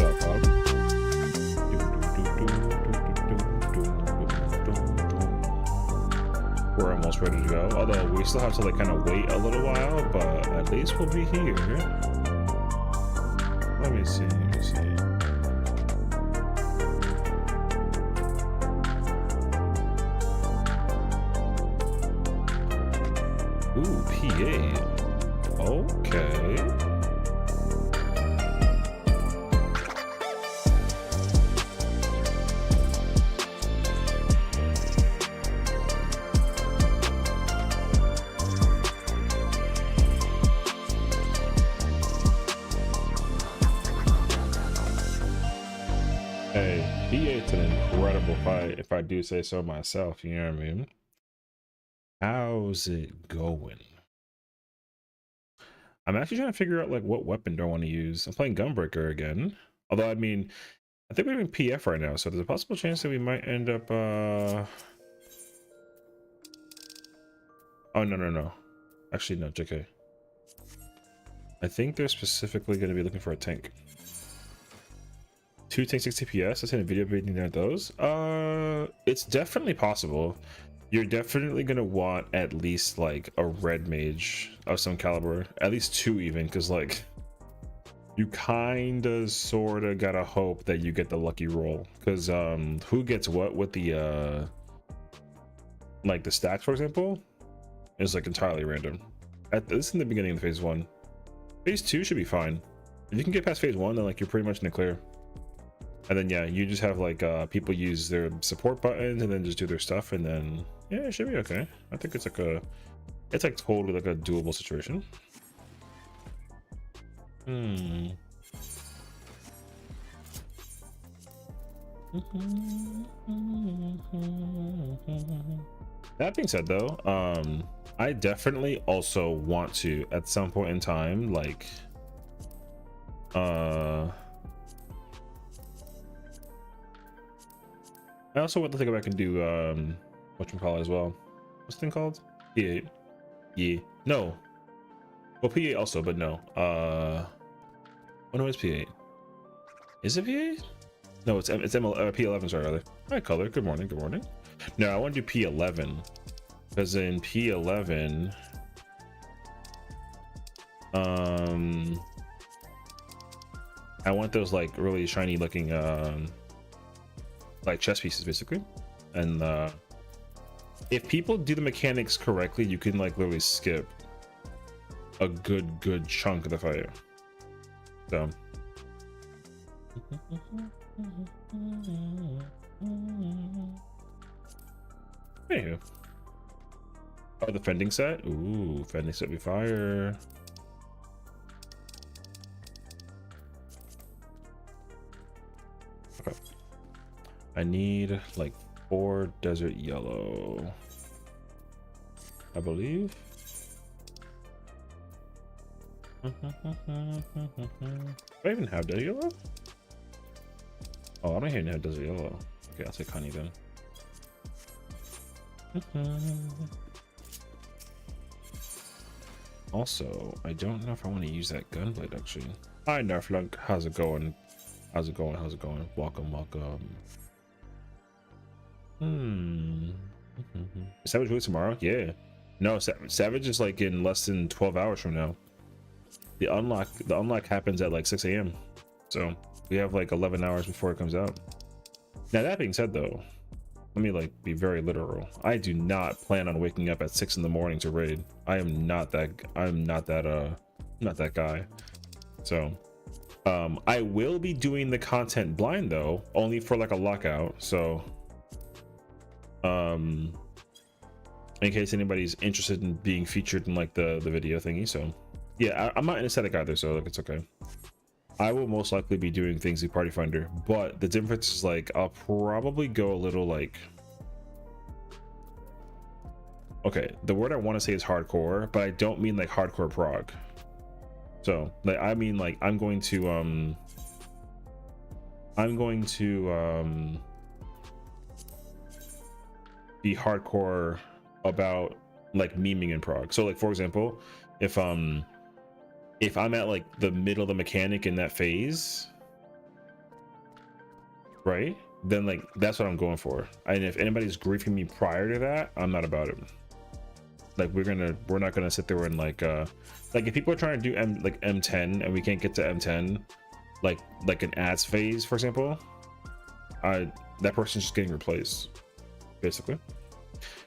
up, Hog? We're almost ready to go, although we still have to like kind of wait a little while, but at least we'll be here. Let me see. Ooh, P8. Okay. Hey, P8's an incredible fight, if I do say so myself, you know what I mean? How's it going? I'm actually trying to figure out like what weapon do I want to use. I'm playing Gunbreaker again. Although I mean, I think we're doing PF right now, so there's a possible chance that we might end up oh no. Actually no, JK. I think they're specifically gonna be looking for a tank. 2 tank 60 PS. I've seen a video beating down those. It's definitely possible. You're definitely gonna want at least like a red mage of some caliber, at least 2 even, because like you kind of sort of gotta hope that you get the lucky roll, because who gets what with the like the stacks, for example, is like entirely random. This is in the beginning of phase 1. Phase 2 should be fine. If you can get past phase 1, then like you're pretty much in the clear. And then yeah, you just have like people use their support buttons and then just do their stuff, and then yeah, it should be okay. I think it's like totally like a doable situation. That being said though, I definitely also want to at some point in time like I also want to think if I can do whatchamacallit as well. What's the thing called? P8. Yeah. No. Well, P8 also, but no. Oh no, it's P8. Is it P8? No, it's P11, sorry, rather. Hi, Color. Good morning. Good morning. No, I want to do P11. Because in P11 I want those like really shiny looking like chess pieces basically, and if people do the mechanics correctly, you can like literally skip a good chunk of the fight. So anywho, oh, the fending set. Ooh, fending set be fire. Okay, I need like 4 desert yellow, I believe. Do I even have desert yellow? Oh, I don't even have desert yellow. Okay, I'll take honey then. Also, I don't know if I want to use that gunblade actually. Hi Nerflunk, how's it going? How's it going? How's it going? Welcome. Is Savage really tomorrow? Yeah. No, Savage is like in less than 12 hours from now. The unlock happens at like 6 a.m. So we have like 11 hours before it comes out. Now that being said though, let me like be very literal. I do not plan on waking up at 6 in the morning to raid. I'm not that guy. So I will be doing the content blind though, only for like a lockout. So in case anybody's interested in being featured in like the video thingy. So yeah, I'm not an aesthetic either, so like it's okay. I will most likely be doing things in Party Finder, but the difference is like I'll probably go a little like, okay, the word I want to say is hardcore, but I don't mean like hardcore prog. So like I mean like I'm going to be hardcore about like memeing in prog. So like for example, if I'm at like the middle of the mechanic in that phase, right? Then like that's what I'm going for. And if anybody's griefing me prior to that, I'm not about it. Like we're not gonna sit there and like if people are trying to do M10 and we can't get to M10, like an ads phase, for example, that person's just getting replaced, basically.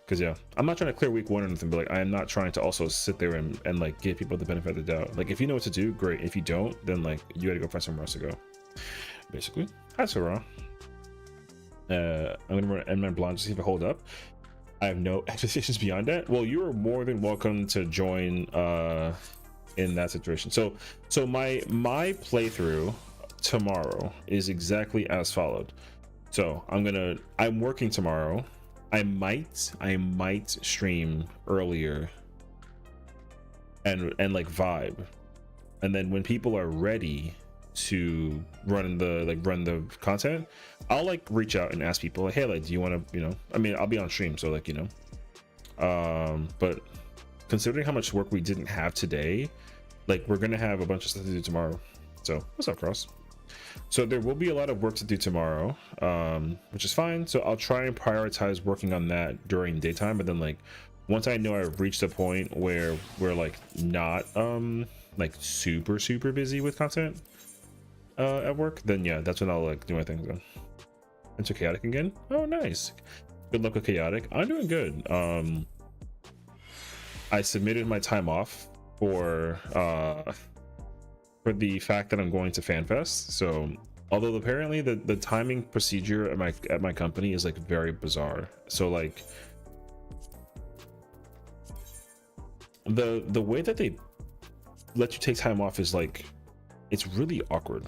Because yeah, I'm not trying to clear week 1 or anything, but like I am not trying to also sit there and like give people the benefit of the doubt. Like if you know what to do, great. If you don't, then like you gotta go find somewhere else to go, basically. Hi Sarah. I'm gonna end my blind to see if it hold up. I have no expectations beyond that. Well, you are more than welcome to join in that situation. So my playthrough tomorrow is exactly as followed. So I'm working tomorrow. I might stream earlier and like vibe, and then when people are ready to run the content, I'll like reach out and ask people like, hey, like, do you want to, you know, I mean, I'll be on stream, so like, you know, but considering how much work we didn't have today, like we're gonna have a bunch of stuff to do tomorrow. So what's up, Cross? So there will be a lot of work to do tomorrow, which is fine. So I'll try and prioritize working on that during daytime, but then like once I know I've reached a point where we're like not like super busy with content at work, then yeah, that's when I'll like do my thing. So into chaotic again. Oh nice, good luck with chaotic. I'm doing good. I submitted my time off for the fact that I'm going to FanFest. So although apparently the timing procedure at my company is like very bizarre, so like the way that they let you take time off is like, it's really awkward.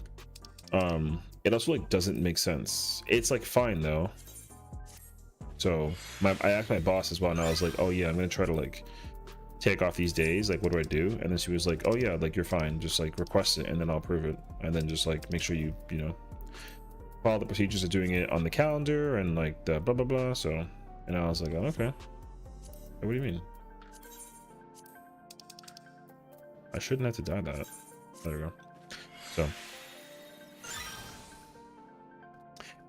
It also like doesn't make sense. It's like fine though. So I asked my boss as well, and I was like, oh yeah, I'm gonna try to like take off these days, like what do I do? And then she was like, oh yeah, like you're fine, just like request it and then I'll approve it, and then just like make sure you know, follow the procedures of doing it on the calendar and like the blah blah blah. So, and I was like, oh, okay, what do you mean? I shouldn't have to die that. There we go. So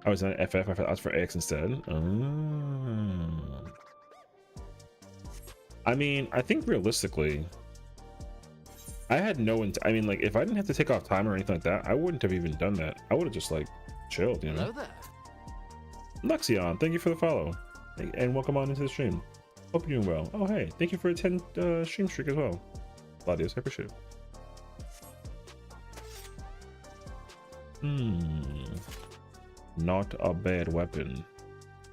I was on FF, I asked for AX instead. I mean, I think realistically, I had no I mean, like, if I didn't have to take off time or anything like that, I wouldn't have even done that. I would have just like chilled, you know. Hello there. Sessiion, thank you for the follow, and welcome on into the stream. Hope you're doing well. Oh hey, thank you for a 10 stream streak as well. Gladius, I appreciate it. Not a bad weapon.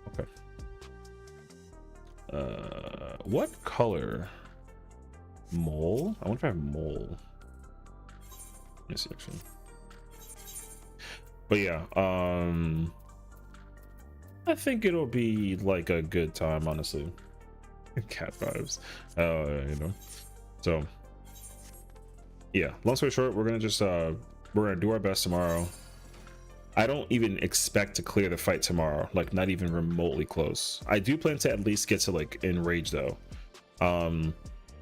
Okay. What color? Mole? I wonder if I have mole. Let me see actually. But yeah, I think it'll be like a good time, honestly. Cat vibes. You know. So yeah, long story short, we're gonna just we're gonna do our best tomorrow. I don't even expect to clear the fight tomorrow, like not even remotely close. I do plan to at least get to like enrage though.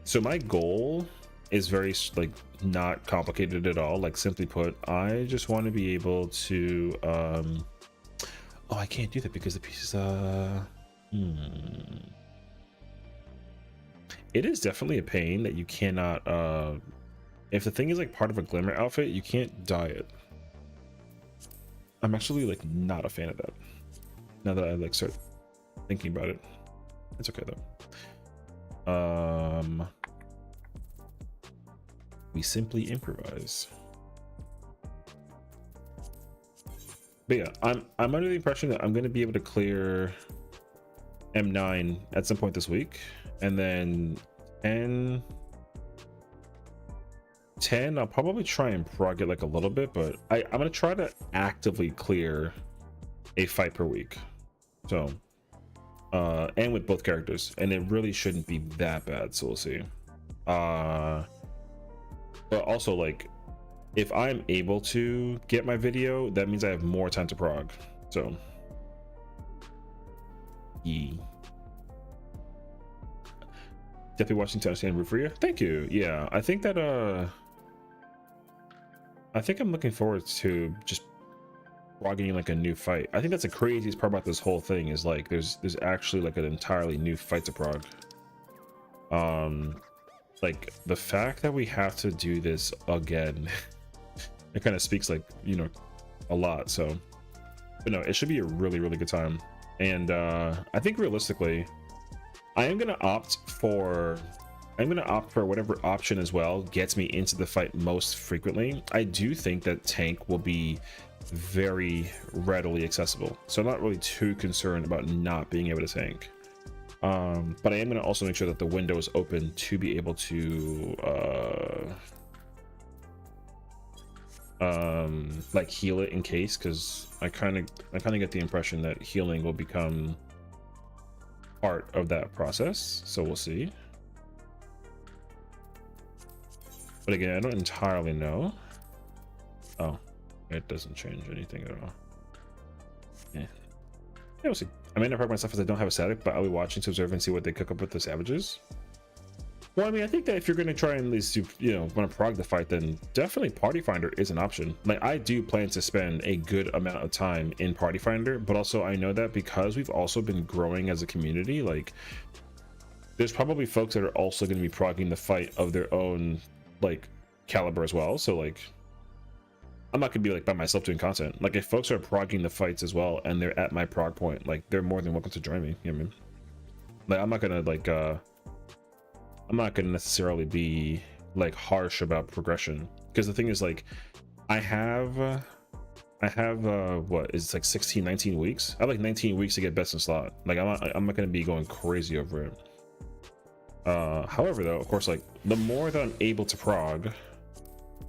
So my goal is very like not complicated at all. Like simply put, I just want to be able to oh, I can't do that because the pieces it is definitely a pain that you cannot if the thing is like part of a glimmer outfit, you can't dye it. I'm actually like not a fan of that now that I like start thinking about it. It's okay though. We simply improvise. But yeah, I'm under the impression that I'm going to be able to clear M9 at some point this week, and then 10 I'll probably try and prog it like a little bit, but I'm gonna try to actively clear a fight per week. So and with both characters, and it really shouldn't be that bad, so we'll see. But also, like, if I'm able to get my video, that means I have more time to prog. So definitely watching to understand root for you. Thank you. Yeah, I think that I think I'm looking forward to just progging like a new fight. I think that's the craziest part about this whole thing is like there's actually like an entirely new fight to prog. Like the fact that we have to do this again, it kind of speaks like, you know, a lot. So, but no, it should be a really, really good time. And I think realistically, I'm gonna opt for whatever option as well gets me into the fight most frequently. I do think that tank will be very readily accessible, so I'm not really too concerned about not being able to tank. But I am going to also make sure that the window is open to be able to like heal it in case, because I kind of get the impression that healing will become part of that process, so we'll see. But again, I don't entirely know. Oh, it doesn't change anything at all. Yeah, we'll see. I may not prog myself as I don't have a static, but I'll be watching to observe and see what they cook up with the savages. Well, I mean, I think that if you're going to try and at least, you know, want to prog the fight, then definitely Party Finder is an option. Like, I do plan to spend a good amount of time in Party Finder, but also I know that because we've also been growing as a community, like, there's probably folks that are also going to be progging the fight of their own, like, caliber as well. So, like, I'm not gonna be like by myself doing content. Like if folks are progging the fights as well and they're at my prog point, like they're more than welcome to join me. You know what I mean? Like I'm not gonna like I'm not gonna necessarily be like harsh about progression, because the thing is like I have what is like 19 weeks. I have like 19 weeks to get best in slot. Like I'm not gonna be going crazy over it. However though, of course, like the more that I'm able to prog,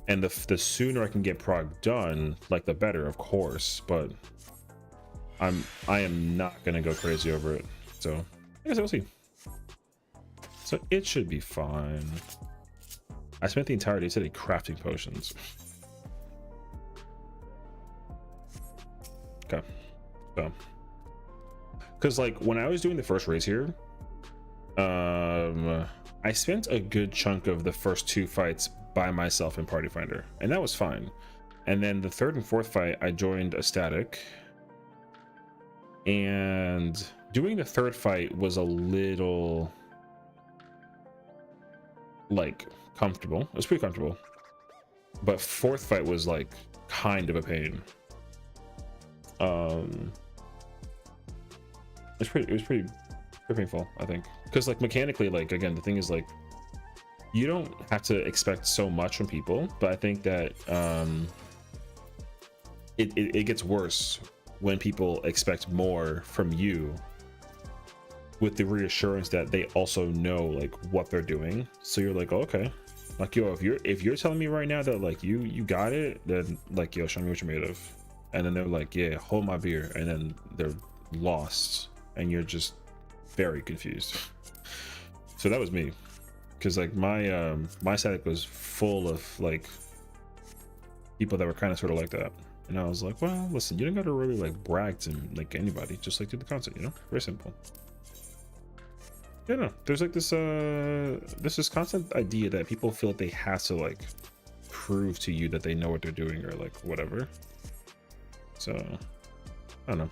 and the sooner I can get prog done, like the better, of course. But I am not gonna go crazy over it. So I guess we'll see. So it should be fine. I spent the entire day today crafting potions. Okay. So, because like when I was doing the first race here, I spent a good chunk of the first two fights by myself in Party Finder, and that was fine. And then the third and fourth fight, I joined a static, and doing the third fight was a little like comfortable. It was pretty comfortable, but fourth fight was like kind of a pain. It was pretty painful, I think, because like mechanically, like again, the thing is like you don't have to expect so much from people, but I think that it gets worse when people expect more from you, with the reassurance that they also know like what they're doing. So you're like, oh, okay, like yo, if you're telling me right now that like you got it, then like yo, show me what you're made of. And then they're like, yeah, hold my beer, and then they're lost and you're just very confused. So that was me, because like my static was full of like people that were kind of sort of like that, and I was like, well, listen, you don't gotta really like brag to like anybody, just like do the content, you know, very simple. Yeah, no, there's like this this constant idea that people feel like they have to like prove to you that they know what they're doing or like whatever. So I don't know.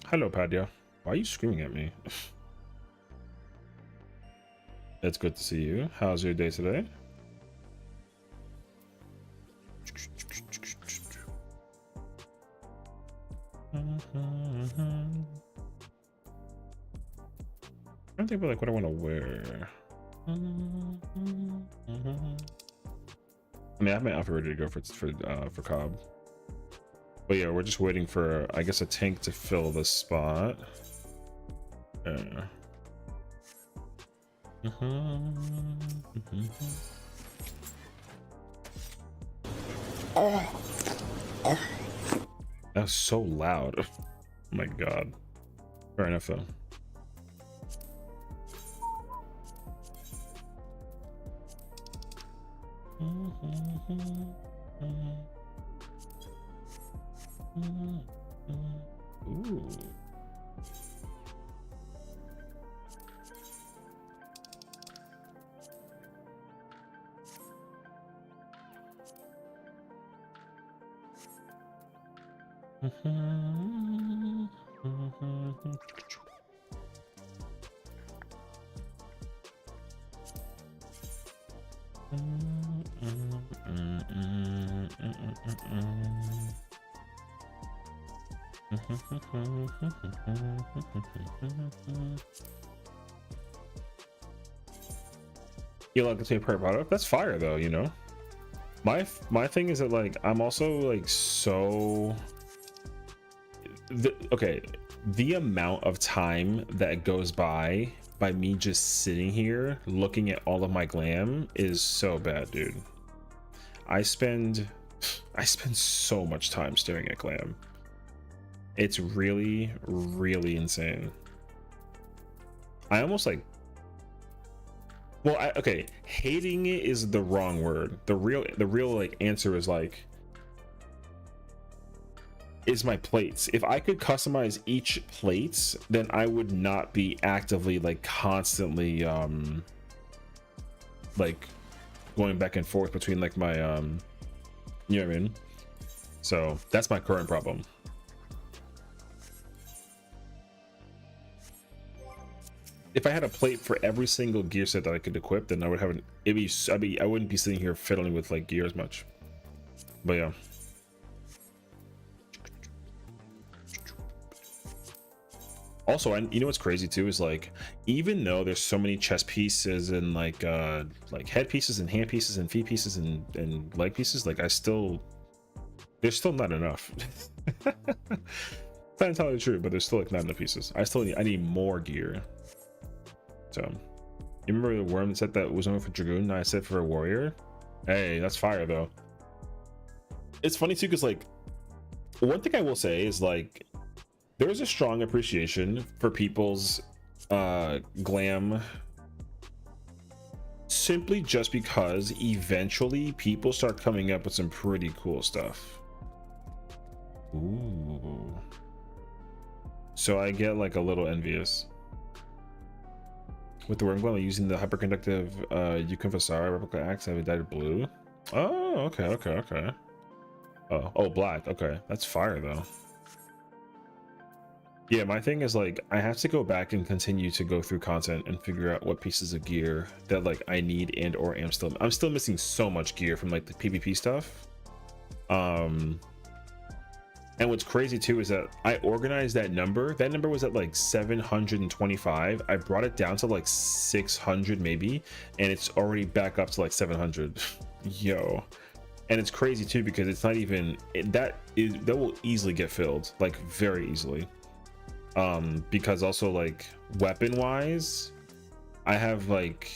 Hello, Padya. Why are you screaming at me? It's good to see you. How's your day today? I don't think about like what I want to wear. I mean, I have my outfit ready to go for Cobb. But yeah, we're just waiting for, I guess, a tank to fill the spot. That was so loud. Oh my god. Fair enough though. Ooh. You like to take per product? That's fire though, you know. My thing is that like I'm also like so okay, the amount of time that goes by me just sitting here looking at all of my glam is so bad, dude. I spend so much time staring at glam. It's really insane. I almost like, well, okay, hating it is the wrong word. The real like answer is like, is my plates. If I could customize each plates, then I would not be actively like constantly like going back and forth between like my you know what I mean? So that's my current problem. If I had a plate for every single gear set that I could equip, then I would have an I wouldn't be sitting here fiddling with like gear as much. But yeah. Also, and you know what's crazy too is like, even though there's so many chest pieces and like head pieces and hand pieces and feet pieces and leg pieces, like there's still not enough. Not entirely true, but there's still like not enough pieces. I need more gear. So you remember the worm set that was only for Dragoon? I said for a warrior. Hey, that's fire though. It's funny too because like one thing I will say is like there's a strong appreciation for people's glam simply just because eventually people start coming up with some pretty cool stuff. Ooh. So I get like a little envious. With the worm glam, using the hyperconductive Ucob replica axe, I have dyed blue. Oh, okay. Oh, black. Okay, that's fire though. Yeah, my thing is like I have to go back and continue to go through content and figure out what pieces of gear that like I need and or I'm still missing so much gear from like the PvP stuff. And what's crazy too is that I organized that number. That number was at like 725. I brought it down to like 600 maybe, and it's already back up to like 700. Yo. And it's crazy too because it's not even that will easily get filled, like very easily. Because also like weapon wise, I have like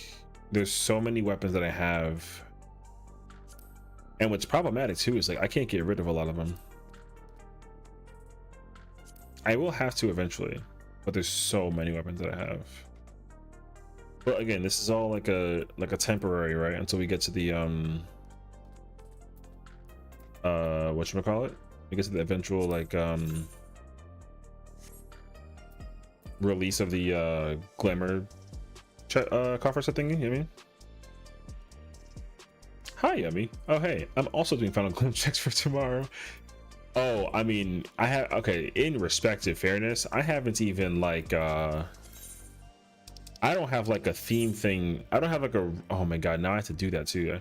there's so many weapons that I have, and what's problematic too is like I can't get rid of a lot of them. I will have to eventually, but there's so many weapons that I have. But again, this is all like a temporary, right? Until we get to the whatchamacallit? We get to the eventual like release of the glamour coffer set thingy, you know what I mean? Hi Yummy. Oh hey, I'm also doing final glam checks for tomorrow. Oh, I mean, I have, okay, in respective fairness, I haven't even like I don't have like a theme thing. I don't have like a, oh my god, now I have to do that too.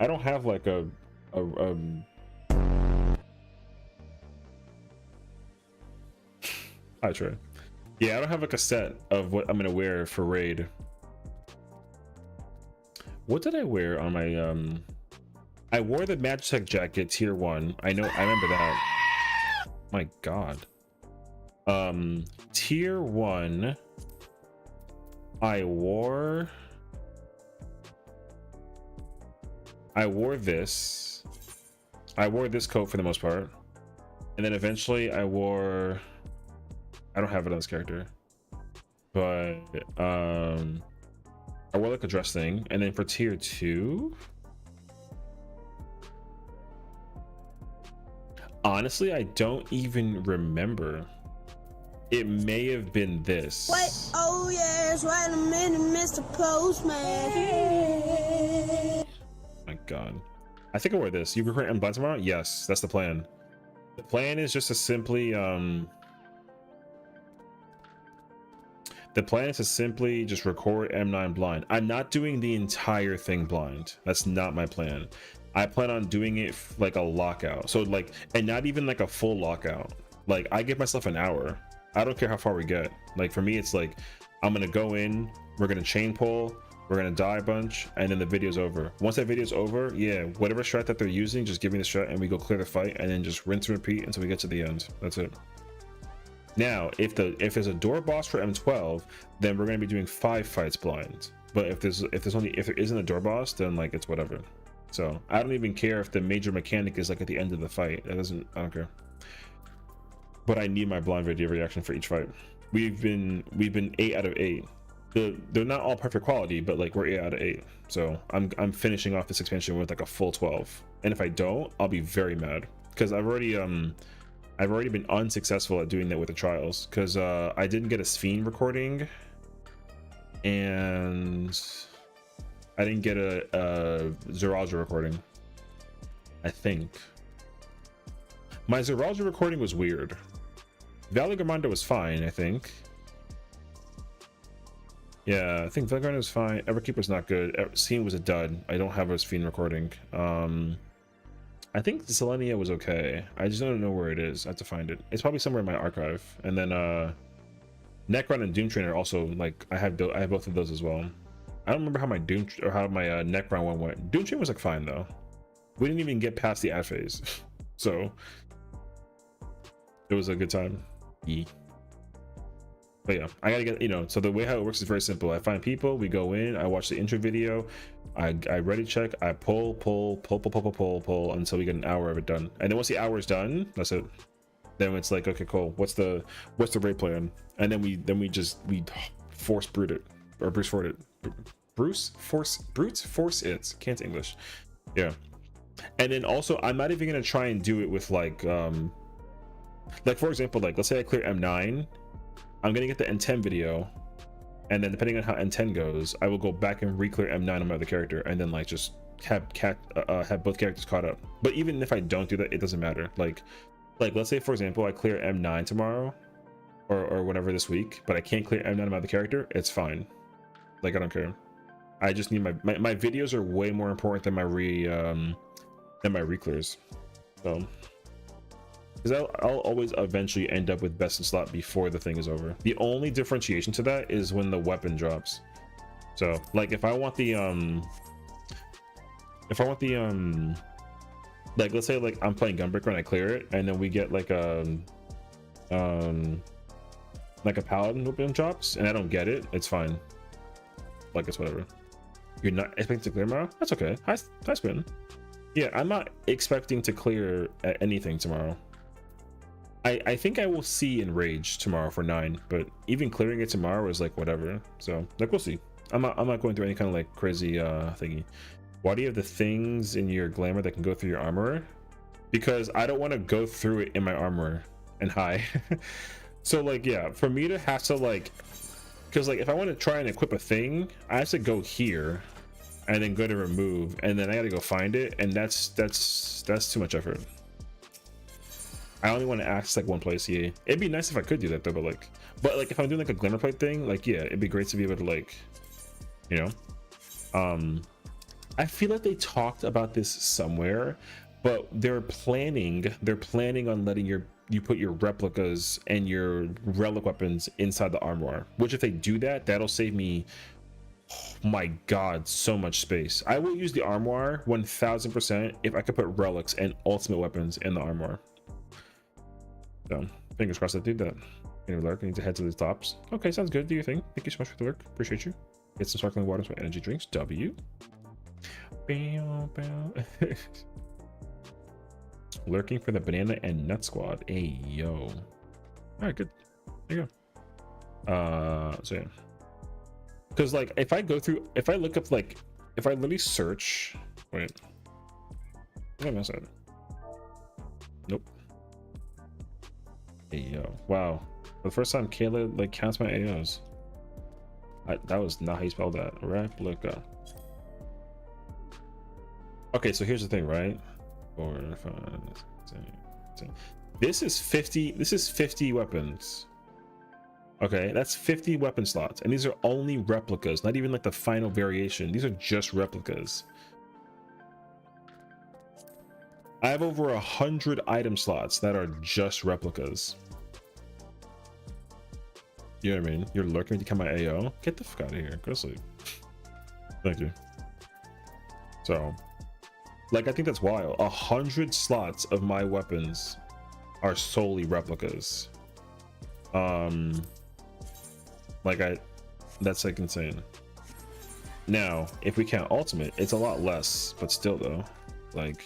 I don't have like a I try. Yeah, I don't have like a set of what I'm gonna wear for raid. What did I wear on my I wore the Magitech jacket tier 1. I remember that. My god. Tier 1 I wore this. I wore this coat for the most part. And then eventually I don't have it on this character. But I wore like a dress thing. And then for tier 2, honestly, I don't even remember. It may have been this. Wait, oh yes, wait a minute, Mr. Postman. My god. I think I wore this. You recruit and blind tomorrow? Yes, that's the plan. The plan is just to simply just record M9 blind. I'm not doing the entire thing blind. That's not my plan. I plan on doing it like a lockout. So like, and not even like a full lockout. Like I give myself an hour. I don't care how far we get. Like for me, it's like, I'm gonna go in, we're gonna chain pull, we're gonna die a bunch, and then the video's over. Once that video's over, yeah, whatever strat that they're using, just give me the strat and we go clear the fight, and then just rinse and repeat until we get to the end. That's it. Now, if there's a door boss for M12, then we're gonna be doing 5 fights blind. But if there isn't a door boss, then like it's whatever. So I don't even care if the major mechanic is like at the end of the fight. I don't care. But I need my blind video reaction for each fight. We've been 8 out of 8. They're not all perfect quality, but like we're 8 out of 8. So I'm finishing off this expansion with like a full 12. And if I don't, I'll be very mad because I've already been unsuccessful at doing that with the trials because I didn't get a Sessiion recording and I didn't get a Zeraja recording. I think my Zeraja recording was weird. Valley Garmanda was fine, I think. Yeah, I think Valley Garmanda was fine. Everkeeper's not good. Sessiion was a dud. I don't have a Sessiion recording. I think Selenia was okay. I just don't know where it is. I have to find it. It's probably somewhere in my archive. And then Necron and Doom Trainer also, like I have both of those as well. I don't remember how my Necron one went. Doom Trainer was like fine though. We didn't even get past the ad phase. So it was a good time. Yeah. But yeah, I gotta get, you know, so the way how it works is very simple. I find people, we go in, I watch the intro video, I ready check, I pull until we get an hour of it done. And then once the hour is done, that's it. Then it's like, okay, cool. What's the raid plan? And then we force brute it or Bruce force it. Brute force it. Can't English. Yeah. And then also, I'm not even gonna try and do it with like for example, like let's say I clear M9. I'm gonna get the N10 video, and then depending on how N10 goes, I will go back and re-clear M9 on my other character, and then like just have both characters caught up. But even if I don't do that, it doesn't matter. Like let's say for example I clear M9 tomorrow, or whatever this week, but I can't clear M9 on my other character. It's fine. Like I don't care. I just need my videos are way more important than my re-clears. So. Because I'll always eventually end up with best in slot before the thing is over. The only differentiation to that is when the weapon drops. So like if I want the like let's say like I'm playing Gunbreaker and I clear it, and then we get like a paladin weapon drops and I don't get it, it's fine. Like it's whatever. You're not expecting to clear tomorrow? That's okay. Hi spin. Yeah, I'm not expecting to clear anything tomorrow. I think I will see Enrage tomorrow for 9, but even clearing it tomorrow is like whatever. So like we'll see. I'm not going through any kind of like crazy thingy. Why do you have the things in your glamour that can go through your armor? Because I don't want to go through it in my armor and high. So like yeah, for me to have to like, because like if I want to try and equip a thing, I have to go here and then go to remove, and then I gotta go find it, and that's too much effort. I only want to access like one place. Yeah, it'd be nice if I could do that though, but like if I'm doing like a glimmer plate thing, like yeah, it'd be great to be able to like, you know, I feel like they talked about this somewhere, but they're planning on letting you put your replicas and your relic weapons inside the armor, which if they do that, that'll save me, oh my god, so much space. I will use the armoire 1000% if I could put relics and ultimate weapons in the armoire. So fingers crossed I do that. Lurk, I need to head to the tops. Okay, sounds good. Do your thing. Thank you so much for the work. Appreciate you. Get some sparkling water, some energy drinks. W. Lurking for the banana and nut squad. Hey yo. All right, good. There you go. So yeah. Because like if I look up like if I literally search. Wait. What am I saying? Nope. Hey yo. Wow. For the first time Kayla like counts my AOs. That was not how you spell that. Replica. Okay, so here's the thing, right? 4, 5, 6, 7. This is 50. This is 50 weapons. Okay, that's 50 weapon slots, and these are only replicas, not even like the final variation. These are just replicas. I have over 100 item slots that are just replicas. You know what I mean? You're lurking to become my AO. Get the fuck out of here. Go to sleep. Thank you. So, like, I think that's wild. 100 slots of my weapons are solely replicas. That's like insane. Now, if we count ultimate, it's a lot less, but still though, like,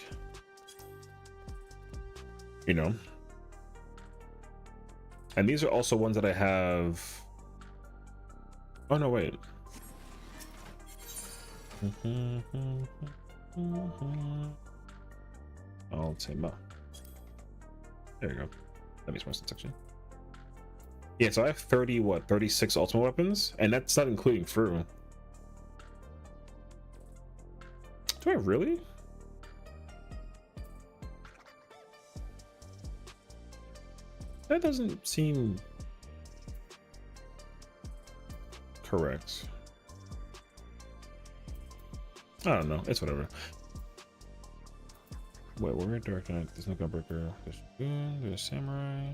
you know. And these are also ones that I have. Oh no, wait. Ultima. There you go. That makes more sense actually. Yeah, so I have 36 ultimate weapons, and that's not including Fru. Do I really? That doesn't seem correct. I don't know. It's whatever. Wait, we're in Dark Knight. There's no Gunbreaker. There's Spoon. There's Samurai.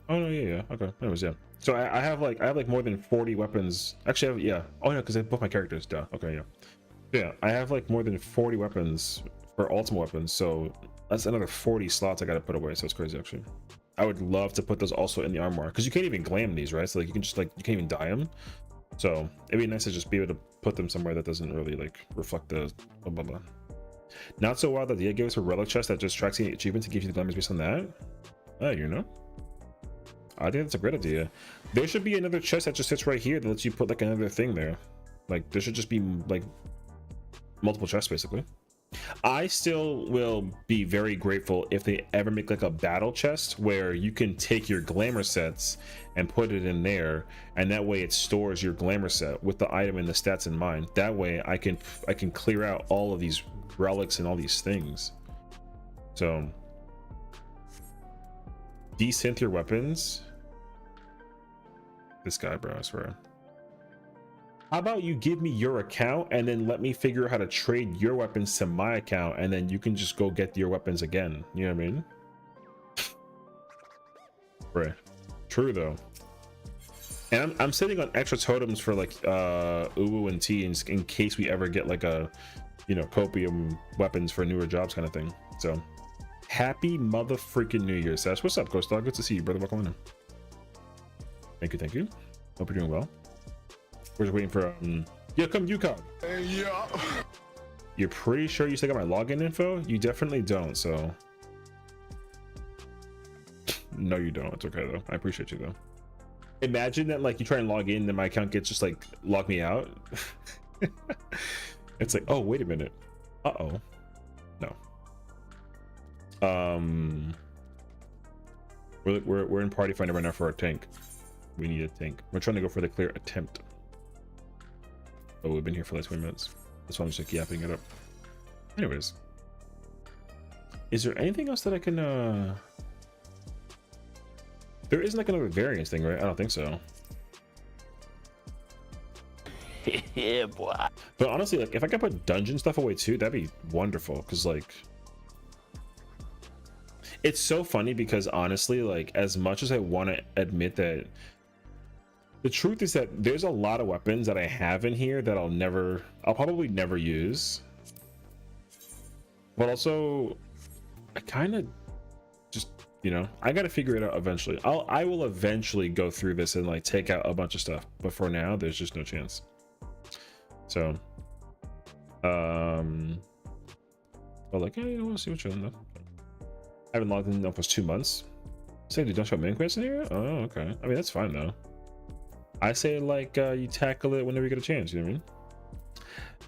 Oh no, yeah. Okay. Anyways, yeah. So I have like more than 40 weapons. Actually, I have, yeah. Oh no, because I both my characters. Duh. Okay, yeah. Yeah, I have like more than 40 weapons for ultimate weapons. So that's another 40 slots I gotta put away. So it's crazy actually. I would love to put those also in the armor because you can't even glam these, right? So like you can just like you can't even dye them. So it'd be nice to just be able to put them somewhere that doesn't really like reflect the blah blah blah. Not so wild that the gave us a relic chest that just tracks the achievements and gives you the glamours based on that. You know. I think that's a great idea. There should be another chest that just sits right here that lets you put like another thing there. Like there should just be like multiple chests basically. I still will be very grateful if they ever make like a battle chest where you can take your glamour sets and put it in there, and that way it stores your glamour set with the item and the stats in mind. That way I can clear out all of these relics and all these things. So desynth your weapons. This guy, bro, I swear. How about you give me your account and then let me figure out how to trade your weapons to my account, and then you can just go get your weapons again. You know what I mean? Right. True though. And I'm sitting on extra totems for like Uwu and T in case we ever get like a, you know, copium weapons for newer jobs kind of thing. So happy mother freaking New Year, Sash. What's up, Ghost Dog? Good to see you, brother. Welcome in. Thank you, thank you. Hope you're doing well. We're just waiting for yeah, come Ucob. Yeah. You're pretty sure you still got my login info? You definitely don't, so no you don't. It's okay though. I appreciate you though. Imagine that like you try and log in and my account gets just like log me out. It's like, oh wait a minute. Uh-oh. No. We're in party finder right now for our tank. We need a tank. We're trying to go for the clear attempt. Oh, we've been here for like 20 minutes. That's why I'm just like yapping it up. Anyways, is there anything else that I can there isn't like another variance thing, right? I don't think so. Yeah, boy. But honestly, like if I could put dungeon stuff away too, that'd be wonderful. Because like it's so funny because honestly, like as much as I want to admit that the truth is that there's a lot of weapons that I have in here that I'll probably never use. But also I kind of just, you know, I got to figure it out eventually. I will eventually go through this and like take out a bunch of stuff, but for now there's just no chance. So but like, yeah, we'll see what you're doing though. I haven't logged in almost 2 months. Say you don't show main quests in here? Oh, okay. I mean, that's fine though. I say like you tackle it whenever you get a chance, you know what I mean?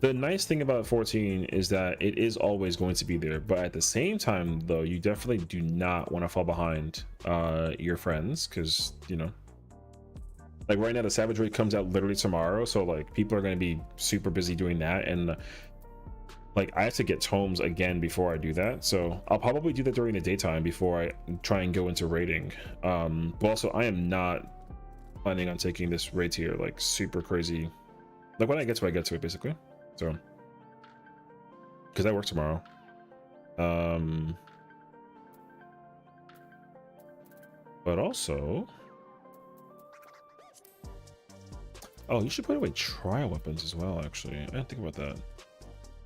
The nice thing about 14 is that it is always going to be there, but at the same time though, you definitely do not want to fall behind your friends, because you know, like right now the Savage Raid comes out literally tomorrow, so like people are going to be super busy doing that, and like I have to get tomes again before I do that, so I'll probably do that during the daytime before I try and go into raiding. But also I am not planning on taking this raid tier like super crazy. Like when I get to it basically. So because I work tomorrow. But also, oh, you should put away trial weapons as well. Actually, I didn't think about that.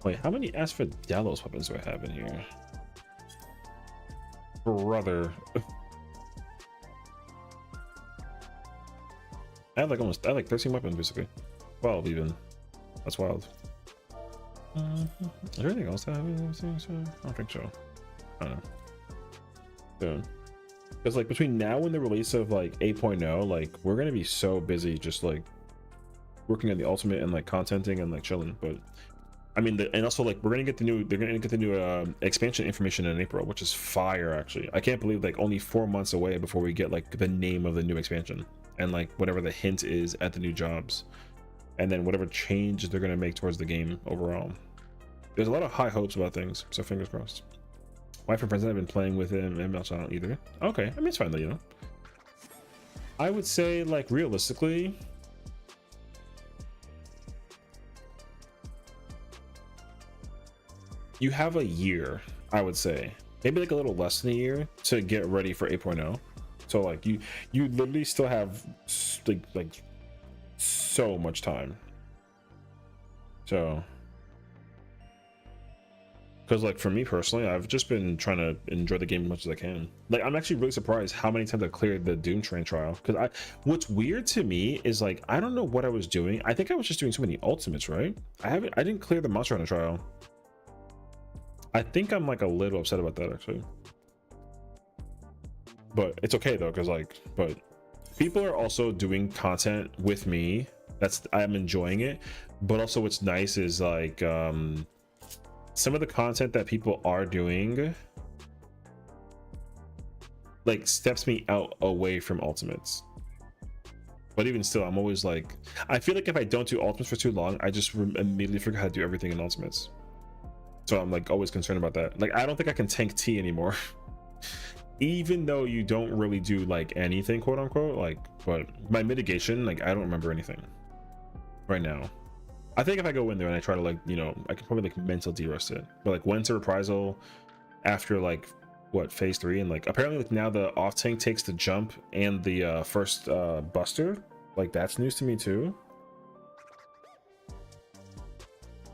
Wait, how many Asphodelos weapons do I have in here? Brother. I have like 13 weapons basically. 12 even. That's wild. Is there anything else that I have? I don't think so. I don't know. Soon. Because like between now and the release of like 8.0, like we're gonna be so busy just like working on the ultimate and like contenting and like chilling. But I mean, and also like they're gonna get the new expansion information in April, which is fire. Actually, I can't believe like only 4 months away before we get like the name of the new expansion and like whatever the hint is at the new jobs, and then whatever change they're gonna make towards the game overall. There's a lot of high hopes about things, so fingers crossed. Wife and friends have been playing with him and I don't either. Okay, I mean it's fine though, you know. I would say like realistically, you have a year, I would say. Maybe like a little less than a year to get ready for 8.0. So like you literally still have like so much time. So because like for me personally, I've just been trying to enjoy the game as much as I can. Like I'm actually really surprised how many times I've cleared the Doom Train trial. Because what's weird to me is like I don't know what I was doing. I think I was just doing too many ultimates, right? I didn't clear the Monster Hunter trial. I think I'm like a little upset about that actually. But it's okay though, because like, but people are also doing content with me. I'm enjoying it. But also what's nice is like some of the content that people are doing like steps me out away from ultimates. But even still, I'm always like, I feel like if I don't do ultimates for too long, I just immediately forget how to do everything in ultimates. So I'm like always concerned about that. Like I don't think I can tank T anymore. Even though you don't really do like anything, quote unquote, like, but my mitigation, like I don't remember anything right now. I think if I go in there and I try to like, you know, I can probably like mental de-rust it. But like when's a reprisal after like what phase 3, and like apparently like now the off tank takes the jump and the first buster. Like that's news to me too.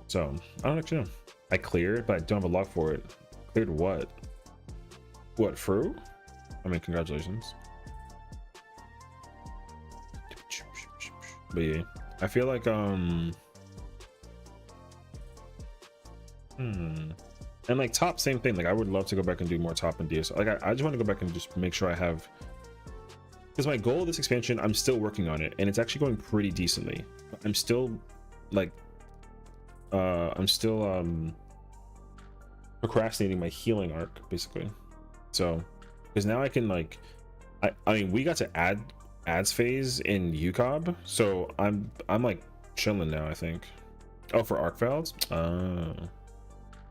So I don't actually know. I cleared, but I don't have a log for it. Cleared what? What, Fru? I mean, congratulations. But yeah, I feel like and like top, same thing. Like I would love to go back and do more top and DS. Like I just want to go back and just make sure I have, because my goal of this expansion, I'm still working on it and it's actually going pretty decently. I'm still like procrastinating my healing arc basically. So because now I can like I mean we got to ads phase in Ucob, so I'm like chilling now, I think. Oh, for arc valves?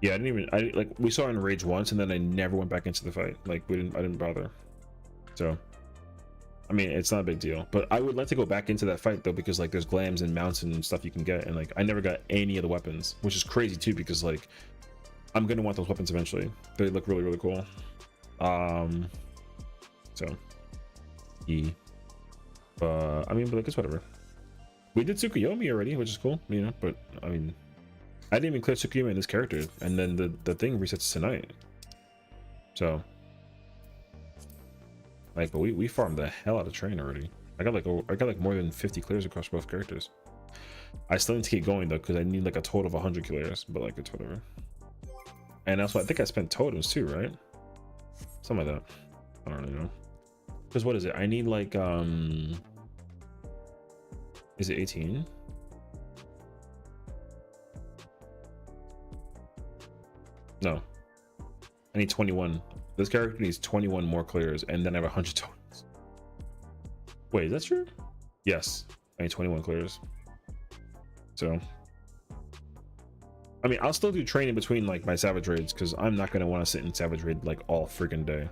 Yeah, I like we saw in rage once and then I never went back into the fight. Like I didn't bother. So I mean it's not a big deal, but I would like to go back into that fight though, because like there's glams and mounts and stuff you can get, and like I never got any of the weapons, which is crazy too, because like I'm gonna want those weapons eventually. They look really, really cool. So I mean, but like it's whatever. We did Tsukuyomi already, which is cool, you know, but I mean I didn't even clear Tsukuyomi in this character, and then the thing resets tonight. So like, but we farmed the hell out of train already. I got like more than 50 clears across both characters. I still need to keep going though, because I need like a total of 100 clears, but like it's whatever. And also I think I spent totems too, right? Something like that. I don't really know. Because what is it? I need like is it 18? No. I need 21. This character needs 21 more clears, and then I have 100 totems. Wait, is that true? Yes. I need 21 clears. So I mean, I'll still do training between like my savage raids because I'm not gonna want to sit in savage raid like all freaking day.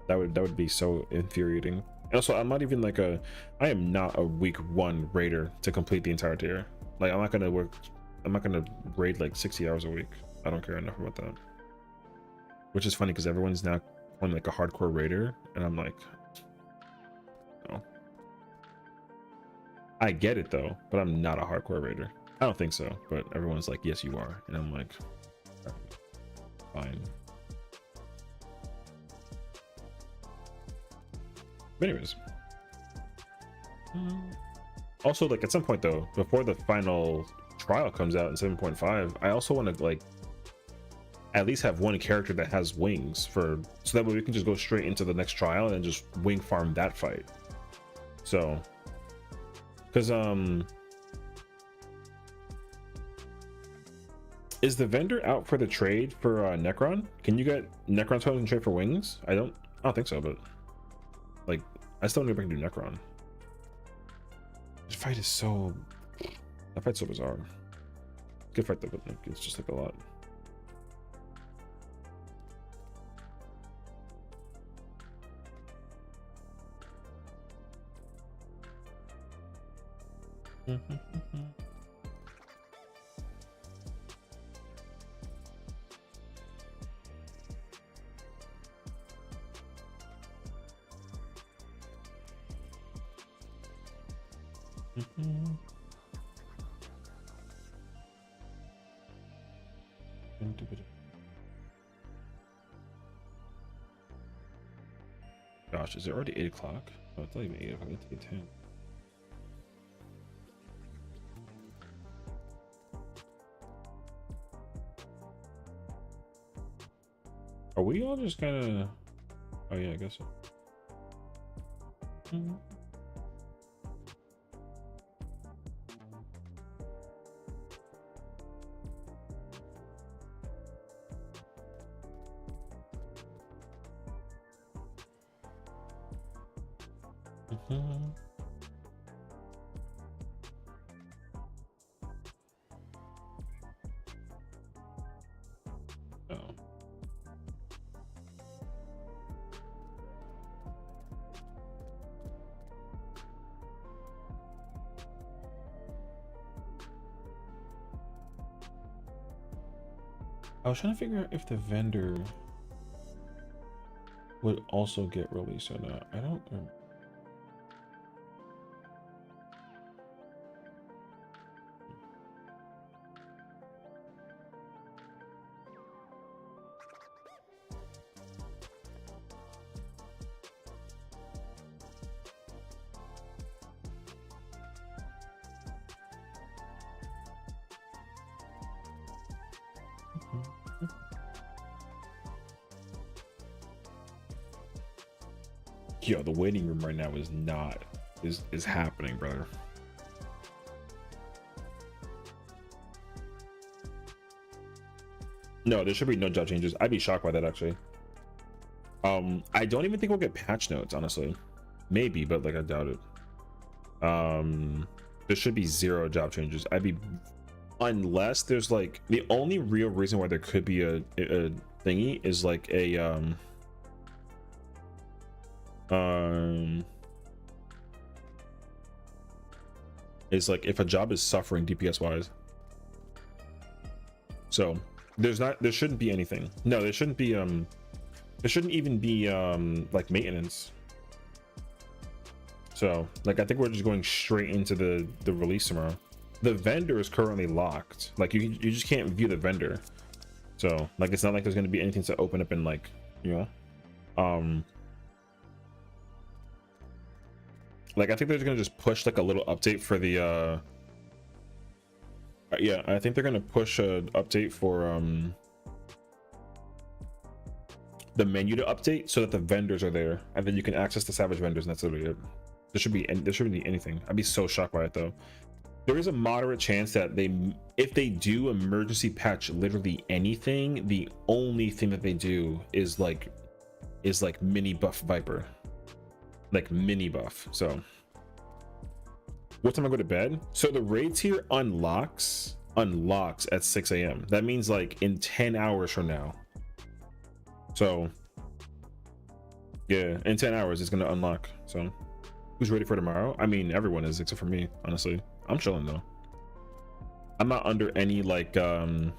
That would be so infuriating. And also, I'm not even like I am not a week 1 raider to complete the entire tier. Like I'm not gonna raid like 60 hours a week. I don't care enough about that. Which is funny because everyone's now on like a hardcore raider, and I'm like, no. I get it though, but I'm not a hardcore raider. I don't think so, but everyone's like, yes, you are, and I'm like, fine. But anyways, also like at some point though, before the final trial comes out in 7.5, I also want to like at least have one character that has wings so that way we can just go straight into the next trial and just wing farm that fight. So because is the vendor out for the trade for Necron? Can you get Necron token and trade for wings? I don't think so, but like I still need to do Necron. This fight is so, that fight's so bizarre. Good fight though, but like, it's just like a lot. Gosh, is it already 8 o'clock? Oh, it's not even 8 o'clock, it's 8:10. Are we all just kind of, oh yeah, I guess so. Oh. I was trying to figure out if the vendor would also get released or not. I don't remember. Yo, the waiting room right now is happening, brother. No, there should be no job changes. I'd be shocked by that actually. I don't even think we'll get patch notes, honestly. Maybe, but like I doubt it. There should be 0 job changes. Unless there's like the only real reason why there could be a thingy is like a is like if a job is suffering DPS wise. So there shouldn't be anything. No, there shouldn't be there shouldn't even be like maintenance. So like I think we're just going straight into the release tomorrow. The vendor is currently locked. Like you just can't view the vendor. So like it's not like there's going to be anything to open up in like, you know, like I think they're gonna just push like a little update for the yeah, I think they're gonna push an update for the menu to update so that the vendors are there and then you can access the savage vendors, and that's literally it. There shouldn't be anything. I'd be so shocked by it though. There is a moderate chance that if they do emergency patch literally anything, the only thing that they do is like mini buff Viper. Like mini buff. So what time I go to bed? So the raid tier unlocks unlocks at 6 a.m. That means like in 10 hours from now. So yeah, in 10 hours it's gonna unlock. So who's ready for tomorrow? I mean, everyone is except for me, honestly. I'm chilling though. I'm not under any like 7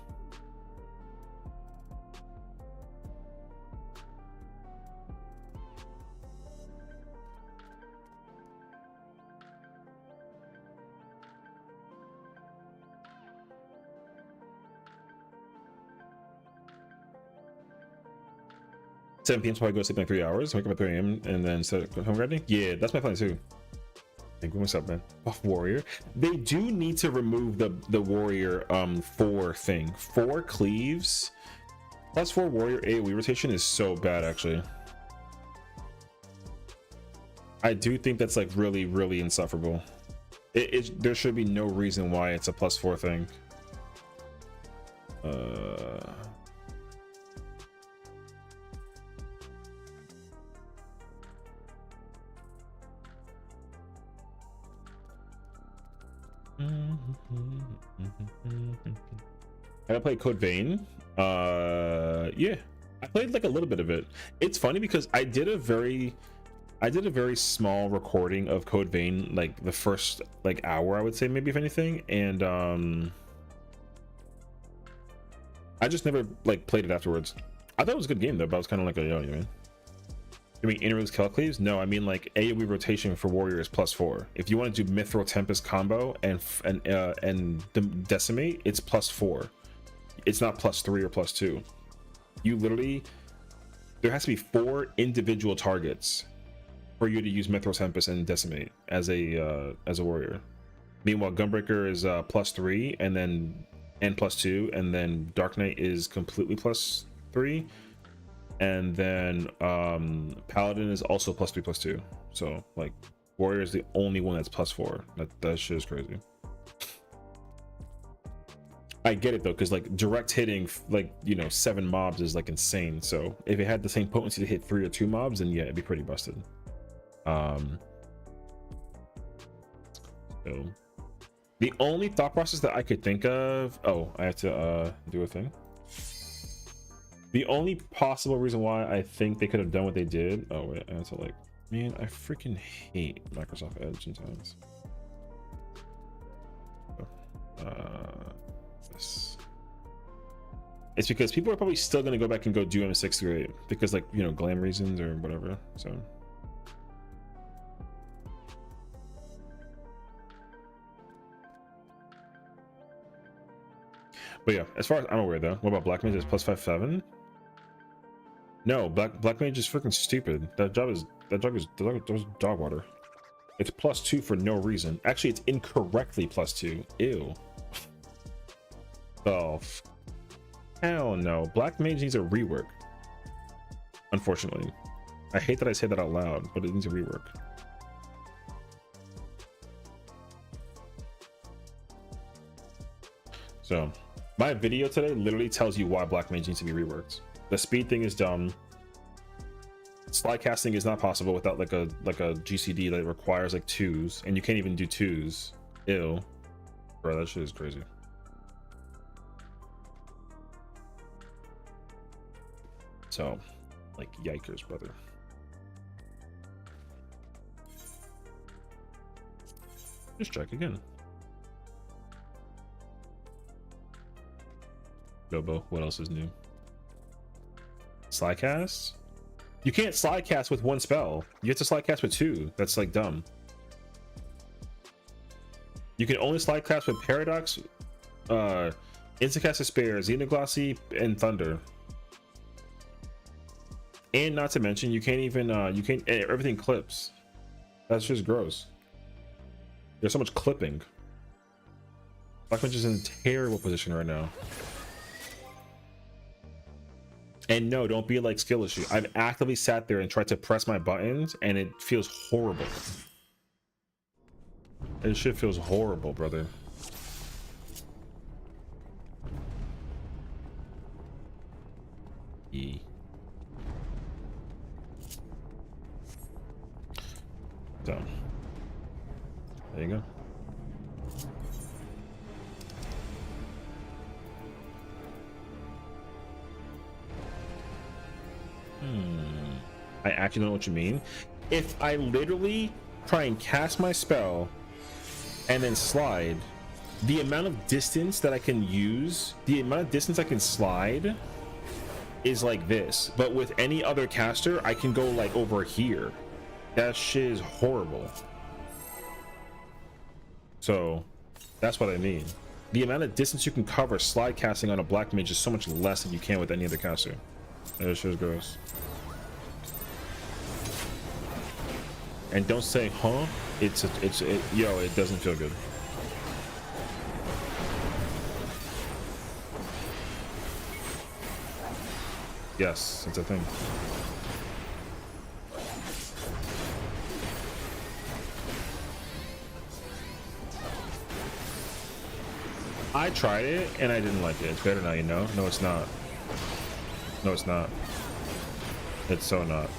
p.m. so I go to sleep in like 3 hours, wake up at 3 a.m. and then start home grinding. Yeah, that's my plan too. Hey, what's up, man? Buff warrior. They do need to remove the warrior 4 thing. 4 cleaves plus 4 warrior AoE rotation is so bad actually. I do think that's like really insufferable. There should be no reason why it's a +4 thing. I played Code Vein. Yeah, I played like a little bit of it. It's funny because I did a very small recording of Code Vein, like the first like hour, I would say, maybe, if anything, and I just never like played it afterwards. I thought it was a good game though, but I was kind of like, yo, you mean? I mean inner kill cleaves? No, I mean like AoE rotation for warriors +4. If you want to do Mithril Tempest combo and decimate, it's +4. It's not +3 or +2. You literally, there has to be 4 individual targets for you to use Mithril Tempest and decimate as a warrior. Meanwhile, Gunbreaker is +3 and then +2, and then Dark Knight is completely +3, and then Paladin is also +3 +2. So like warrior is the only one that's +4. That shit is crazy. I get it though, because like direct hitting like, you know, 7 mobs is like insane. So if it had the same potency to hit 3 or 2 mobs, then yeah, it'd be pretty busted. So the only thought process that I could think of, oh, I have to do a thing. The only possible reason why I think they could have done what they did, oh wait, I have to like, man, I freaking hate Microsoft Edge sometimes. This. It's because people are probably still going to go back and go do M6 through 8 because, like, you know, glam reasons or whatever. So but yeah, as far as I'm aware though, what about Black Mage is +5/7? No, Black Mage is freaking stupid. That job is dog water. It's +2 for no reason. Actually, it's incorrectly +2. Ew. Oh, hell no. Black Mage needs a rework. Unfortunately. I hate that I say that out loud, but it needs a rework. So, my video today literally tells you why Black Mage needs to be reworked. The speed thing is dumb. Slide casting is not possible without like a GCD that requires like 2s, and you can't even do 2s. Ew. Bro, that shit is crazy. So, like, yikers, brother. Just check again. Gobo, what else is new? Slide cast? You can't slide cast with 1 spell. You have to slide cast with 2. That's like dumb. You can only slide cast with Paradox, Instacast Despair, Xenoglossy, and Thunder. And not to mention, you can't even everything clips. That's just gross. There's so much clipping. Black Mage is in a terrible position right now. And no, don't be like skill issue. I've actively sat there and tried to press my buttons, and it feels horrible. This shit feels horrible, brother. E. So, there you go. actually know what you mean. If I literally try and cast my spell and then slide, the amount of distance that I can use, the amount of distance I can slide is like this. But with any other caster, I can go like over here. That shit is horrible. So that's what I mean. The amount of distance you can cover slide casting on a black mage is so much less than you can with any other caster. That shit is gross. And don't say, huh? Yo, it doesn't feel good. Yes, it's a thing. I tried it and I didn't like it. It's better now, you know? No, it's not. No, it's not. It's so not.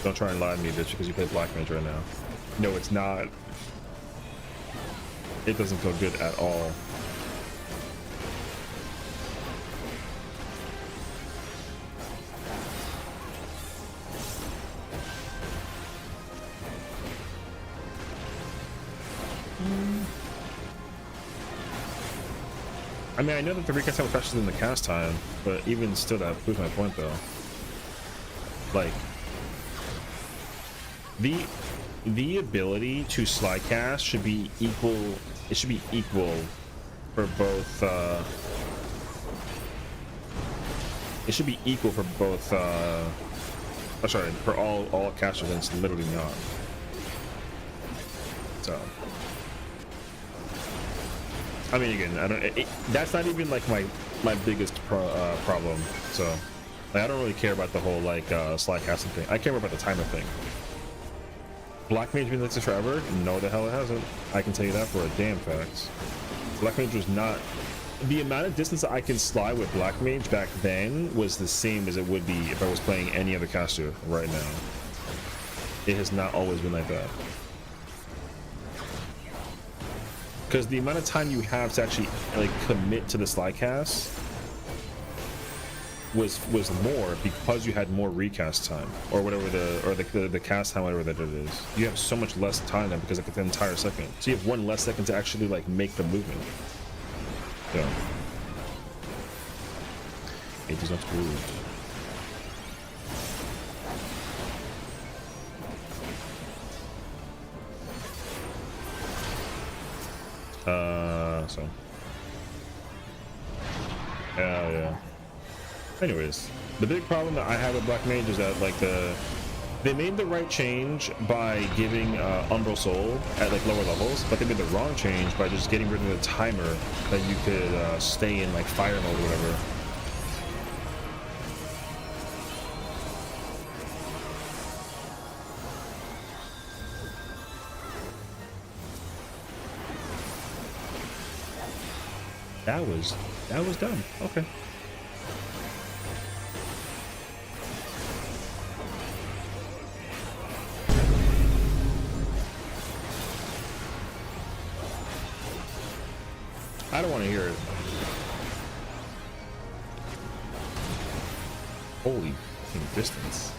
Don't try and lie to me, bitch, because you play Black Mage right now. No, it's not. It doesn't feel good at all. I mean, I know that the recast time was faster than the cast time, but even still, that proves my point, though. Like, the ability to slide cast should be equal. It should be equal for both. It should be equal for both. Oh, sorry, for all casters, and it's literally not. So. I mean, again, I don't. That's not even like my biggest problem. So, like, I don't really care about the whole like slide casting thing. I care more about the timer thing. Black Mage been like this forever? No, the hell it hasn't. I can tell you that for a damn fact. Black Mage was not. The amount of distance that I can slide with Black Mage back then was the same as it would be if I was playing any other caster right now. It has not always been like that. Because the amount of time you have to actually like commit to the slide cast was more because you had more recast time or whatever the cast time, whatever that it is. You have so much less time now because like the entire second. So you have one less second to actually like make the movement. Yeah. It does not move. So yeah. Anyways, the big problem that I have with Black Mage is that like they made the right change by giving Umbral Soul at like lower levels, but they made the wrong change by just getting rid of the timer that you could stay in like fire mode or whatever. That was dumb. Okay. I don't want to hear it. Holy fucking distance.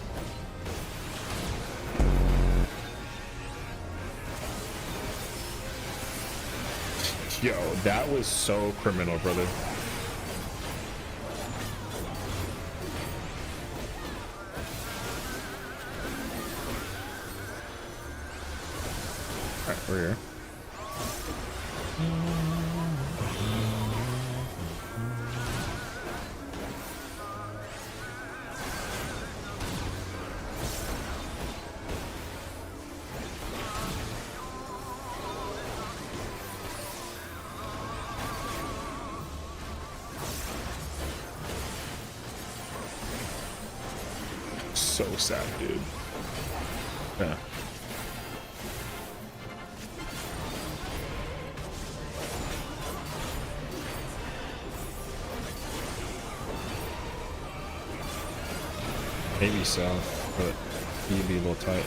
Yo, that was so criminal, brother. Alright, we're here. So sad, dude. Yeah. Maybe south, but he'd be a little tight.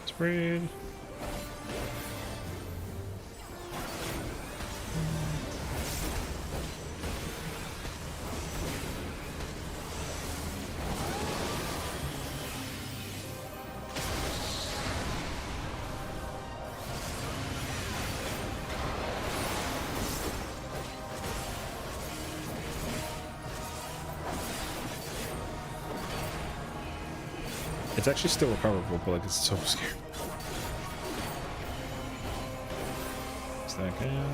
Spread. It's actually still recoverable, but like it's so scary. Stack in.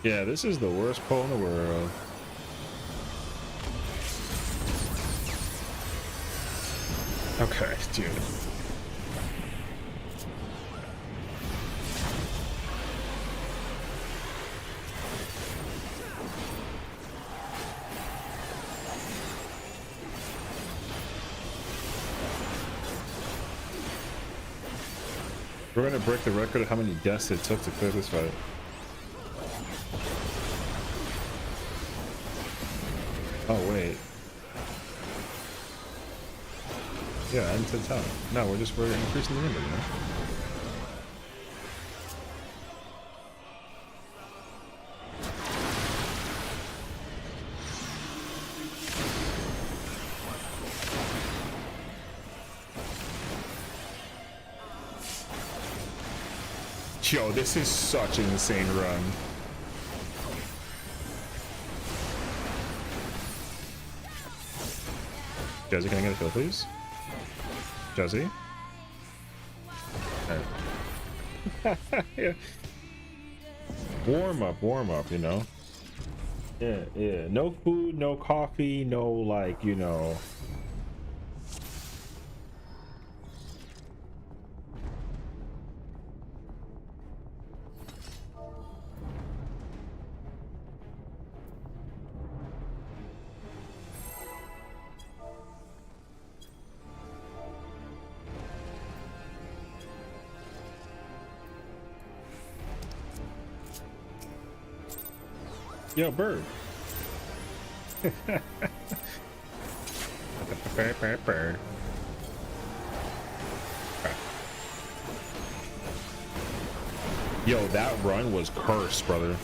Yeah, this is the worst pull in the world. Okay, dude. We're gonna break the record of how many deaths it took to clear this fight. Oh wait. Yeah, into the town. No, we're increasing the number, you know? Yo, this is such an insane run. Jesse, can I get a fill, please? Jesse? Right. Yeah. Warm up, you know? Yeah, yeah. No food, no coffee, no, like, you know. Yo, bird. Bird. Yo, that run was cursed, brother.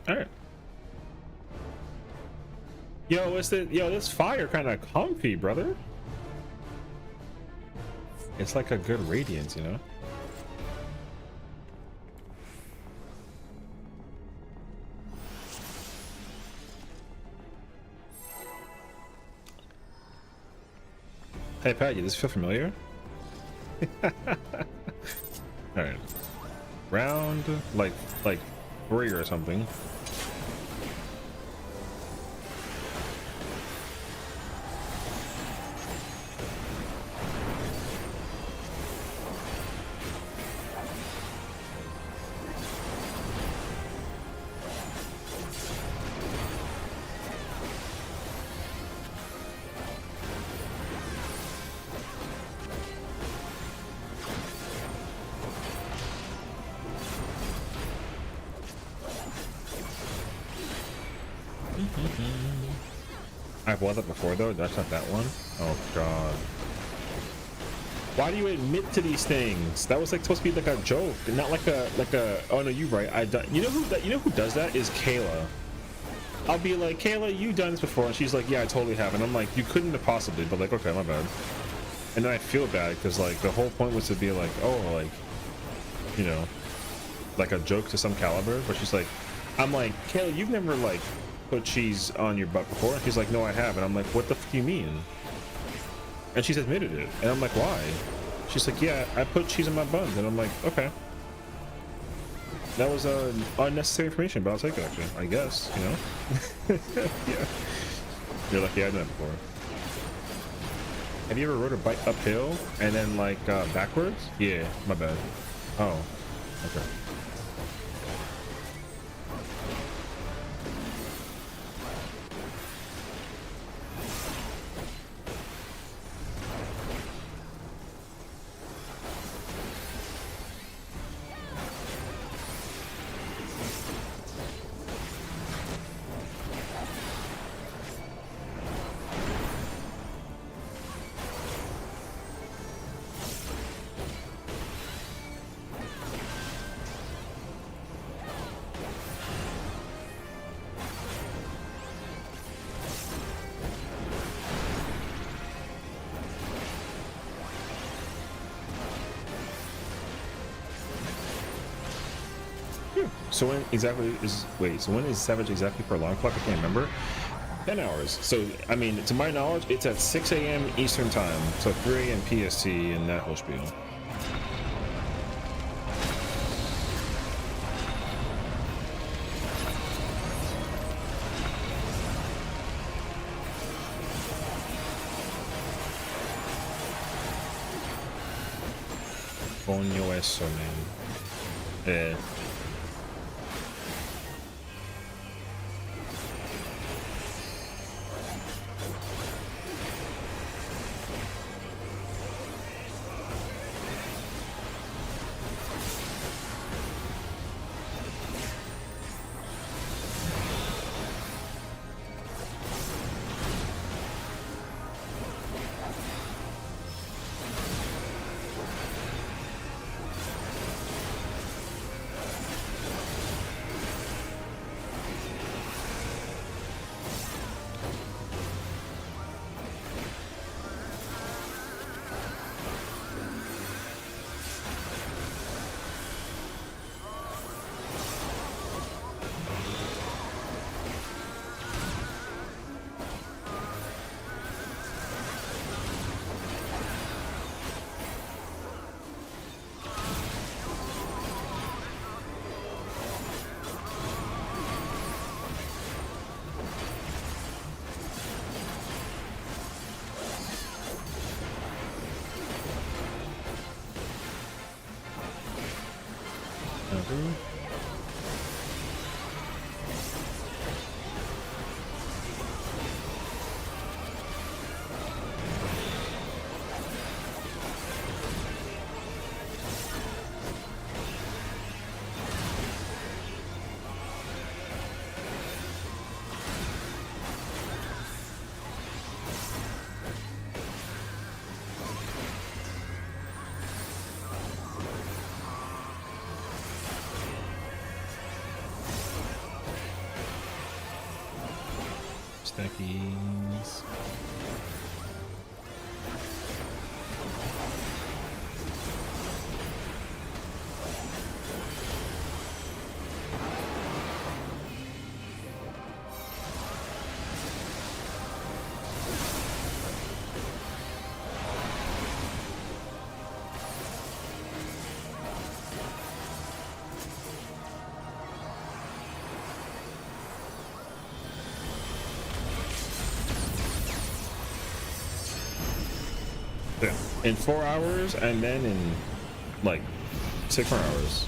All right. Yo, this fire kind of comfy, brother. It's like a good radiance, you know? Hey, Pat, does this feel familiar? Alright. Round, like 3 or something. I've won that before though. That's not that one. Oh god. Why do you admit to these things? That was like supposed to be like a joke, and not like a. Oh no, you're right. You know who does that is Kayla. I'll be like, Kayla, you done this before, and she's like, yeah, I totally have. And I'm like, you couldn't have possibly, but like, okay, my bad. And then I feel bad because like the whole point was to be like, oh, like, you know, like a joke to some caliber. But she's like, I'm like, Kayla, you've never like put cheese on your butt before? And she's like, no, I have. And I'm like, what the f do you mean? And she's admitted it. And I'm like, why? She's like, yeah, I put cheese on my buns. And I'm like, okay. That was unnecessary information, but I'll take it actually, I guess, you know? Yeah. You're lucky I've done it before. Have you ever rode a bike uphill and then like backwards? Yeah, my bad. Oh, okay. So when exactly is wait? So when is Savage exactly for alarm clock? I can't remember. 10 hours. So I mean, to my knowledge, it's at 6 a.m. Eastern time, so 3 a.m. PST in that whole spiel. Coño eso, man. Stackies. Yeah. In 4 hours, and then in like 6 more hours.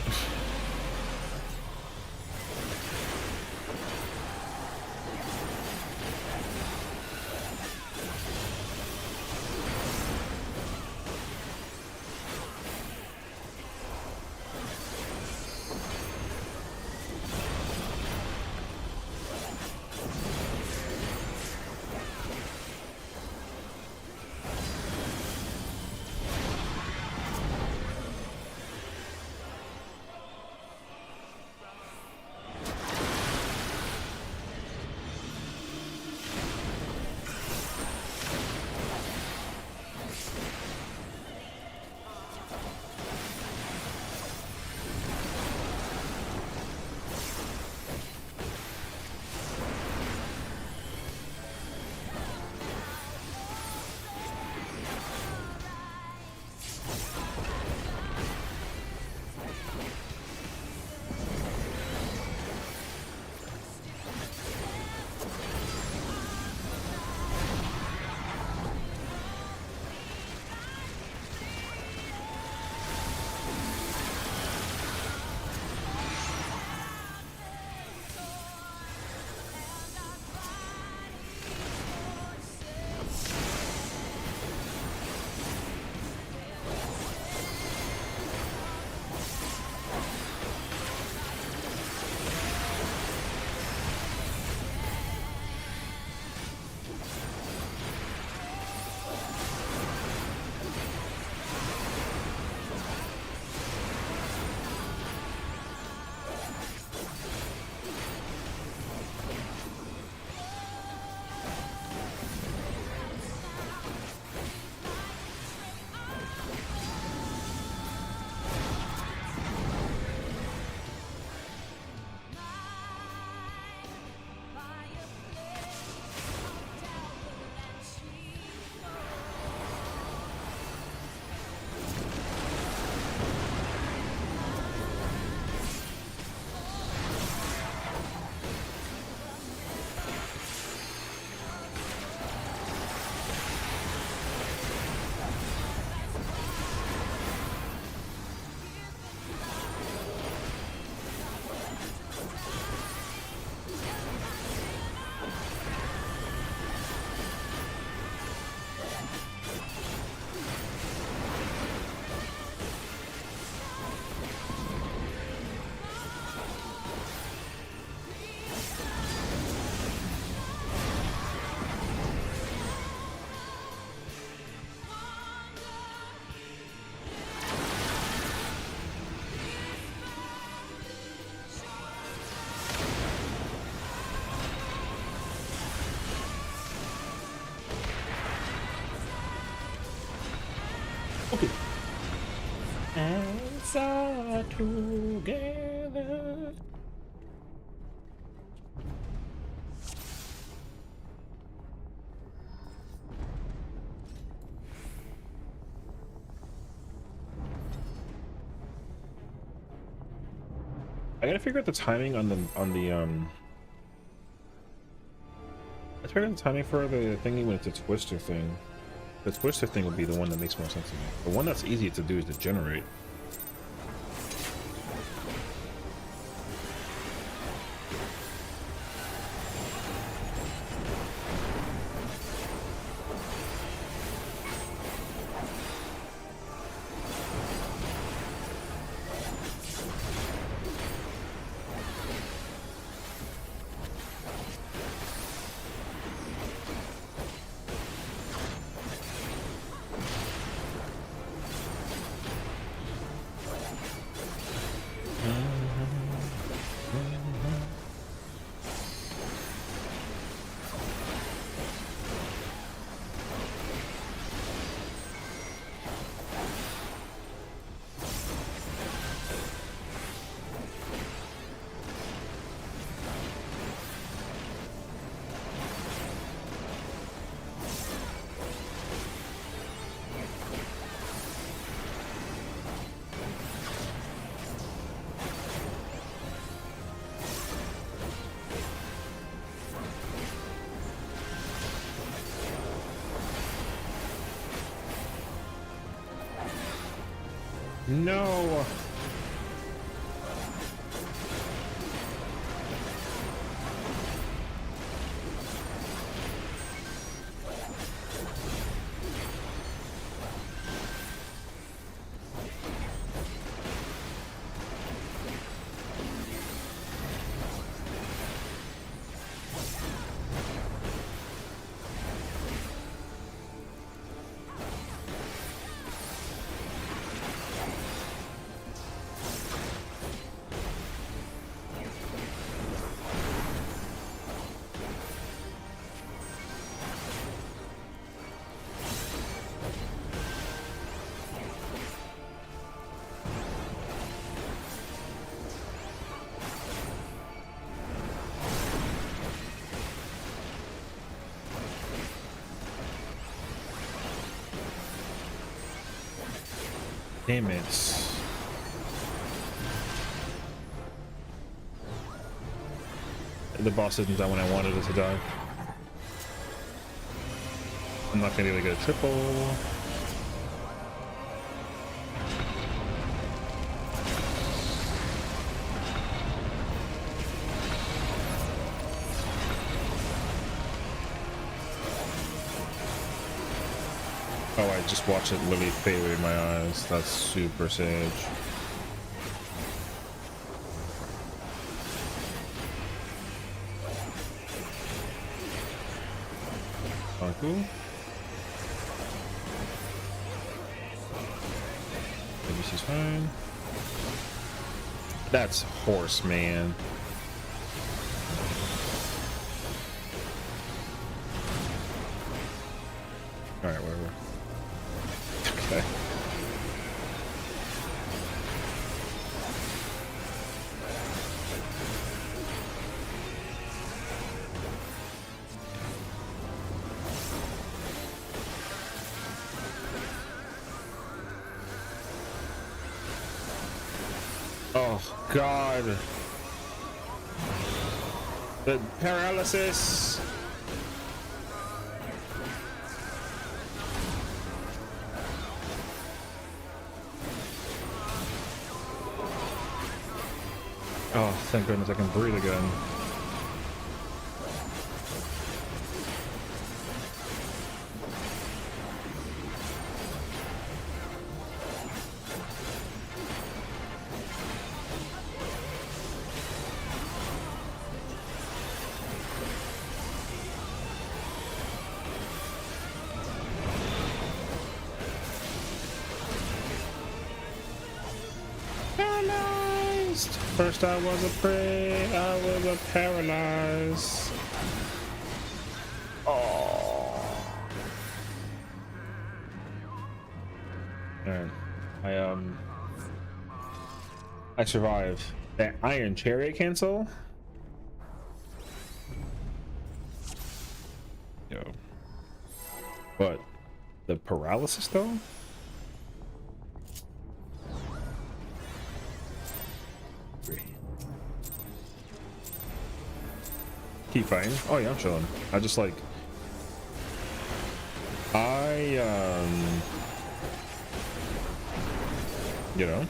Okay. Hands are together. I gotta figure out the timing on the let's figure out the timing for the thingy when it's a twister thing. The twister thing would be the one that makes more sense to me. The one that's easy to do is to generate. No. Damn it. The boss isn't that when I wanted it to die. I'm not gonna be able to get a triple. Oh, I just watched it literally fade away in my eyes. That's super sage. Cool. ABC's fine. That's horse, man. All right, whatever. Okay. Oh God. The paralysis. Oh, thank goodness I can breathe again. Paralyzed. First I was a prey, I was a paralyzed. Oh. Alright. I survived. That Iron Chariot cancel? Yo. But the paralysis though? Keep fighting. Oh yeah, I'm chilling. I just like you know.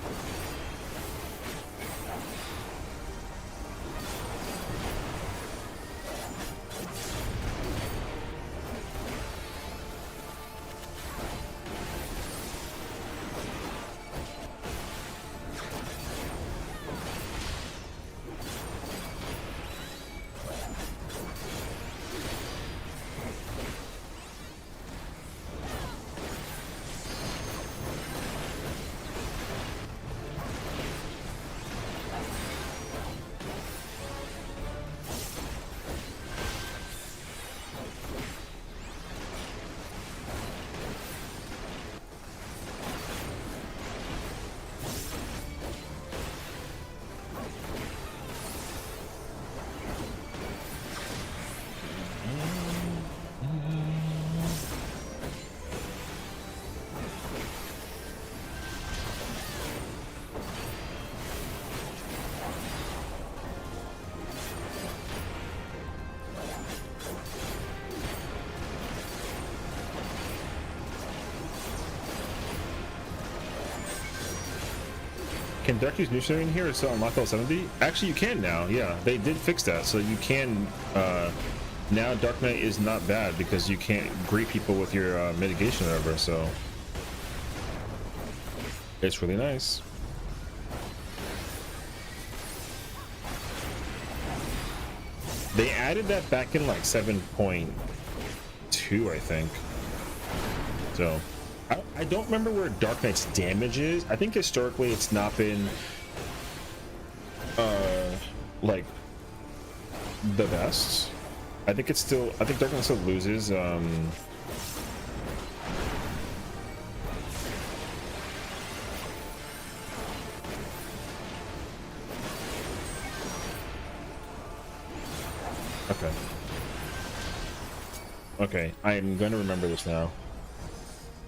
Can Dark use neutral in here or still unlock level 70? Actually, you can now. Yeah, they did fix that, so you can. Now Dark Knight is not bad because you can't greet people with your mitigation or whatever. So it's really nice. They added that back in like 7.2, I think. So. I don't remember where Dark Knight's damage is. I think historically it's not been like the best. I think it's still, I think Dark Knight still loses okay. Okay, I'm gonna remember this now.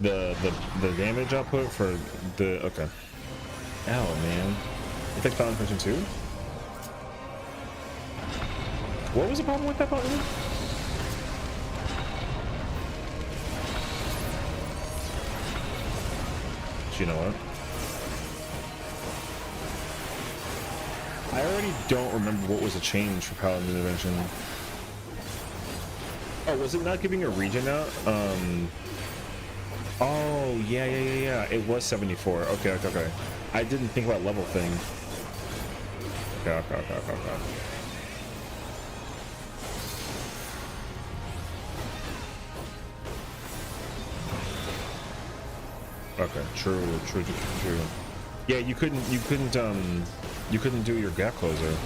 The damage output for the okay. Ow, man. It takes balance person too. What was the problem with that button? You know what? I already don't remember what was the change for Paladin Intervention. Oh, was it not giving a region out? Oh, yeah. It was 74. Okay. I didn't think about level thing. Okay. Okay, true. Yeah, you couldn't do your gap closer.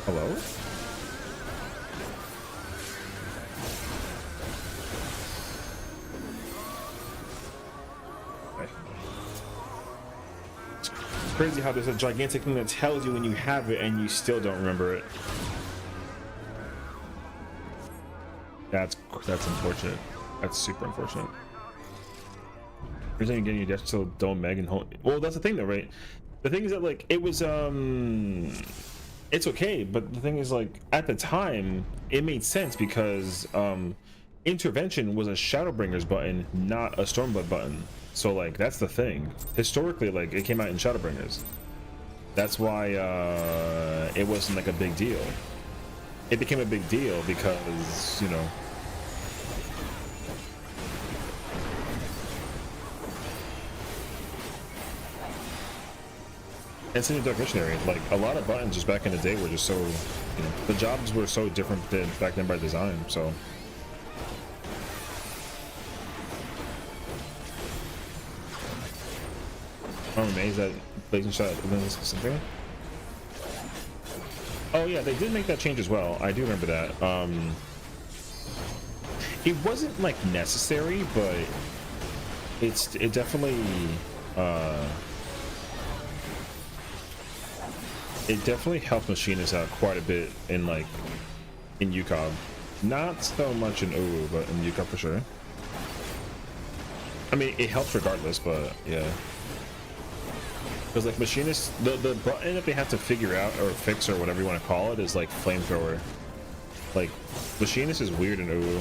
Hello? It's crazy how there's a gigantic thing that tells you when you have it and you still don't remember it. That's unfortunate. That's super unfortunate. Reason you're getting your death still don't Meg and home. Well, that's the thing though, right? The thing is that like it was it's okay, but the thing is like at the time it made sense because intervention was a Shadowbringers button, not a Stormblood button. So like that's the thing. Historically, like it came out in Shadowbringers. That's why it wasn't like a big deal. It became a big deal because, you know, it's in the Dark Missionary. Like a lot of buttons just back in the day were just so, you know, the jobs were so different than back then by design. So I'm amazed that blazing shot wins something. Oh yeah, they did make that change as well. I do remember that. It wasn't like necessary, but it definitely helped machinists out quite a bit in like in Ucob. Not so much in Uru, but in Ucob for sure. I mean, it helps regardless, but yeah. Because like machinists, the button that they have to figure out or fix or whatever you want to call it is like flamethrower. Like machinist is weird in Uru.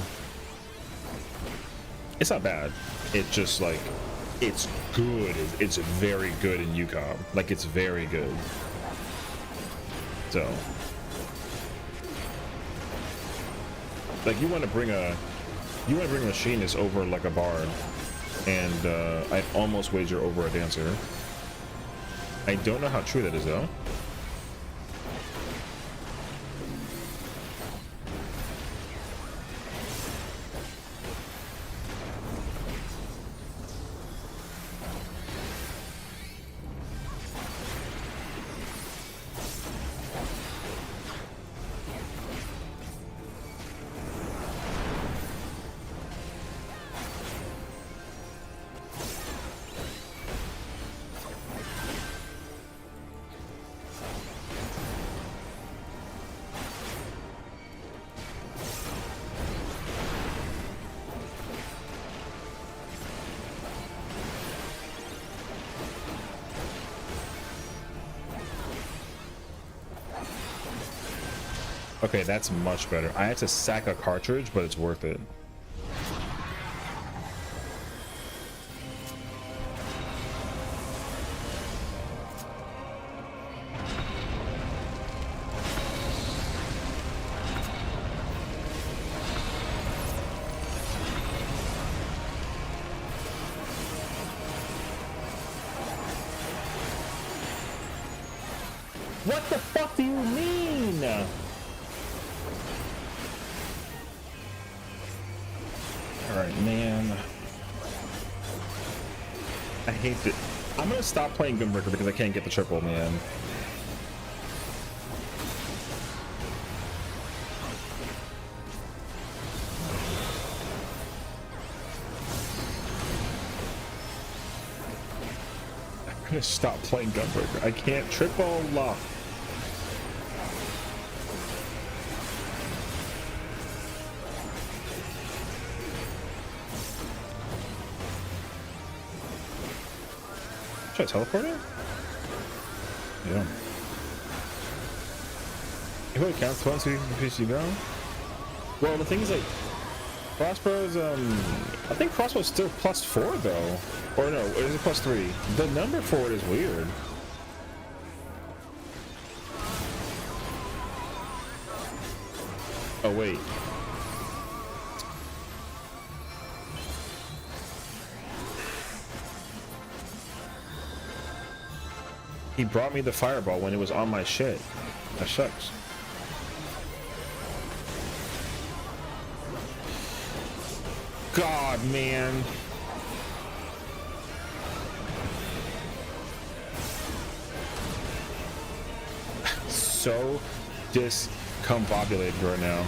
It's not bad. It's just like it's good. It's very good in Ucob. Like it's very good. So like you want to bring a machinist over like a bard, and I'd almost wager over a dancer. I don't know how true that is though. Okay, that's much better. I had to sack a cartridge, but it's worth it. What the fuck do you mean? Alright, man. I hate it. I'm gonna stop playing Gunbreaker because I can't get the triple, man. I'm gonna stop playing Gunbreaker. I can't triple lock. Should I teleport it? Yeah. It really counts once you can PC down. Well, the thing is, like, crossbows, I think crossbow's still +4 though. Or no, is it +3? The number for it is weird. Oh, wait. He brought me the fireball when it was on my shit. That sucks. God, man. So discombobulated right now.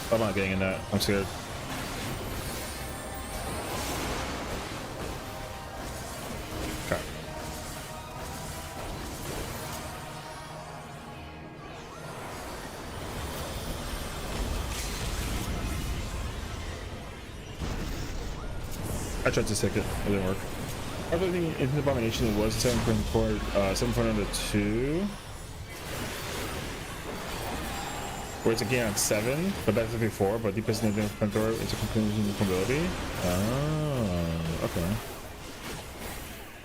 I'm not getting in that. I'm scared. Okay. I tried to stick it. It didn't work. I think in the abomination it was 7.4, 7.2. where it's a gain on 7, but that's before, but deepest in the door into conclusion ability. Oh, okay.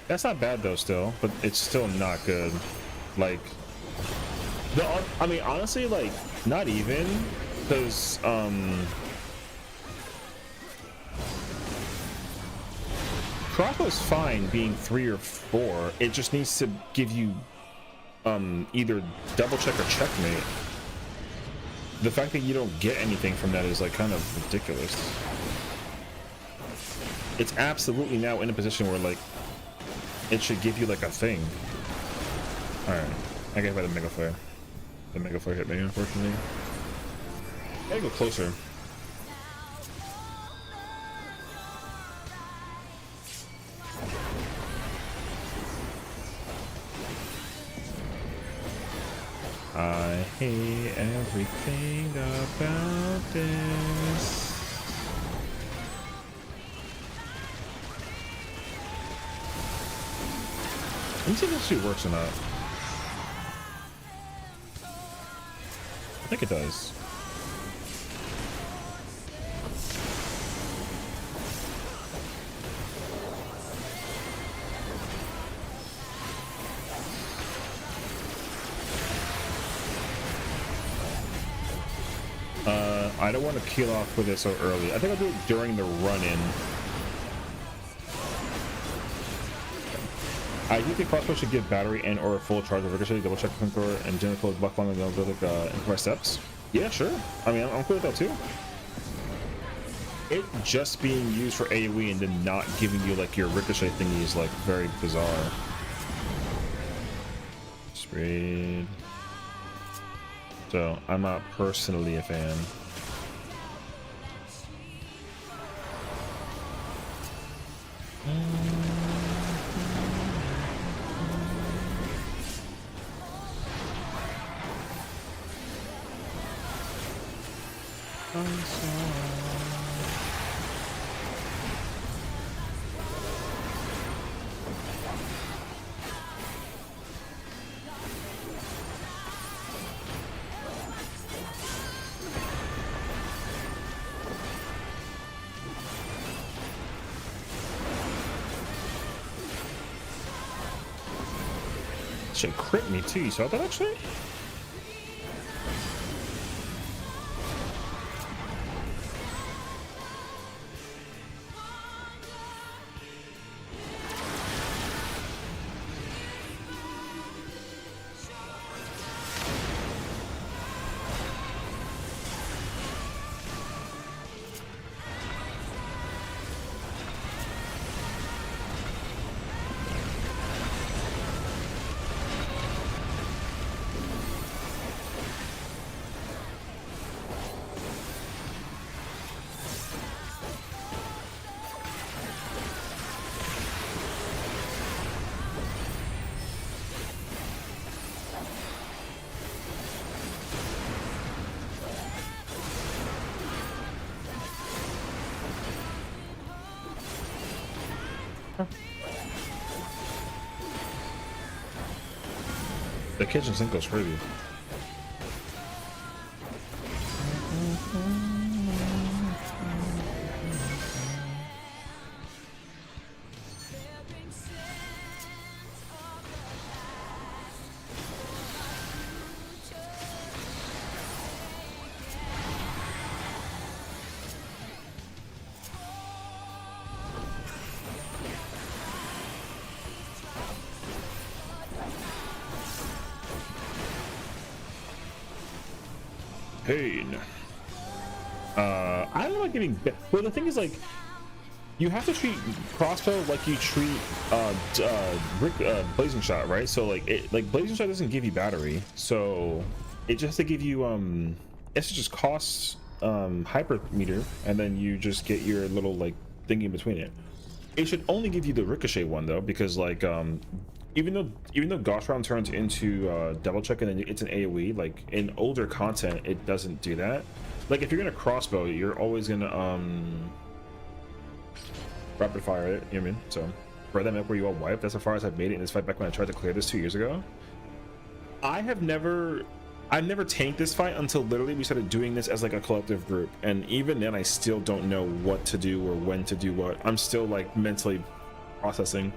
That's not bad though, still, but it's still not good. Like, I mean, honestly, like, not even, because crossbow's fine being 3 or 4. It just needs to give you either double check or checkmate. The fact that you don't get anything from that is like kind of ridiculous. It's absolutely now in a position where like it should give you like a thing. All right, I get by the mega flare. The mega flare hit me, unfortunately. I gotta go closer. I hate everything about this. Let me see if this actually works or not. I think it does. I don't want to peel off with it so early. I think I'll do it during the run-in. I think the crossbow should give battery and or a full charge of ricochet, double check flamethrower, and generally close buck long and improvised steps. Yeah, sure. I mean, I'm cool with that too. It just being used for AoE and then not giving you like your ricochet thingy is like very bizarre. Sprayed. So I'm not personally a fan. Should crit me too. You saw that actually? The kitchen sink goes crazy. Pain. I don't like getting. Well, the thing is, like, you have to treat crossbow like you treat blazing shot, right? So like blazing shot doesn't give you battery, so it just has to give you it's just costs hypermeter, and then you just get your little like thingy in between it. It should only give you the ricochet one though, because like even though Gauss round turns into double check and then it's an AoE, like in older content it doesn't do that. Like if you're gonna crossbow, you're always gonna rapid fire it, you know what I mean? So for that map where you all wipe, that's as far as I've made it in this fight back when I tried to clear this 2 years ago. I I never tanked this fight until literally we started doing this as like a collective group, and even then I still don't know what to do or when to do what. I'm still like mentally processing.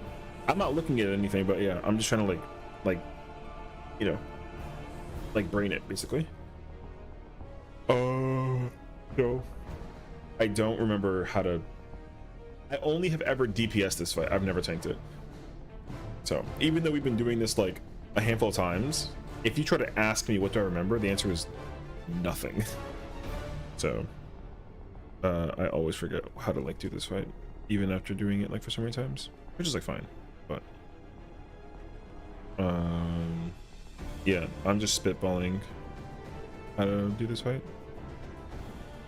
I'm not looking at anything, but yeah, I'm just trying to like you know, like brain it basically. So I don't remember how to. I only have ever DPS this fight. I've never tanked it. So even though we've been doing this like a handful of times, if you try to ask me what do I remember, the answer is nothing. So I always forget how to like do this fight, even after doing it like for so many times, which is like fine. But yeah, I'm just spitballing how to do this fight.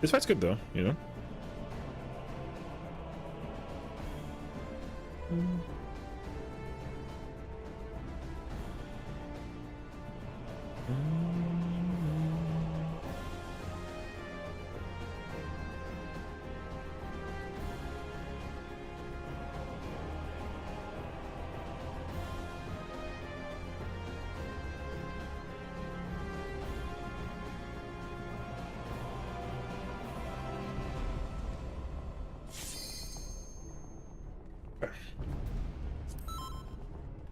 This fight's good though, you know.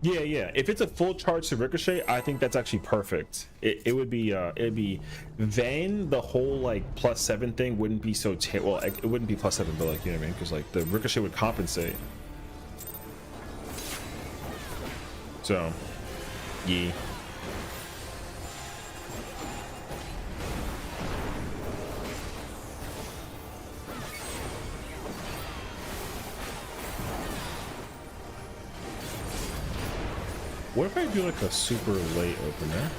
Yeah, if it's a full charge to ricochet, I think that's actually perfect. It would be then the whole like +7 thing wouldn't be so well, it wouldn't be +7, but like, you know what I mean, because like the ricochet would compensate. So yeah. What if I do like a super late opener?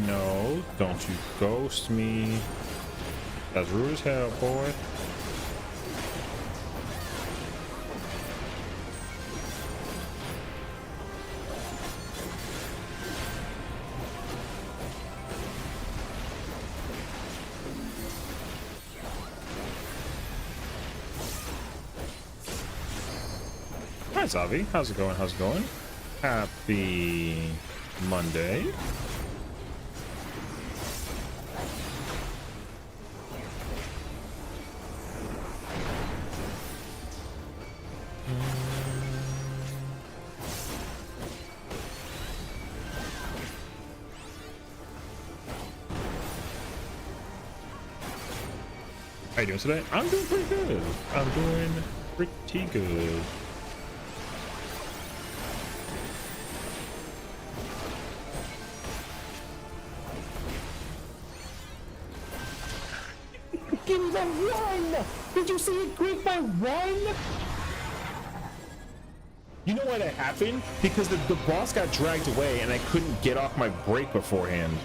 No, don't you ghost me. That's rude as hell, boy. Hi, Zavi. How's it going? How's it going? Happy Monday. How you doing today? I'm doing pretty good. I'm doing pretty good. Give me the one! Did you see it break by one? You know why that happened? Because the boss got dragged away and I couldn't get off my break beforehand.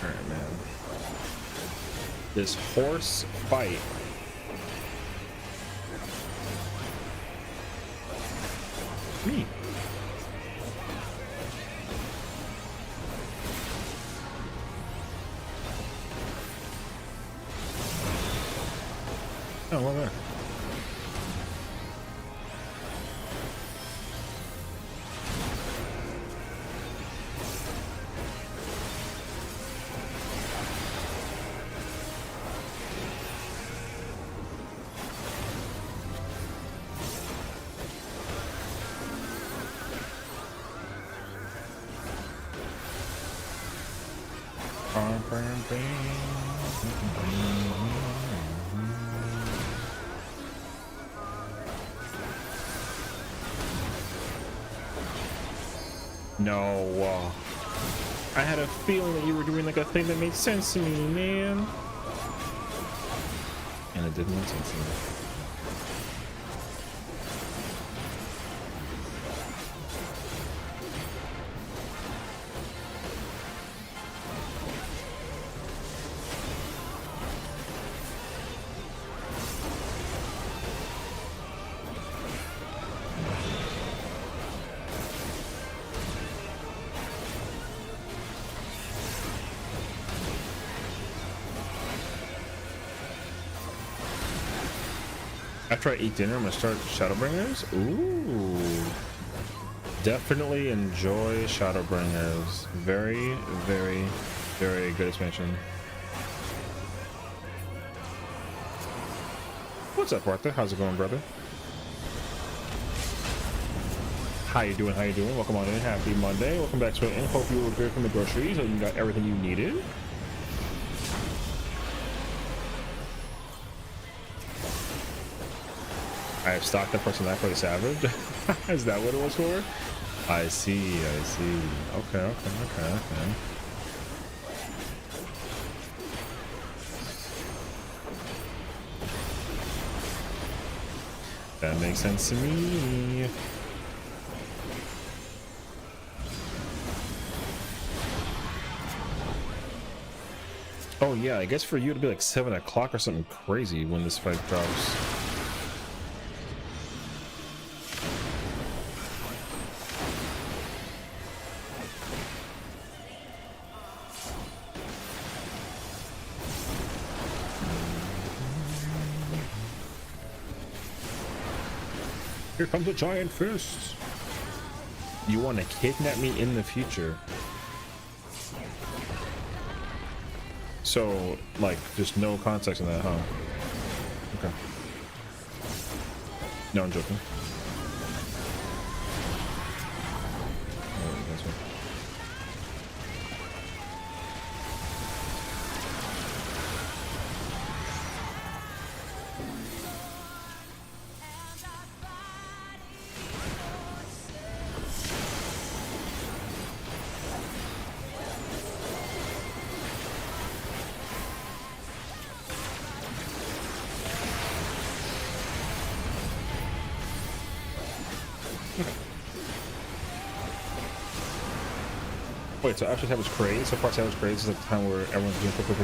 Alright, man. This horse fight. Me. Oh, well there. No, I had a feeling that you were doing like a thing that made sense to me, man. And it didn't make sense to me. After I eat dinner, I'm gonna start Shadowbringers. Ooh, definitely enjoy Shadowbringers. Very, very, very good expansion. What's up, Arthur? How's it going, brother? How you doing? How you doing? Welcome on in. Happy Monday. Welcome back to it. Hope you were good from the groceries and you got everything you needed. I have stocked up for tonight for the Savage. Is that what it was for? I see, I see. Okay. That makes sense to me. Oh yeah, I guess for you it'd be like 7 o'clock or something crazy when this fight drops. Here comes a giant fist. You want to kidnap me in the future? So, like, just no context in that, huh? Okay. No, I'm joking. Oh, that's right. Wait, so after Savage Craze, so far Savage Craze is like the time where everyone's doing quick.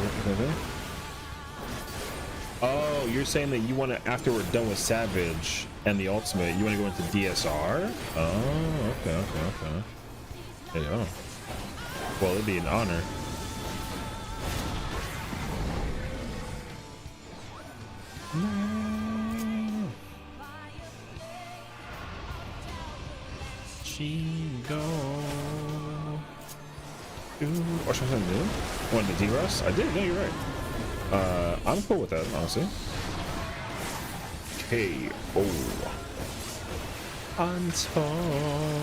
Oh, you're saying that you want to, after we're done with Savage and the ultimate, you want to go into DSR? Oh, okay. There you go. Well, it'd be an honor. Or something new? What, the D-Russ? I did, no, you're right. I'm cool with that, honestly. K.O. Anton.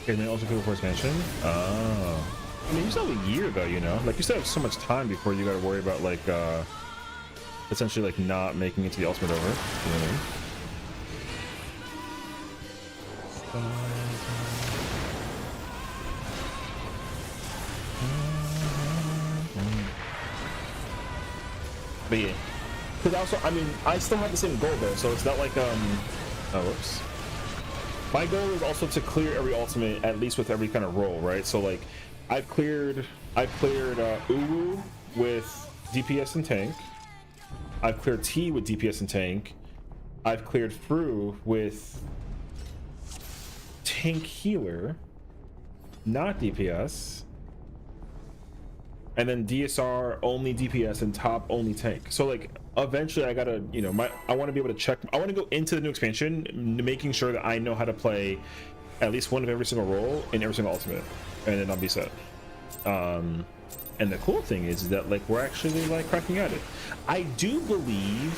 And then also people for expansion. Oh, I mean, you still have a year though, you know. Like you still have so much time before you got to worry about like essentially like not making it to the ultimate over. You know what I mean? But yeah, because also, I mean, I still have the same goal though, so it's not like oh, whoops. My goal is also to clear every ultimate, at least with every kind of role, right? So like, I've cleared Uwu with DPS and tank. I've cleared T with DPS and tank. I've cleared Fru with tank healer, not DPS. and then DSR only DPS and top only tank. So like eventually I gotta, you know, I want to be able to check. I want to go into the new expansion making sure that I know how to play at least one of every single role in every single ultimate, and then I'll be set. And the cool thing is that like we're actually like cracking at it. I do believe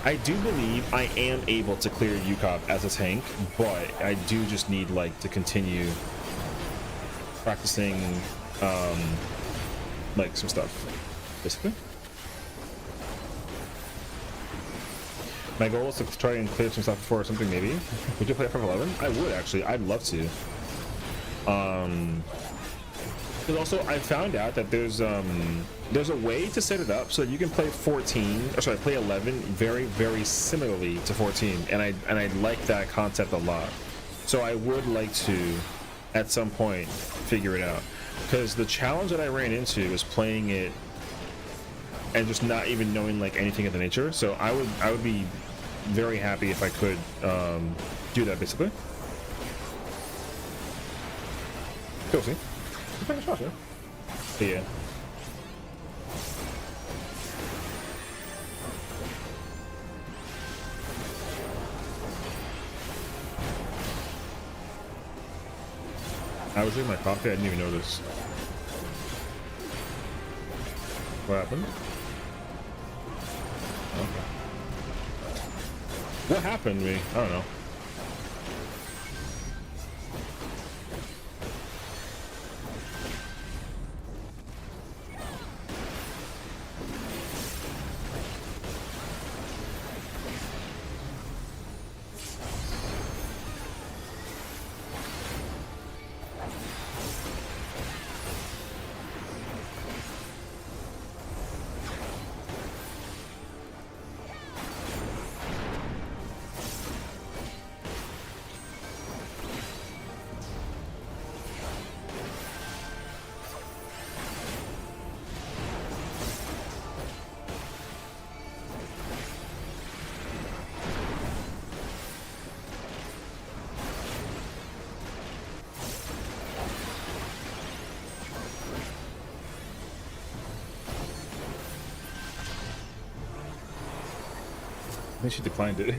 I am able to clear Ucob as a tank, but I do just need like to continue practicing like some stuff basically. My goal is to try and clear some stuff before something. Maybe would you play FF11? I would actually. I'd love to. But also I found out that there's a way to set it up so that you can play 14, or sorry, play 11 very similarly to 14, and I like that concept a lot. So I would like to at some point figure it out, because the challenge that I ran into was playing it and just not even knowing like anything of the nature. So I would be very happy if I could do that basically. Cool, see? Yeah. I was drinking my coffee, I didn't even notice. What happened? Okay. What happened to me? I don't know. I think she declined it.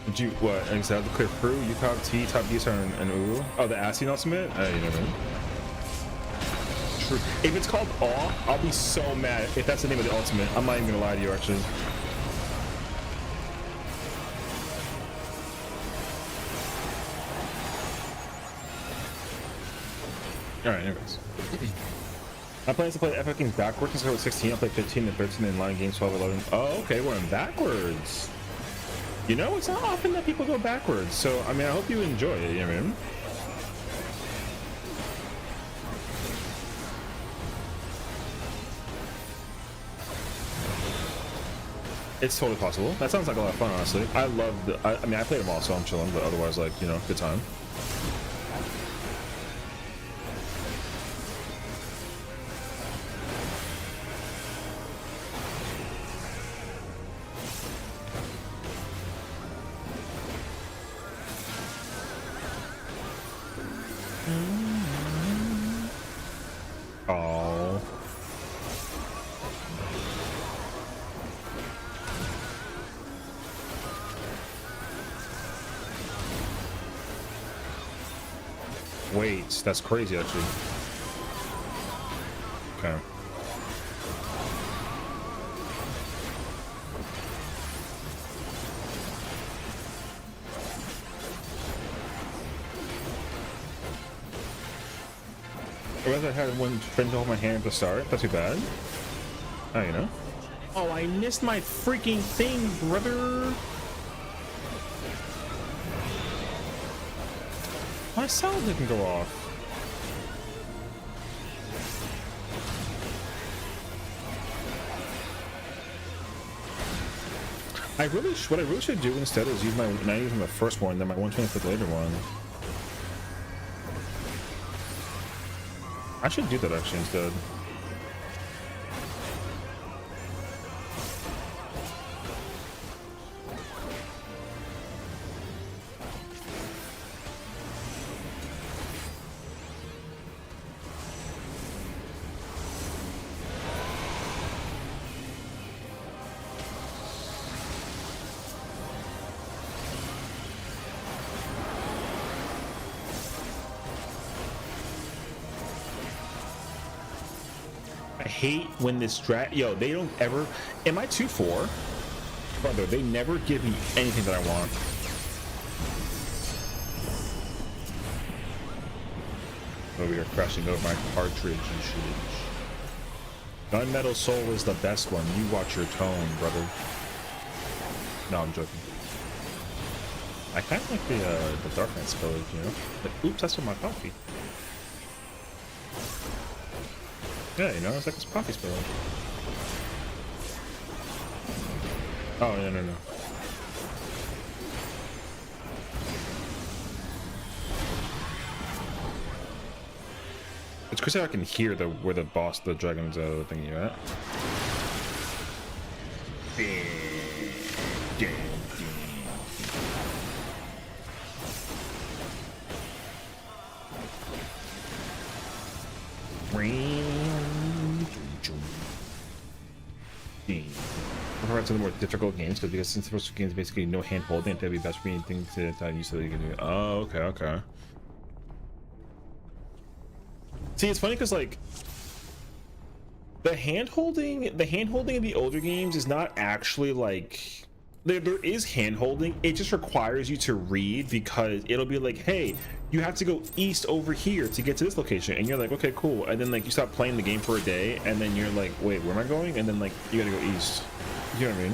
Did you, what, exile to clear through? Ucob, T, top DSR, and Uru? Oh, the Sessiion ultimate? You know what I mean? True. If it's called Awe, I'll be so mad if that's the name of the ultimate. I'm not even gonna lie to you, actually. Alright, anyways. My plan is to play the FF games backwards and start with 16. I'll play 15 and 13 and line games 12, 11. Oh, okay, we're in backwards. You know, it's not often that people go backwards. So, I mean, I hope you enjoy it, you know what I mean? It's totally possible. That sounds like a lot of fun, honestly. I love the, I mean, I played them all, so I'm chilling, but otherwise, like, you know, good time. Oh. Wait, that's crazy, actually. Okay. I realized I had one friend hold my hand at the start. That's too bad. Oh, you know. Oh, I missed my freaking thing, brother. My sound didn't go off. What I really should do instead is use my 90 from the first one, then my 120 for the later one. I should do that actually instead. hate when this yo, they don't ever. Am I 2-4? Brother, they never give me anything that I want. Over here crashing over my cartridge and shit. Gunmetal Soul is the best one. You watch your tone, brother. No, I'm joking. I kind of like the Dark Knight spellage, you know? Like, oops, that's my coffee. Yeah, you know, it's like this coffee spellage. Oh, no. It's crazy how I can hear where the boss, the dragon's thingy at. We're to the more difficult games because since the first game is basically no hand holding, that'd be best for anything to dive used so that you can do it. Oh, okay. See, it's funny because like the hand holding in the older games is not actually like there is hand holding. It just requires you to read because it'll be like, hey, you have to go east over here to get to this location, and you're like, okay, cool. And then like you stop playing the game for a day, and then you're like, wait, where am I going? And then like you gotta go east. You know what I mean?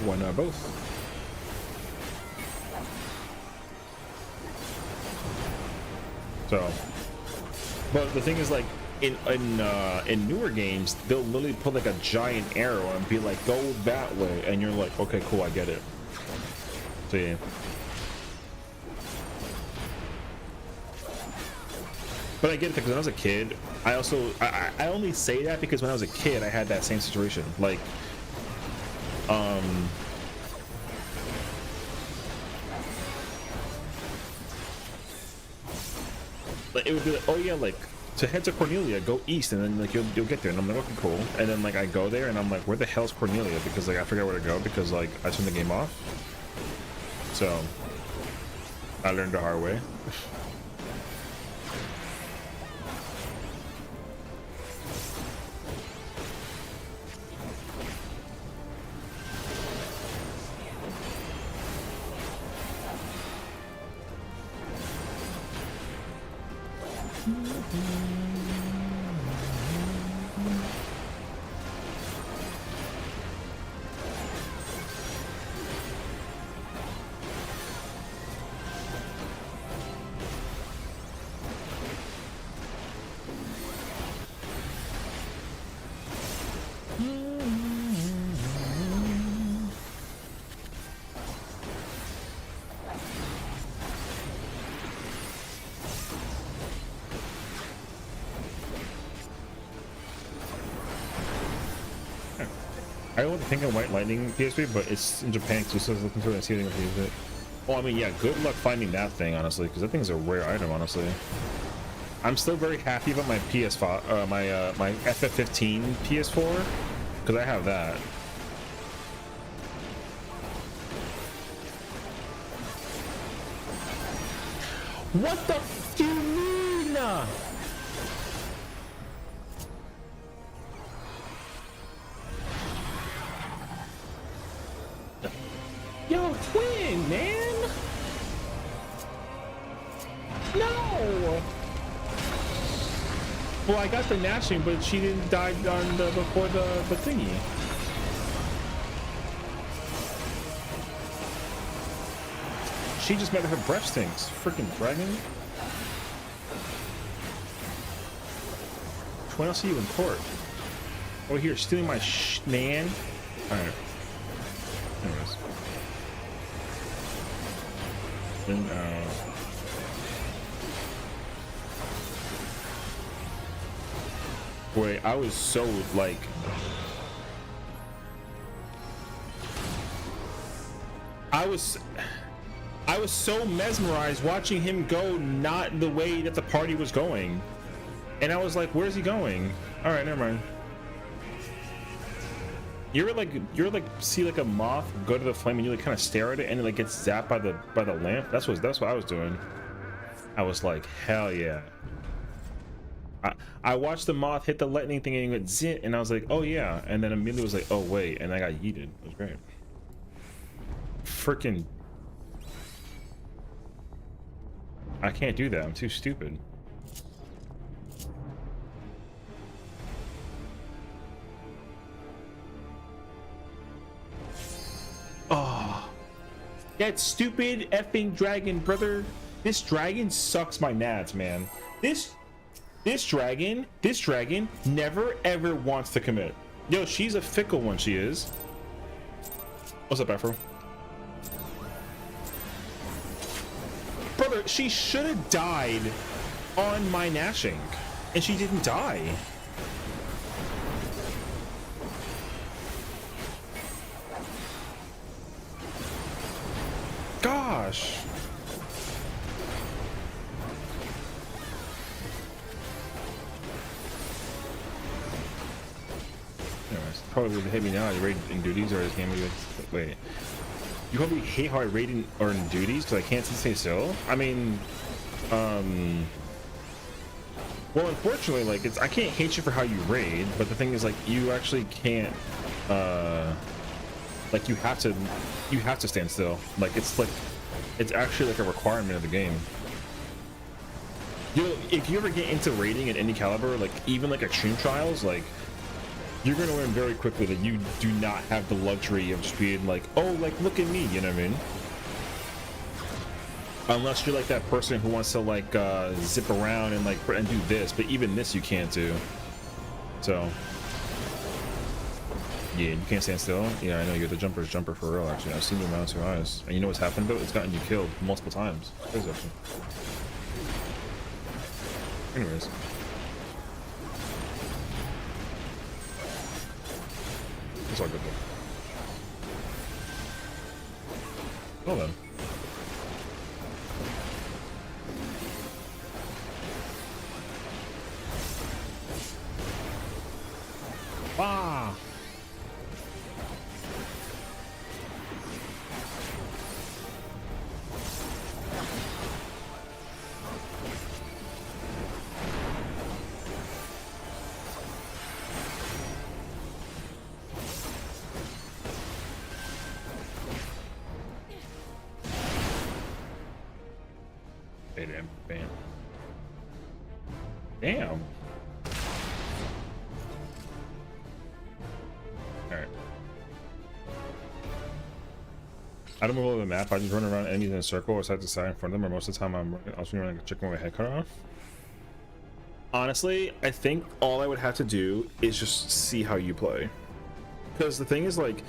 Why not both? So, but the thing is, like in newer games, they'll literally put like a giant arrow and be like, go that way, and you're like, okay, cool, I get it. So yeah. But I get it because when I was a kid, I only say that because when I was a kid, I had that same situation. Like, it would be like, oh yeah, like to head to Cornelia, go east, and then like you'll get there. And I'm like, okay, cool. And then like I go there, and I'm like, where the hell's Cornelia? Because like I forgot where to go because like I turned the game off. So I learned the hard way. I don't think of White Lightning PS3, but it's in Japan, so I was looking for it and see if I can use it. Oh, I mean, yeah, good luck finding that thing, honestly, because that thing's a rare item, honestly. I'm still very happy about my PS5, my FF15 PS4, because I have that. What the f do you mean? Yo, twin, man! No! Well, I got the gnashing, but she didn't die on before the thingy. She just met her breath stinks. Freaking dragon. When I'll see you in court. Oh, here, stealing my man. Alright. Anyways. Then, boy, I was so like I was so mesmerized watching him go not the way that the party was going, and I was like, where's he going? All right, never mind. You're like see like a moth go to the flame and you like kind of stare at it and it like gets zapped by the lamp. That's what I was doing. I was like, hell yeah. I watched the moth hit the lightning thing and it went zit, and I was like, oh yeah, and then immediately was like, oh wait, and I got yeeted. It was great. Freaking, I can't do that. I'm too stupid. Oh, that stupid effing dragon, brother. This dragon sucks my nads, man. This dragon never ever wants to commit. Yo, she's a fickle one, she is. What's up, Afro? Brother, she should have died on my gnashing, and she didn't die. Gosh. Anyways, probably would hit me now. You raiding duties or this game? Wait, you probably hate how I raid or in duties because I can't stay still. I mean, well, unfortunately, like I can't hate you for how you raid, but the thing is, like, you actually can't. Like you have to stand still. Like it's actually like a requirement of the game. You know, if you ever get into raiding at any caliber, like even like extreme trials, like you're gonna learn very quickly that you do not have the luxury of just being like, oh, like look at me, you know what I mean? Unless you're like that person who wants to like zip around and like and do this, but even this you can't do. So yeah, you can't stand still. Yeah, I know you're the jumper for real. Actually, I've seen you with my own 2 eyes, and you know what's happened though? It's gotten you killed multiple times. Crazy, actually. Anyways, it's all good though. Well then. Ah. Bam. Damn. Alright. I don't move all over the map. I just run around enemies in a circle or side to side in front of them, or most of the time I'm also running like a chicken with my head cut off. Honestly, I think all I would have to do is just see how you play. Because the thing is, like,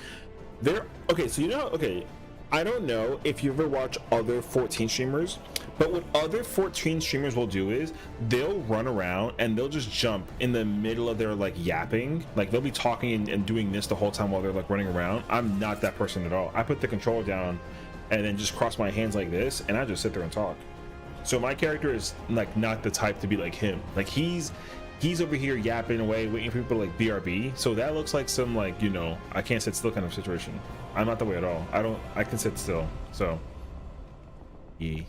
okay, so you know, okay, I don't know if you ever watch other 14 streamers, but what other 14 streamers will do is they'll run around and they'll just jump in the middle of their like yapping. Like they'll be talking and doing this the whole time while they're like running around. I'm not that person at all. I put the controller down and then just cross my hands like this and I just sit there and talk. So my character is like not the type to be like him. Like he's over here yapping away, waiting for people to like BRB. So that looks like some like, you know, I can't sit still kind of situation. I'm not that way at all. I can sit still. So yeah.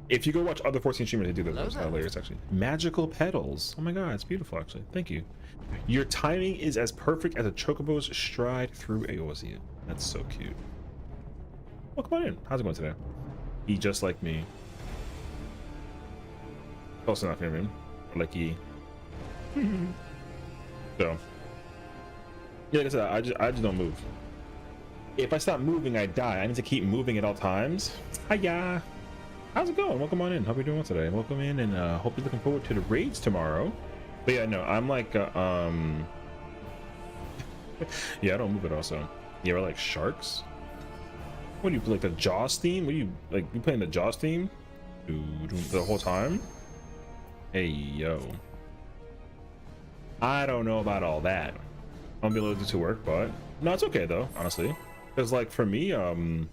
If you go watch other 14 streamers, they do those layers actually. Magical petals. Oh my god, it's beautiful actually. Thank you. Your timing is as perfect as a chocobo's stride through Aosia. That's so cute. Well, come on in. How's it going today? He just like me. Close enough, you know what I mean? Or like he. So yeah, like I said, I just don't move. If I stop moving, I die. I need to keep moving at all times. Hiya. How's it going? Welcome on in. Hope you're doing well today. Welcome in, and hope you're looking forward to the raids tomorrow. But yeah, no, I'm like yeah, I don't move at all. So yeah, we're like sharks. What do you play, like the Jaws theme? What do you like? You playing the Jaws theme the whole time? Hey yo, I don't know about all that. I'm gonna be able to do to work, but no, it's okay though, honestly. Because like for me, whatever,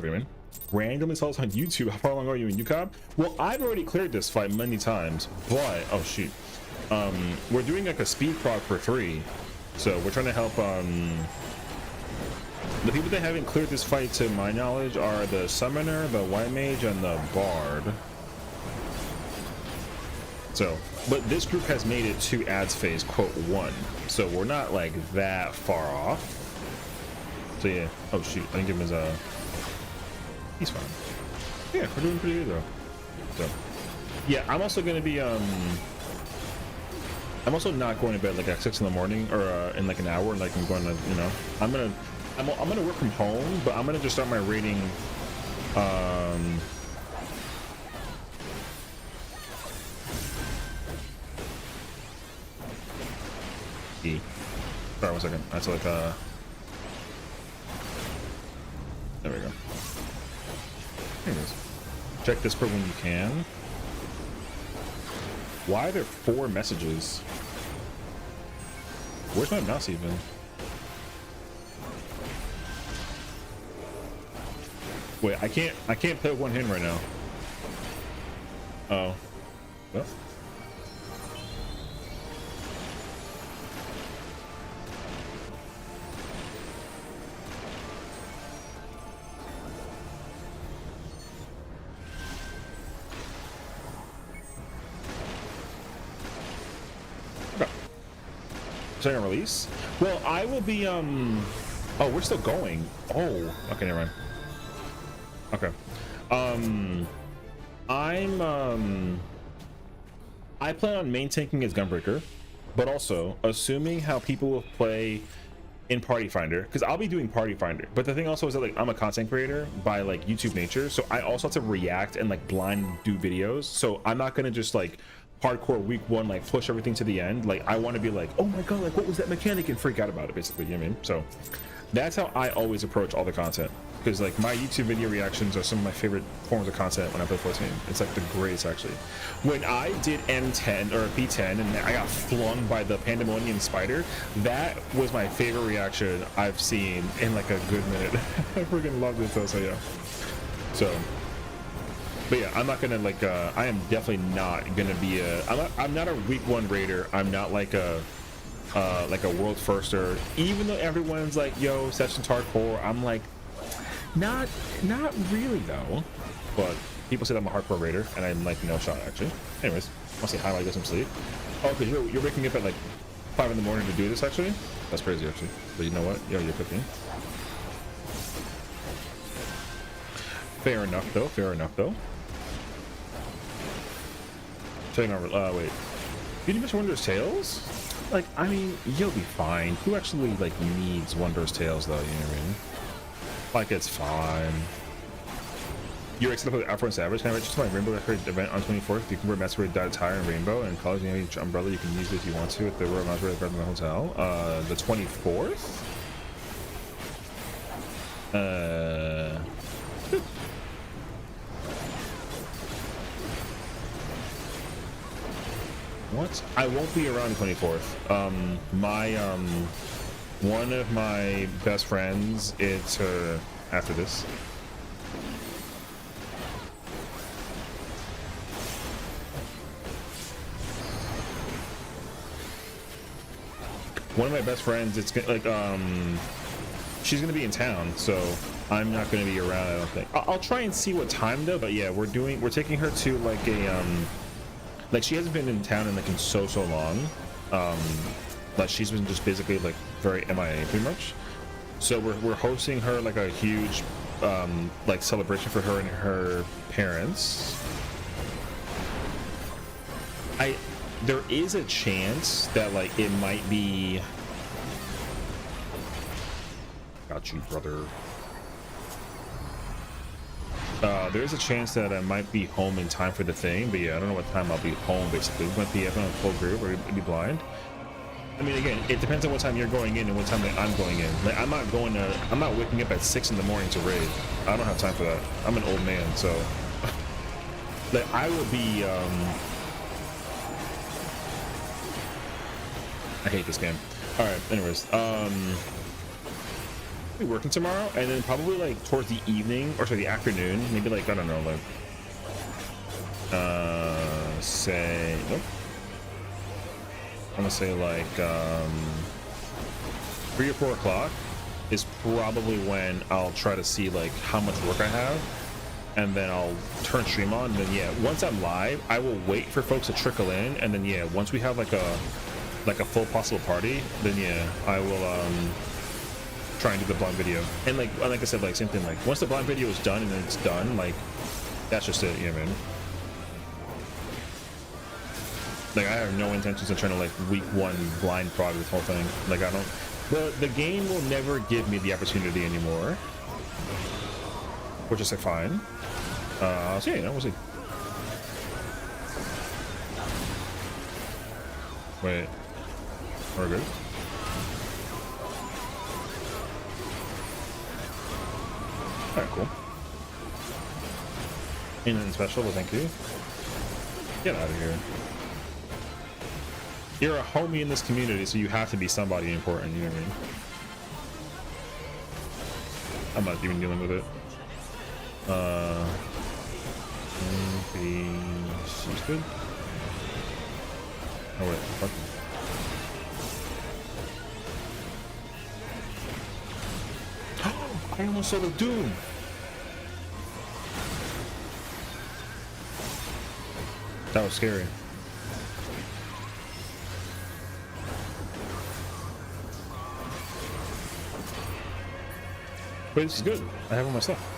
man. Randomly saw this on YouTube. How far along are you in Ucob? Well, I've already cleared this fight many times, but oh shoot, we're doing like a speed prog for 3, so we're trying to help. The people that haven't cleared this fight, to my knowledge, are the Summoner, the White Mage, and the Bard. So, but this group has made it to ads phase quote 1, so we're not like that far off. So yeah. Oh shoot, I didn't give him his he's fine. Yeah, we're doing pretty good though. So yeah, I'm also gonna be I'm also not going to bed like at 6 in the morning or in like an hour. Like I'm going to, you know, I'm gonna work from home, but I'm gonna just start my rating sorry, 1 second. That's like there we go. Anyways, check Discord when you can. Why are there 4 messages? Where's my mouse even? Wait, I can't play with one hand right now. Oh. Well. Second release? Well, I will be oh, we're still going. Oh, okay, never mind. Okay. I plan on main tanking as Gunbreaker, but also assuming how people will play in Party Finder, because I'll be doing Party Finder. But the thing also is that like I'm a content creator by like YouTube nature, so I also have to react and like blind do videos. So I'm not gonna just like hardcore week 1 like push everything to the end. Like I want to be like, oh my god, like what was that mechanic, and freak out about it basically, you know what I mean? So that's how I always approach all the content, because like my YouTube video reactions are some of my favorite forms of content when I play Force game. It's like the greatest actually. When I did N10 or P10 and I got flung by the Pandemonium spider, that was my favorite reaction I've seen in like a good minute. I freaking love this though, so yeah. So but yeah, I'm not gonna like I am definitely not gonna be I'm not a week 1 raider. I'm not like a world firster, even though everyone's like, yo, Sessiion's hardcore. I'm like, not really though. But people say I'm a hardcore raider, and I'm like, no shot actually. Anyways, I'll say hi while I get some sleep. Oh, because you're waking up at like 5 in the morning to do this actually? That's crazy actually. But you know what? Yo, you're cooking. Fair enough though, fair enough though. Checking over, wait. Did you miss Wondrous Tales? Like, I mean, you'll be fine. Who actually, like, needs Wondrous Tales, though, you know what I mean? Like, it's fine. You're excited for the Afro and Savage? Can I register my Rainbow Record event on 24th? You can wear Masquerade Dyed Attire and Rainbow, and college you have each umbrella. You can use it if you want to at the Royal Masquerade Garden in the hotel. The 24th? What? I won't be around the 24th. One of my best friends, it's after this. One of my best friends, it's like she's gonna be in town, so I'm not gonna be around, I don't think. I'll try and see what time though, but yeah, we're taking her to like a like she hasn't been in town in like in so long. Like she's been just basically like very MIA pretty much. So we're hosting her like a huge like celebration for her and her parents. There is a chance that like it might be. Got you, brother. There's a chance that I might be home in time for the thing, but yeah, I don't know what time I'll be home basically. We might be up on a full group or be blind. I mean, again, it depends on what time you're going in and what time that I'm going in. Like, I'm not waking up at 6 in the morning to raid. I don't have time for that. I'm an old man, so like I will be I hate this game. All right, anyways, be working tomorrow, and then probably like towards the evening or sorry, the afternoon, maybe like I don't know, like say nope. I'm gonna say like 3 or 4 o'clock is probably when I'll try to see like how much work I have, and then I'll turn stream on. And then yeah, once I'm live, I will wait for folks to trickle in, and then yeah, once we have like a full possible party, then yeah, I will try and do the blind video. And like I said, like same thing, like once the blind video is done and it's done, like that's just it, yeah, man. Like I have no intentions of trying to like week one blind prog this whole thing. Like I don't, the game will never give me the opportunity anymore, which is like fine. So yeah, you know, we'll see. Wait, we're good. Alright, cool. Ain't nothing special, but thank you. Get out of here. You're a homie in this community, so you have to be somebody important, you know what I mean? I'm not even dealing with it. Seems good. Oh wait, fuck. I almost saw the Doom. That was scary. Wait, this is good. I have all my stuff.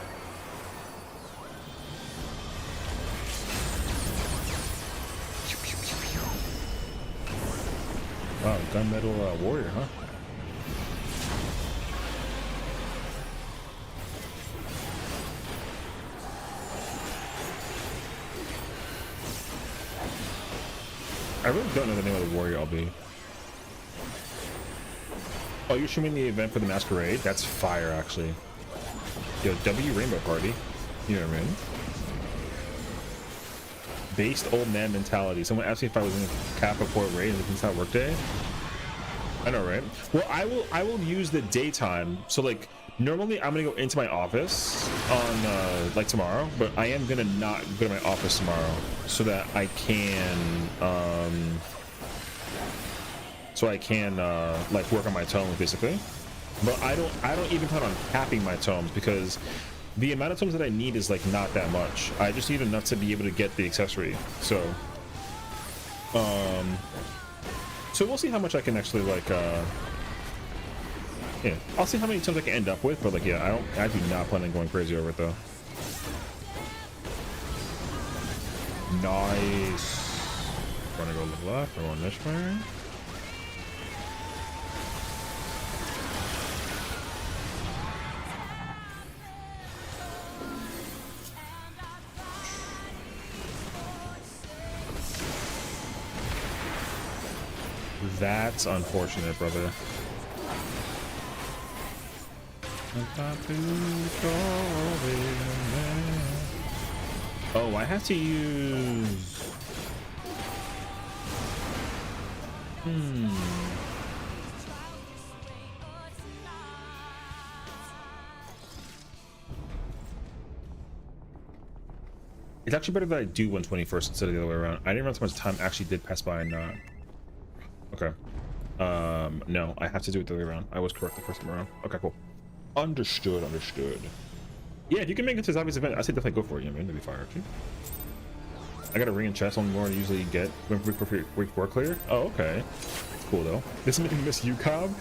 Wow, gunmetal warrior, huh? I really don't know the name of the warrior I'll be. Oh, you're streaming the event for the masquerade? That's fire, actually. Yo, W Rainbow Party. You know what I mean? Based old man mentality. Someone asked me if I was in a Kappa Port raid and it's not workday. I know, right? Well, I will use the daytime. So like normally I'm gonna go into my office on like tomorrow, but I am gonna not go to my office tomorrow so that I can like work on my tomes basically. But I don't even plan on capping my tomes because the amount of tomes that I need is like not that much. I just need enough to be able to get the accessory. So so we'll see how much I can actually like yeah, I'll see how many tomes I can end up with, but like yeah, I do not plan on going crazy over it though. Nice. Wanna go look left or on this way? That's unfortunate, brother. Oh, I have to use... It's actually better that I do 121st instead of the other way around. I didn't realize how much time actually did pass by and not. Okay. No, I have to do it the other way around. I was correct the first time around. Okay, cool. Understood, understood. Yeah, if you can make it to Zombies event, I say definitely go for it. Yeah, man, that'd be fire, too. I got a ring and chest on more than usually get when week 4 clear. Oh, okay. Cool, though. This made me miss Ucob.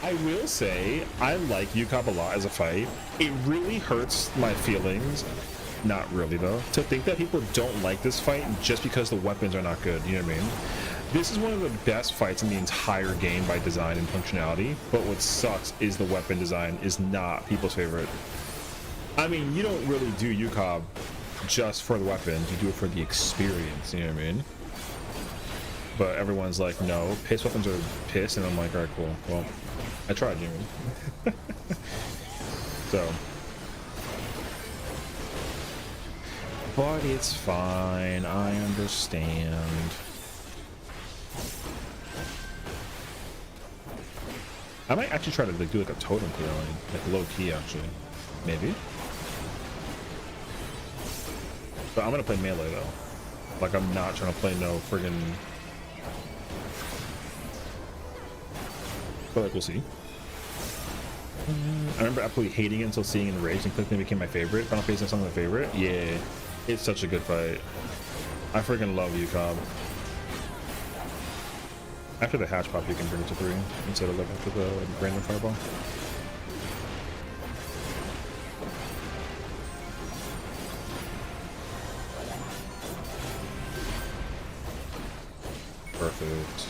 I will say, I like Ucob a lot as a fight. It really hurts my feelings. Not really, though. To think that people don't like this fight just because the weapons are not good. You know what I mean? This is one of the best fights in the entire game by design and functionality, but what sucks is the weapon design is not people's favorite. I mean, you don't really do Ucob just for the weapons, you do it for the experience, you know what I mean? But everyone's like, no, piss weapons are piss, and I'm like, alright, cool. Well, I tried, you know. So. But it's fine, I understand. I might actually try to like do like a totem clear line, like low key actually, maybe. But I'm gonna play melee though. Like I'm not trying to play no friggin'. But like we'll see. I remember absolutely hating it until seeing it in Rage and quickly became my favorite. Final Phase is my favorite. Yeah, it's such a good fight. I freaking love Ucob. After the hatch pop, you can bring it to 3 instead of like after the random fireball. Perfect.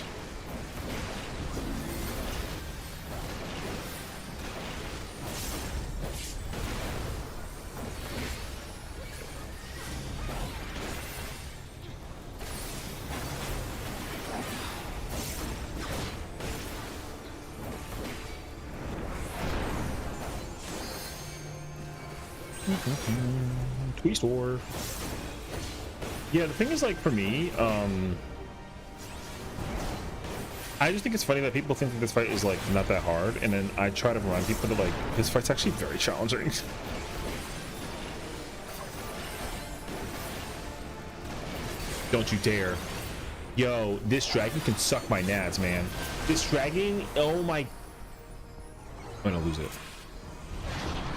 Twist or yeah, the thing is, like, for me, I just think it's funny that people think that this fight is like not that hard, and then I try to remind people that like this fight's actually very challenging. Don't you dare. Yo, this dragon can suck my nads, man. This dragon, oh my, I'm gonna lose it.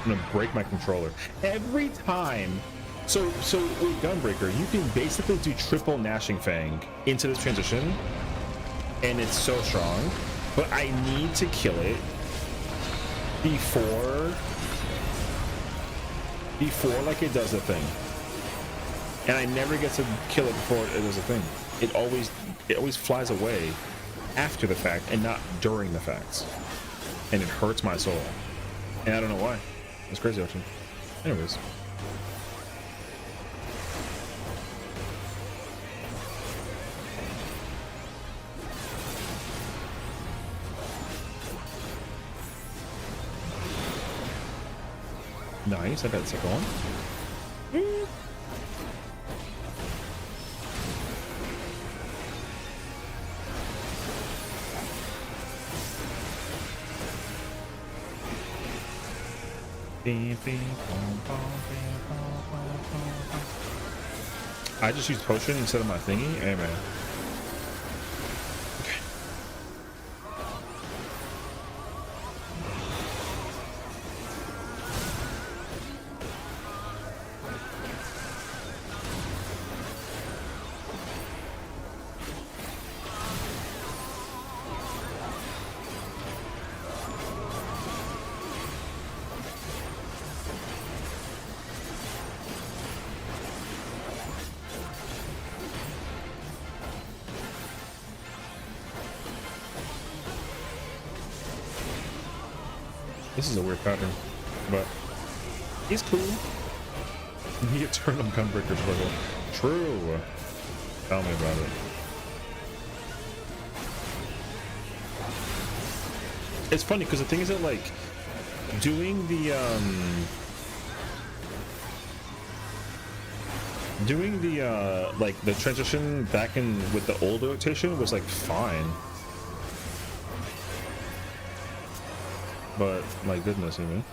I'm gonna break my controller every time. So with Gunbreaker, you can basically do triple Gnashing Fang into this transition, and it's so strong. But I need to kill it before like it does a thing, and I never get to kill it before it does a thing. It always flies away after the fact and not during the fact, and it hurts my soul, and I don't know why. It's crazy actually. Anyways. Nice, I got the second one. I just used potion instead of my thingy. Hey man. Okay. This is a weird pattern, but he's cool. He gets turned on Gunbreaker struggle. True. Tell me about it. It's funny because the thing is that like doing the like the transition back in with the old rotation was like fine. But my goodness, even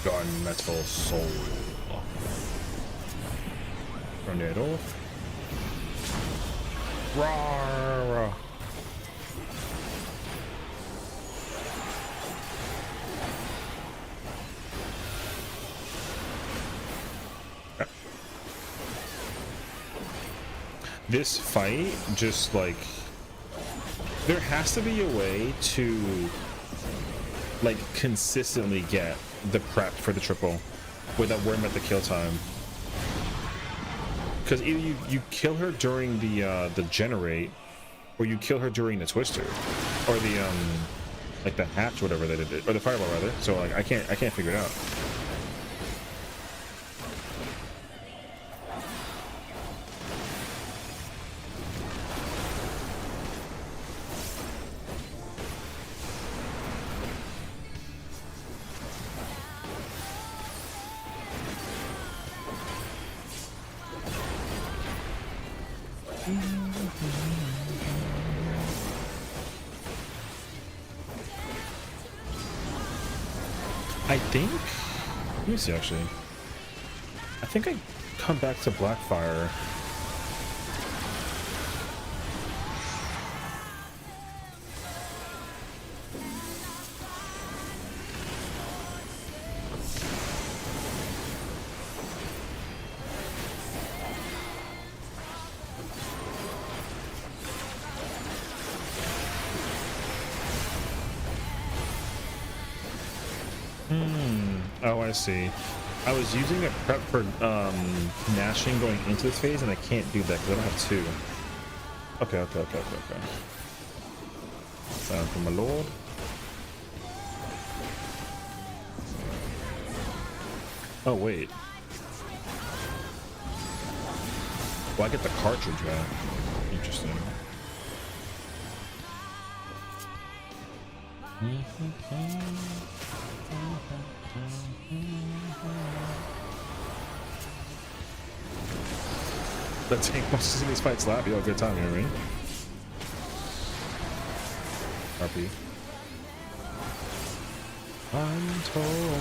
Gunmetal Soul. Tornado. Rawr. This fight just like there has to be a way to like consistently get the prep for the triple without worrying about the kill time, because either you kill her during the generate, or you kill her during the twister, or the like the hatch, whatever they did, or the fireball rather. So like I can't figure it out. I think, let me see actually. I think I come back to Blackfire. Oh, I see. I was using a prep for gnashing going into this phase, and I can't do that because I don't have two. Okay. Time for my lord. Oh wait. Well, I get the cartridge back. Interesting. The tank wants to see these fights slap. Yo, good time, you know what I mean? RP. I'm told.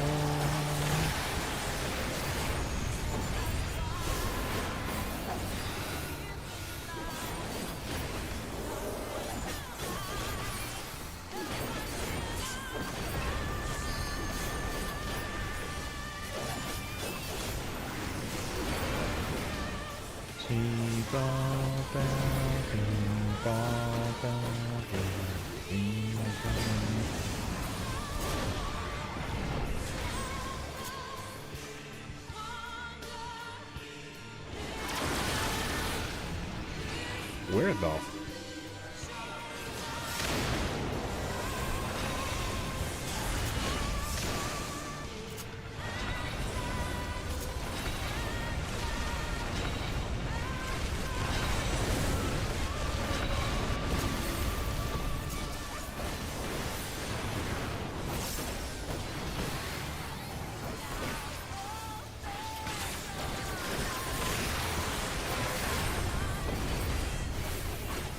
Where the?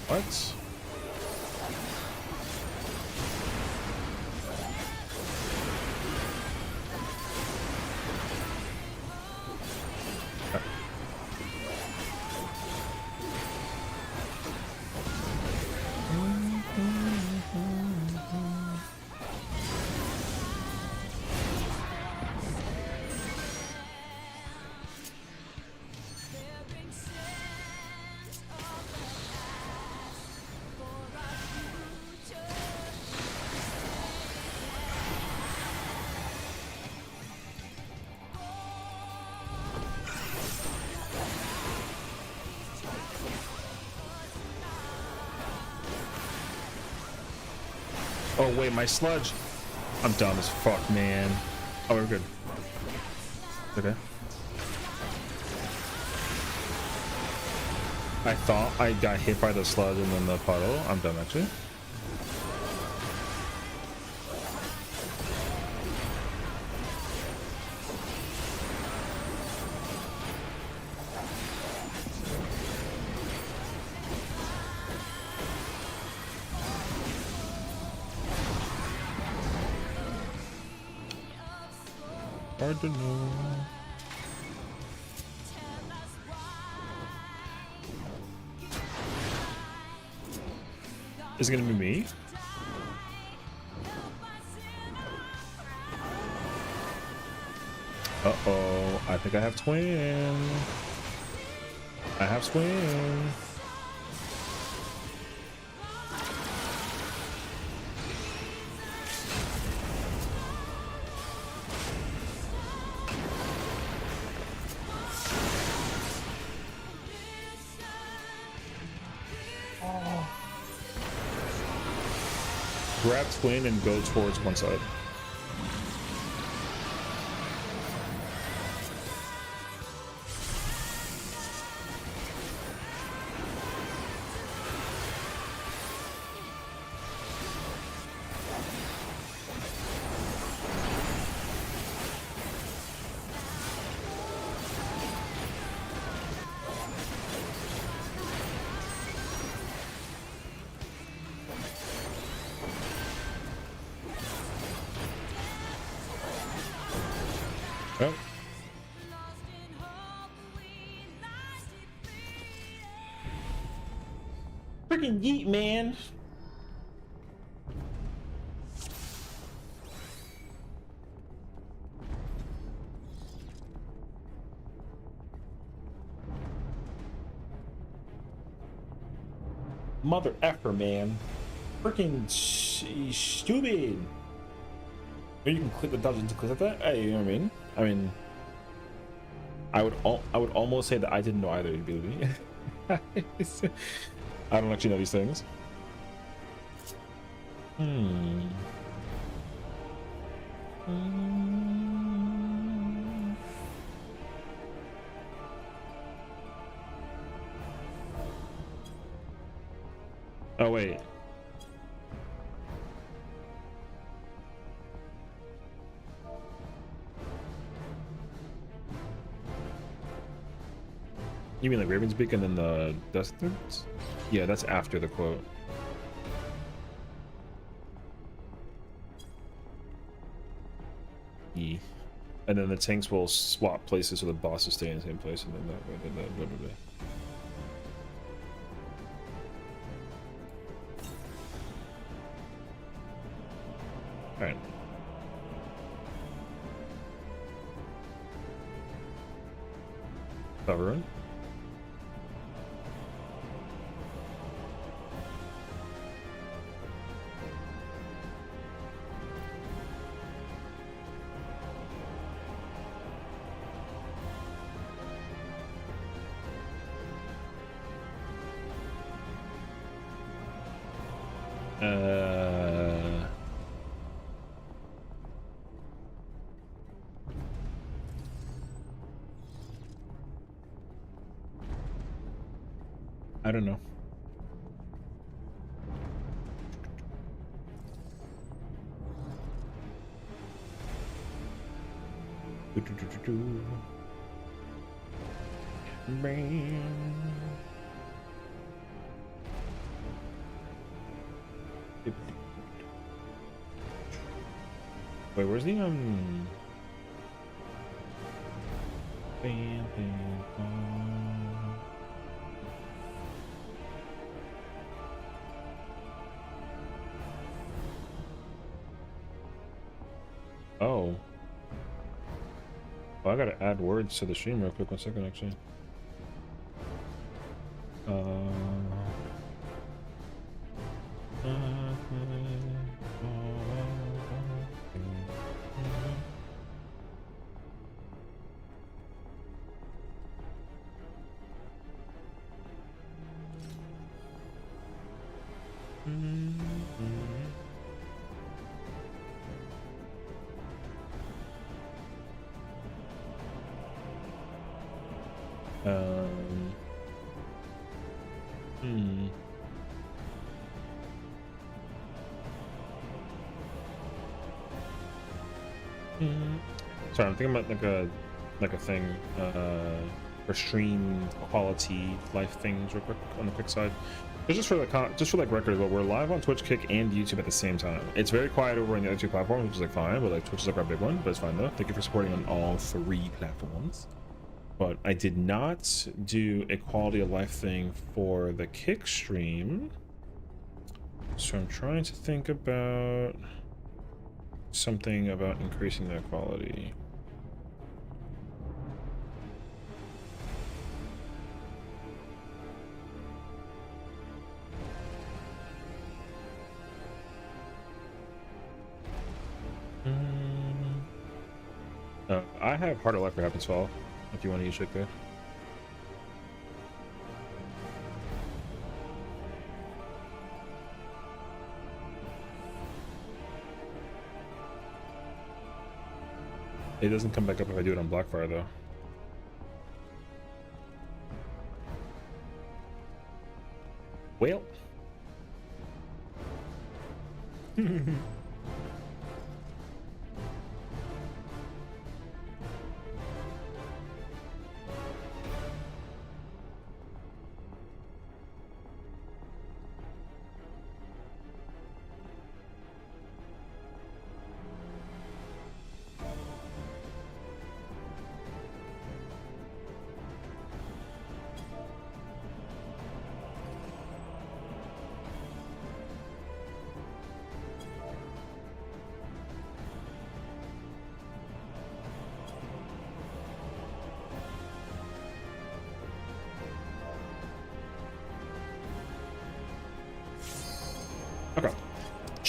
What? Oh wait, my sludge. I'm dumb as fuck, man. Oh, we're good. Okay. I thought I got hit by the sludge and then the puddle. I'm dumb actually. I don't know. Is it gonna be me? Uh-oh, I think I have twin. I have twin. Grab twin and go towards one side. Oh. Freaking yeet, man. Mother effer, man. Freaking stupid. Or you can click the dungeon to click that. Hey, you know what I mean? I mean, I would almost say that I didn't know either. You believe me? I don't actually know these things. Oh wait. You mean like Raven's Beak and then the Dust Threads? Yeah, that's after the quote. E. And then the tanks will swap places so the bosses stay in the same place, and then that way, then blah blah blah. Alright. Covering. I don't know. Wait, where's the Oh. Well, I gotta add words to the stream real quick. 1 second, actually. Sorry, I'm thinking about like a thing for stream quality life things real quick on the quick side. Just for like record, but we're live on Twitch, Kick, and YouTube at the same time. It's very quiet over on the other two platforms, which is like fine, but like Twitch is like our big one, but it's fine though. Thank you for supporting on all 3 platforms. But I did not do a quality of life thing for the Kick stream, so I'm trying to think about something about increasing that quality. I have Heart of Life for Happens Fall, if you want to use it there. It doesn't come back up if I do it on Blackfire, though. Well.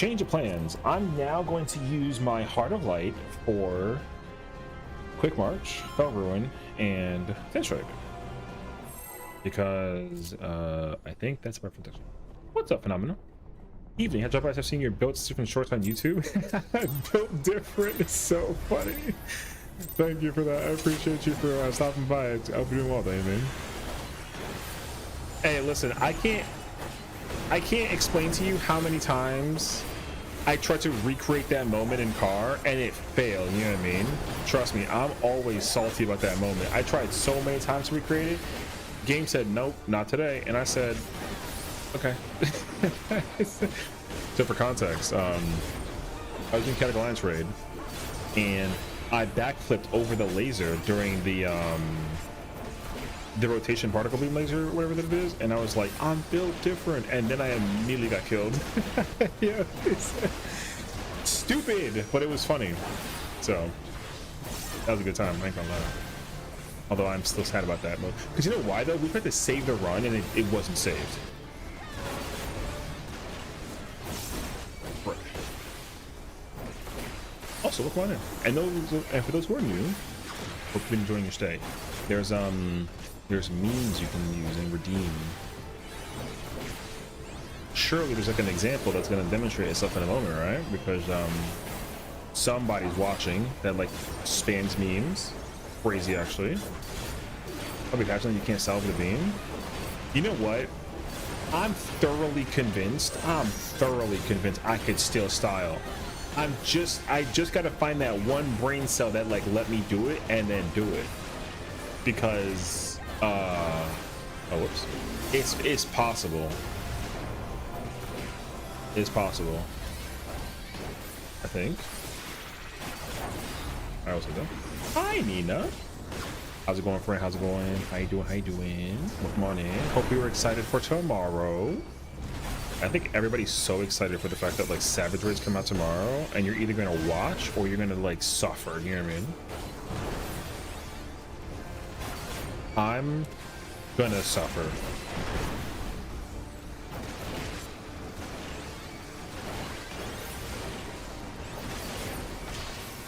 change of plans. I'm now going to use my Heart of Light for Quick March, Fell Ruin, and Thin Strike. Because I think that's my protection. What's up, Phenomenal? Evening, I've seen your built different shorts on YouTube. Built different is so funny. Thank you for that. I appreciate you for stopping by. I'll be doing well, man. Hey, listen, I can't explain to you how many times I tried to recreate that moment in car and it failed. You know what I mean? Trust me, I'm always salty about that moment. I tried so many times to recreate it. Game said nope, not today, and I said okay. So for context, I was in Catacomb Alliance raid and I backflipped over the laser during the rotation particle beam laser, whatever that it is, and I was like, I'm built different, and then I immediately got killed. Yeah, it's stupid, but it was funny. So that was a good time, I ain't gonna lie. Although I'm still sad about that mode, because you know why though? We tried to save the run and it wasn't saved. Also, look on in. And for those who are new, hope you've been enjoying your stay. There's memes you can use and redeem. Surely there's like an example that's going to demonstrate itself in a moment, right? Because somebody's watching that like spams memes. Crazy, actually. Probably catching you can't salvage the beam. You know what? I'm thoroughly convinced I could steal style. I just gotta find that one brain cell that like let me do it and then do it, because oh whoops, it's possible. It's possible, I think. I also do. Hi Nina, how's it going, friend? How's it going? How you doing? How you doing? Come on in. Hope you were excited for tomorrow. I think everybody's so excited for the fact that like Savage Raids come out tomorrow, and you're either gonna watch or you're gonna like suffer. You know what I mean? I'm gonna suffer.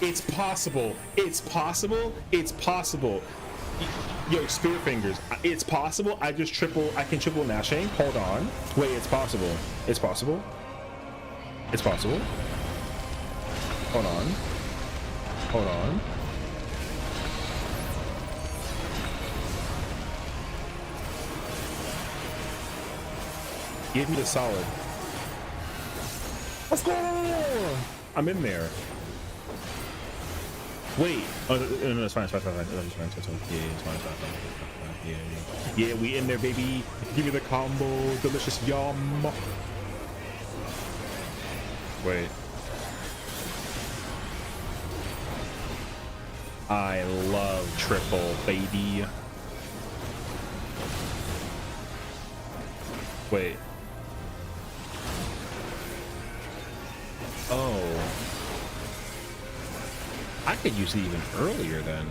It's possible. It's possible. It's possible. Yo, Spirit Fingers, it's possible. I can triple Nashing. Hold on. Wait, it's possible. It's possible. It's possible. Hold on. Hold on. Give me the solid. Let's go! I'm in there. Wait. Oh, no, it's fine. It's fine. Yeah, it's fine. Yeah, we in there, baby. Give me the combo. Delicious yum. Wait. I love triple, baby. Wait. Oh. I could use it even earlier then.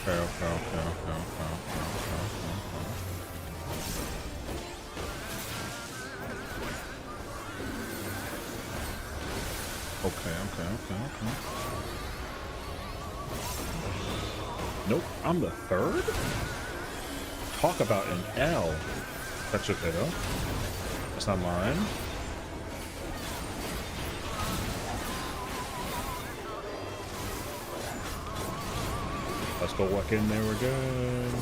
Okay. Nope, I'm the third? Talk about an L. That's okay though. That's not mine. Let's go walk in there, we're good.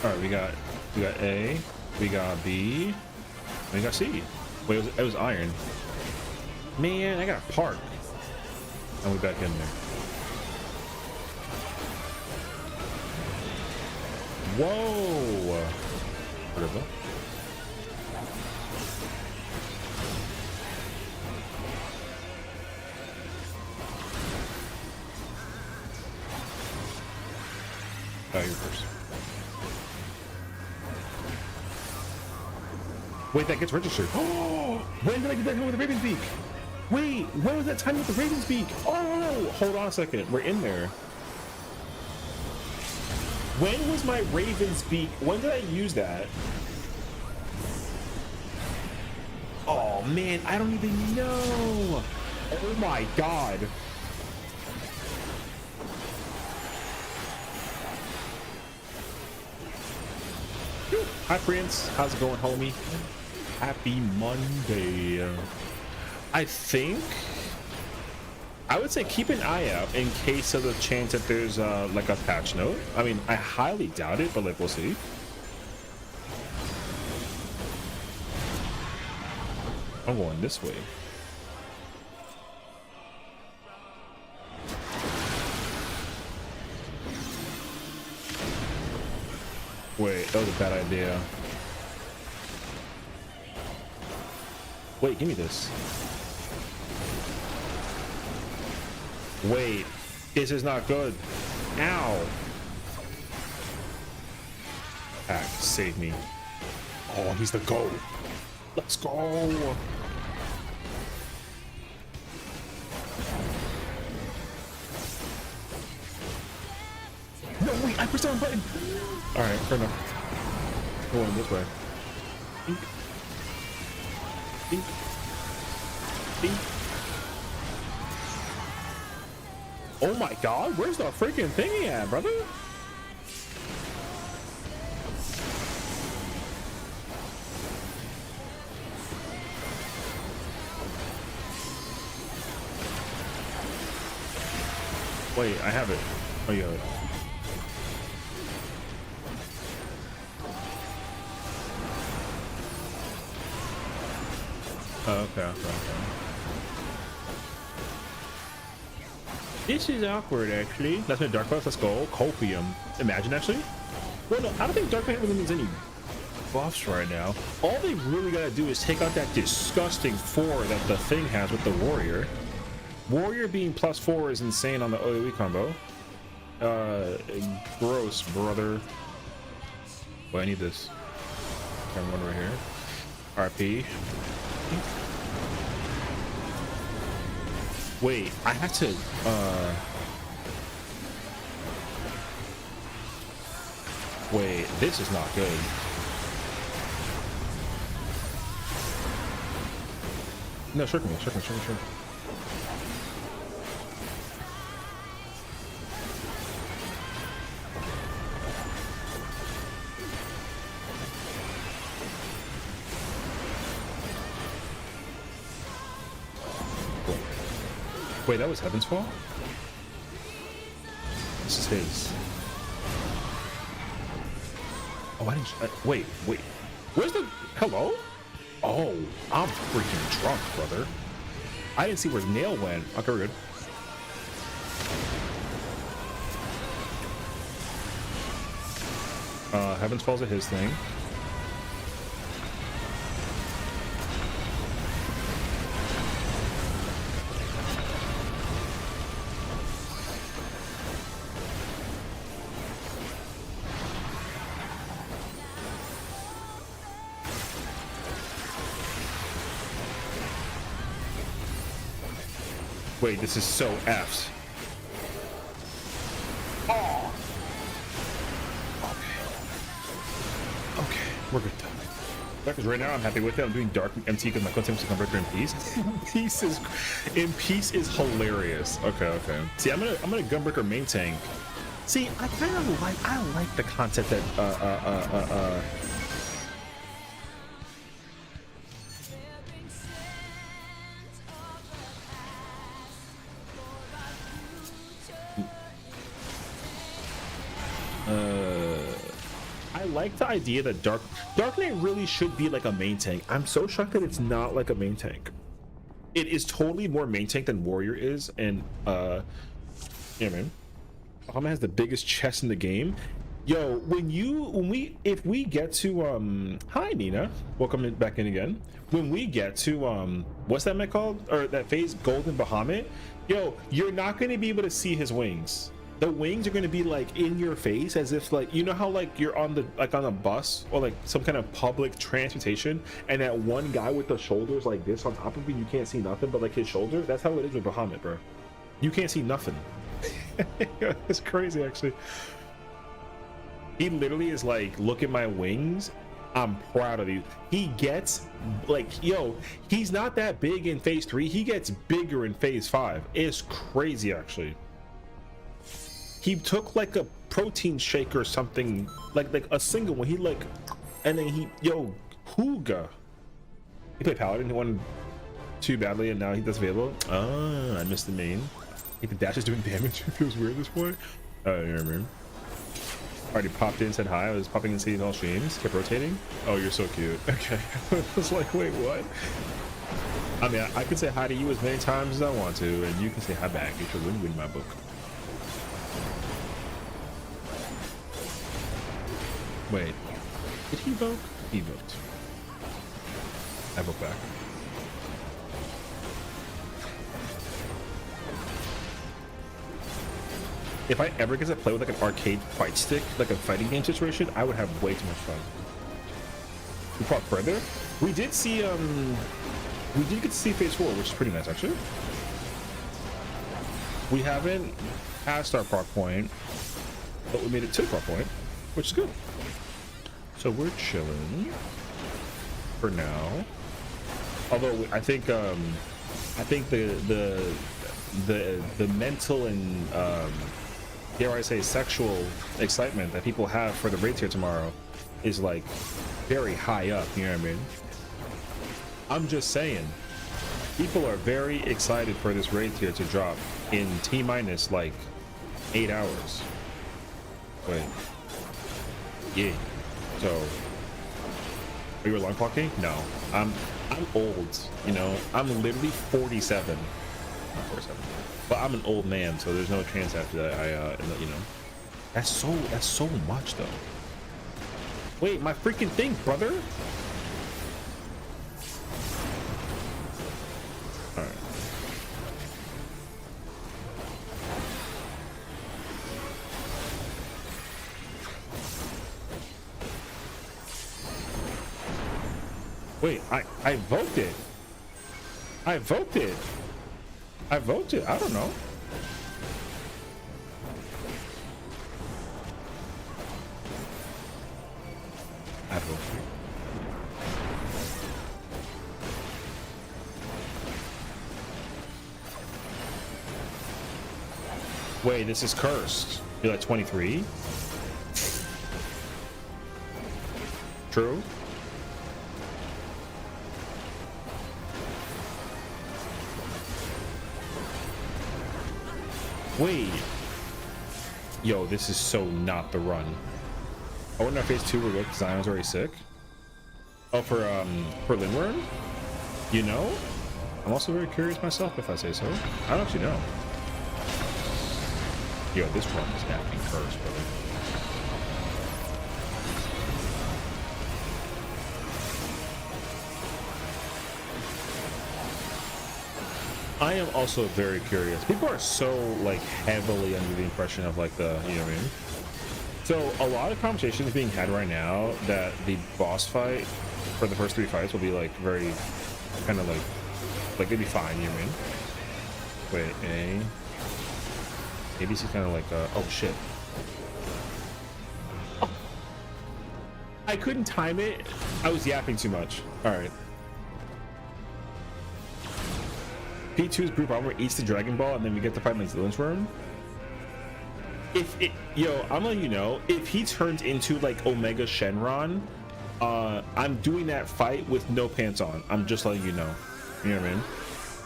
Alright, we got A, we got B, we got C. Wait, it was iron. Man, I got a park. And we back in there. Whoa! Whatever. Oh, you're first. Wait, that gets registered. Oh, when did I get that with the Raven's Beak? Wait, when was that time with the Raven's Beak? Oh, hold on a second. We're in there. When was my Raven's Beak? When did I use that? man, I don't even know. Oh my god. Hi Prince, how's it going, homie? Happy Monday. I would say keep an eye out in case of the chance that there's like a patch note. I mean, I highly doubt it, but like we'll see. I'm going this way. Wait, that was a bad idea. Wait, give me this. Wait, this is not good. Ow. Act, save me. Oh, he's the goal. Let's go. No, wait, I pressed the wrong button. All right, fair enough. Going this way. Dink. Dink. Dink. Oh my god, where's the freaking thingy at, brother? Wait, I have it. Oh, you have it. Oh, okay. This is awkward, actually. That's my Dark Buff. Let's go. Copium. Imagine, actually. Well, no, I don't think Dark Knight really needs any buffs right now. All they really gotta do is take out that disgusting 4 that the thing has with the Warrior. Warrior being +4 is insane on the AoE combo. Gross, brother. Well, I need this. Come one right here. RP. Wait, I have to, wait, this is not good. No, sure. Wait, that was Heaven's Fall? This is his. Oh, I didn't. Wait. Where's the. Hello? Oh, I'm freaking drunk, brother. I didn't see where Nail went. Okay, we're good. Heaven's Fall's at his thing. Wait, this is so effed. Oh. Okay, we're good though. Because right now I'm happy with it. I'm doing Dark MT because my content was converter in Peace. Peace is hilarious. Okay. See, I'm gonna Gunbreaker main tank. See, I like the concept that I like the idea that Dark Knight really should be like a main tank. I'm so shocked that it's not like a main tank. It is totally more main tank than Warrior is, and yeah, man. Bahama has the biggest chest in the game. Yo, if we get to hi Nina, welcome back in again. When we get to what's that mech called, or that phase, Golden Bahamut, yo, you're not going to be able to see his wings. The wings are going to be like in your face, as if like, you know how like you're on a bus or like some kind of public transportation, and that one guy with the shoulders like this on top of you can't see nothing but like his shoulder. That's how it is with Bahamut, bro. You can't see nothing. It's crazy, actually. He literally is like, look at my wings. I'm proud of you. He gets like, yo, he's not that big in phase 3. He gets bigger in phase 5. It's crazy, actually. He took like a protein shake or something, like a single one. He like, and then he, yo, Huga. He played Paladin. He won too badly, and now that's available. Ah, I missed the main. I think the dash is doing damage. It feels weird at this point. Oh, you remember? Already popped in, said hi. I was popping in, seeing all streams. Kept rotating. Oh, you're so cute. Okay. I was like, wait, what? I mean, I can say hi to you as many times as I want to, and you can say hi back. It's a win-win in my book. Wait, did he vote? He voted. I vote back. If I ever get to play with like an arcade fight stick, like a fighting game situation, I would have way too much fun. We fought further. We did see we did get to see phase 4, which is pretty nice actually. We haven't passed our proc point, but we made it to the proc point, which is good. So we're chilling for now. Although I think the mental and dare I say sexual excitement that people have for the raid tier tomorrow is like very high up, you know what I mean? I'm just saying, people are very excited for this raid tier to drop in T-minus like 8 hours. Wait. Yeah. So, are you alarm clocking? No. I'm old, you know. I'm literally 47. Not 47. But I'm an old man, so there's no chance after that you know. That's so much though. Wait, my freaking thing, brother. All right. Wait, I voted. I voted. I voted. I don't know. I voted. Wait, this is cursed. You're like 23? True? Wait. Yo, this is so not the run. Oh, in our phase 2 we're good because Zion's already sick. Oh, for Lindworm? You know? I'm also very curious myself if I say so. I don't actually know. Yo, this run is effing cursed, brother. I am also very curious. People are so like heavily under the impression of like the, you know what I mean? So a lot of conversations being had right now that the boss fight for the first 3 fights will be like very kind of like it'd be fine, you know what I mean? Wait, A. ABC's kind of like oh shit. Oh. I couldn't time it. I was yapping too much. All right. P2's group armor eats the Dragon Ball, and then we get to fight like Lynchworm. If it, yo, I'm letting you know, if he turns into like Omega Shenron, I'm doing that fight with no pants on. I'm just letting you know. You know what I mean?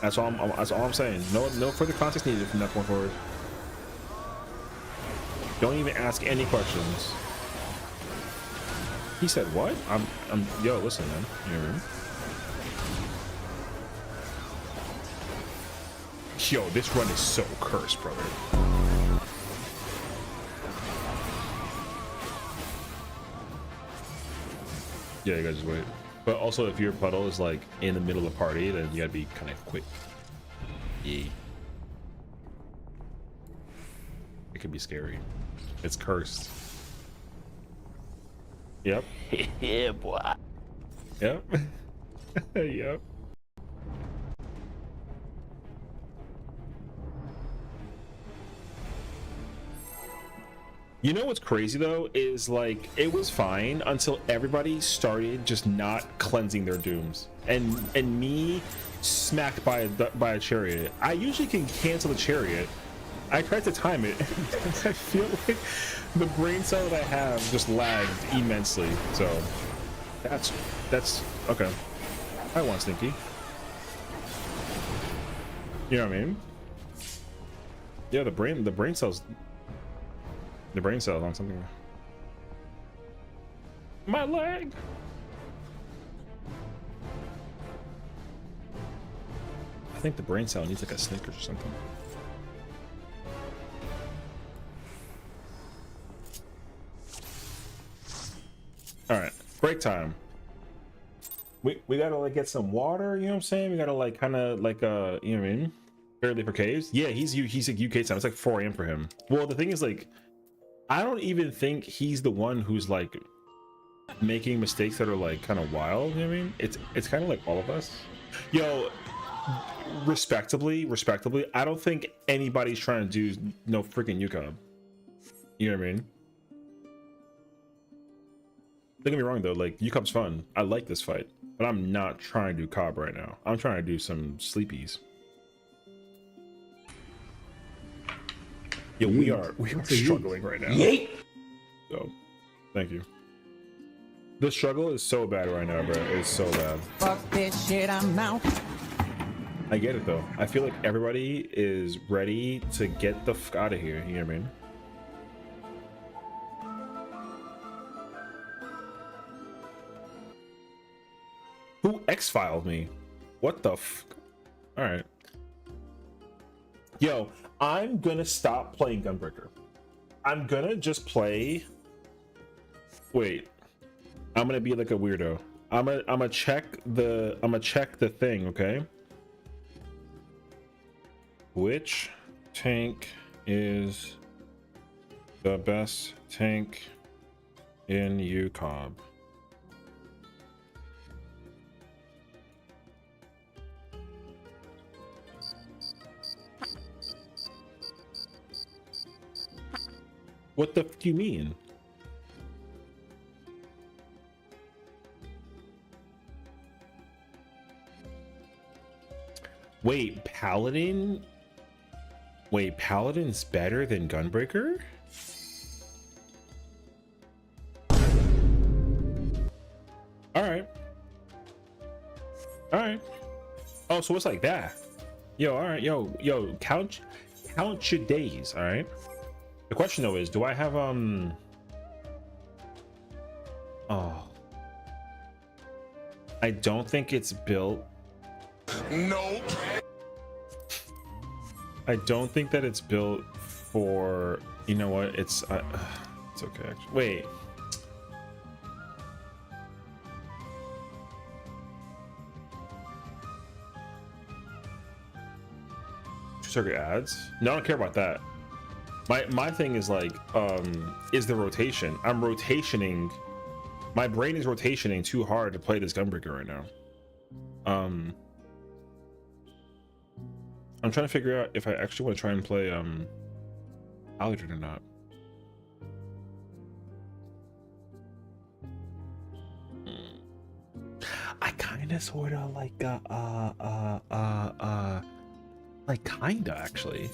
That's all I'm saying. No further context needed from that point forward. Don't even ask any questions. He said what? Yo, listen, man. You know what I mean? Yo, this run is so cursed, brother. Yeah, you guys just wait. But also, if your puddle is like in the middle of the party, then you gotta be kind of quick. Yeah. It could be scary. It's cursed. Yep. Yeah, boy. Yep. Yep. You know what's crazy though is like it was fine until everybody started just not cleansing their dooms, and me smacked by a chariot. I usually can cancel the chariot. I tried to time it. I feel like the brain cell that I have just lagged immensely. So that's okay. I want Stinky. You know what I mean? Yeah, the brain cells. The brain cell on something. My leg. I think the brain cell needs like a Snickers or something. All right, break time. We gotta like get some water. You know what I'm saying? We gotta like kind of like you know what I mean? Fairly for caves. Yeah, he's like UK time. It's like 4 a.m. for him. Well, the thing is like, I don't even think he's the one who's like making mistakes that are like kind of wild. You know what I mean? It's kind of like all of us. Yo, respectably, I don't think anybody's trying to do no freaking Ucob. You know what I mean? Don't get me wrong though, like Ucob's fun. I like this fight, but I'm not trying to do Cobb right now. I'm trying to do some sleepies. Yeah, we are struggling right now. Yeet. So, thank you. The struggle is so bad right now, bro. It's so bad. Fuck this shit, I'm out. I get it though. I feel like everybody is ready to get the fuck out of here. You know what I mean? Who X-filed me? What the fuck? All right. Yo, I'm gonna stop playing Gunbreaker. I'm gonna just play. Wait, I'm gonna be like a weirdo. I'm gonna check the thing. Okay. Which tank is the best tank in Ucob? What the f do you mean? Wait, Paladin? Wait, Paladin's better than Gunbreaker? Alright. Alright. Oh, so it's like that. Yo, alright, yo, count your days, alright? The question though is, do I have oh, I don't think it's built. Nope. I don't think that it's built for, you know what, it's okay actually. Wait, circuit ads? No, I don't care about that. My thing is like, is the rotation. I'm rotationing. My brain is rotationing too hard to play this Gunbreaker right now. I'm trying to figure out if I actually want to try and play Paladin or not. I kind of sort of like kinda actually.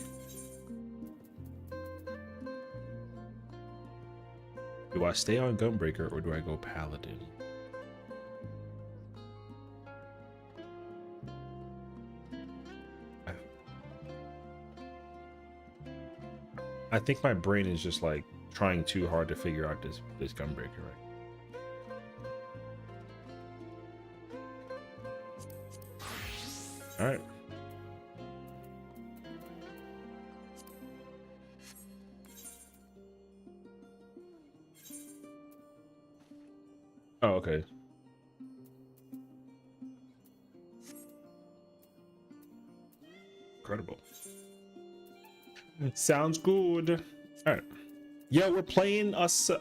Do I stay on Gunbreaker or do I go Paladin? I think my brain is just like trying too hard to figure out this Gunbreaker, right? All right. Oh, okay. Incredible. Sounds good. All right. Yeah, we're playing us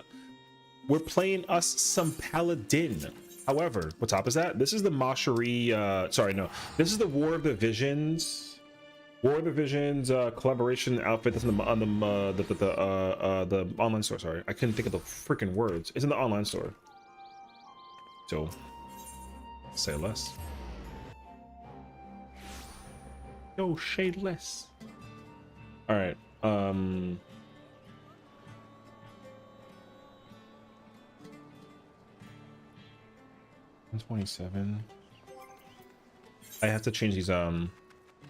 some Paladin. However, what top is that? This is the Mashari, sorry, no. This is the War of the Visions. War of the Visions collaboration outfit that's on the online store. Sorry, I couldn't think of the freaking words. It's in the online store. So, say less. No, shade less. All right. 127. I have to change these.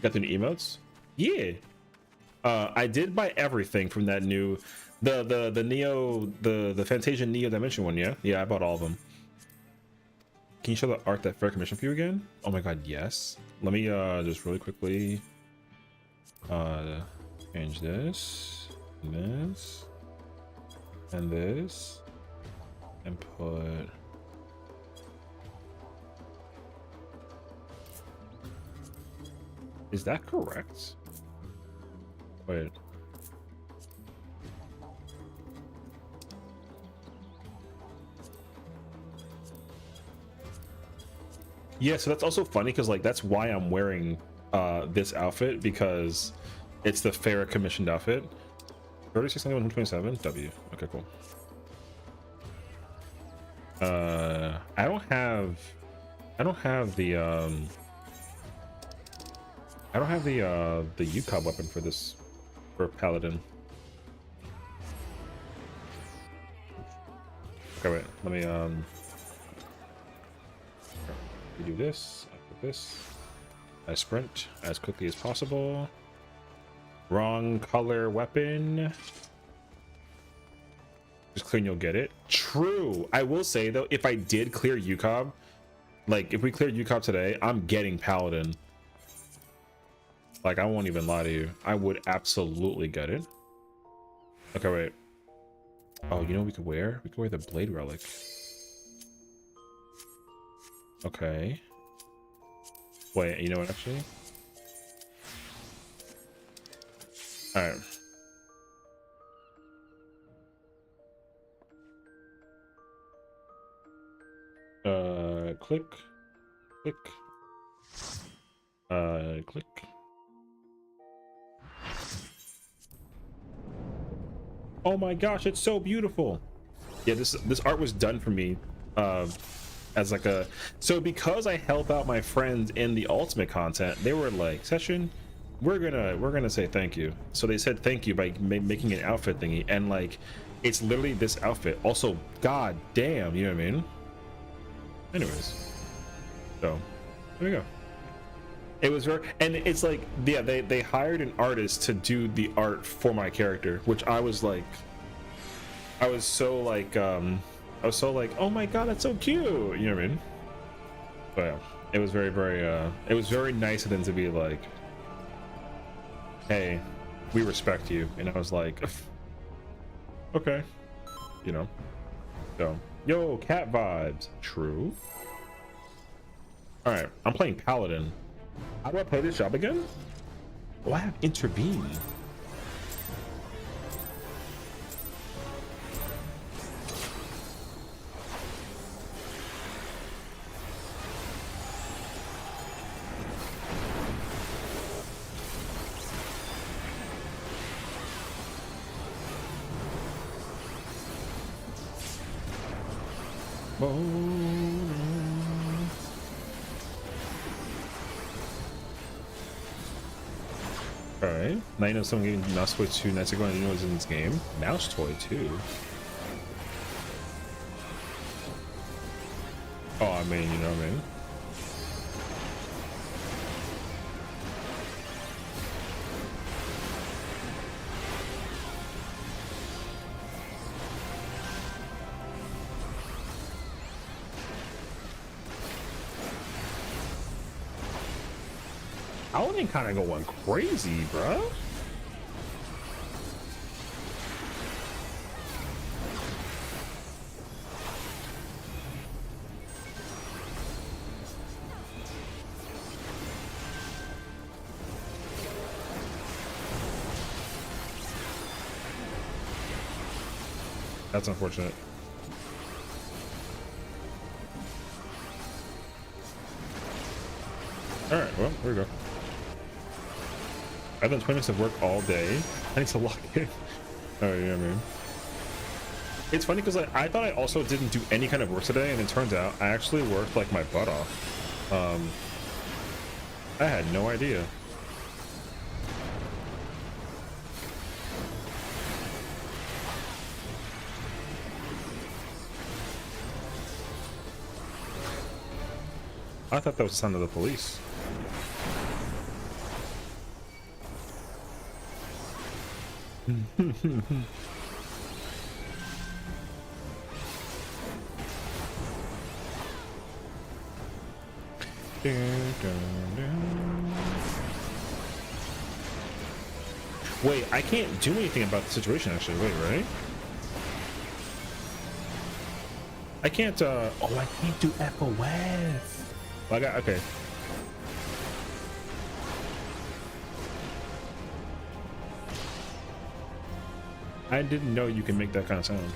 Got the new emotes. Yeah. I did buy everything from that new, the Neo, the Fantasia Neo Dimension one. Yeah, I bought all of them. Can you show the art that Fair commissioned for you again? Oh my god, yes. Let me just really quickly change this, and this, and put. Is that correct? Wait. Yeah, so that's also funny because like that's why I'm wearing this outfit, because it's the Farrah commissioned outfit. 36 127 W. Okay, cool. I don't have the Ucob weapon for this, for Paladin. Okay, wait, let me do this. I put this. I sprint as quickly as possible. Wrong color weapon. Just clear and you'll get it. True. I will say though, if I did clear Ucob, like if we cleared Ucob today, I'm getting Paladin. Like I won't even lie to you. I would absolutely get it. Okay, wait. Oh, you know what we could wear? We could wear the Blade Relic. Okay. Wait, you know what actually? Alright. Click. Click. Click. Oh my gosh, it's so beautiful. Yeah, this art was done for me as like a, so because I help out my friends in the ultimate content, they were like, Sessiion, we're gonna say thank you. So they said thank you by making an outfit thingy, and like it's literally this outfit. Also, god damn, you know what I mean? Anyways, so there we go. It was very, and it's like, yeah, they hired an artist to do the art for my character, which I was like, I was so like, oh my god, that's so cute, you know what I mean? But yeah, it was very, it was very nice of them to be like, hey, we respect you, and I was like, okay, you know. So, yo, cat vibes, true. All right, I'm playing Paladin. How do I play this job again? Oh, I have intervene. Alright, now you know someone gave Mouse Toy 2 nights ago and you know what's in this game? Mouse Toy 2? Oh, I mean, you know what I mean? Paladin kind of going crazy, bro. That's unfortunate. All right, well, here we go. I've done 20 minutes of work all day. I need to lock in. Oh yeah, man. It's funny because like, I thought I also didn't do any kind of work today, and it turns out I actually worked like my butt off. I had no idea. I thought that was the sound of the police. Wait, I can't do anything about the situation actually. Wait, right? I can't oh, I can't do FOF. I got, okay. I didn't know you can make that kind of sound.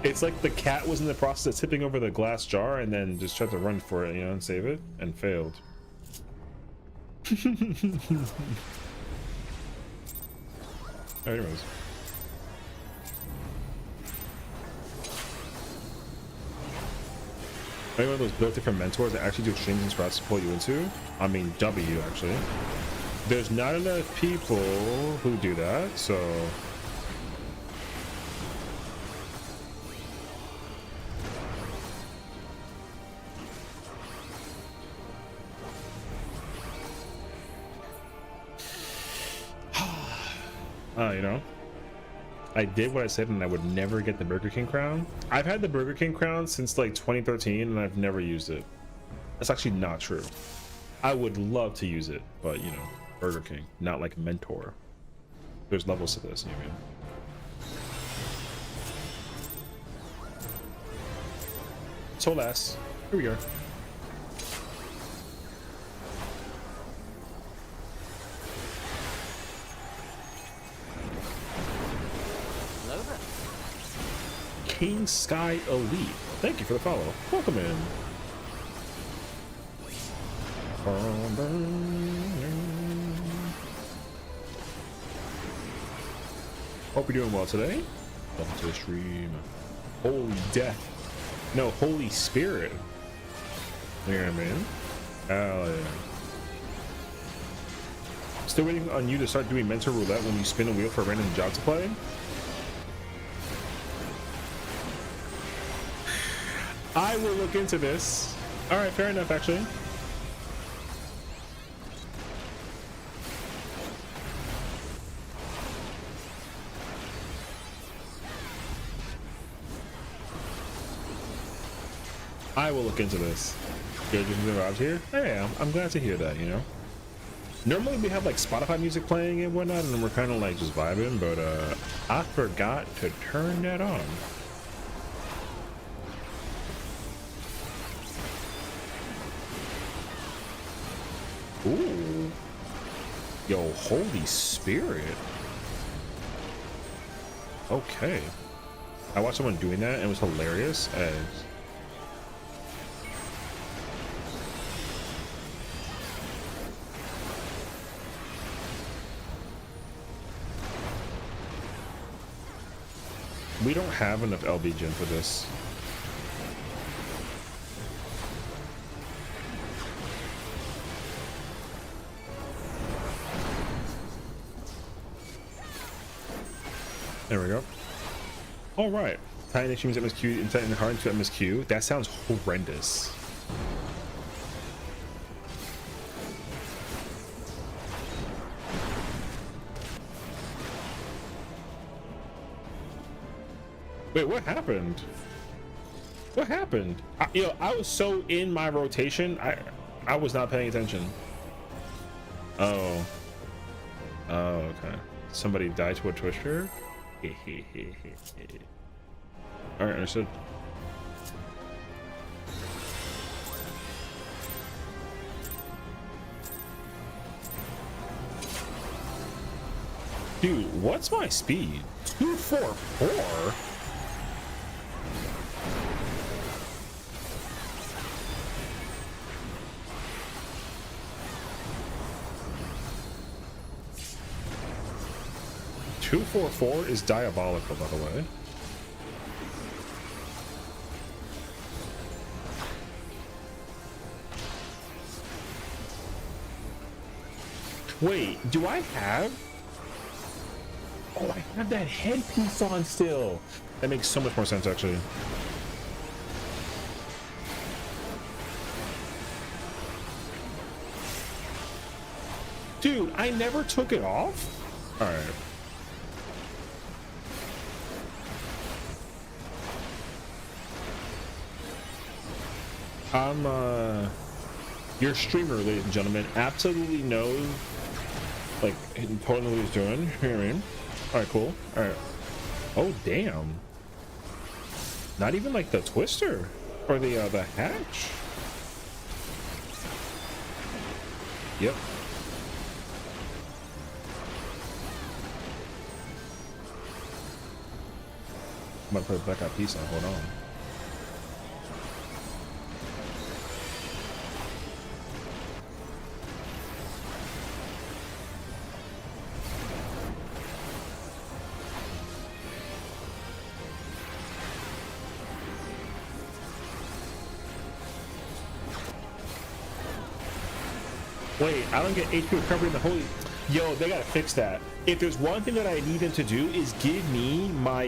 It's like the cat was in the process of tipping over the glass jar and then just tried to run for it, you know, and save it, and failed. Anyways. Maybe one of those built different mentors that actually do extremes and sprouts to pull you into. I mean, W actually. There's not enough people who do that, so. You know, I did what I said and I would never get the Burger King crown. I've had the Burger King crown since like 2013 and I've never used it. That's actually not true. I would love to use it, but you know, Burger King, not like mentor. There's levels to this, you know. So last, here we are. King Sky Elite, thank you for the follow. Welcome in. Hope you're doing well today. Welcome to the stream. Holy death. No, Holy Spirit. Yeah, man. Hell yeah. Still waiting on you to start doing mental roulette when you spin a wheel for a random job to play? I will look into this. All right, fair enough, actually. I will look into this. Good, you can arrive here. Hey, I'm glad to hear that, you know. Normally we have like Spotify music playing and whatnot, and we're kind of like just vibing, but I forgot to turn that on. Ooh. Yo, Holy Spirit. Okay. I watched someone doing that and it was hilarious as we don't have enough LB gen for this. There we go. All right. Titan extremes MSQ and Titan hard to MSQ. That sounds horrendous. Wait, what happened? What happened? You know, I was so in my rotation, I was not paying attention. Oh. Oh, okay. Somebody died to a twister? Alright, understood. Dude, what's my speed? 244? 244 is diabolical, by the way. Wait, do I have? Oh, I have that headpiece on still. That makes so much more sense, actually. Dude, I never took it off? All right. Your streamer, ladies and gentlemen, absolutely knows, like, totally what he's doing. You know what I mean? All right, cool. All right. Oh, damn. Not even like the twister or the hatch. Yep. I'm gonna put a blackout piece on. Hold on. Wait, I don't get HP recovery in the holy. Yo, they gotta fix that. If there's one thing that I need them to do is give me my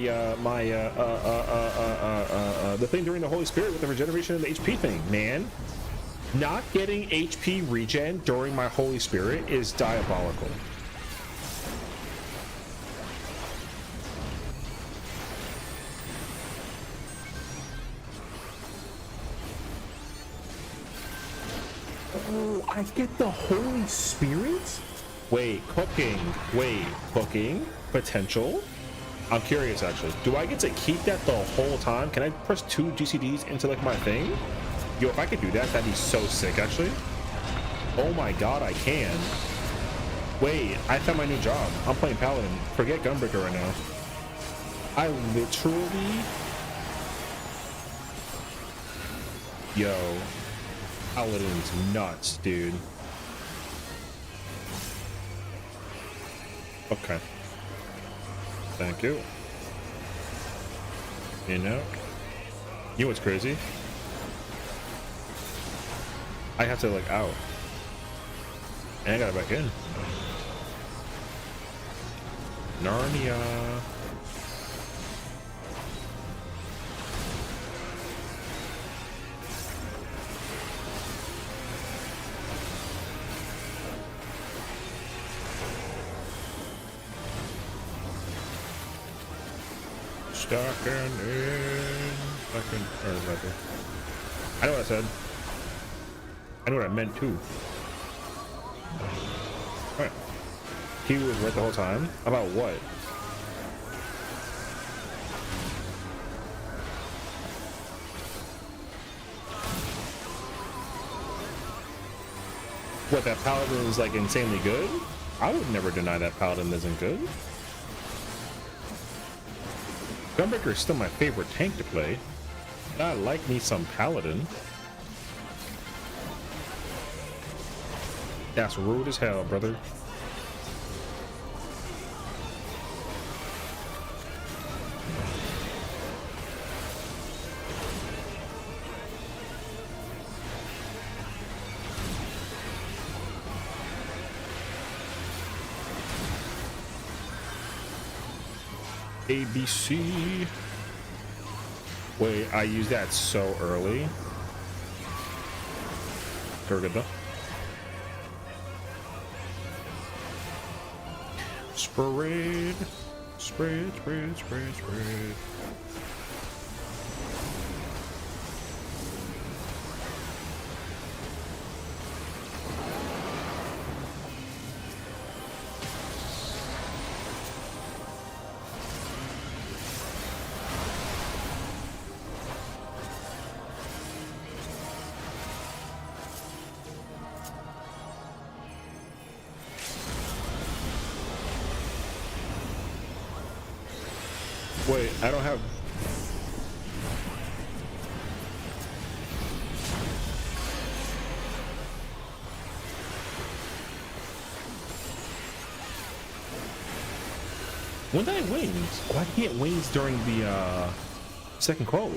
the thing during the Holy Spirit with the regeneration and the HP thing, man. Not getting HP regen during my Holy Spirit is diabolical. Oh, I get the Holy Spirit? Wait, cooking, potential. I'm curious, actually. Do I get to keep that the whole time? Can I press 2 GCDs into like my thing? Yo, if I could do that, that'd be so sick, actually. Oh my god, I can. Wait, I found my new job. I'm playing Paladin. Forget Gunbreaker right now. I literally... Yo. Paladin's nuts, dude. Okay. Thank you. You know what's crazy? I have to like out. And I got it back in. Narnia. Stocking in. I know what I said. I know what I meant too. Alright. He was right the whole time. About what? What, that Paladin is like insanely good? I would never deny that Paladin isn't good. Gunbreaker is still my favorite tank to play. I like me some Paladin. That's rude as hell, brother. ABC. Wait, I used that so early. Very good though. Spread. Wait, I don't have... When did I wings? Why can't wings during the second quote?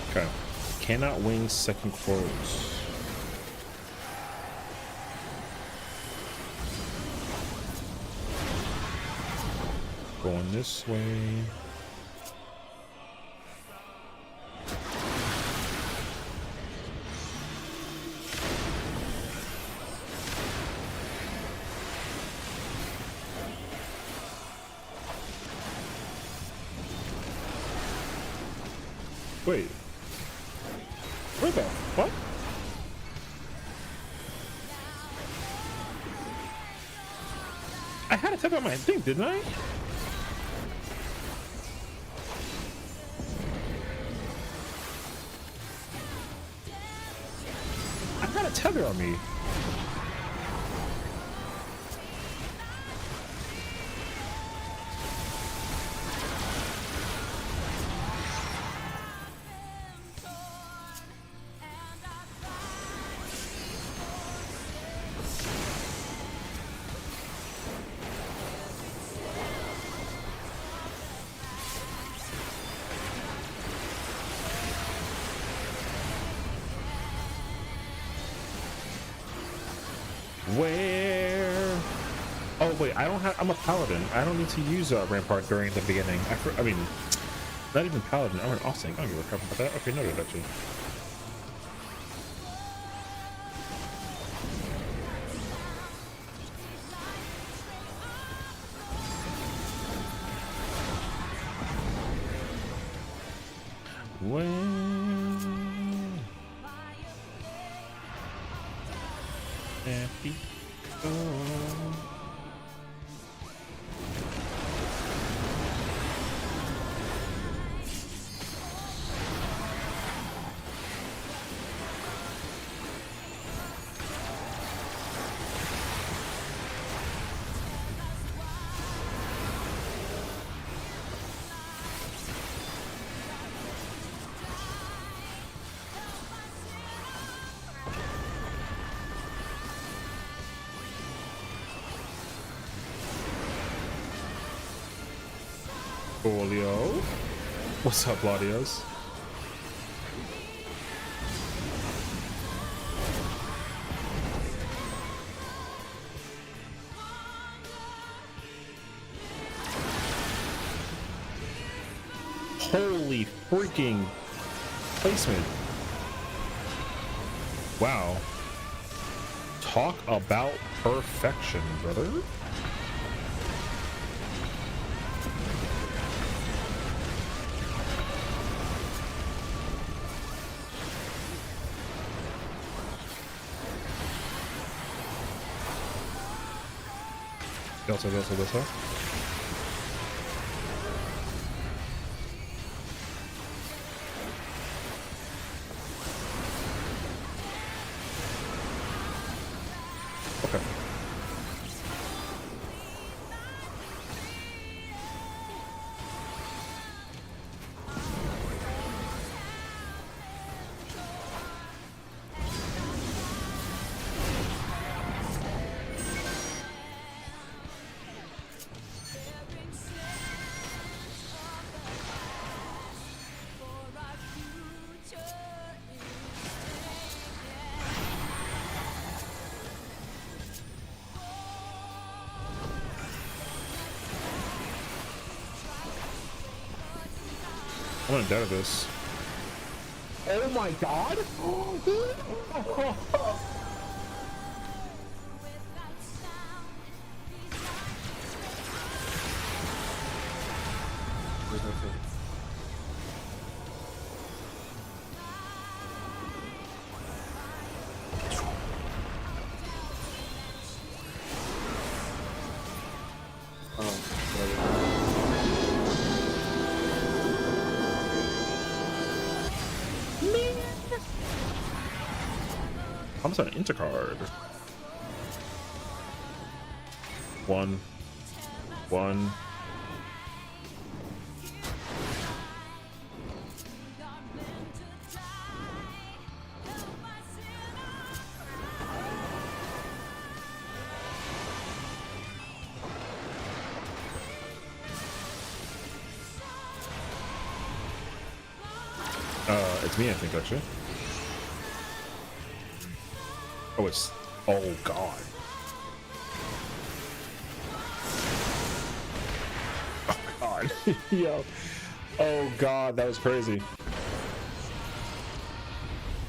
Okay. Cannot wings second quote. Going this way. Wait. Where the what? I had to type out my thing, didn't I? I had a tether on me. Where? Oh wait, I don't have. I'm a paladin. I don't need to use rampart during the beginning. I mean, not even paladin. I'm an Austin. I don't give a crap about that. Okay, noted actually. When happy go. Folio. What's up, Laudios? Holy freaking placement. Wow. Talk about perfection, brother. Delta. Okay. I'm gonna die to this. Oh my god! I'm an intercard. One. It's me, I think, actually. Oh, it's... Oh, God. Oh, my God. Yo. Oh, God, that was crazy.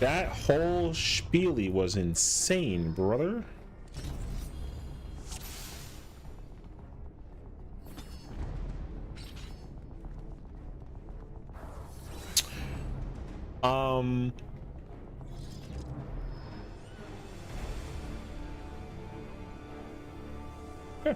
That whole spiely was insane, brother. Yeah.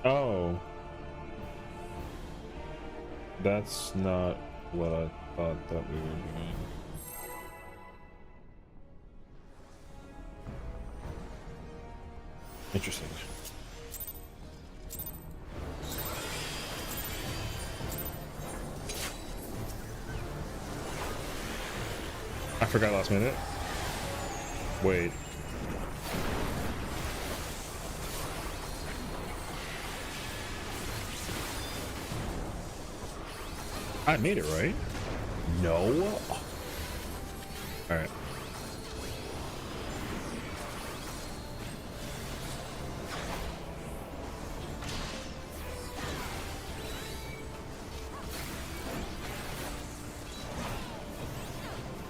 Oh. That's not what I thought that we were doing. Interesting. I forgot last minute. Wait. I made it, right? No. All right.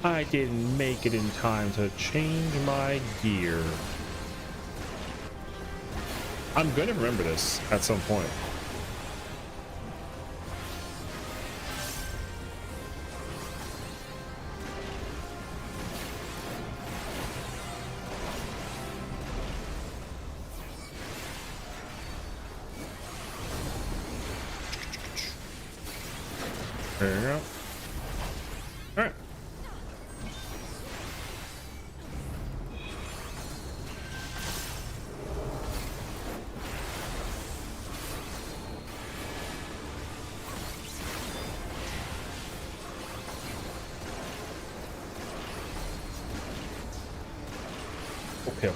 I didn't make it in time to change my gear. I'm gonna remember this at some point. There you go. All right. Okay.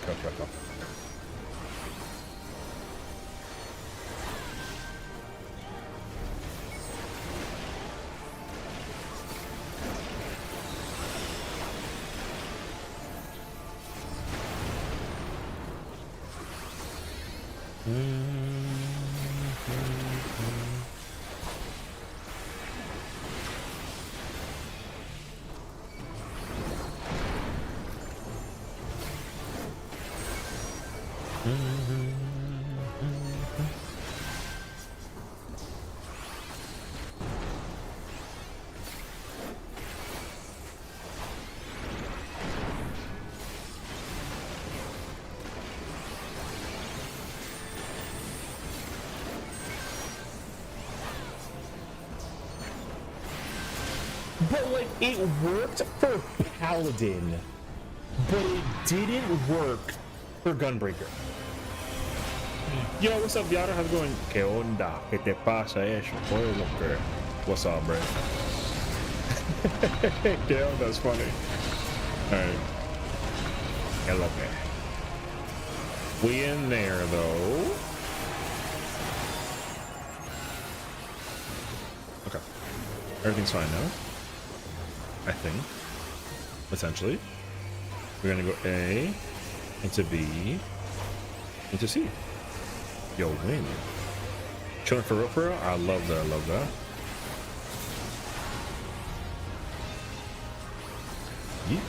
But like, it worked for Paladin, but it didn't work for Gunbreaker. Yo, what's up, Yara? How's it going? ¿Qué onda? ¿Qué te pasa eso? What's up, bro? ¿Qué onda? That's funny. Alright. Hello, man. We in there, though. Okay. Everything's fine now. I think. Essentially. We're gonna go A, into B, into C. Yo, win. Chilling for real, for real? I love that, I love that. Yeah.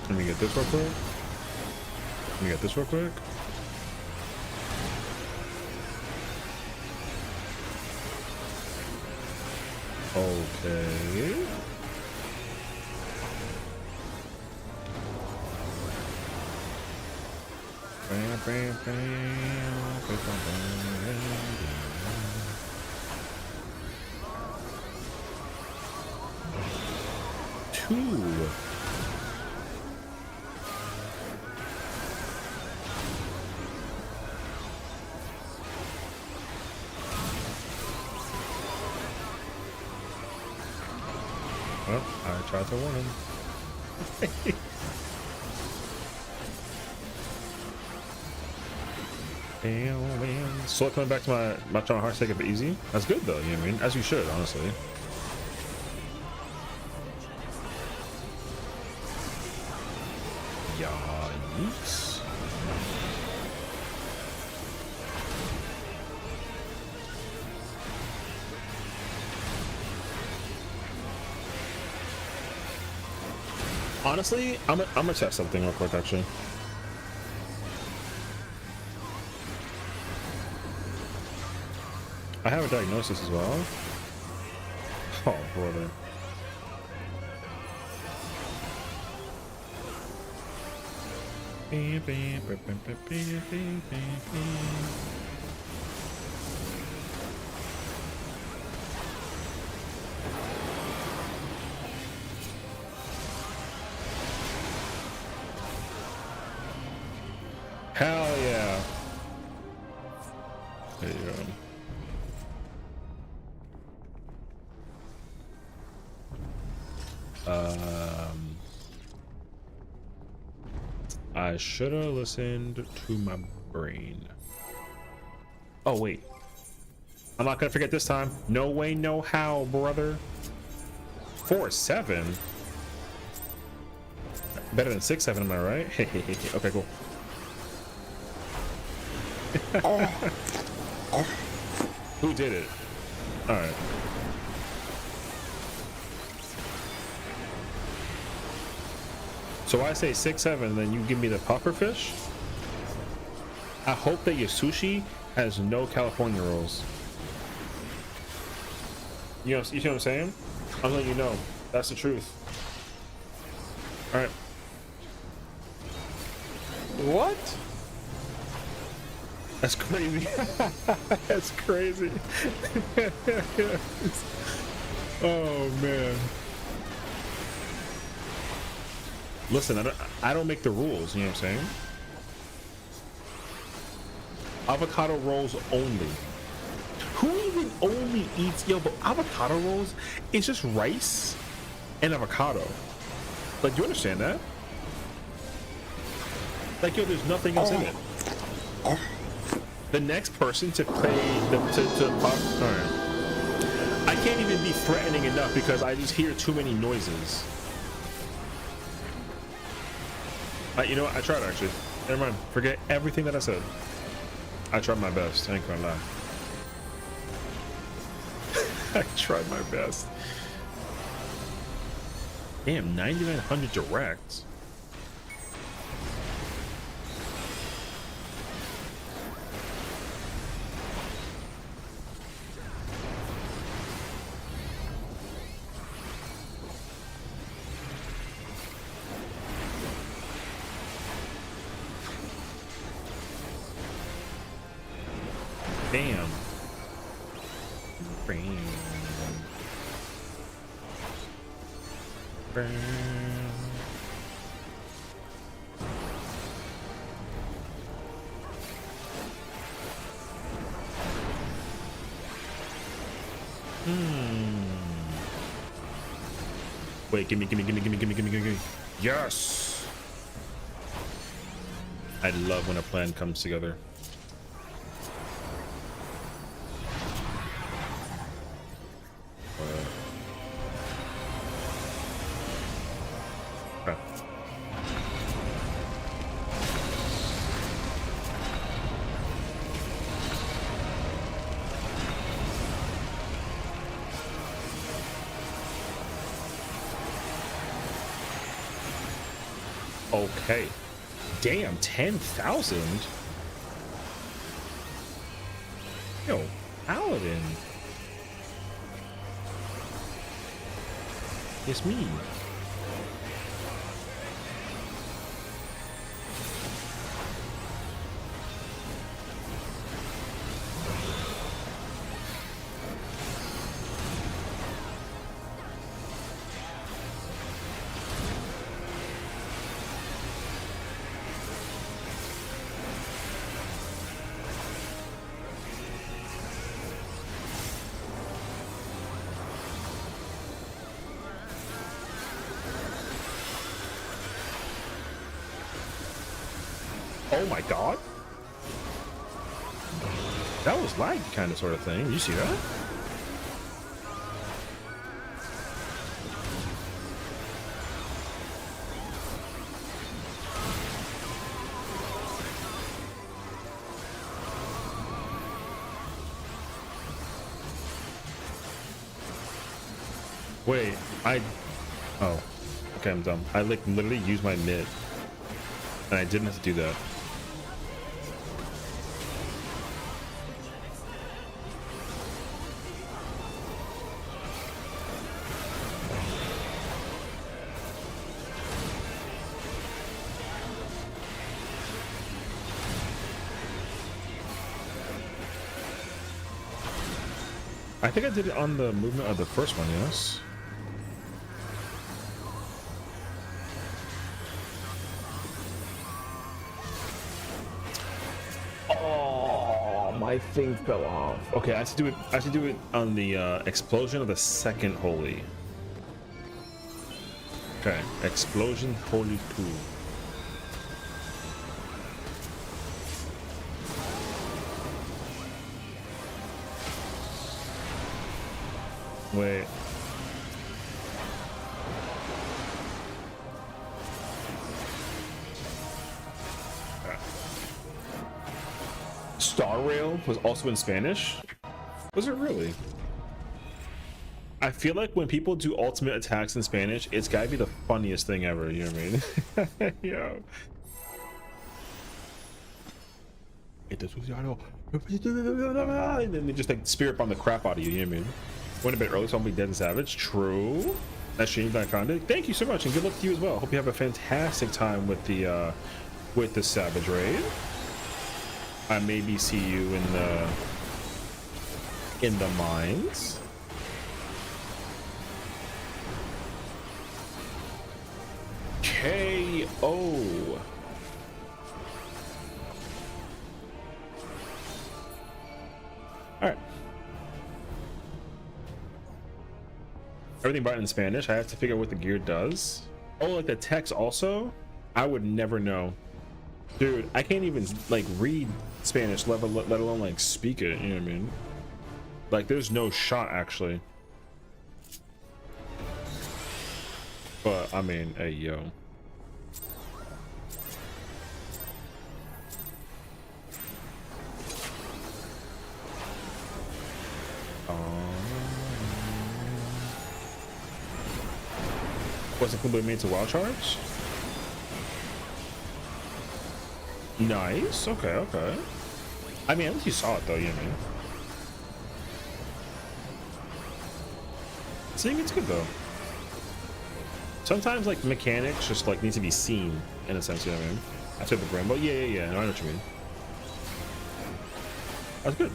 Let me get this real quick. Let me get this real quick. Okay. Two. Well, I tried to warn him. Damn, man. So coming back to my trying hard to take it easy. That's good though, you know what I mean? As you should, honestly. Yikes. Honestly, I'm gonna test something real quick actually. I have a diagnosis as well. Oh, brother. Hell yeah. There you go. I should have listened to my brain. Oh wait, I'm not gonna forget this time. No way, no how, brother. 4-7. Better than 6-7, am I right? Okay, cool. Who did it? All right. So I say 6-7, then you give me the puffer fish. I hope that your sushi has no California rolls. You see what I'm saying? I'm letting you know. That's the truth. All right. What? That's crazy. That's crazy. Oh man. Listen, I don't make the rules, you know what I'm saying? Avocado rolls only. Who even only eats, yo, but avocado rolls, it's just rice and avocado. Like, do you understand that? Like, yo, there's nothing else in it. The next person to play, alright. I can't even be threatening enough because I just hear too many noises. You know what? I tried actually. Never mind. Forget everything that I said. I tried my best. I ain't gonna lie. I tried my best. Damn, 9,900 direct. Damn. Bam. Bam. Wait, gimme. Yes! I love when a plan comes together. Okay. Damn, 10,000? Yo, Paladin. It's me. Oh my god. That was laggy kind of sort of thing. You see that? Wait, oh, okay, I'm dumb. I like literally used my mid and I didn't have to do that. I think I did it on the movement of the first one, yes. Oh, my thing fell off. Okay, I have to do it on the explosion of the second holy. Okay, explosion holy 2. Wait. Star Rail was also in Spanish? Was it really? I feel like when people do ultimate attacks in Spanish, it's gotta be the funniest thing ever, you know what I mean? Yo. And then they just like spirit bomb the crap out of you, you know what I mean? Went a bit early, so I'll be dead and savage. True. That's Shane Conde. Thank you so much, and good luck to you as well. Hope you have a fantastic time with the Savage Raid. I maybe see you in the mines. KO. All right. Everything brought in Spanish. I have to figure out what the gear does. Oh, like the text also? I would never know. Dude, I can't even like read Spanish, let alone like speak it, you know what I mean? Like there's no shot actually. But I mean, hey yo. Wasn't completely made to wild charge? Nice. Okay, okay. I mean, at least you saw it though, you know what I mean? Seeing it's good though. Sometimes like mechanics just like need to be seen in a sense, you know what I mean? I said the Brembo. Yeah. I know what you mean. That's good.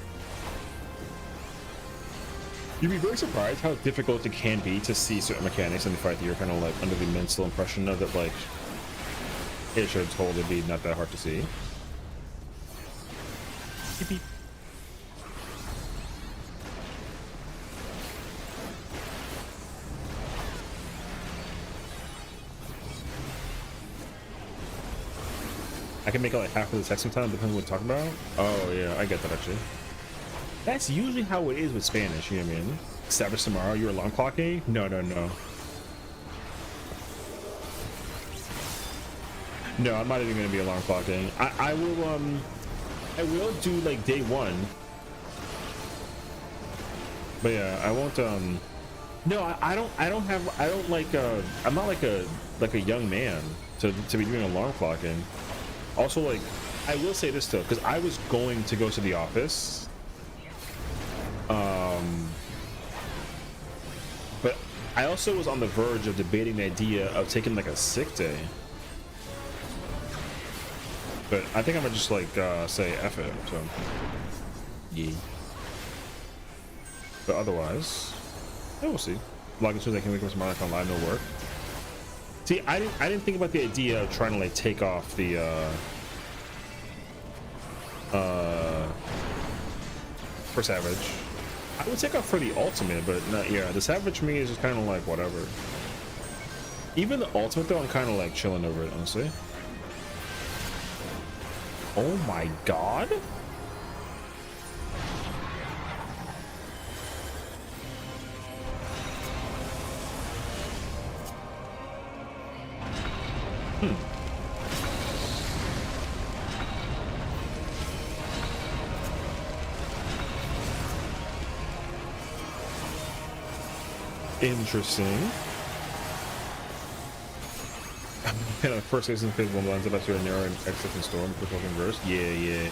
You'd be very surprised how difficult it can be to see certain mechanics in the fight that you're kind of like under the mental impression of it, like it should totally be not that hard to see. Beep, beep. I can make it like half of the text sometimes, depending on what we're talking about. Oh yeah, I get that actually. That's usually how it is with Spanish, you know what I mean? Savage tomorrow, you're alarm clocking? No. No, I'm not even gonna be alarm clocking. I will do like day one. But yeah, I won't no, I don't like I'm not like a young man to be doing alarm clocking. Also, like, I will say this though, because I was going to go to the office. But I also was on the verge of debating the idea of taking like a sick day. But I think I'm gonna just like say F it, so yeah. But otherwise, yeah, we'll see. Log as soon as I can wake up tomorrow on live, no work. See, I didn't think about the idea of trying to like take off the for Savage. I would take off for the ultimate, but not, yeah, the Savage for me is just kind of like whatever. Even the ultimate though, I'm kind of like chilling over it, honestly. Oh my god. Interesting. Yeah, first season phase 1 lines up after a narrow and exit and storm for fucking verse. Yeah.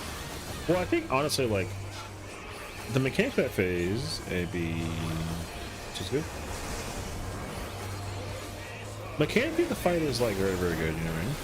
Well, I think honestly, like the mechanics of that phase, A, B, which is good. Mechanically, the fight is like very, very good. You know what I mean?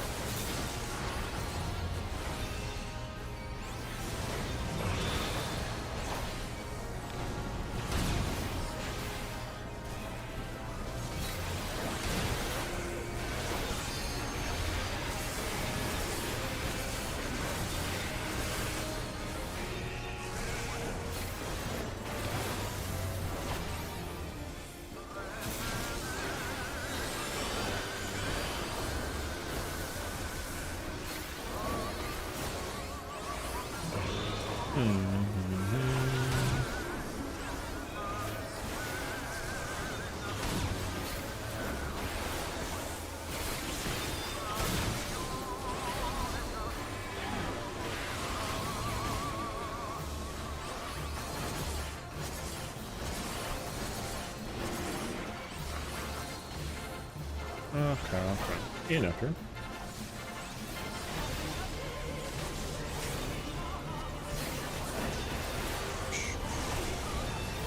Okay. Enough here.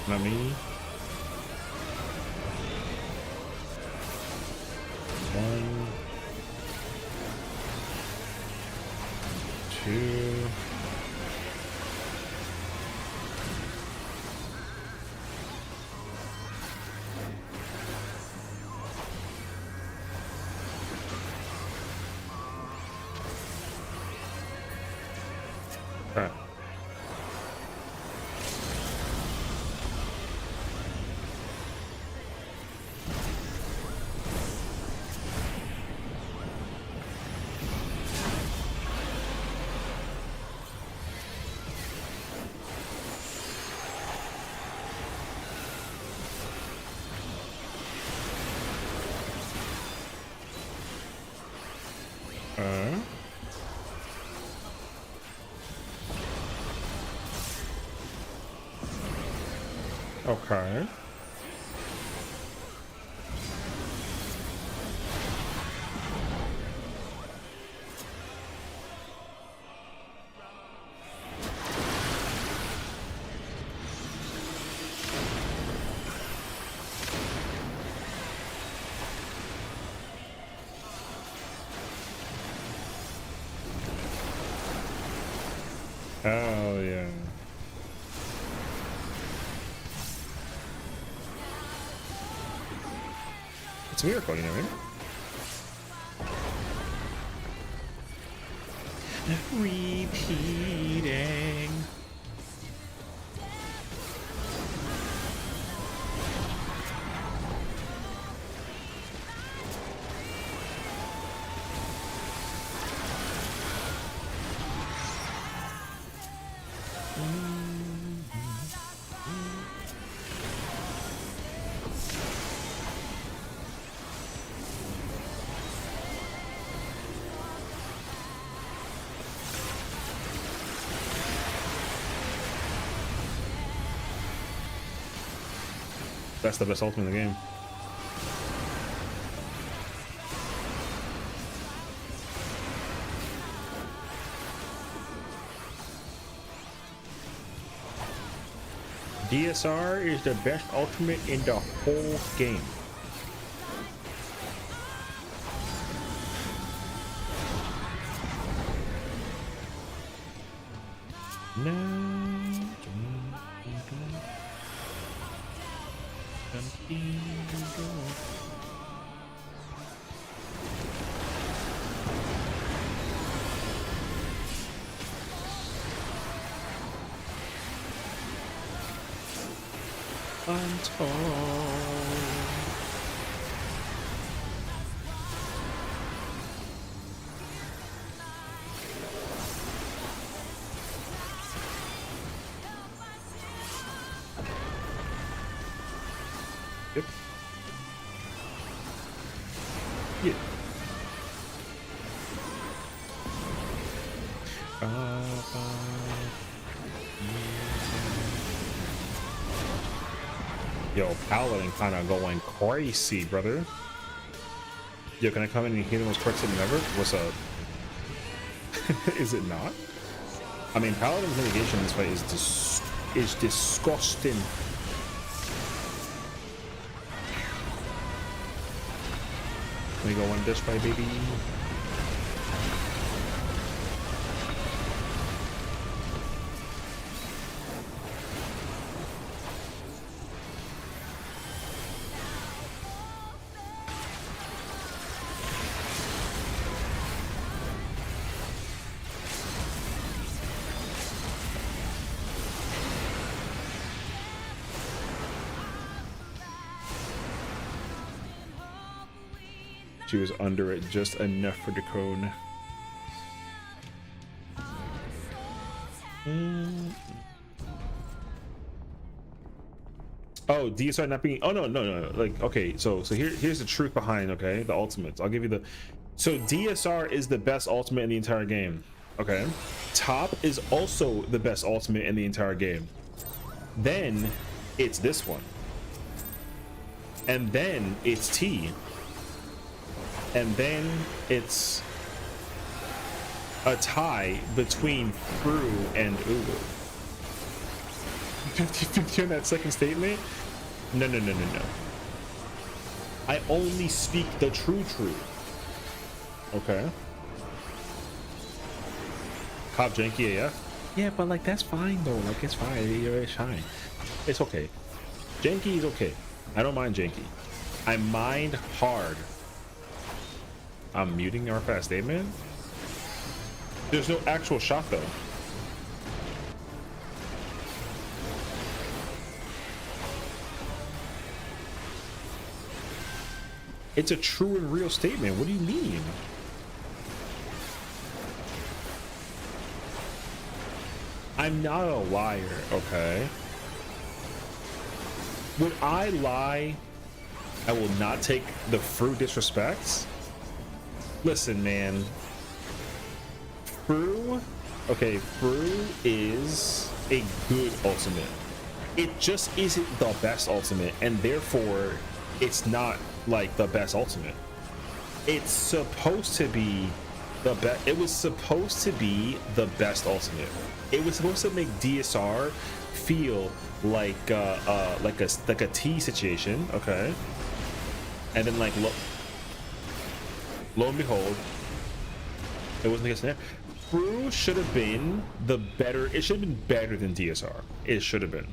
Not me. One, two. All right. Okay. Oh yeah. It's a miracle, you know what I mean? Repeating. That's the best ultimate in the game. DSR is the best ultimate in the whole game. No. Yep. Yeah. Yo, Paladin kind of going crazy, brother. Yo, can I come in and hear the most quirks than ever? What's up? Is it not? I mean, Paladin's mitigation in this fight is disgusting. Let me go one dish by baby. She was under it just enough for the cone. Oh, DSR not being. Oh no. Like, okay, so here's the truth behind, okay, the ultimates. I'll give you the. So DSR is the best ultimate in the entire game. Okay, top is also the best ultimate in the entire game. Then it's this one, and then it's T. And then it's a tie between Fru and Ulu. 50-50 on that second statement? No. I only speak the true truth. Okay. Cop janky, yeah? Yeah, but like that's fine though. Like it's fine. It's fine. It's okay. Janky is okay. I don't mind janky. I mind hard. I'm muting our fast statement. There's no actual shot though. It's a true and real statement. What do you mean? I'm not a liar, okay? When I lie, I will not take the Fru disrespects. Listen, man. Fru is a good ultimate. It just isn't the best ultimate, and therefore it's not like the best ultimate. It's supposed to be the best. It was supposed to be the best ultimate. It was supposed to make DSR feel like a T situation, okay? And then like lo and behold, it wasn't against there. Fru should have been the better. It should have been better than DSR. It should have been.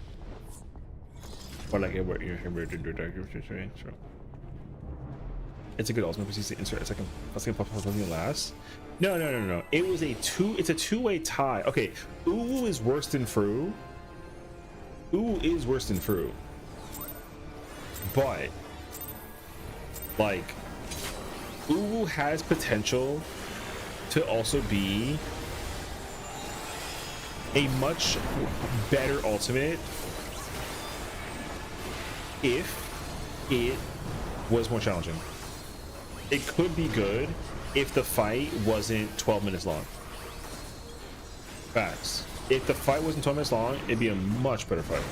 Or like it sure. It's a good ultimate because to insert a second pop something last. No. It's a two-way tie. Okay, Uwu is worse than Fru. Uwu is worse than Fru. But like Uwu has potential to also be a much better ultimate if it was more challenging. It could be good if the fight wasn't 12 minutes long. Facts. If the fight wasn't 12 minutes long, it'd be a much better fight.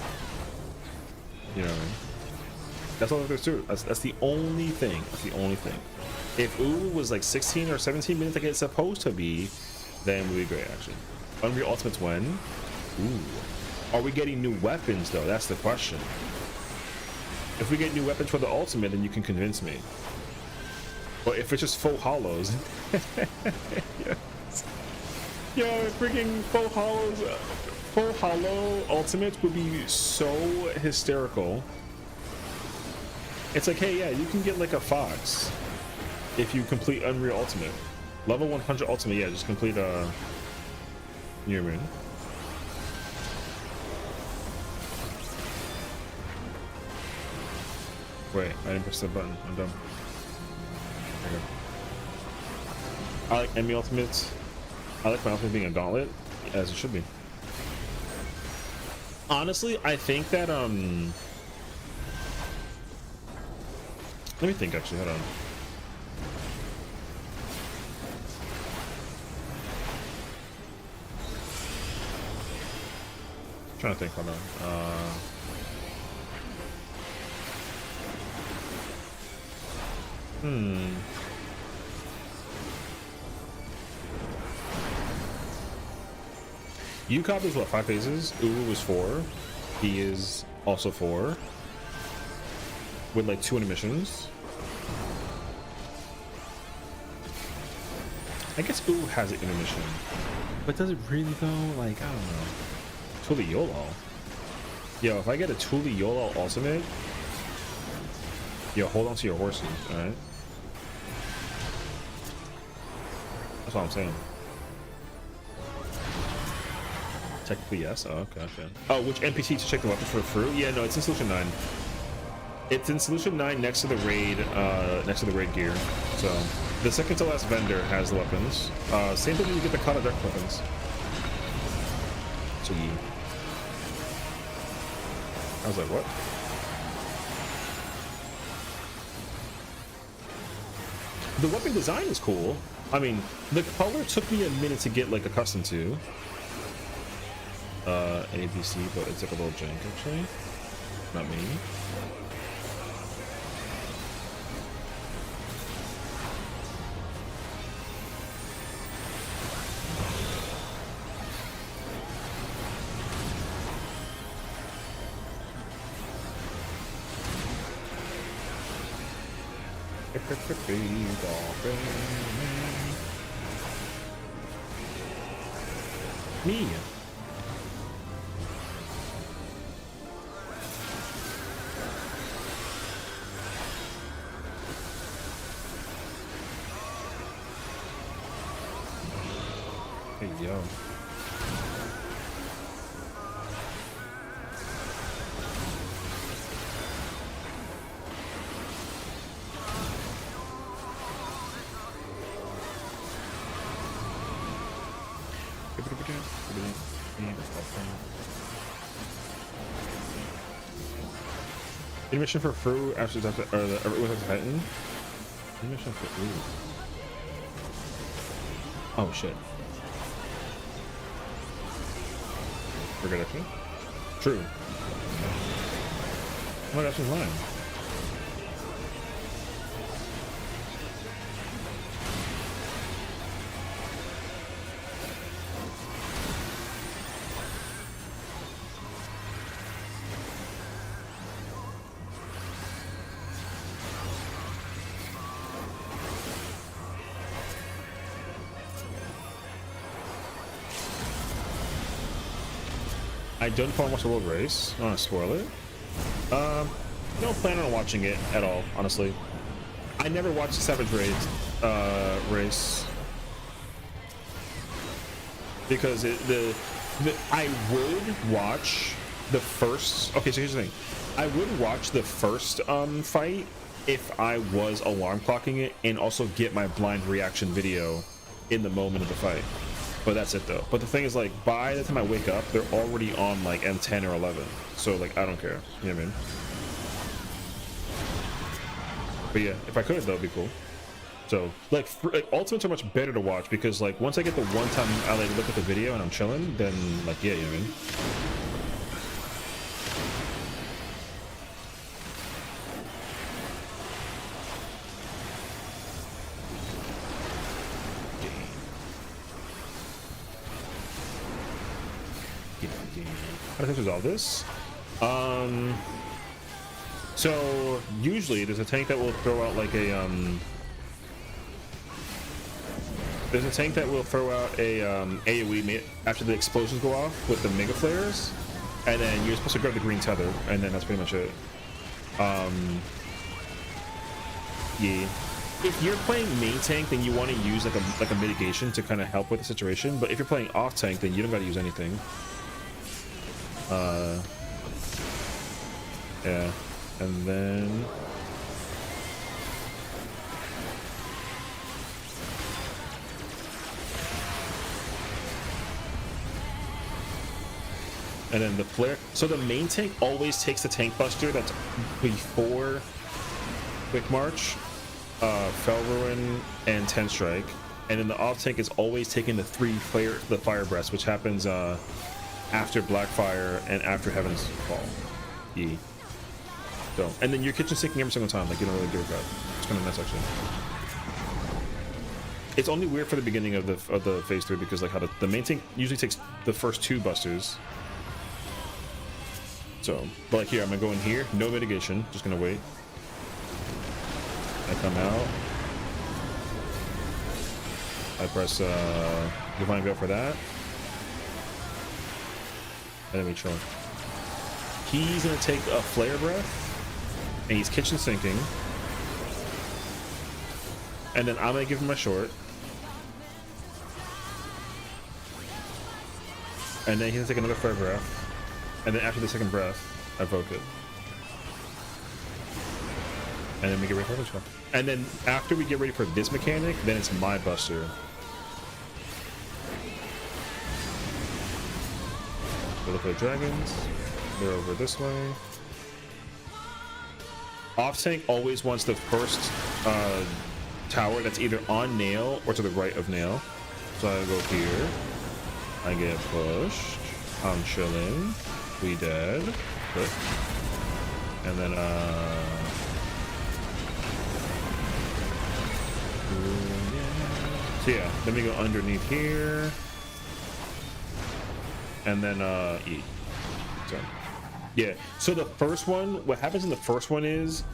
You know what I mean? That's all there's to it. That's the only thing. That's the only thing. If Uwu was like 16 or 17 minutes like it's supposed to be, then it would be great, actually. Unreal Ultimates when? Ooh. Are we getting new weapons, though? That's the question. If we get new weapons for the Ultimate, then you can convince me. But if it's just full hollows... yes. Yo, freaking full hollows... Full hollow Ultimates would be so hysterical. It's like, hey, yeah, you can get like a Fox if you complete Unreal Ultimate. Level 100 Ultimate, yeah, just complete a... You know what I mean? Wait, I didn't press the button. I'm dumb. There you go. I like enemy ultimates. I like my ultimate being a gauntlet, as it should be. Honestly, I think that Let me think, actually. Hold on. Trying to think. Hold on. Ucob is what, 5 phases? Uwu is 4. He is also 4. With like 2 intermissions. I guess Uwu has an intermission. But does it really though? Like, I don't know. Tuli Yolo. Yo, if I get a Tuli Yolo ultimate, yo, hold on to your horses, alright? That's what I'm saying. Technically, yes. Oh, okay, okay. Oh, which NPC to check the weapon for fruit? Yeah, no, it's in solution 9. It's in solution 9 next to the raid gear. So the second to last vendor has the weapons. Same thing, you get the Kata Deck weapons. So yeah. I was like, what? The weapon design is cool. I mean, the color took me a minute to get like accustomed to. ABC, but it's like a little jank actually. Not me. Me. Hey, yo. Intermission for Fru after the Titan. Intermission for oh shit. Forget it. True. Oh my gosh, it's mine. I don't want to watch the world race. I don't want to spoil it. Don't plan on watching it at all, honestly. I never watched the Savage Raid race because I would watch the first. Okay, so here's the thing. I would watch the first fight if I was alarm clocking it and also get my blind reaction video in the moment of the fight. But that's it though. But the thing is, like, by the time I wake up, they're already on like M10 or 11. So like, I don't care. You know what I mean? But yeah, if I could though, it'd be cool. So like Ultimates are much better to watch because like once I get the one time I like look at the video and I'm chilling, then like yeah, you know what I mean? How do I resolve this? So usually there's a tank that will throw out like a there's a tank that will throw out a AoE after the explosions go off with the mega flares, and then you're supposed to grab the green tether, and then that's pretty much it. Yeah. If you're playing main tank, then you want to use like a mitigation to kind of help with the situation. But if you're playing off tank, then you don't got to use anything. Yeah, and then the flare. So the main tank always takes the tank buster that's before Quick March, Fell Ruin, and 10 Strike. And then the off tank is always taking the Fire Breath, which happens after Blackfire and after Heaven's Fall. E. So, and then your kitchen sinking every single time, like you don't really give a crap. It's kind of nice actually. It's only weird for the beginning of the phase 3 because like how the main tank usually takes the first 2 busters. So, but like here, I'm gonna go in here, no mitigation, just gonna wait. I come out. I press Divine Veil for that. And then we chill. He's gonna take a Flare Breath, and he's kitchen sinking. And then I'm gonna give him a short. And then he's gonna take another Flare Breath. And then after the second breath, I evoke it. And then we get ready for this one. And then after we get ready for this mechanic, then it's my buster. We look for the dragons. They're over this way. Off tank always wants the first tower that's either on nail or to the right of nail. So I go here. I get pushed. I'm chilling. We dead. Good. And then so yeah, then we go underneath here. And then E. So yeah. So the first one, what happens in the first one is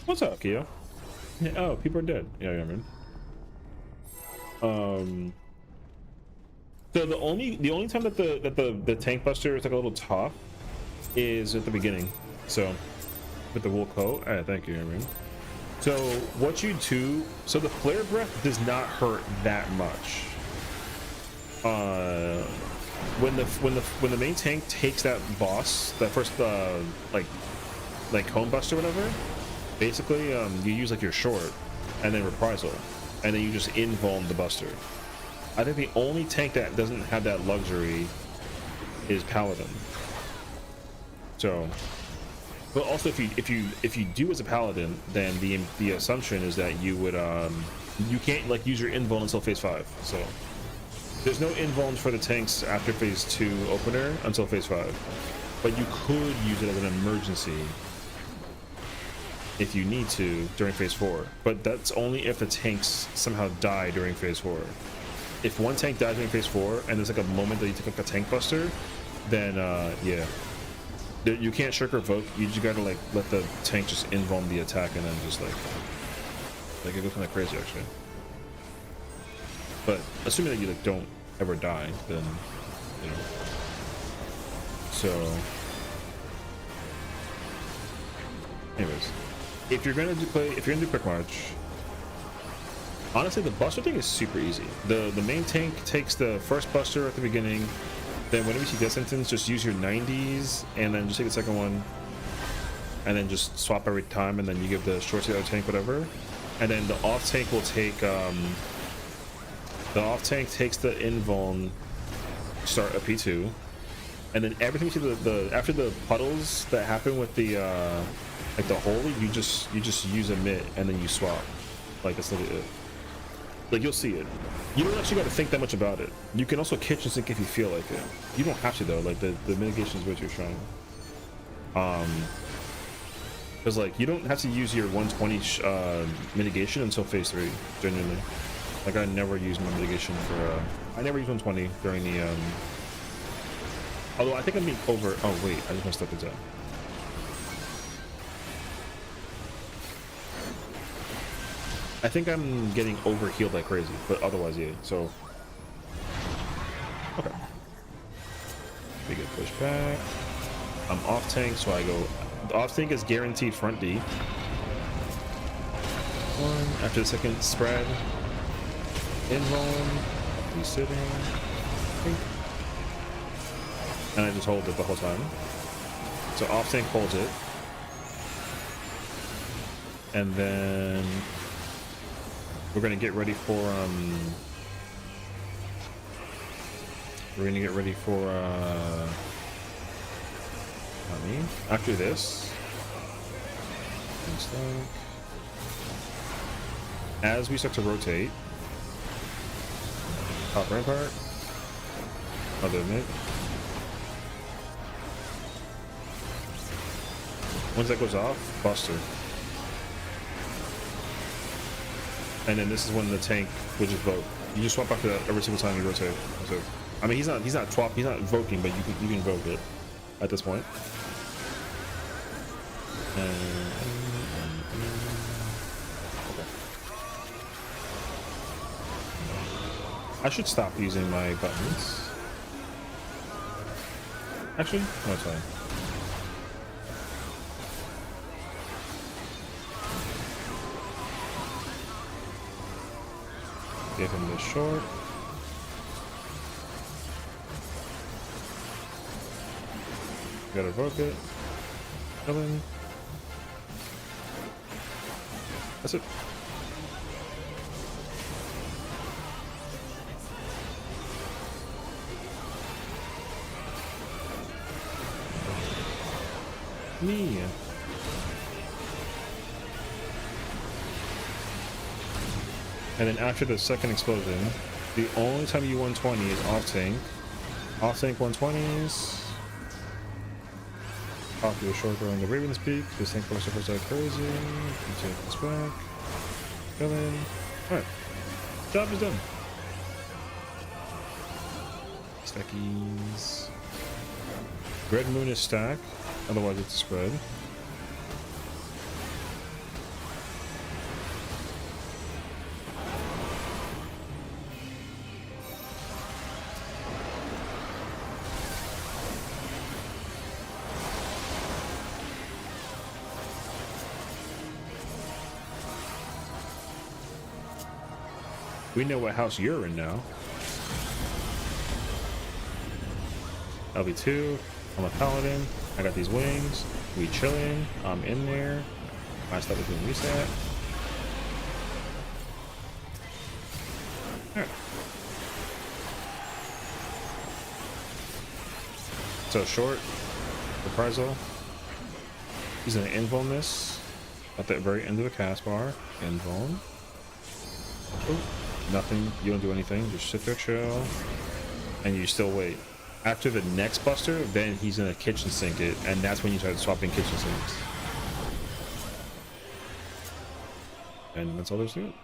what's up, Keo? Yeah, oh, people are dead. Yeah, I mean. So the only time that the tank buster is like a little tough is at the beginning. So with the wool coat. Alright, thank you, I mean. So what you do, so the Flare Breath does not hurt that much. When the main tank takes that boss, that first like Cone Buster or whatever, basically you use like your short and then reprisal, and then you just invuln the buster. I think the only tank that doesn't have that luxury is Paladin. So, but also if you do as a Paladin, then the assumption is that you would you can't like use your invuln until phase 5. So there's no invulns for the tanks after phase 2 opener until phase 5, but you could use it as an emergency if you need to during phase 4, but that's only if the tanks somehow die during phase 4. If one tank dies during phase 4 and there's like a moment that you take like a tank buster, then yeah, you can't shirk or evoke. You just gotta like let the tank just invuln the attack, and then just like it goes kind of crazy actually. But assuming that you like don't ever die, then you know. So anyways, if you're gonna do quick march, honestly the buster thing is super easy. The main tank takes the first buster at the beginning, then whenever you see death sentence, just use your 90s and then just take the second one, and then just swap every time, and then you give the short to the other tank, whatever. And then the off tank will take the off tank takes the invuln, start a P2, and then everything you see the after the puddles that happen with the like the holy, you just use a mitt and then you swap. Like that's literally it. Like you'll see it. You don't actually got to think that much about it. You can also kitchen sink if you feel like it. You don't have to though. Like the mitigation is way too strong. Because like you don't have to use your 120 mitigation until phase 3. Genuinely, like I never use my mitigation for. I never use 120 during the. Although I think I'm being over. Oh wait, I just messed up the time. I think I'm getting over healed like crazy, but otherwise, yeah. So, okay. We get pushed back. I'm off tank, so I go. The off tank is guaranteed front D. One after the second spread. Invuln. Resitting. And I just hold it the whole time. So off tank holds it, and then. We're gonna get ready for We're gonna get ready for not me. After this. As we start to rotate, top rampart, other mid. Once that goes off, Buster. And then this is when the tank will just vote. You just swap after that every single time you rotate. So, I mean, he's not voting, but you can vote it at this point. I should stop using my buttons. Actually, no, it's fine. Give him this short. Gotta evoke it. Kill him. That's it. Me. And then after the second explosion, the only time you 120 is off tank. Off tank 120s. Off your short during the Raven's Peak. This tank force first out crazy. You take this back. Kill him. Alright. Job is done. Stackies. Red Moon is stack. Otherwise it's a spread. We know what house you're in now. LV2. I'm a paladin. I got these wings. We chillin'. I'm in there. My stuff is being reset. Alright. So short. Reprisal. He's gonna invuln this at the very end of the cast bar. Invuln. Ooh. Nothing. You don't do anything. Just sit there, chill, and you still wait. After the next buster, then he's gonna kitchen sink it, and that's when you start swapping kitchen sinks. And that's all there's to it.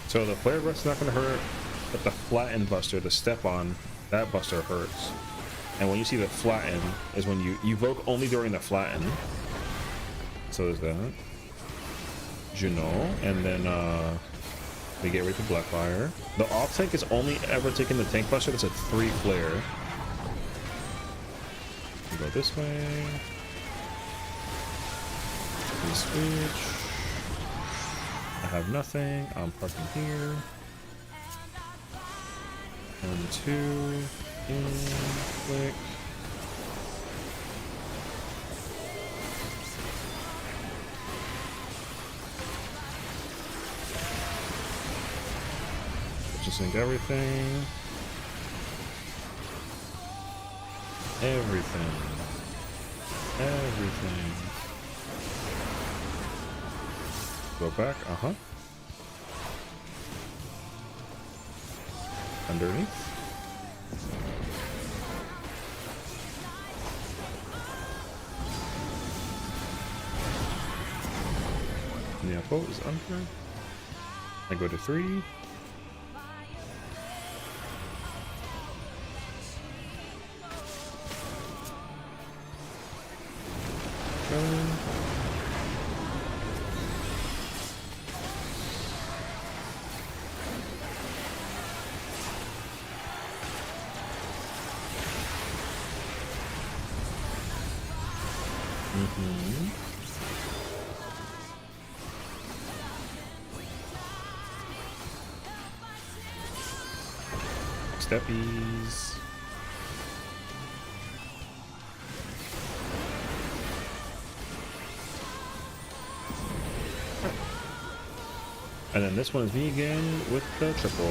So the flare burst's not going to hurt, but the flatten buster, the step on, that buster hurts. And when you see the flatten is when you evoke only during the flatten. So there's that. Juno, and then we get ready for Blackfire. The off tank is only ever taking the tank buster that's a 3 flare. We go this way. We switch. I have nothing. I'm parking here. 1, 2, in, quick. Just sync everything. Everything. Go back, underneath. Neopo is under. I go to 3. steppies. And then this one is me again with the triple.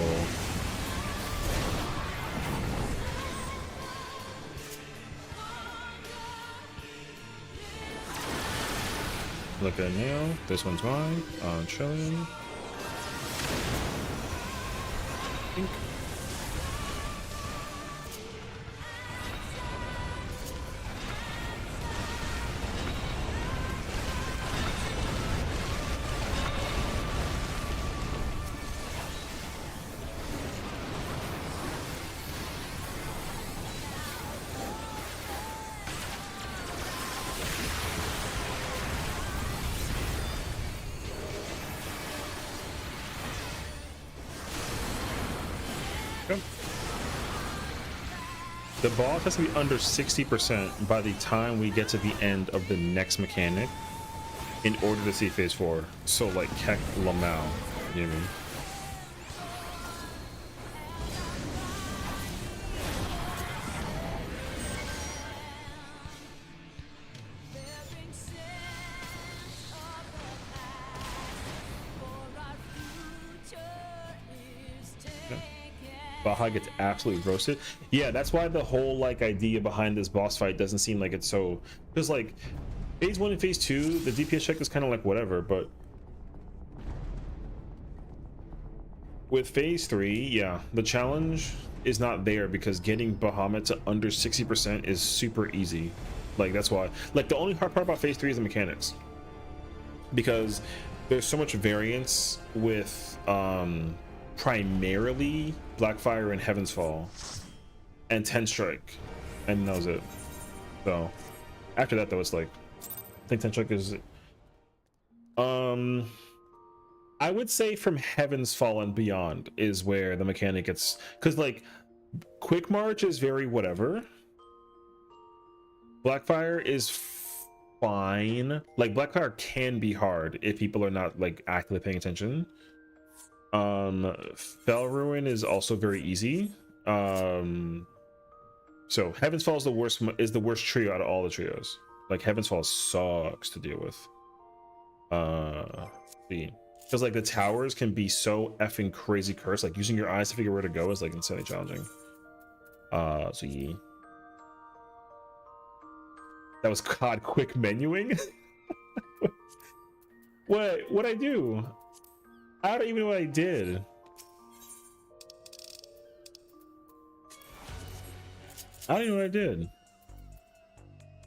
Look at it now. This one's mine. Chilling. Think. The boss has to be under 60% by the time we get to the end of the next mechanic in order to see phase 4. So like Kek Lamau, you know what I mean? Baja gets absolutely roasted. Yeah, that's why the whole like idea behind this boss fight doesn't seem like it's so, because like phase 1 and phase 2 the DPS check is kind of like whatever, but with phase 3, yeah, the challenge is not there because getting Bahamut to under 60% is super easy. Like that's why, like the only hard part about phase 3 is the mechanics, because there's so much variance with primarily Blackfire and Heaven's Fall and 10 Strike, and that was it. So after that though, it's like I think 10 Strike is I would say from Heaven's Fall and beyond is where the mechanic gets, because like Quick March is very whatever. Blackfire is fine. Like Blackfire can be hard if people are not like actively paying attention. Fell Ruin is also very easy. So Heaven's Fall is the worst trio out of all the trios. Like Heaven's Fall sucks to deal with. Because like the towers can be so effing crazy cursed. Like using your eyes to figure where to go is like insanely challenging. So yeah. That was COD quick menuing. What'd I do? I don't even know what I did. I don't even know what I did.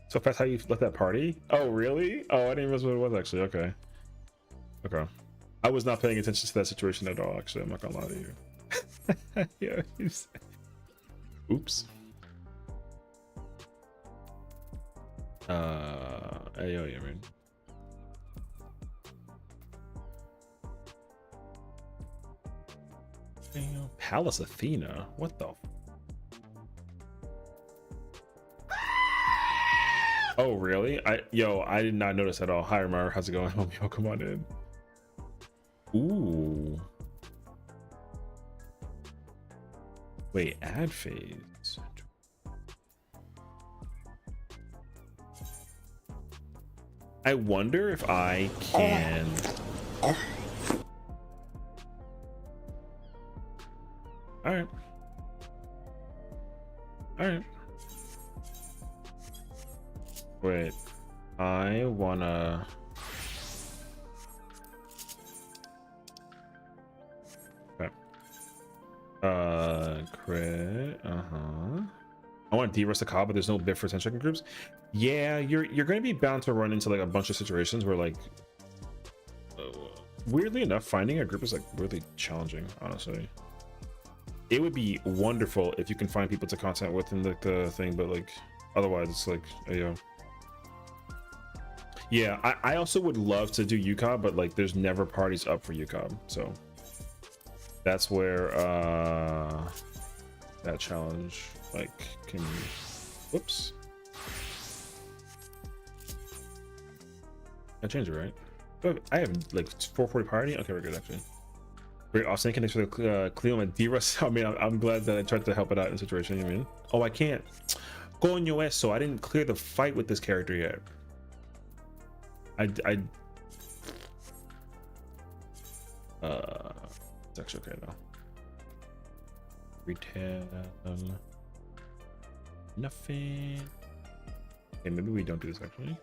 So if that's how you left that party? Oh, really? Oh, I didn't realize what it was actually. Okay. Okay. I was not paying attention to that situation at all, actually. I'm not gonna lie to you. Yeah. Oops. Hey, yo, yeah, man. Palace Athena? What the? Oh, really? I did not notice at all. Hi, Ramar. How's it going? Homie, come on in. Ooh. Wait, ad phase. I wonder if I can. All right. All right. Wait, I wanna. Okay. Crit. I want to de-rest the Ucob, but there's no bit for 10 second groups. Yeah, you're gonna be bound to run into like a bunch of situations where like, weirdly enough, finding a group is like really challenging. Honestly, it would be wonderful if you can find people to content with in the thing, but like otherwise it's like, yeah, I also would love to do Ucob, but like there's never parties up for Ucob, so that's where that challenge like can. Whoops. I changed it, right? I have like 440 party. Okay, we're good actually. Great, Austin. Thanks for the Cleo and D-Russ. I mean, I'm glad that I tried to help it out in the situation. You mean? Oh, I can't. Coño eso. I didn't clear the fight with this character yet. It's actually okay though. Retail. Nothing. Okay, maybe we don't do this actually.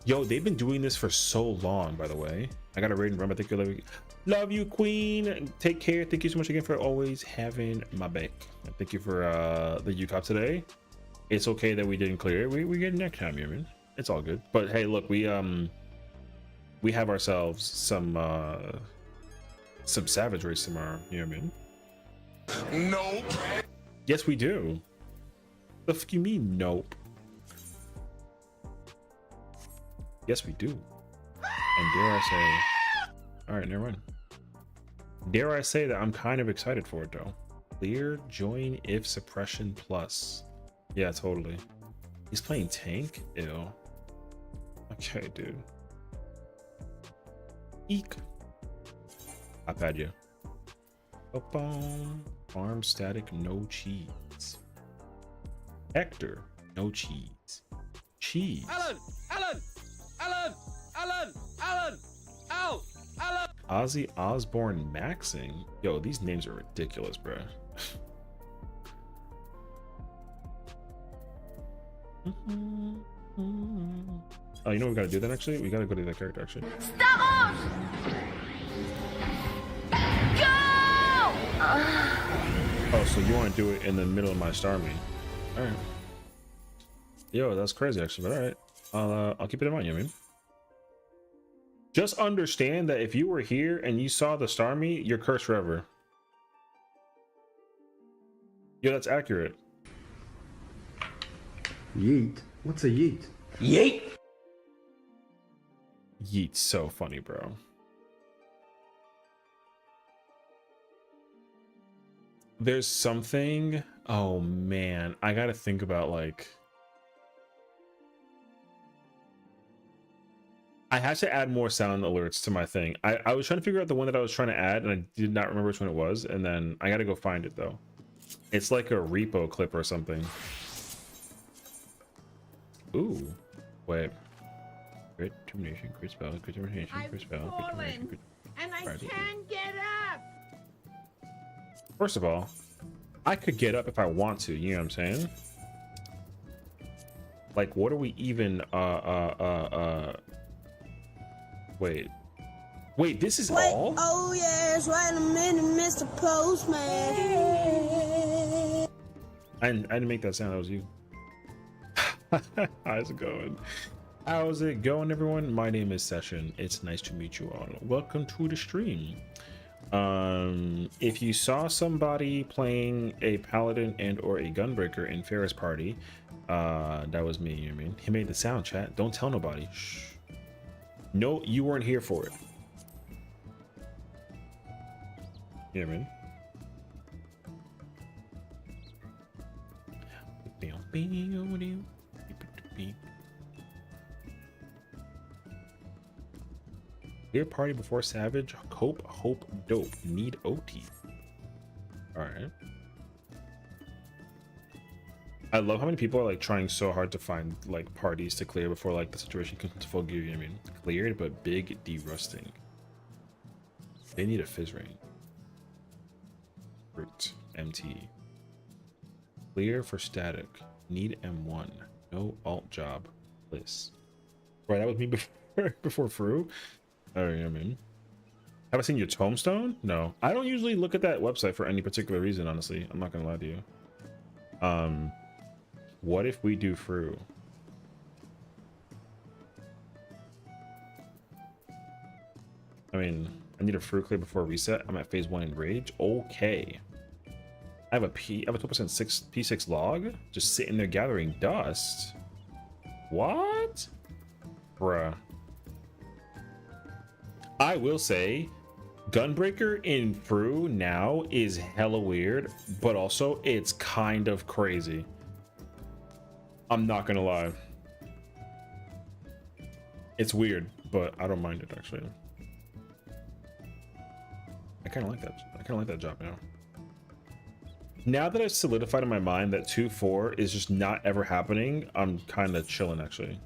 Yo, they've been doing this for so long, by the way. I got a raid and run. I think you love you, Queen. Take care. Thank you so much again for always having my back. And thank you for the Ucob today. It's okay that we didn't clear it. We get it next time, you mean? It's all good. But hey, look, we have ourselves some savage race tomorrow. You know what I mean? Nope. Yes, we do. The fuck you mean, nope? Yes, we do. And dare I say, all right, never mind. Dare I say that I'm kind of excited for it though. Clear, join if suppression plus. Yeah, totally. He's playing tank? Ew. Okay, dude. Eek. I've had you. Boom. Farm static, no cheese. Hector, no cheese. Cheese. Alan! Ozzy Osbourne Maxing. Yo, these names are ridiculous, bro. Oh, you know what we gotta do then actually? We gotta go to that character actually. Stop! Go! Oh, so you want to do it in the middle of my star meet? All right. Yo, that's crazy actually, but all right. I'll keep it in mind, you know what I mean? Just understand that if you were here and you saw the star meet, you're cursed forever. Yo, that's accurate. Yeet? What's a yeet? Yeet! Yeet's so funny, bro. There's something. Oh man, I gotta think about like. I had to add more sound alerts to my thing. I was trying to figure out the one that I was trying to add, and I did not remember which one it was. And then I got to go find it though. It's like a repo clip or something. Ooh, wait. Crit termination, crit spell, crit termination, crit spell, crit termination, crit... And I can't get up. First of all, I could get up if I want to. You know what I'm saying? Like, what are we even? Wait, this is all? Oh yes, wait a minute, Mr. Postman. I didn't make that sound. That was you. How's it going? How's it going, everyone? My name is Sessiion. It's nice to meet you all. Welcome to the stream. If you saw somebody playing a paladin and or a gunbreaker in Ferris Party, that was me. You know what I mean? He made the sound, chat. Don't tell nobody. Shh. No, you weren't here for it. You know what I mean? Clear party before Savage. Cope, hope, dope. Need OT. Alright. I love how many people are like trying so hard to find like parties to clear before like the situation comes to full gear. You know what I mean? Cleared, but big de-rusting. They need a fizz ring. Root. MT. Clear for static. Need M1. No alt job. Bliss. Right, that was me before Fru. Oh, you know what I mean? Have I seen your tombstone? No. I don't usually look at that website for any particular reason, honestly. I'm not gonna lie to you. What if we do Fru? I mean, I need a Fru clear before reset. I'm at phase 1 in rage. Okay. I have a 12% P6 log just sitting there gathering dust. What? Bruh. I will say, Gunbreaker in Fru now is hella weird, but also it's kind of crazy. I'm not gonna lie. It's weird, but I don't mind it actually. I kind of like that. I kind of like that job now. Now that I've solidified in my mind that 2-4 is just not ever happening, I'm kind of chilling actually.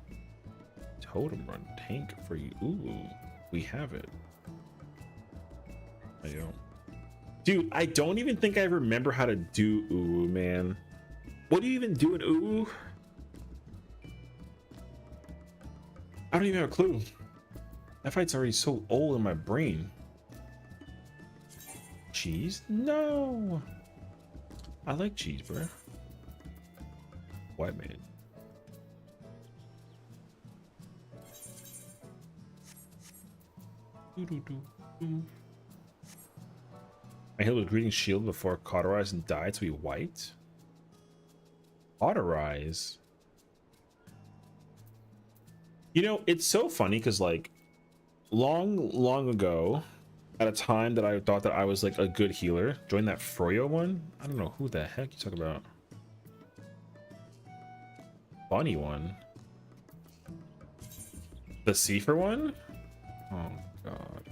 Totem run tank for you. Ooh, we have it. There you go. Dude, I don't even think I remember how to do ooh, man. What do you even do in ooh? I don't even have a clue. That fight's already so old in my brain. Cheese? No. I like cheese, bro. White man. I healed with greeting shield before cauterize and die to be white. Cauterize. You know, it's so funny because like long ago, at a time that I thought that I was like a good healer, join that Froyo one. I don't know who the heck you talk about. Bunny one. The Cipher one? Oh god.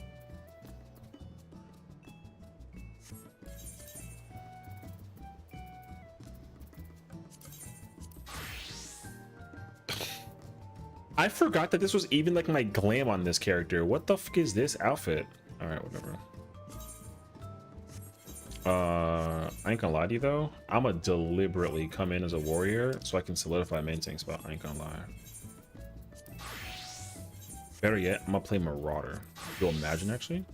I forgot that this was even like my glam on this character. What the fuck is this outfit? All right, whatever. I ain't gonna lie to you though. I'm gonna deliberately come in as a warrior so I can solidify main tank spot. I ain't gonna lie. Better yet, I'm gonna play Marauder. You'll imagine actually.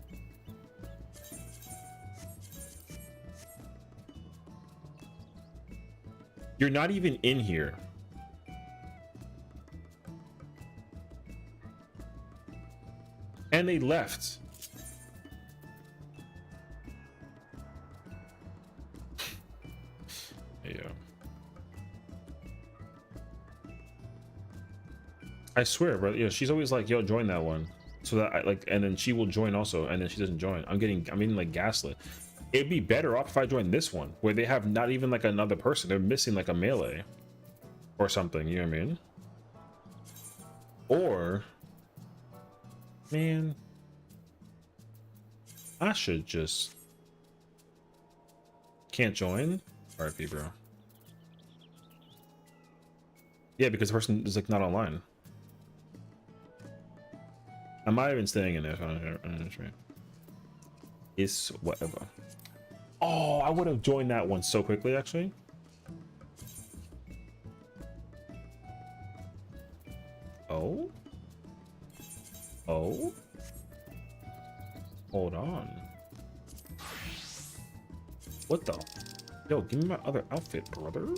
You're not even in here. And they left. Yeah. I swear, bro. Yeah, she's always like, "Yo, join that one," so that I like, and then she will join also, and then she doesn't join. I'm getting like gaslit. It'd be better off if I joined this one, where they have not even like another person. They're missing like a melee or something. You know what I mean? Or, man, I should just can't join. RIP, bro. Yeah, because the person is like not online. I might have been staying in there. It's whatever. Oh, I would have joined that one so quickly, actually. Oh. Oh. Hold on. What the? Yo, give me my other outfit, brother.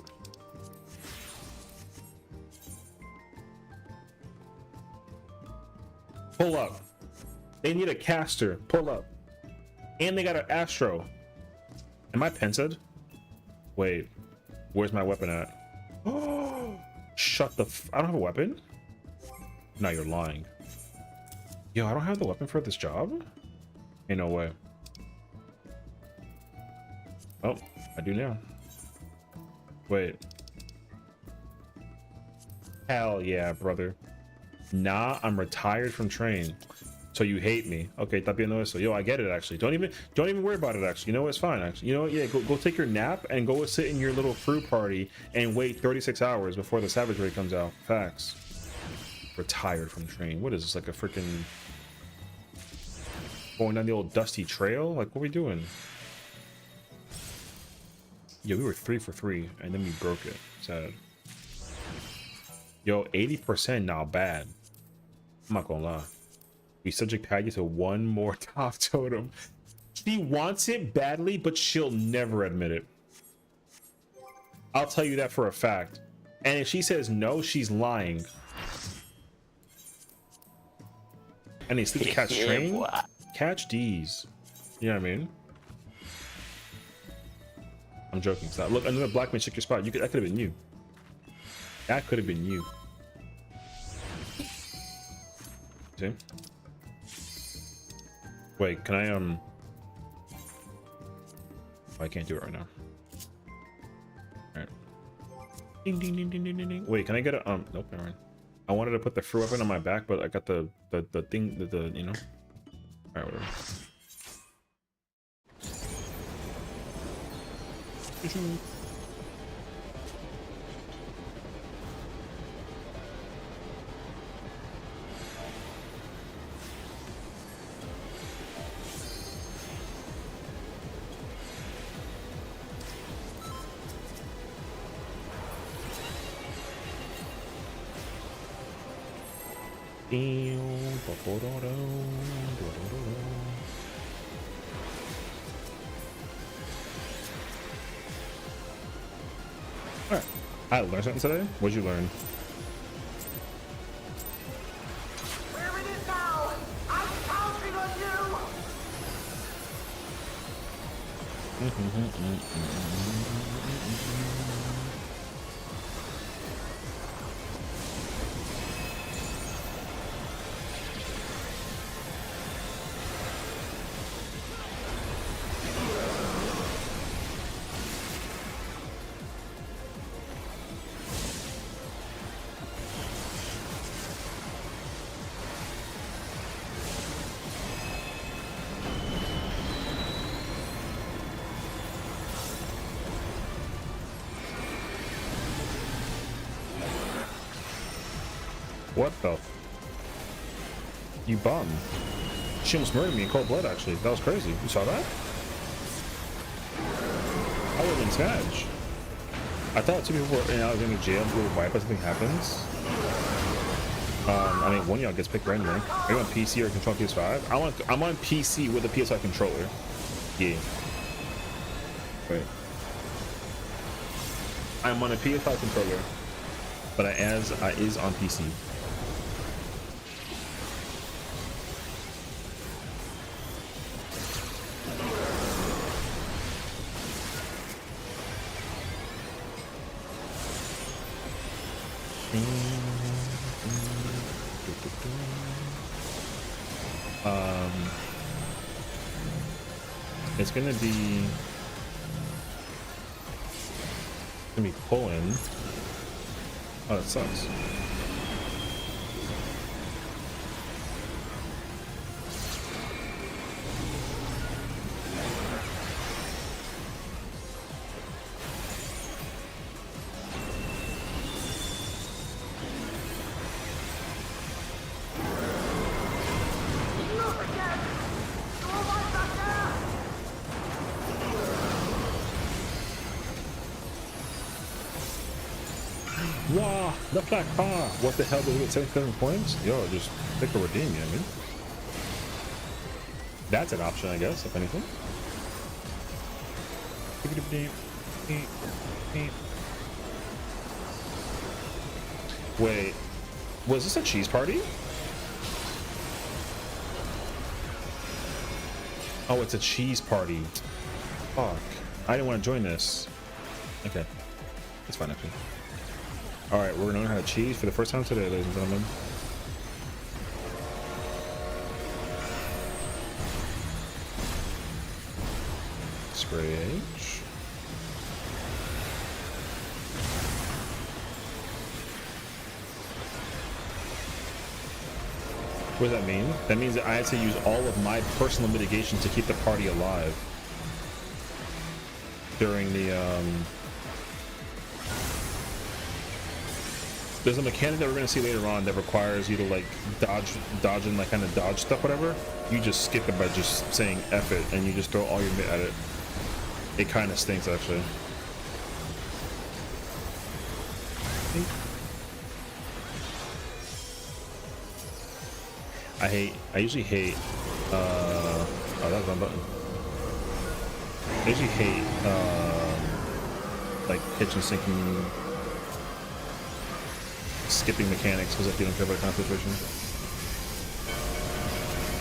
Pull up. They need a caster. Pull up. And they got an Astro. Am I pented? Wait. Where's my weapon at? Oh, shut the f— I don't have a weapon? No, you're lying. Yo, I don't have the weapon for this job? Ain't no way. Oh, I do now. Wait. Hell yeah, brother. Nah, I'm retired from train. So you hate me. Okay, está bien eso. Yo, I get it actually. Don't even worry about it actually. You know, it's fine actually. You know what? Yeah, go take your nap and go sit in your little fruit party and wait 36 hours before the Savage Raid comes out. Facts. Retired from train. What is this, like a freaking going down the old dusty trail? Like, what are we doing? Yeah, we were 3 for 3 and then we broke it. Sad. Yo, 80% not bad. I'm not gonna lie. We subject Patty to one more top totem. She wants it badly, but she'll never admit it. I'll tell you that for a fact. And if she says no, she's lying. And they sleep to catch train? Catch D's. You know what I mean? I'm joking. Stop. Look, another black man, check your spot. That could have been you. That could have been you. See? Wait, can I oh, I can't do it right now. Alright. Ding ding ding ding ding ding ding. Wait, can I get a nope, never mind. I wanted to put the fruit weapon on my back, but I got the thing, the you know. Alright, whatever. Alright. I learned something today. What'd you learn? Where it is now! I'm counting on you! What the? You bum. She almost murdered me in cold blood, actually. That was crazy. You saw that? I would have been smashed. I thought 2 people were in Alexander jail and would wipe if something happens. I mean, one of y'all gets picked randomly. Are you on PC or control PS5? I'm on PC with a PS5 controller. Yeah. Wait. I'm on a PS5 controller, but I is on PC. It's gonna be pulling. Oh, that sucks. Wow, the black car. What the hell did we get 7 points? Yo, just pick a redeem, yeah, man. That's an option, I guess, if anything. Wait, was this a cheese party? Oh, it's a cheese party. Fuck. I didn't want to join this. Okay. It's fine, actually. Alright, we're gonna learn how to cheese for the first time today, ladies and gentlemen. Spray H. What does that mean? That means that I had to use all of my personal mitigation to keep the party alive during the there's a mechanic that we're gonna see later on that requires you to like dodge and like kind of dodge stuff, whatever. You just skip it by just saying F it and you just throw all your mitt at it. It kind of stinks, actually. I usually hate oh, that was my button. I usually hate like kitchen sinking skipping mechanics because I don't care about concentration.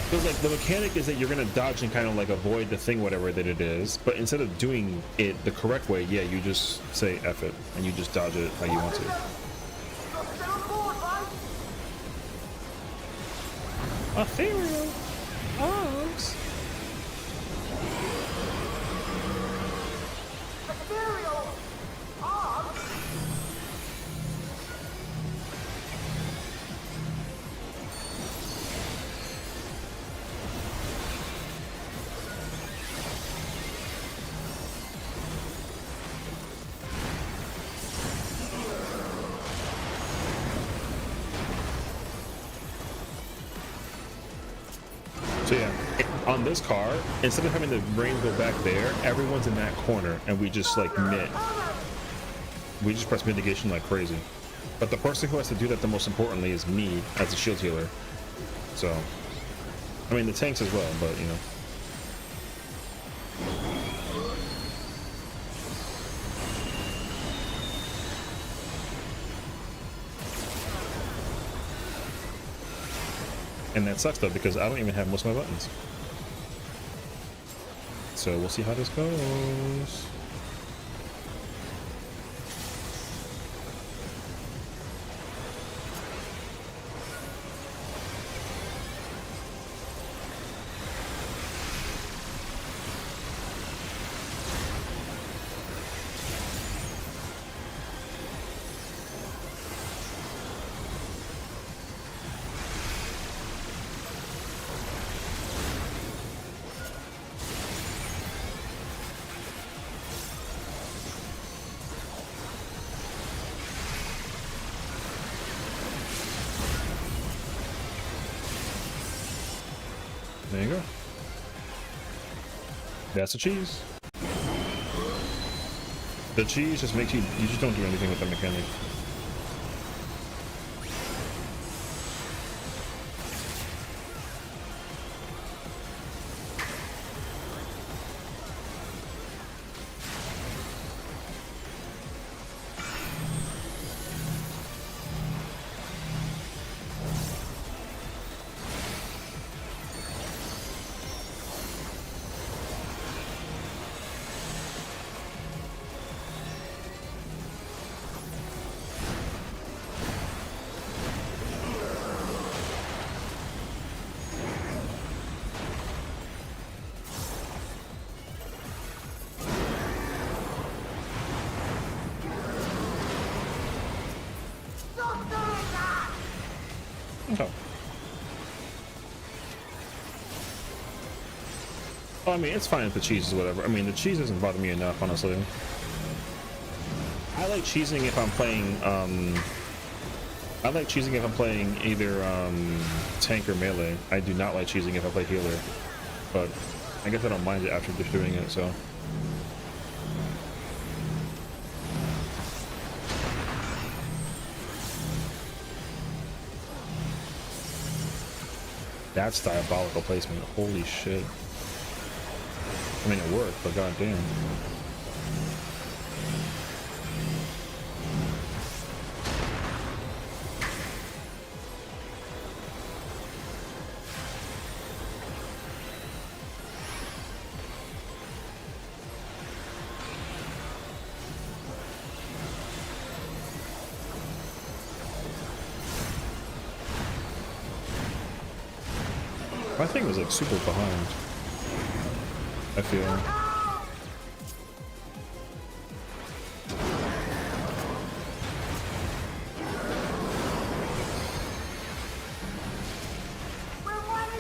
Because like the mechanic is that you're gonna dodge and kind of like avoid the thing, whatever that it is, but instead of doing it the correct way, yeah, you just say F it and you just dodge it how you want to. Ethereal Ox. on this car, instead of having the rain go back there, everyone's in that corner, and we just like we just press mitigation like crazy. But the person who has to do that the most importantly is me as a shield healer. So, I mean the tanks as well, but you know. And that sucks though, because I don't even have most of my buttons. So we'll see how this goes. There you go. That's the cheese. The cheese just makes you just don't do anything with the mechanic. Oh. Well, I mean, it's fine if the cheese is whatever. I mean, the cheese doesn't bother me enough, honestly. I like cheesing if I'm playing, I like cheesing if I'm playing either, tank or melee. I do not like cheesing if I play healer. But I guess I don't mind it after just doing it, so. That's diabolical placement. Holy shit. I mean, it worked, but goddamn. My thing was like super behind, I feel.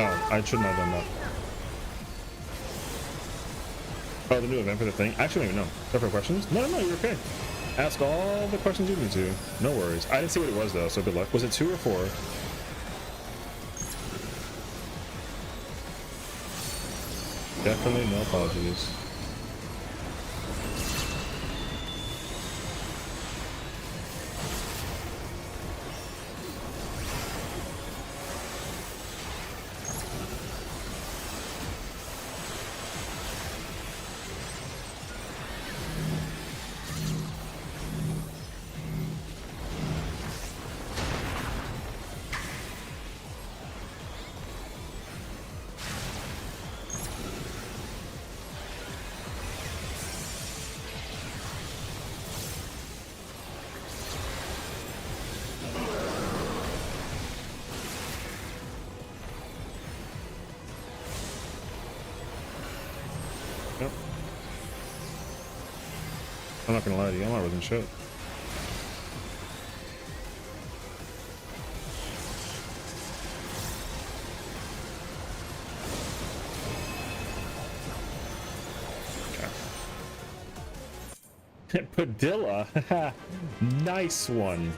Oh, I shouldn't have done that. Oh, the new event for the thing? I actually don't even know. Time for questions? No, you're okay. Ask all the questions you need to. No worries. I didn't see what it was though, so good luck. Was it 2 or 4? Definitely no apologies. Yep. I'm not gonna lie to you, I'm not really shit. Okay. Padilla, nice one.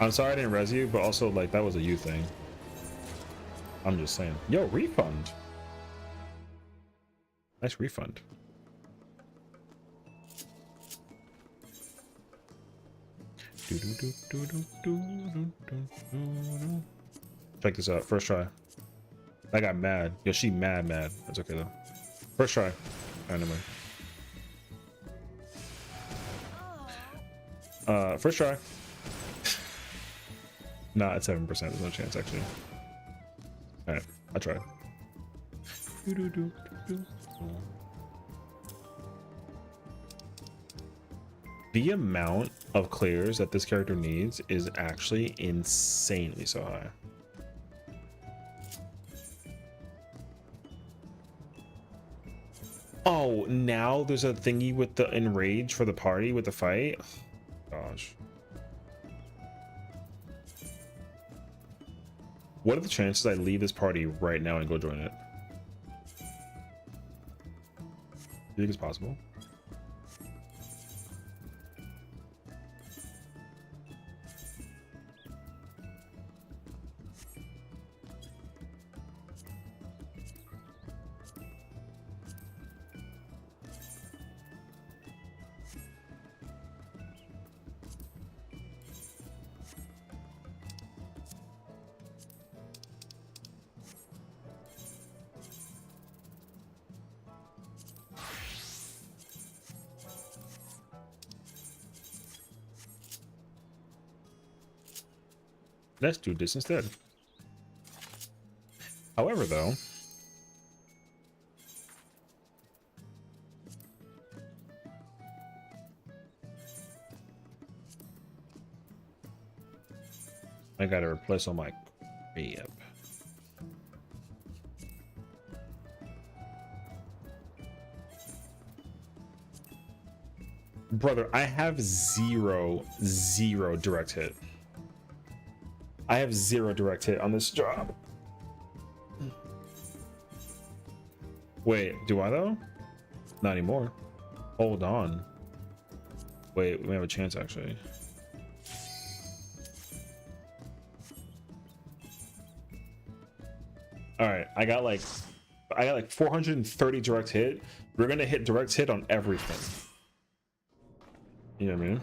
I'm sorry I didn't res you, but also like that was a you thing. I'm just saying. Yo, refund. Nice refund. Check this out. First try. I got mad. Yo, she mad. That's okay though. First try. Anyway. First try. Nah, it's 7%. There's no chance actually. Alright, I tried. The amount of clears that this character needs is actually insanely so high. Oh, now there's a thingy with the enrage for the party with the fight. Gosh. What are the chances I leave this party right now and go join it? You think it's possible? Let's do this instead. However, though, I gotta replace all my crap. Brother, I have zero direct hit. I have 0 direct hit on this job. Wait, do I though? Not anymore. Hold on. Wait, we have a chance actually. All right, I got like 430 direct hit. We're gonna hit direct hit on everything. You know what I mean?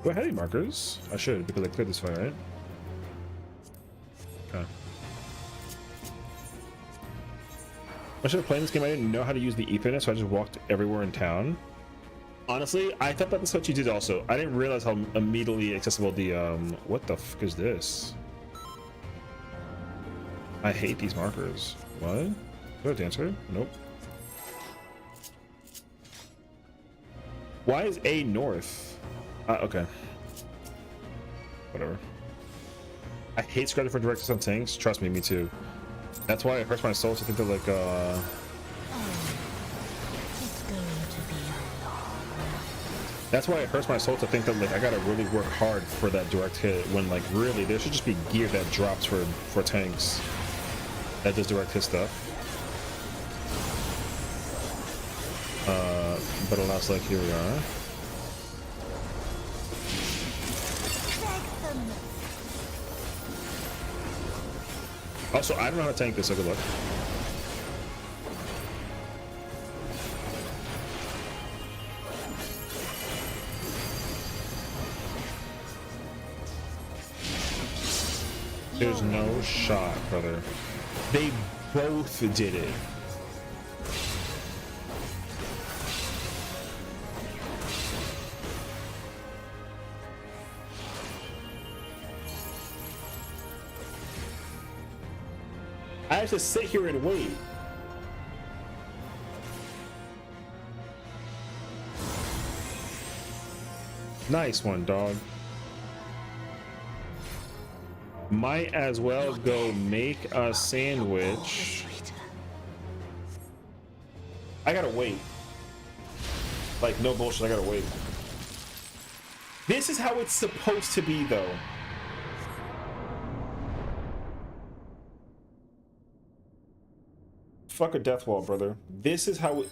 Do I have any markers? I should, because I cleared this fire, right? Okay. I should have played this game. I didn't know how to use the e-fitness, so I just walked everywhere in town. Honestly, I thought that's what you did also. I didn't realize how immediately accessible the what the fuck is this? I hate these markers. What? Is there a dancer? Nope. Why is A north? Okay. Whatever. I hate scratching for directors on tanks. Trust me, me too. That's why it hurts my soul to think that like that's why it hurts my soul to think that like I gotta really work hard for that direct hit when like really there should just be gear that drops for tanks that does direct hit stuff. But alas, like here we are. Also, I don't know how to tank this, so good luck. There's no shot, brother. They both did it. I have to sit here and wait. Nice one, dog. Might as well go make a sandwich. I gotta wait. Like, no bullshit, I gotta wait. This is how it's supposed to be, though. fuck a death wall, brother. This is how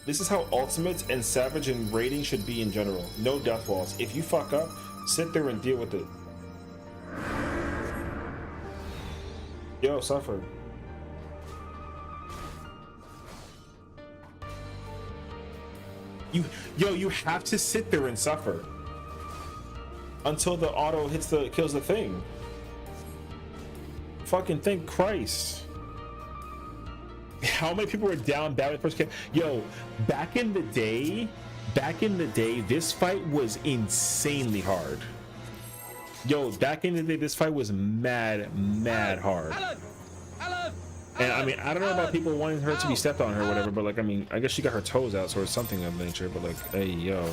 ultimates and savage and raiding should be in general. No death walls. If you fuck up, sit there and deal with it. Yo, suffer. You have to sit there and suffer until the auto kills the thing. Fucking thank Christ. How many people were down bad with first game? Yo, back in the day, this fight was insanely hard. Yo, back in the day, this fight was mad hard. And I mean, I don't know about people wanting her to be stepped on her or whatever, but like, I mean, I guess she got her toes out, so it's something of nature, but like, hey, yo.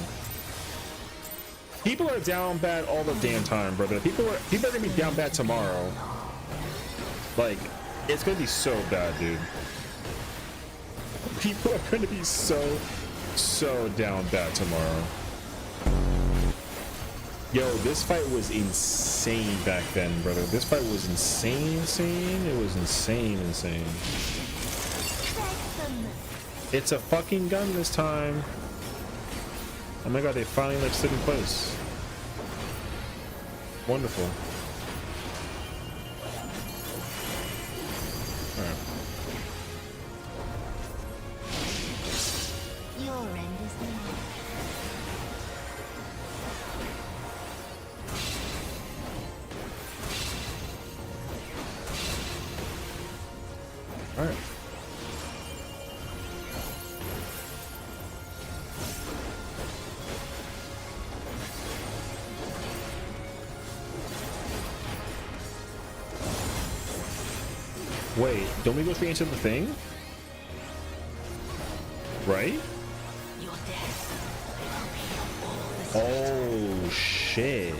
People are down bad all the damn time, brother. People are gonna be down bad tomorrow. Like, it's gonna be so bad, dude. People are gonna be so down bad tomorrow. Yo, this fight was insane back then, brother. This fight was insane. It was insane. It's a fucking gun this time. Oh my god, they finally like stood in place. Wonderful. Alright. Your end is near. Alright. Wait, don't we go straight into the thing? Right? Your death will be all the Oh shit.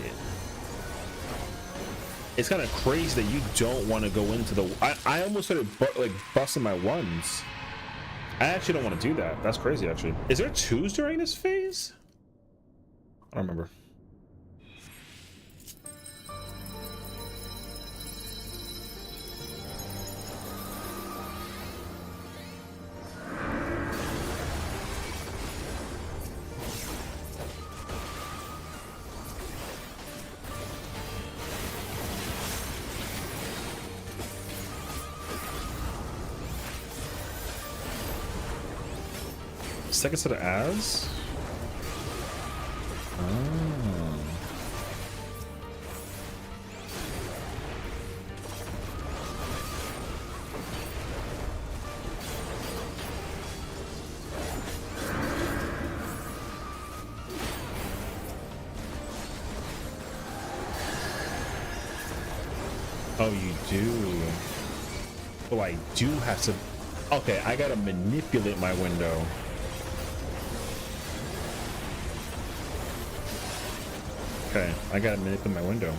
It's kind of crazy that you don't want to go into the I almost started like busting my ones. I actually don't want to do that. That's crazy actually. Is there twos during this phase? I don't remember. Second set of ads? Oh. Oh, you do. Oh, I do have to. Okay, I gotta manipulate my window. Okay, I gotta manipulate my window.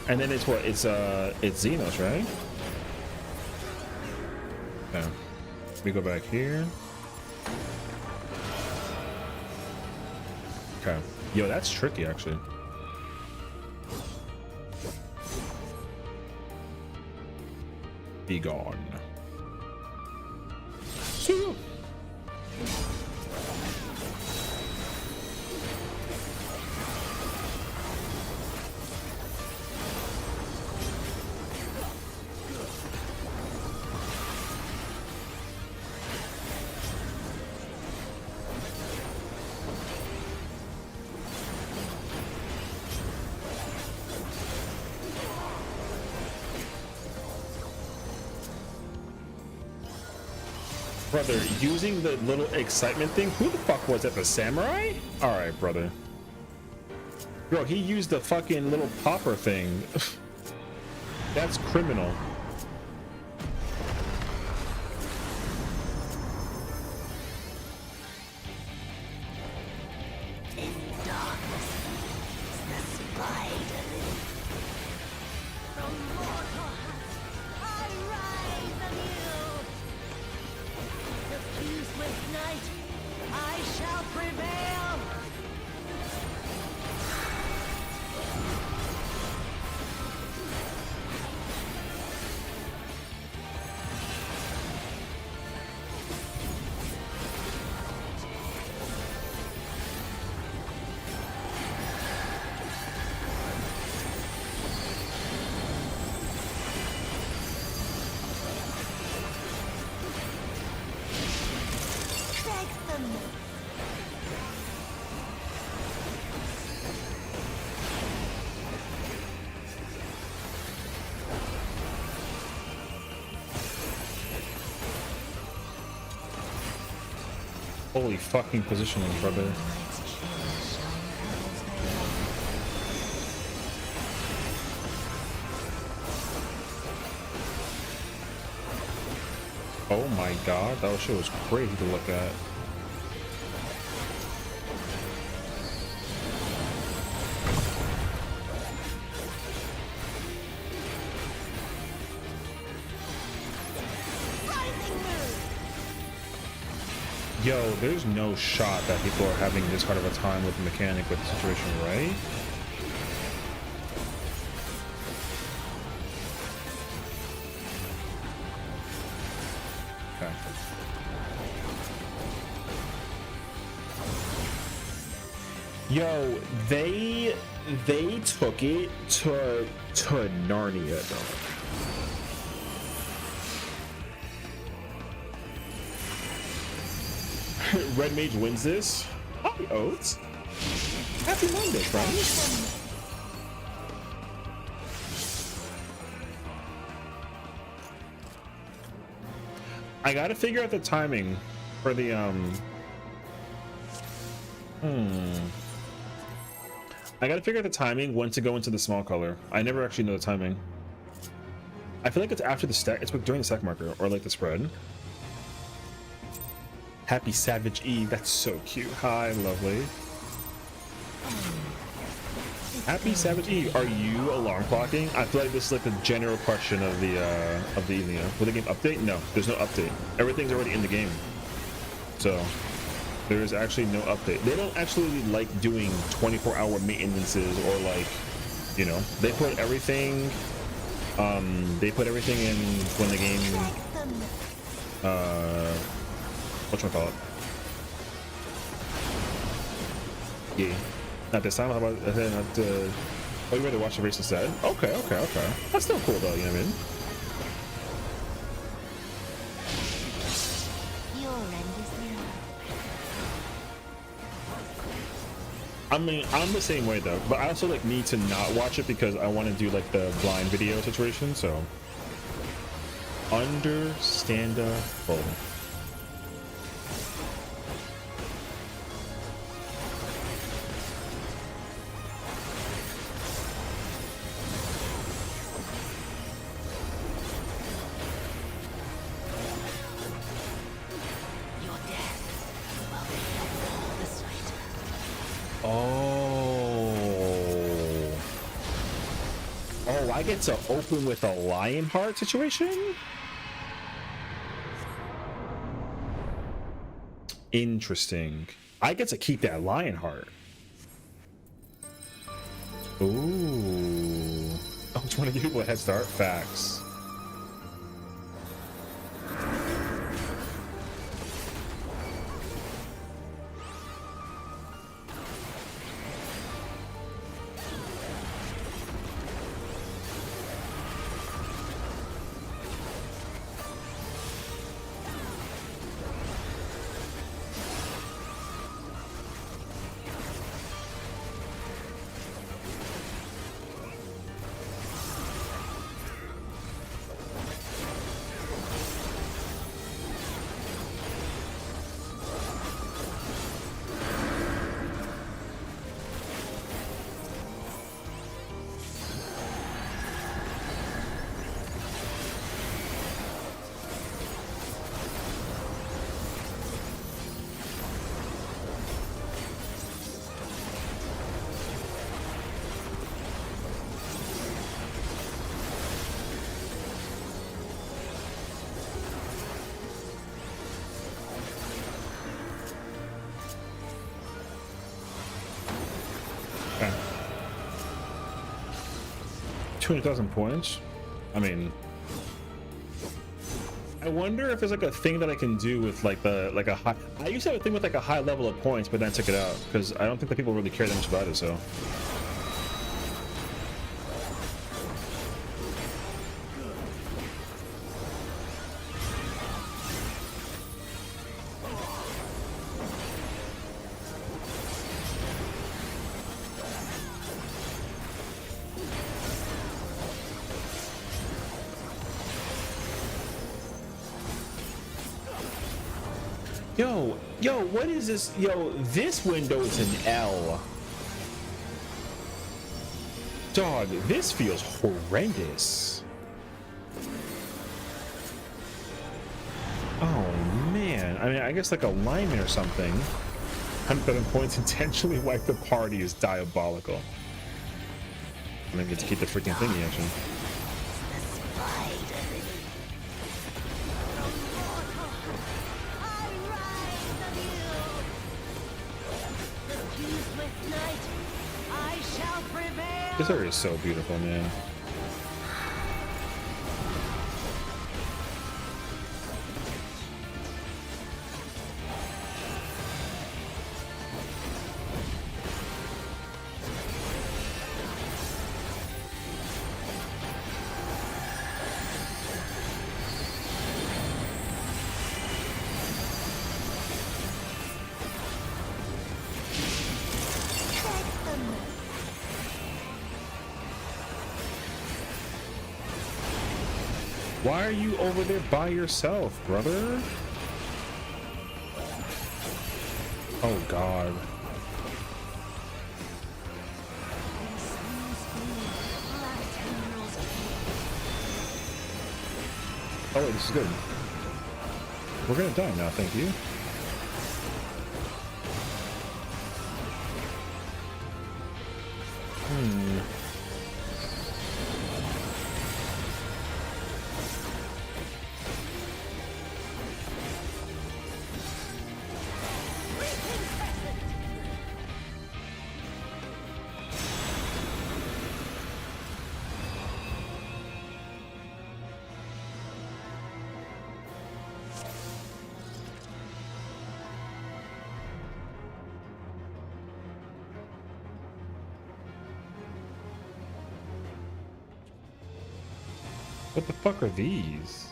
And then it's what? It's Xenos, right? Yeah. We go back here. Okay. Yo, that's tricky actually. Be gone. Brother, using the little excitement thing, who the fuck was that? The samurai? Alright, brother. Bro, he used the fucking little popper thing. That's criminal. Holy fucking positioning, brother. Oh my god, that shit was crazy to look at. Yo, there's no shot that people are having this hard of a time with the mechanic with the situation, right? Okay. Yo, they took it to Narnia, though. Red Mage wins this. Hi, Oats. Happy Monday, friends. I gotta figure out the timing for the I gotta figure out the timing when to go into the small color. I never actually know the timing. I feel like it's after the stack. It's during the stack marker or like the spread. Happy Savage Eve. That's so cute. Hi, lovely. Happy Savage Eve. Are you alarm clocking? I feel like this is like the general question of the evening. Will the game update? No, there's no update. Everything's already in the game. So there is actually no update. They don't actually like doing 24-hour maintenances or like, you know, they put everything in when the game whatchamacallit? Yeah. Not this time. How about not oh, you rather watch the race instead? Okay. That's still cool though, you know what I mean? I mean, I'm the same way though, but I also like need to not watch it because I want to do like the blind video situation, so understandable. I get to open with a Lionheart situation? Interesting. I get to keep that Lionheart. Ooh. I just want to give people a head start. Facts. Okay. 200,000 points. I mean, I wonder if there's like a thing that I can do with like a high. I used to have a thing with like a high level of points, but then I took it out because I don't think that people really care that much about it. So. Yo, Yo, what is this? Yo, this window is an L. Dog, this feels horrendous. Oh man, I mean, I guess like a lineman or something. 107 points intentionally wipe the party is diabolical. I don't get to keep the freaking thingy action. This area is so beautiful, man. Why are you over there by yourself, brother? Oh God. Oh wait, this is good. We're gonna die now, thank you. What the fuck are these?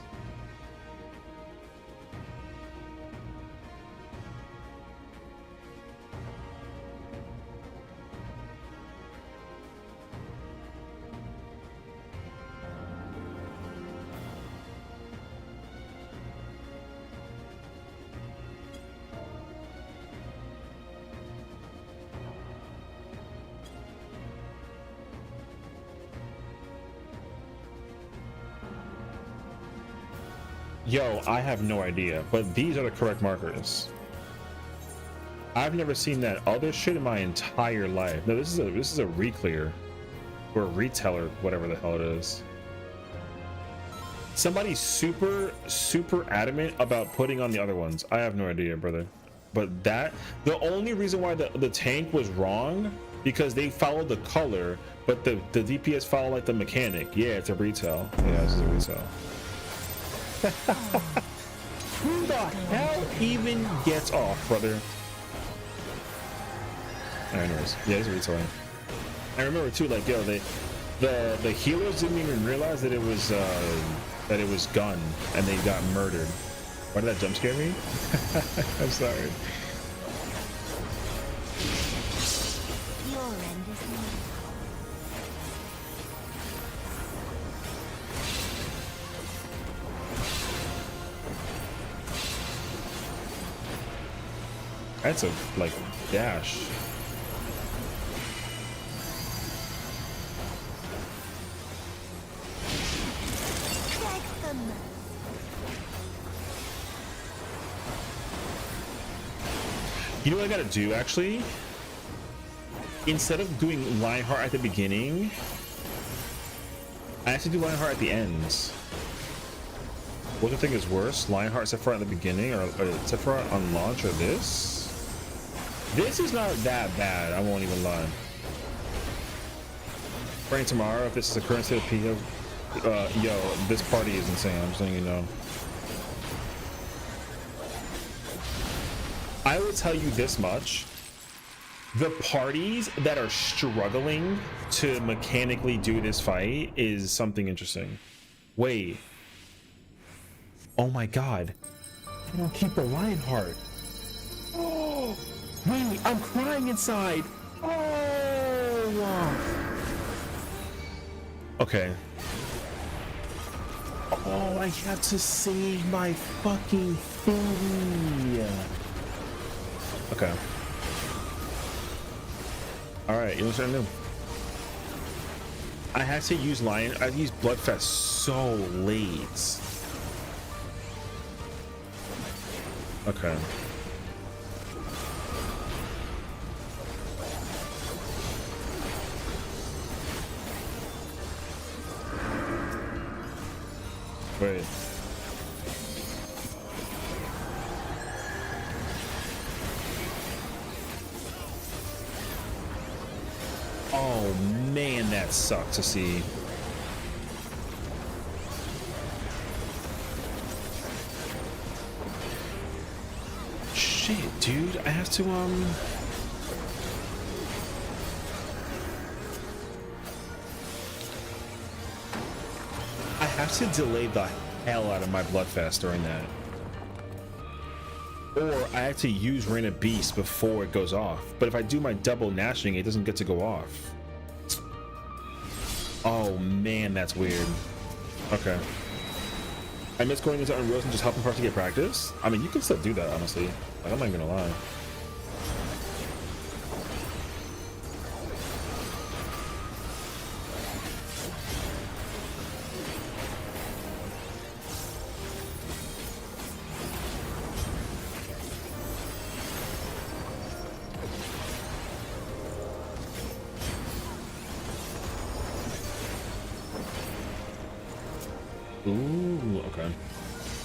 Yo, I have no idea, but these are the correct markers. I've never seen that other shit in my entire life. No, this is a reclear or a reteller, whatever the hell it is. Somebody's super adamant about putting on the other ones. I have no idea, brother. But that the only reason why the tank was wrong because they followed the color, but the DPS followed like the mechanic. Yeah, it's a retail. Yeah, this is a retail. Who the hell even gets off, brother? Anyways, yeah, it's retailing. I remember too, like, yo, the healers didn't even realize that it was gun, and they got murdered. Why did that jump scare me? I'm sorry. That's a like dash. You know what I gotta do actually? Instead of doing Lionheart at the beginning, I have to do Lionheart at the end. What do you think is worse? Lionheart Sephiroth at the beginning or Sephiroth on launch or this? This is not that bad, I won't even lie. Starting tomorrow, if this is the current state of PO, yo, this party is insane, I'm just letting you know. I will tell you this much. The parties that are struggling to mechanically do this fight is something interesting. Wait. Oh my God. I don't keep the Lionheart. Oh, wait, I'm crying inside. Oh. Okay. Oh, I have to save my fucking thing. Okay. All right, you know what I'm doing? I had to use Lion. I used Bloodfest so late. Okay. Wait. Oh man, that sucked to see. Shit, dude, I have to I have to delay the hell out of my Bloodfast during that. Or I have to use Rain of Beast before it goes off. But if I do my double gnashing, it doesn't get to go off. Oh man, that's weird. Okay. I miss going into Unreal and just helping parts to get practice. I mean, you can still do that, honestly. Like, I'm not even gonna lie. Ooh, okay.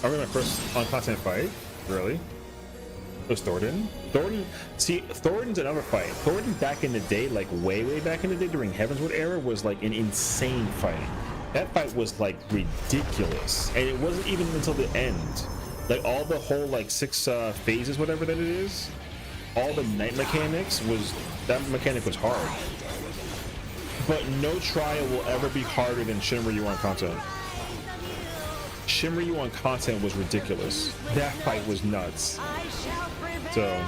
I remember my first on-content fight, really? It was Thornton. Thornton's another fight. Thornton back in the day, like way back in the day during Heavensward era, was like an insane fight. That fight was like ridiculous. And it wasn't even until the end. Like all the whole like 6 phases, whatever that it is, all the night mechanics that mechanic was hard. But no trial will ever be harder than Shinryu on content. Shinryu on content was ridiculous. That fight was nuts. So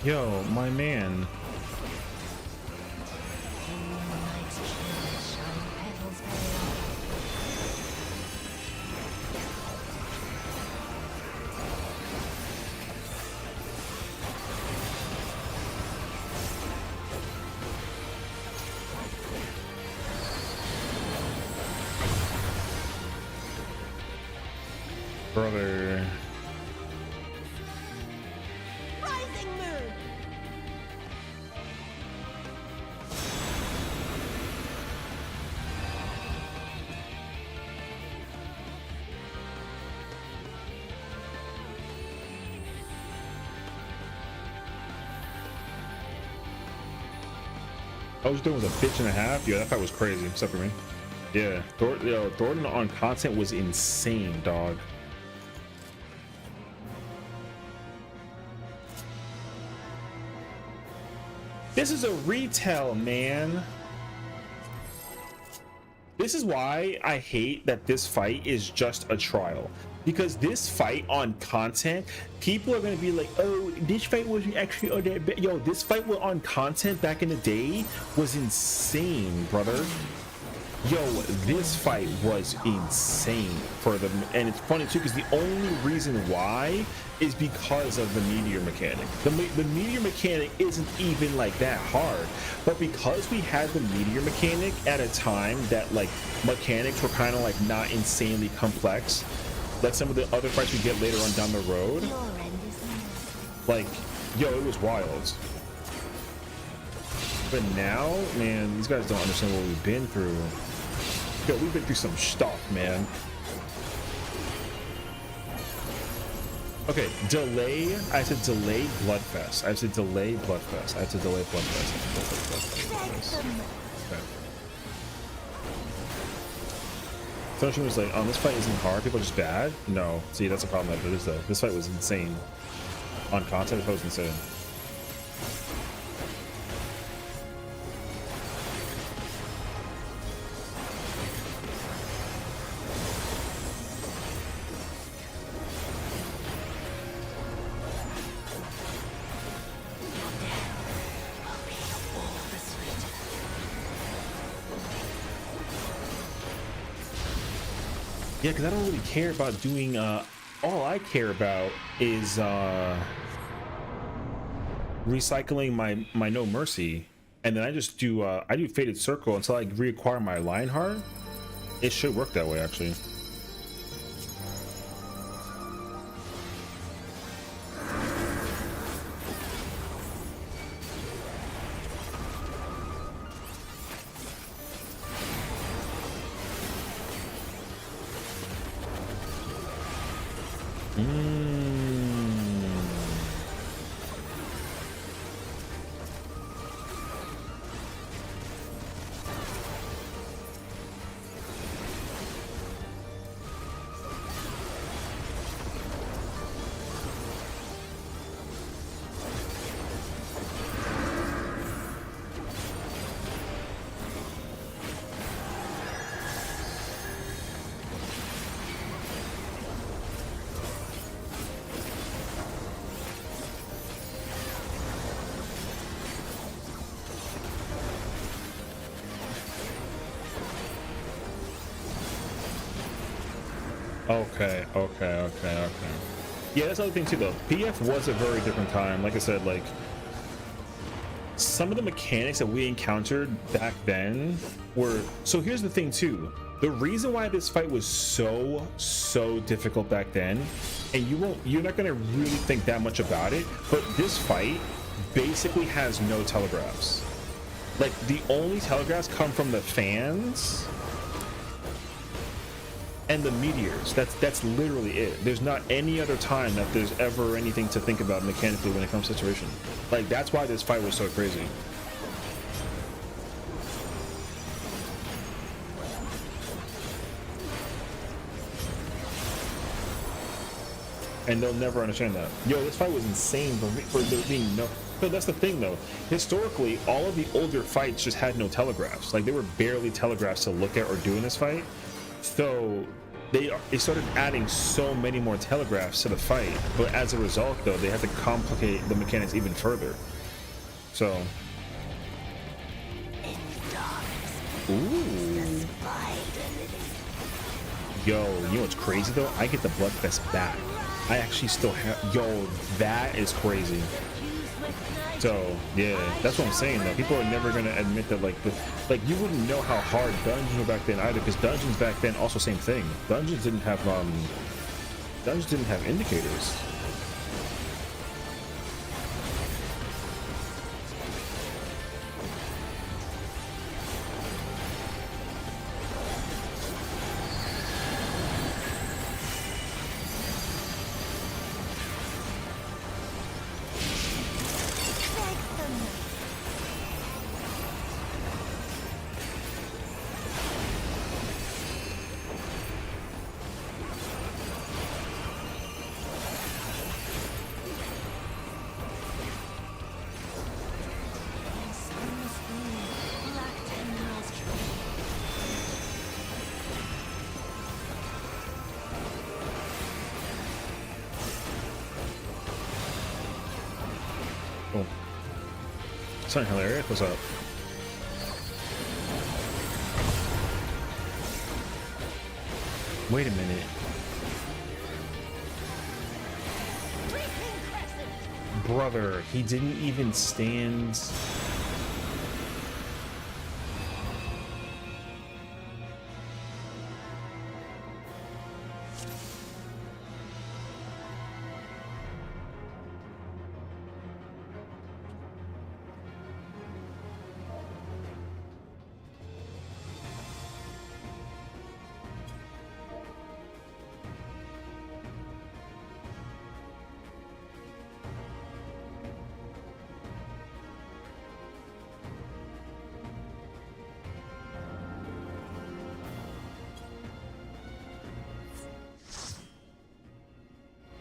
yo, my man. Brother. Rising moon. I was doing was a bitch and a half. Yeah, that fight was crazy, except for me. Yeah, Thornton on content was insane, dog. This is a retell, man. This is why I hate that this fight is just a trial. Because this fight on content, people are going to be like, oh, this fight wasn't actually on that. Yo, this fight was on content back in the day was insane, brother. Yo, this fight was insane for them. And it's funny too, because the only reason why is because of the meteor mechanic. The meteor mechanic isn't even like that hard, but because we had the meteor mechanic at a time that like mechanics were kind of like not insanely complex, like some of the other fights we get later on down the road, like, yo, it was wild. But now, man, these guys don't understand what we've been through. Yo, we've been through some stuff, man. Okay, delay. I said delay Bloodfest. I said delay Bloodfest. I had to delay Bloodfest. Okay. Sunshine was like, oh, this fight isn't hard, people are just bad. No, see, that's a problem that it is though. This fight was insane. On content, it was insane. Yeah, because I don't really care about doing all I care about is recycling my no mercy, and then I just do I do Fated Circle until I reacquire my Lionheart. It should work that way actually. Okay. Yeah, that's another thing too though. PF was a very different time. Like I said, like some of the mechanics that we encountered back then were, so here's the thing too. The reason why this fight was so difficult back then, and you're not gonna really think that much about it, but this fight basically has no telegraphs. Like the only telegraphs come from the fans and the meteors. That's literally it. There's not any other time that there's ever anything to think about mechanically when it comes to situation. Like that's why this fight was so crazy. And they'll never understand that. Yo, this fight was insane for there being no. So that's the thing though. Historically, all of the older fights just had no telegraphs. Like they were barely telegraphs to look at or do in this fight. So they started adding so many more telegraphs to the fight, but as a result though they had to complicate the mechanics even further. So ooh. Yo, you know what's crazy though? I get the Bloodfest back. I actually still have, yo, that is crazy. So yeah, that's what I'm saying though. People are never gonna admit that like you wouldn't know how hard dungeons were back then either, because dungeons back then also same thing. Dungeons didn't have indicators. Oh, something hilarious. What's up? Wait a minute. Brother, he didn't even stand.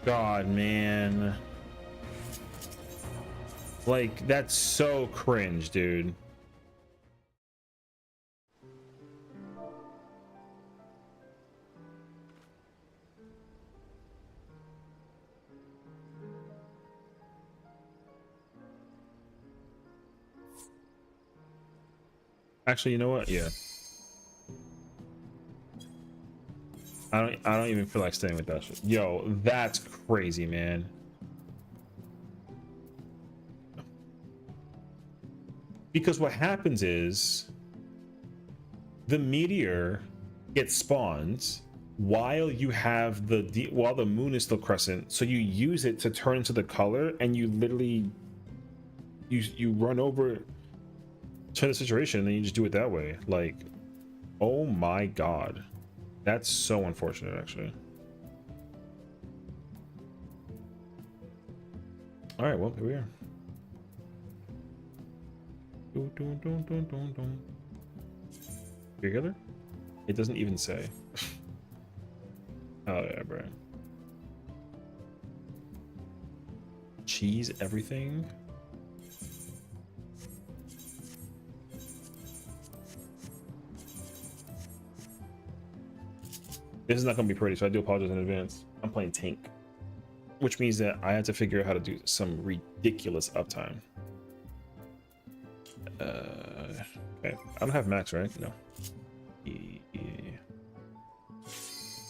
God, man. Like, that's so cringe, dude. Actually, you know what? Yeah. I don't even feel like staying with that shit. Yo, that's crazy, man. Because what happens is the meteor gets spawned while you have while the moon is still crescent, so you use it to turn into the color, and you literally you run over to the situation, and then you just do it that way. Like, oh my god, that's so unfortunate, actually. All right, well, here we are. Together? It doesn't even say. Oh yeah, bro. Cheese everything. This is not gonna be pretty, so I do apologize in advance. I'm playing tank, which means that I had to figure out how to do some ridiculous uptime. Okay, I don't have max, right? No. Yeah.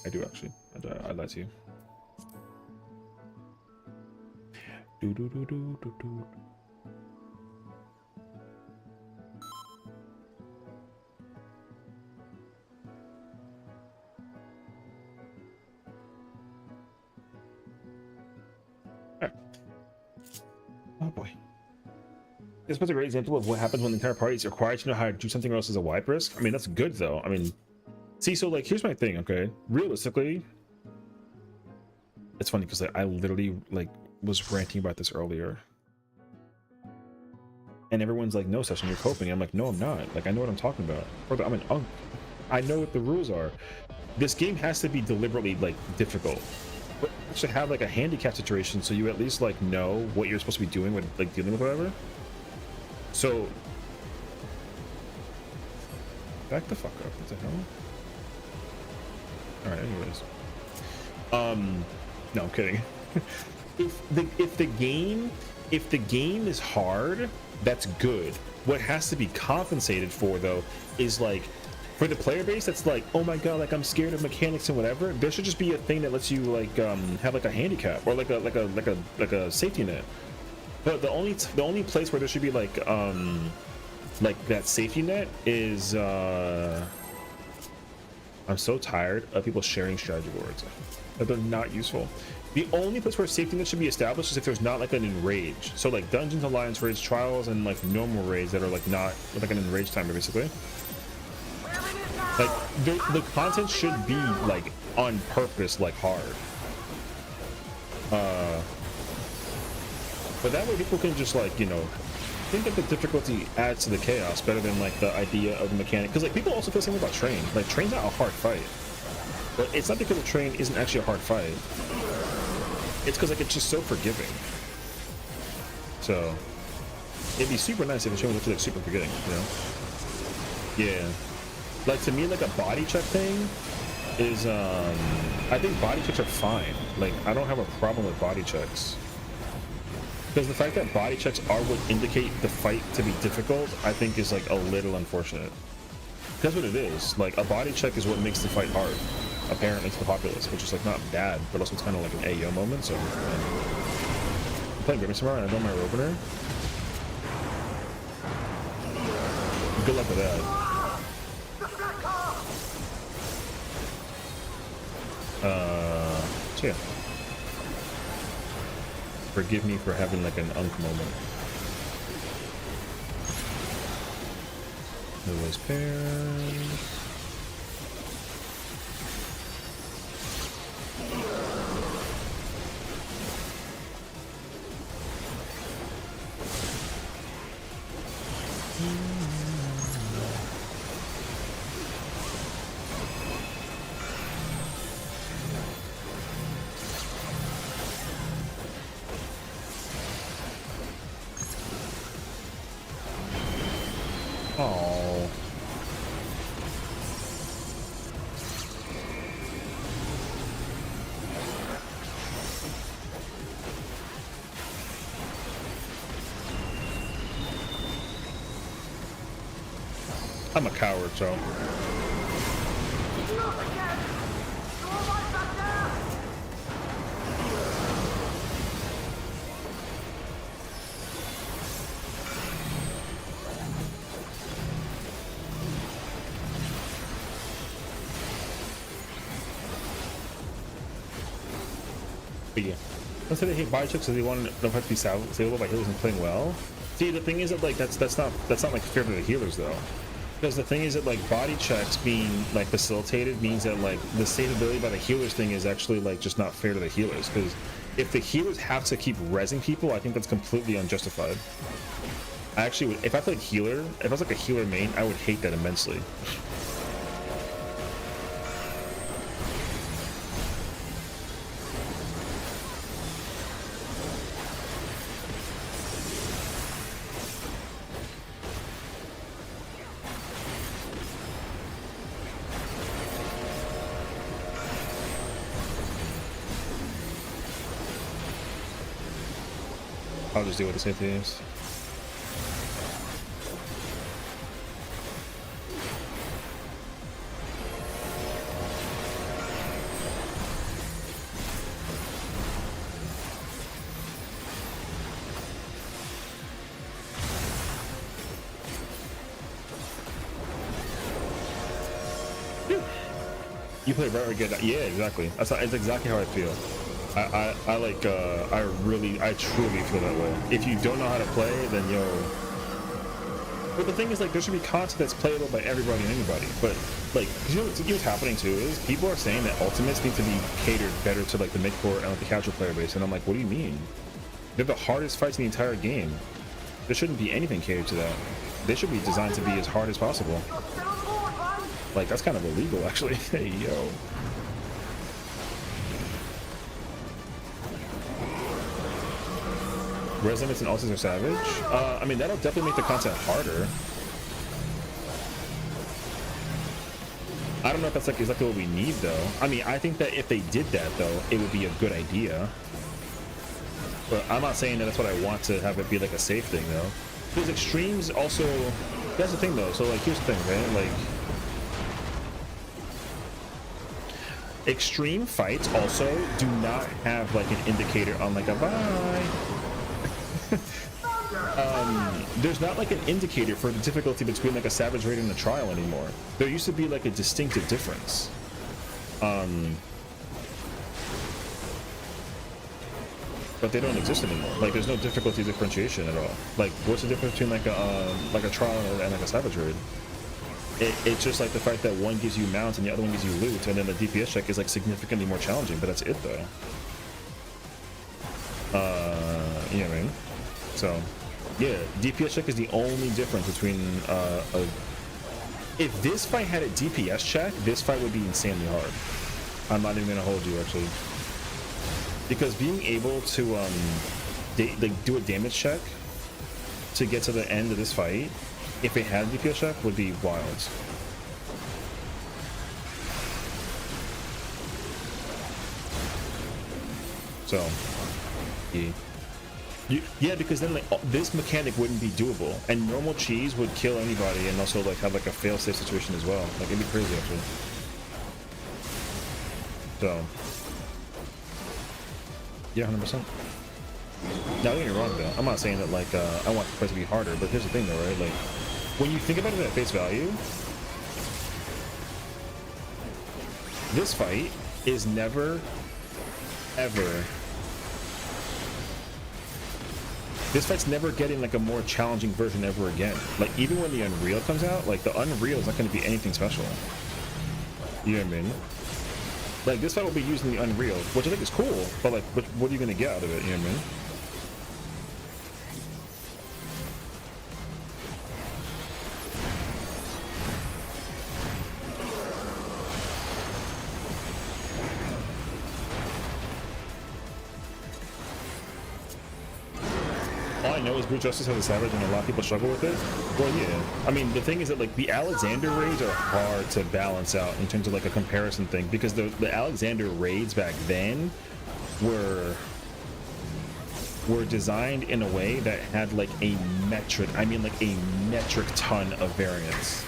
I do actually. I lied to you. Do. Oh boy. This was a great example of what happens when the entire party is required to know how to do something, or else is a wipe risk. I mean, that's good though. I mean, see, so like, here's my thing, okay? Realistically, it's funny because I literally like was ranting about this earlier, and everyone's like, "No, Sessiion, you're coping." I'm like, "No, I'm not. Like, I know what I'm talking about. I'm an unk. I know what the rules are. This game has to be deliberately like difficult, but actually have like a handicap situation, so you at least like know what you're supposed to be doing with like dealing with whatever." So back the fuck up. What the hell? All right, anyways. No, I'm kidding. if the game is hard, that's good. What has to be compensated for though is like, for the player base that's like, oh my god, like I'm scared of mechanics and whatever, there should just be a thing that lets you like have like a handicap or like a safety net. But the only place where there should be like that safety net is I'm so tired of people sharing strategy boards. They're not useful. The only place where safety net should be established is if there's not like an enrage. So like Dungeons, Alliance raids, trials, and like normal raids that are like not like an enrage timer basically. Like the content should be like on purpose, like hard. But that way people can just like, you know, think that the difficulty adds to the chaos better than like the idea of the mechanic. Because like people also feel the same way about Train. Like Train's not a hard fight, but it's not because the Train isn't actually a hard fight. It's because like it's just so forgiving. So it'd be super nice if the Train was actually like super forgiving, you know? Yeah. Like to me, like a body check thing is I think body checks are fine. Like I don't have a problem with body checks. Because the fact that body checks are what indicate the fight to be difficult, I think is like a little unfortunate. That's what it is. Like a body check is what makes the fight hard, apparently to the populace, which is like not bad, but also it's kind of like an AO moment. So I'm playing Grimmy tomorrow and I know my opener. Good luck with that. So yeah. Forgive me for having like an unk moment. There was pairs. I'm a coward, so. But yeah, let's say they hate body checks because they want to have to be salvable by healers and playing well. See, the thing is that like that's not like fair to the healers though, because the thing is that like body checks being like facilitated means that like the savability by the healers thing is actually like just not fair to the healers, because if the healers have to keep rezzing people, I think that's completely unjustified. I actually would, if I played healer, if I was like a healer main, I would hate that immensely. I'll just do what the safety is. You play right or get that. Yeah, exactly. That's exactly how I feel. I truly feel that way. If you don't know how to play, then yo. But the thing is, like, there should be content that's playable by everybody and anybody. But like, you know what's happening too is people are saying that ultimates need to be catered better to like the mid-core and like the casual player base, and I'm like, what do you mean? They're the hardest fights in the entire game. There shouldn't be anything catered to that. They should be designed to be as hard as possible. Like, that's kind of illegal, actually. Hey, yo. Resonance and ults are savage. I mean, that'll definitely make the content harder. I don't know if that's like exactly what we need, though. I mean, I think that if they did that, though, it would be a good idea. But I'm not saying that that's what I want to have it be like a safe thing, though. Because extremes also, that's the thing, though. So, like, here's the thing, right? Like, extreme fights also do not have like an indicator on like a bye. There's not like an indicator for the difficulty between like a savage raid and a trial anymore. There used to be like a distinctive difference. But they don't exist anymore. Like, there's no difficulty differentiation at all. Like, what's the difference between like a trial and like a savage raid? It's just like the fact that one gives you mounts and the other one gives you loot, and then the DPS check is like significantly more challenging, but that's it though. You know what I mean? So, yeah, DPS check is the only difference between if this fight had a DPS check, this fight would be insanely hard. I'm not even gonna hold you actually, because being able to like do a damage check to get to the end of this fight, if it had a DPS check, would be wild. So, yeah, because then like this mechanic wouldn't be doable, and normal cheese would kill anybody, and also like have like a fail-safe situation as well. Like, it'd be crazy actually. So, yeah, 100%. Now, don't get me wrong though. I'm not saying that like I want the fight to be harder, but here's the thing though, right? Like, when you think about it at face value, this fight is never, ever. This fight's never getting like a more challenging version ever again. Like, even when the Unreal comes out, like the Unreal is not going to be anything special. You know what I mean? Like, this fight will be using the Unreal, which I think is cool, but like, what are you going to get out of it? You know what I mean? All I know is Brute Justice has a savage and a lot of people struggle with it. Well, yeah. I mean, the thing is that like the Alexander raids are hard to balance out in terms of like a comparison thing, because the Alexander raids back then were designed in a way that had like a metric ton of variance.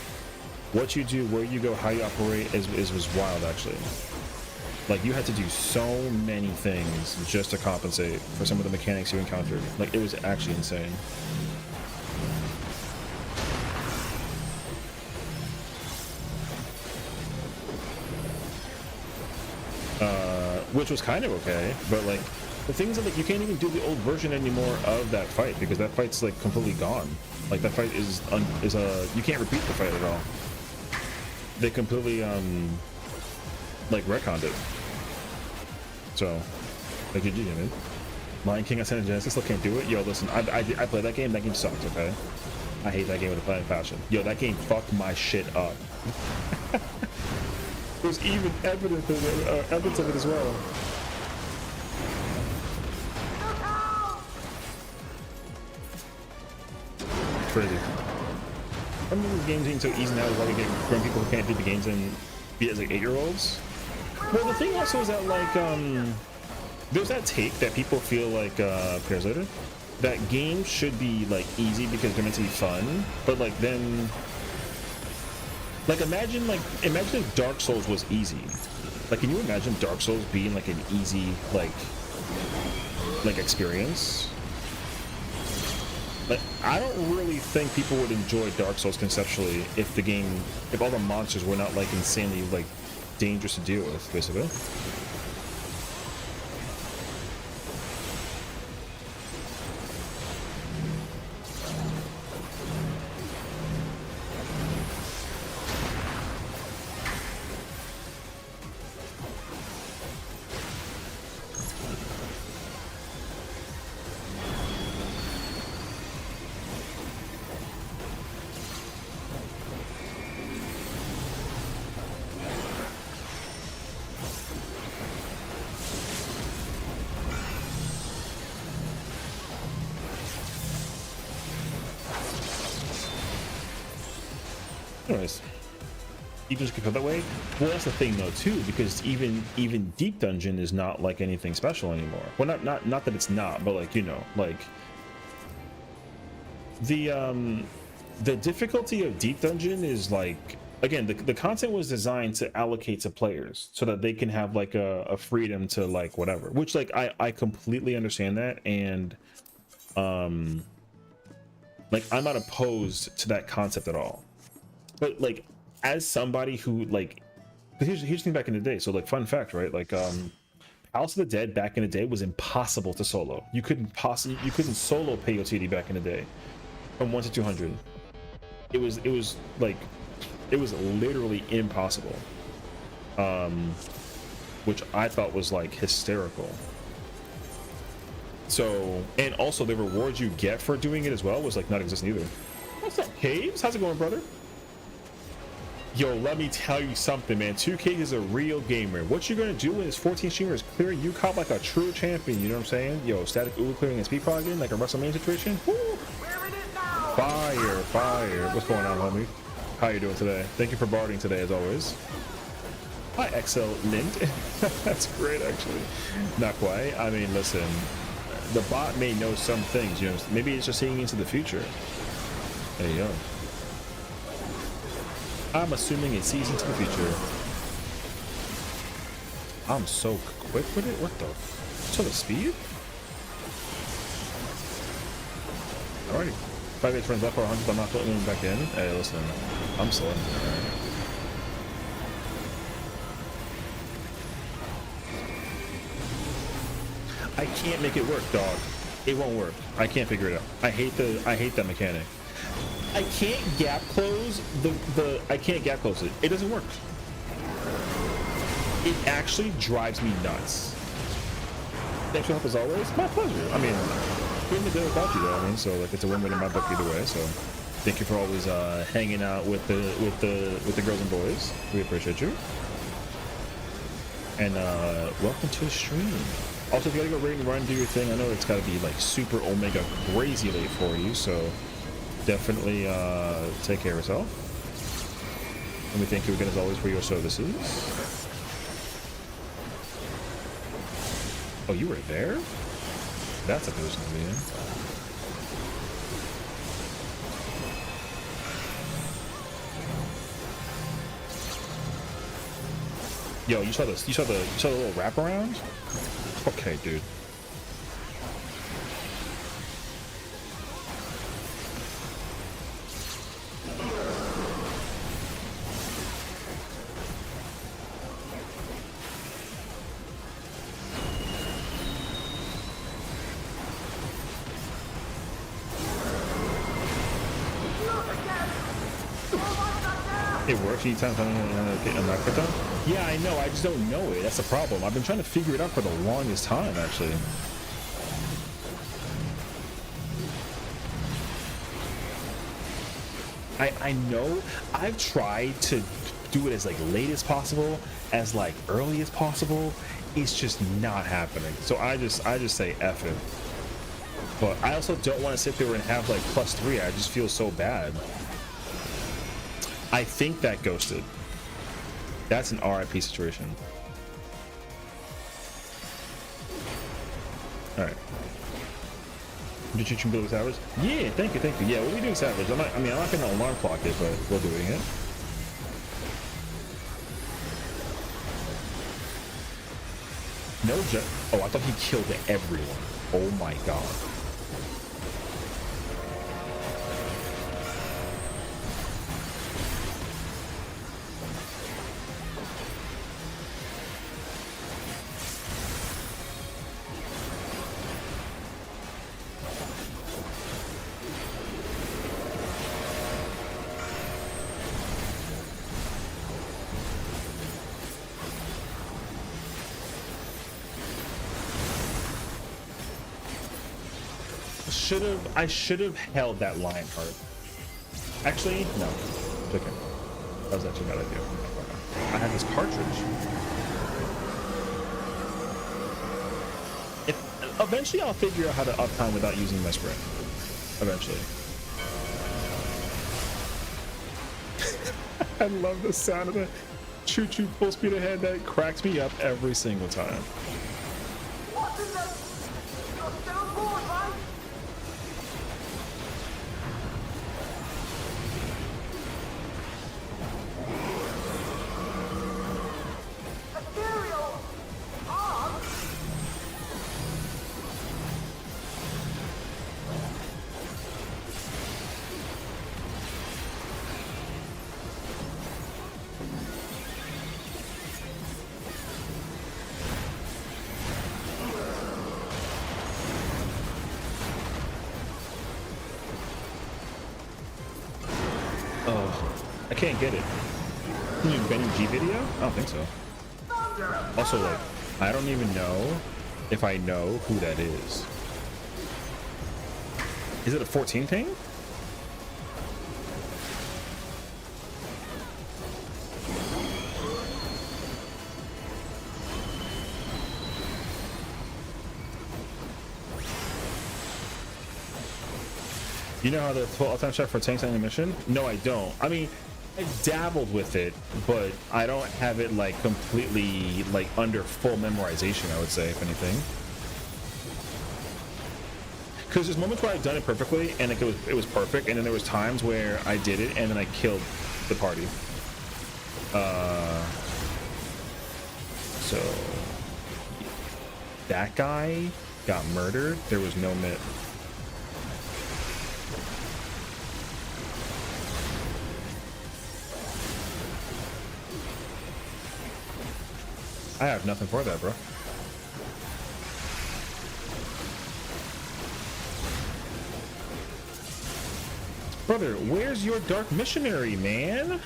what you do, where you go, how you operate was wild actually. Like you had to do so many things just to compensate for some of the mechanics you encountered. Like it was actually insane. Which was kind of okay, but like the things that like you can't even do the old version anymore of that fight because that fight's like completely gone. Like that fight is you can't repeat the fight at all. They completely like retconned it. So like you did, man. Lion King on Santa Genesis still can't do it. Yo, listen, I played that game. That game sucked. Okay, I hate that game with a flying passion. Yo, that game fucked my shit up. There's even evidence of it as well. Crazy. I remember the games being so easy now. Like again, grown people who can't do the games and be as like 8-year-olds. Well, the thing also is that like there's that take that people feel like pairs later that games should be like easy because they're meant to be fun, but like then. Like imagine if Dark Souls was easy. Like can you imagine Dark Souls being like an easy like experience? Like I don't really think people would enjoy Dark Souls conceptually if all the monsters were not like insanely like dangerous to deal with, basically. Anyways, you just can feel that way. Well, that's the thing though too, because even Deep Dungeon is not like anything special anymore. Well, not that it's not, but like you know, like the difficulty of Deep Dungeon is like again the content was designed to allocate to players so that they can have like a freedom to like whatever. Which like I completely understand that, and like I'm not opposed to that concept at all. But like as somebody who like here's the thing back in the day, so like fun fact, right? Like House of the Dead back in the day was impossible to solo. You couldn't solo POTD back in the day from 1 to 200. It was literally impossible, which I thought was like hysterical. So, and also the rewards you get for doing it as well was like not existent either. What's up, Caves? How's it going, brother? Yo, let me tell you something, man. 2K is a real gamer. What you're gonna do when it's 14 streamers clear Ucob like a true champion, you know what I'm saying? Yo, static Uber clearing and speed progging like a WrestleMania situation. Woo! Fire. What's going on, homie? How you doing today? Thank you for barding today, as always. Hi, XL Lint. That's great, actually. Not quite. I mean, listen, the bot may know some things, you know. Maybe it's just seeing into the future. There you go. I'm assuming it sees into the future. I'm so quick with it. What the? So the speed? Alrighty. 5 8 friends left for 100. I'm not putting them back in. Hey, listen. I'm slow. I can't make it work, dog. It won't work. I can't figure it out. I hate that mechanic. I can't gap close I can't gap close it. It doesn't work. It actually drives me nuts. Thanks for help as always. My pleasure. I mean, couldn't have done it without you though. I mean, so like it's a win-win in my book either way. So thank you for always hanging out with the girls and boys. We appreciate you. And welcome to the stream. Also, if you gotta go raid and run, do your thing. I know it's gotta be like super omega crazy late for you, so definitely take care of yourself. And we thank you again as always for your services. Oh, you were there? That's a position to be in. Yo, you saw this? You saw the little wraparound? Okay, dude. It works anytime I'm getting that quick time. Yeah, I know. I just don't know it. That's the problem. I've been trying to figure it out for the longest time, actually. I know. I've tried to do it as like late as possible, as like early as possible. It's just not happening. So I just say F it. But I also don't want to sit there and have like +3. I just feel so bad. I think that ghosted. That's an RIP situation. All right. Did you build Savage? Yeah, thank you, thank you. Yeah, we'll be doing Savage. I'm not gonna alarm clock it, but we're doing it. No jet. Oh, I thought he killed everyone. Oh my god. I should have held that Lionheart. Actually, no. It's okay. That was actually a bad idea. I have this cartridge. Eventually I'll figure out how to uptime without using my sprint. Eventually. I love the sound of the choo-choo full speed ahead. That cracks me up every single time. What's in there? You're still bored, right? Ethereal! Arm? I can't get it. Can you Benny G video? I don't think so. Also, like, I don't even know if I know who that is. Is it a 14 thing? You know how the full all-time shot for tanks on mission? No, I don't. I mean, I dabbled with it, but I don't have it like completely like under full memorization, I would say, if anything. Because there's moments where I've done it perfectly and like it was perfect, and then there was times where I did it and then I killed the party. So that guy got murdered. There was no mit. I have nothing for that, bro. Brother, where's your dark missionary, man?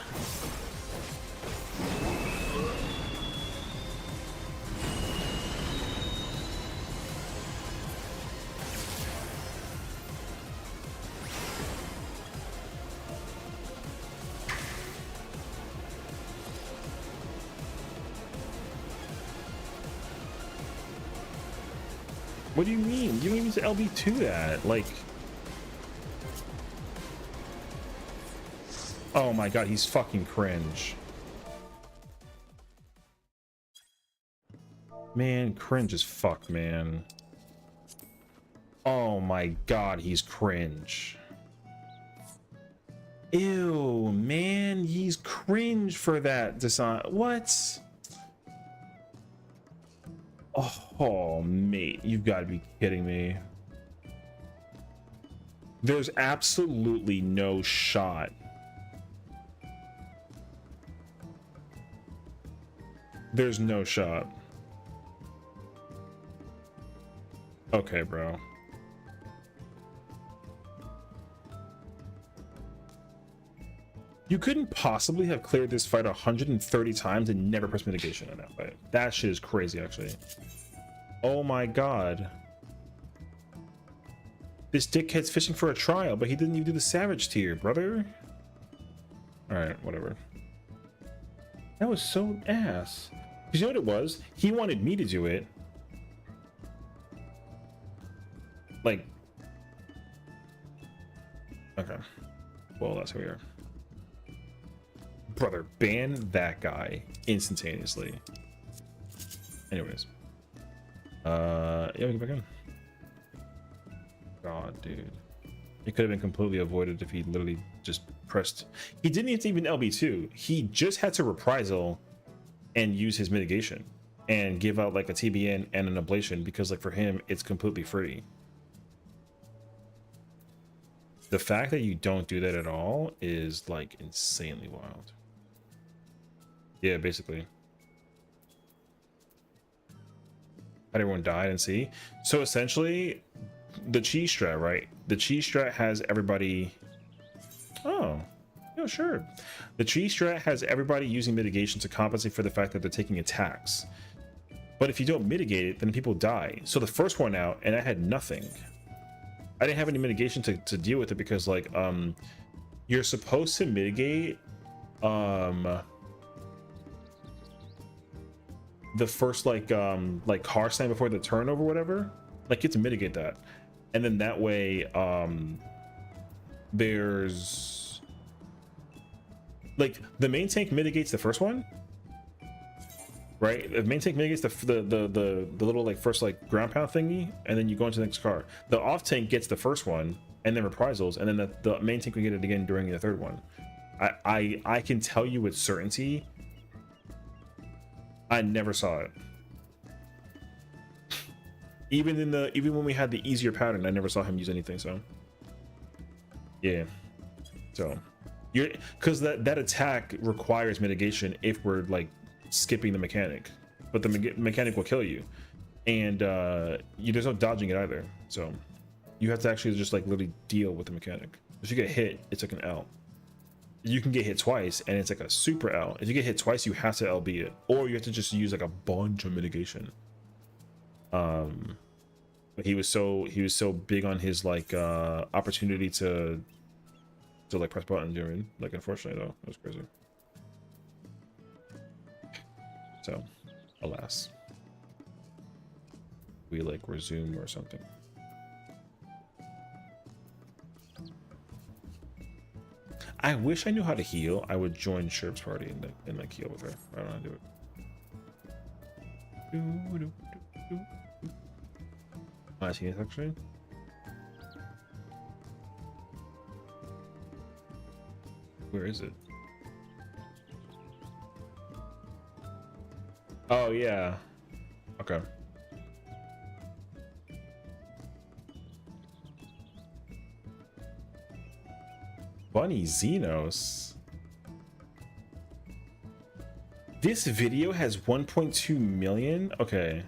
What do you mean? You don't even say LB2 that. Like, oh my god, he's fucking cringe. Man, cringe as fuck, man. Oh my god, he's cringe. Ew, man, he's cringe for that design. What? Oh, mate, you've got to be kidding me. There's absolutely no shot. There's no shot. Okay, bro. You couldn't possibly have cleared this fight 130 times and never pressed mitigation in that fight. That shit is crazy, actually. Oh my god. This dickhead's fishing for a trial, but he didn't even do the savage tier, brother. Alright, whatever. That was so ass. Because you know what it was? He wanted me to do it. Like... Okay. Well, that's who we are. Brother, ban that guy instantaneously. Anyways. Yeah, we can get back in. God, dude. It could have been completely avoided if he literally just pressed. He didn't even LB2. He just had to reprisal and use his mitigation and give out like a TBN and an ablation because like for him, it's completely free. The fact that you don't do that at all is like insanely wild. Yeah, basically. Everyone died and see. So essentially, the cheese strat, right? The cheese strat has everybody. Oh, yeah, sure. The cheese strat has everybody using mitigation to compensate for the fact that they're taking attacks. But if you don't mitigate it, then people die. So the first one out, and I had nothing. I didn't have any mitigation to deal with it because, like, you're supposed to mitigate, the first like car slam before the turnover, whatever. Like, you have to mitigate that, and then that way, there's like the main tank mitigates the first one, right? The main tank mitigates the little like first like ground pound thingy, and then you go into the next car. The off tank gets the first one and then reprisals, and then the main tank will get it again during the third one. I can tell you with certainty, I never saw it. Even when we had the easier pattern, I never saw him use anything. So yeah, so because that attack requires mitigation if we're like skipping the mechanic, but the mechanic will kill you, and there's no dodging it either. So you have to actually just like literally deal with the mechanic. If you get hit, it's like an L. You can get hit twice and it's like a super L. If you get hit twice, you have to LB it, or you have to just use like a bunch of mitigation. But he was so big on his like opportunity to like press buttons, you know what I mean? Like, unfortunately though, it was crazy. So alas, we like resume or something. I wish I knew how to heal. I would join Sherp's party and like heal with her. I don't know how to do it. I see it actually. Where is it? Oh yeah. Okay. Bunny Xenos. This video has 1.2 million. Okay.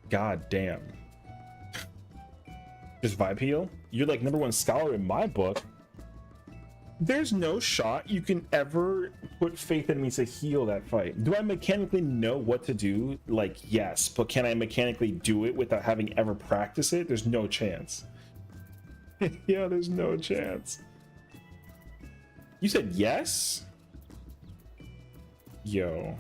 God damn. Just vibe heal. You're like #1 scholar in my book. There's no shot you can ever put faith in me to heal that fight. Do I mechanically know what to do? Like, yes, but can I mechanically do it without having ever practiced it? There's no chance. Yeah, there's no chance. You said yes? Yo.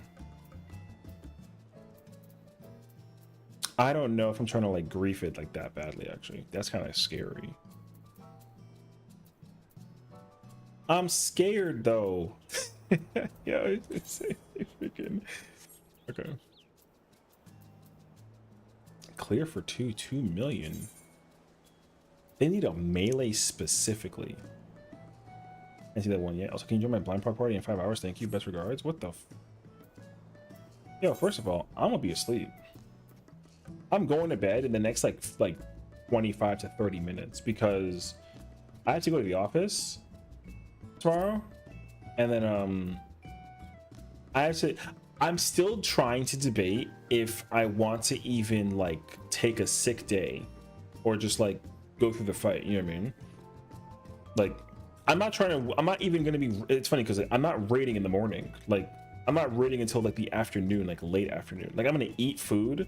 I don't know if I'm trying to like grief it like that badly, actually. That's kind of scary. I'm scared though. Yeah, it's freaking okay. Clear for 2 million. They need a melee specifically. I see that one yet. Also, can you join my blind park party in 5 hours? Thank you. Best regards. What the? Yo, first of all, I'm gonna be asleep. I'm going to bed in the next like 25 to 30 minutes because I have to go to the office tomorrow, and then I'm still trying to debate if I want to even like take a sick day or just like go through the fight, you know what I mean? Like I'm not even gonna be, it's funny because I'm not raiding in the morning. Like I'm not raiding until like the afternoon, like late afternoon. Like I'm gonna eat food.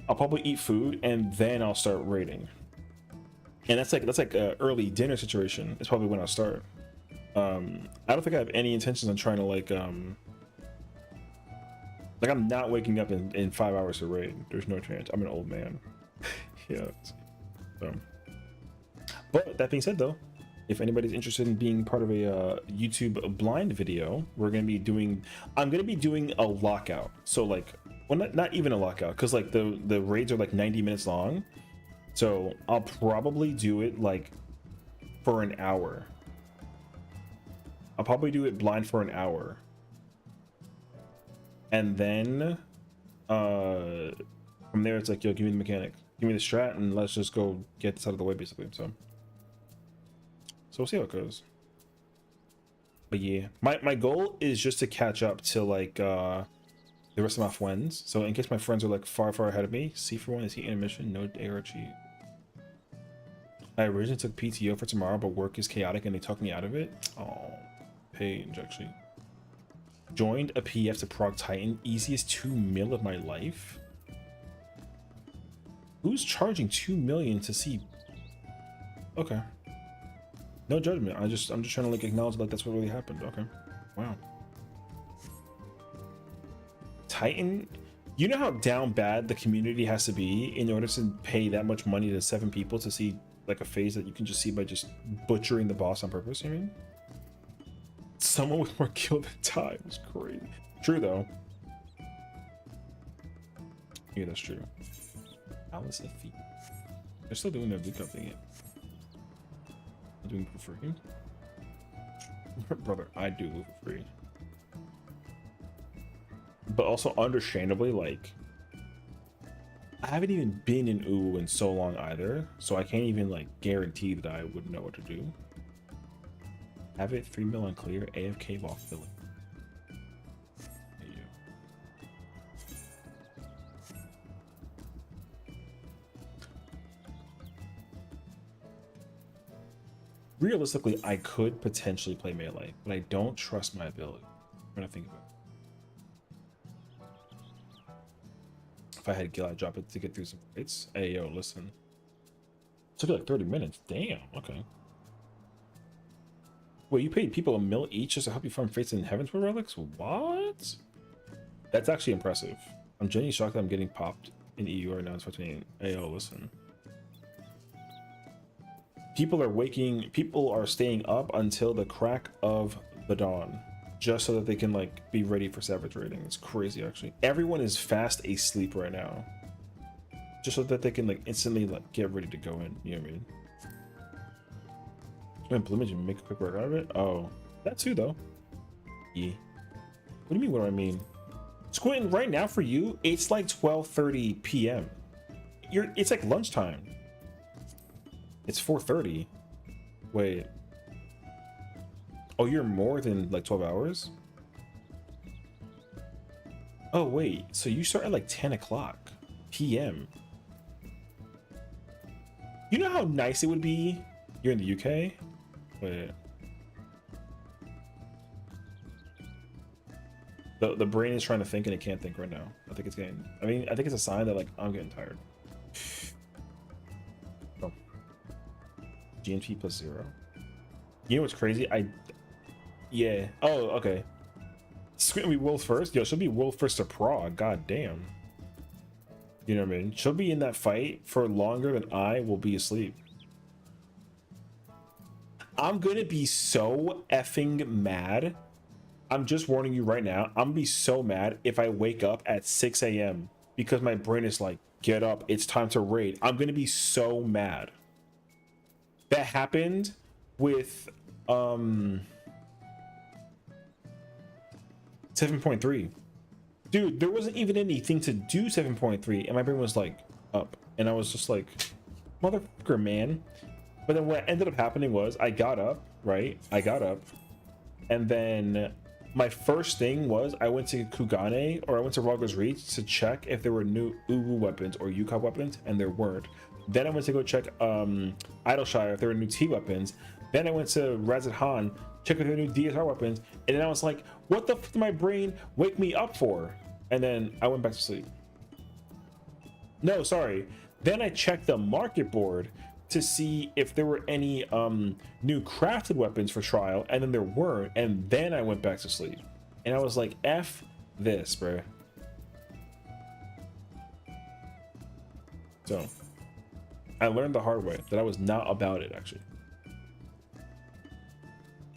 I'll probably eat food and then I'll start raiding. And that's like a early dinner situation. It's probably when I'll start. I don't think I have any intentions on trying to like I'm not waking up in 5 hours to raid. There's no chance. I'm an old man. Yeah. So, but that being said though, if anybody's interested in being part of a YouTube blind video, I'm gonna be doing a lockout. So like, well, not even a lockout, because like the raids are like 90 minutes long. So I'll probably do it like for an hour. I'll probably do it blind for an hour, and then from there it's like, yo, give me the mechanic, give me the strat, and let's just go get this out of the way, basically. So we'll see how it goes. But yeah, my goal is just to catch up to like the rest of my friends. So in case my friends are like far ahead of me, C for 1 is he intermission, no ARG. I originally took PTO for tomorrow, but work is chaotic and they talked me out of it. Oh, Paige, actually. Joined a PF to prog Titan, easiest 2 mil of my life. Who's charging 2 million to see? Okay. No judgment. I'm just trying to like acknowledge like that's what really happened. Okay. Wow. Titan, you know how down bad the community has to be in order to pay that much money to 7 people to see like a phase that you can just see by just butchering the boss on purpose, you mean? Someone with more kill than time is crazy. True though. Yeah, that's true. Alice Effie. They're still doing their Ucob thing yet. I'm doing it for free. Brother, I do it for free. But also understandably, like, I haven't even been in UU in so long either, so I can't even like guarantee that I would know what to do. Have it 3 mil on clear, AFK while filling. There you go. Realistically, I could potentially play melee, but I don't trust my ability. I'm gonna think about it. If I had Gil, I'd drop it to get through some fights. Hey, yo, listen. It took like 30 minutes. Damn, okay. Wait, you paid people $1 mil each just to help you farm fates in Heavensward relics? What? That's actually impressive. I'm genuinely shocked that I'm getting popped in EU right now. It's 14. Hey, yo, listen. People are staying up until the crack of the dawn, just so that they can like be ready for Savage raiding. It's crazy, actually. Everyone is fast asleep right now, just so that they can like instantly like get ready to go in. You know what I mean? Plumage and make a quick work out of it. Oh, that too though. Yeah. What do you mean? What do I mean? Squinting right now for you, it's like 12:30 p.m. It's like lunchtime. It's 4:30. Wait. Oh, you're more than like 12 hours? Oh, wait. So you start at like 10 o'clock p.m. You know how nice it would be? You're in the UK? Wait. The brain is trying to think and it can't think right now. I think it's a sign that like I'm getting tired. Oh. GMT plus 0. You know what's crazy? Yeah. Oh, okay. Squint will be world first. Yo, she'll be world first to Prague. God damn. You know what I mean? She'll be in that fight for longer than I will be asleep. I'm gonna be so effing mad. I'm just warning you right now. I'm gonna be so mad if I wake up at 6 a.m. because my brain is like, get up, it's time to raid. I'm gonna be so mad. That happened with 7.3. dude, there wasn't even anything to do 7.3, and my brain was like up, and I was just like, motherfucker, man. But then what ended up happening was I got up, right? I got up, and then my first thing was I went to Kugane, or I went to Rogger's Reach to check if there were new Uwu weapons or Ucob weapons, and there weren't. Then I went to go check Idleshire if there were new T weapons. Then I went to Razat Han, check if there were new DSR weapons, and then I was like, what the f did my brain wake me up for? And then I went back to sleep. No, sorry. Then I checked the market board to see if there were any new crafted weapons for trial, and then there weren't, and then I went back to sleep. And I was like, F this, bro. So I learned the hard way that I was not about it, actually. I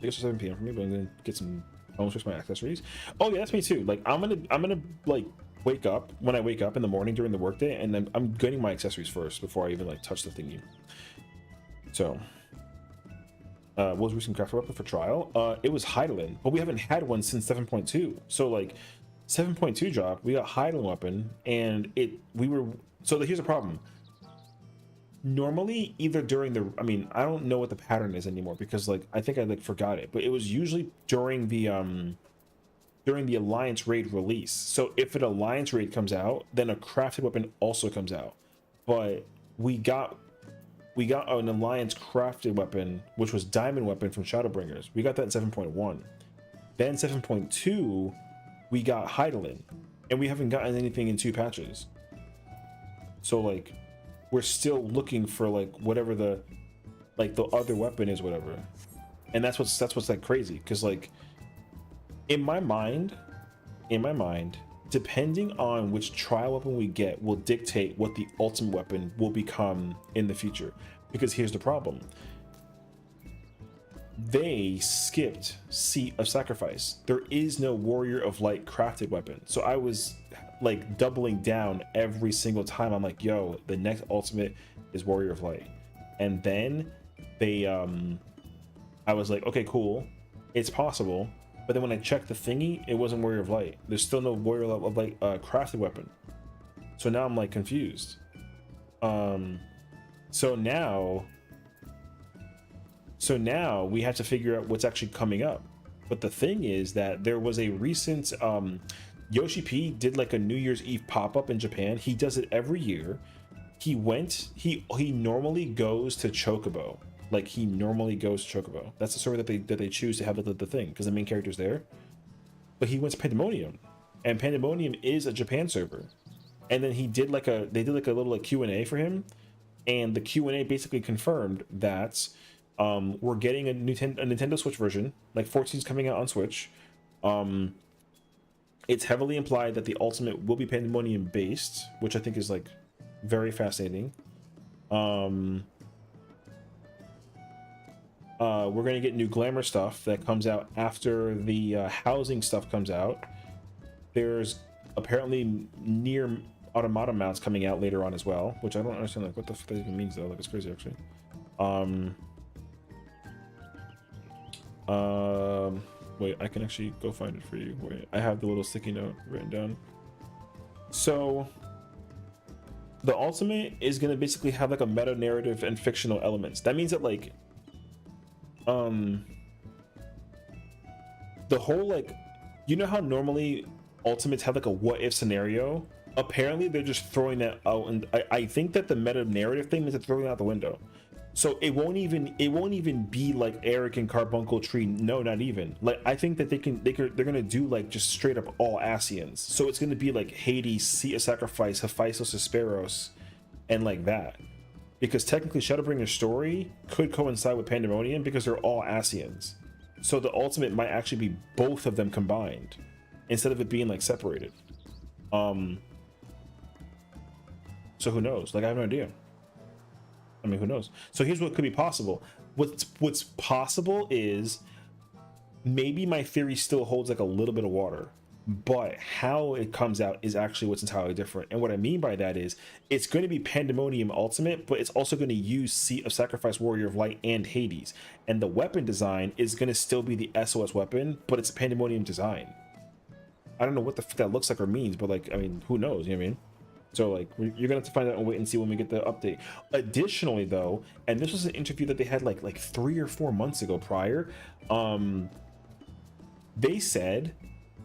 guess it's 7 p.m. for me, but I'm gonna get some almost fix my accessories. Oh yeah, that's me too. Like I'm gonna like wake up when I wake up in the morning during the workday, and then I'm getting my accessories first before I even like touch the thingy. So was recent crafted weapon for trial. It was Heidelin, but we haven't had one since 7.2. So like 7.2 drop, we got Heidelin weapon, and here's the problem. Normally, either during the, I mean, I don't know what the pattern is anymore because like I think I like forgot it, but it was usually during the Alliance raid release. So if an Alliance raid comes out, then a crafted weapon also comes out. But we got an Alliance crafted weapon, which was Diamond weapon from Shadowbringers. We got that in 7.1. Then 7.2, we got Heidelin, and we haven't gotten anything in 2 patches. So like, we're still looking for like whatever the other weapon is, whatever. And that's what's like crazy, because like in my mind, depending on which trial weapon we get will dictate what the ultimate weapon will become in the future. Because here's the problem. They skipped Seat of Sacrifice. There is no Warrior of Light crafted weapon. So I was like doubling down every single time. I'm like, yo, the next ultimate is Warrior of Light. And then they I was like, okay, cool, it's possible. But then when I checked the thingy, it wasn't Warrior of Light. There's still no Warrior of Light crafted weapon. So now I'm like confused. So now we have to figure out what's actually coming up. But the thing is that there was a recent Yoshi P did like a New Year's Eve pop-up in Japan. He does it every year. He normally goes to Chocobo. Like he normally goes to Chocobo. That's the server that they choose to have the thing, because the main character's there. But he went to Pandemonium, and Pandemonium is a Japan server. And then they did like a little like Q&A for him, and the Q&A basically confirmed that we're getting a Nintendo Switch version. Like 14 is coming out on Switch. It's heavily implied that the ultimate will be Pandemonium based, which I think is like very fascinating. We're gonna get new glamour stuff that comes out after the housing stuff comes out. There's apparently near automata mounts coming out later on as well, which I don't understand like what the fuck that even means though. Like it's crazy actually. Wait, I can actually go find it for you. Wait, I have the little sticky note written down. So the ultimate is going to basically have like a meta narrative and fictional elements. That means that like the whole like, you know how normally ultimates have like a what if scenario? Apparently they're just throwing that out, and I think that the meta narrative thing is throwing it out the window. So it won't even be like Eric and Carbuncle Tree. No, not even. Like I think that they're gonna do like just straight up all Asians. So it's gonna be like Hades, Seat of Sacrifice, Hephaestus, Hesperos, and like that. Because technically Shadowbringer's story could coincide with Pandemonium because they're all Asians. So the ultimate might actually be both of them combined instead of it being like separated. So who knows? Like I have no idea. I mean, who knows? So here's what could be possible. What's possible is maybe my theory still holds like a little bit of water, but how it comes out is actually what's entirely different. And what I mean by that is it's going to be Pandemonium Ultimate, but it's also going to use Seat of Sacrifice, Warrior of Light, and Hades. And the weapon design is going to still be the SOS weapon, but it's a Pandemonium design. I don't know what the f that looks like or means, but like, I mean, who knows? You know what I mean? So like, you're gonna have to find out and wait and see when we get the update. Additionally, though, and this was an interview that they had like 3 or 4 months ago prior. They said,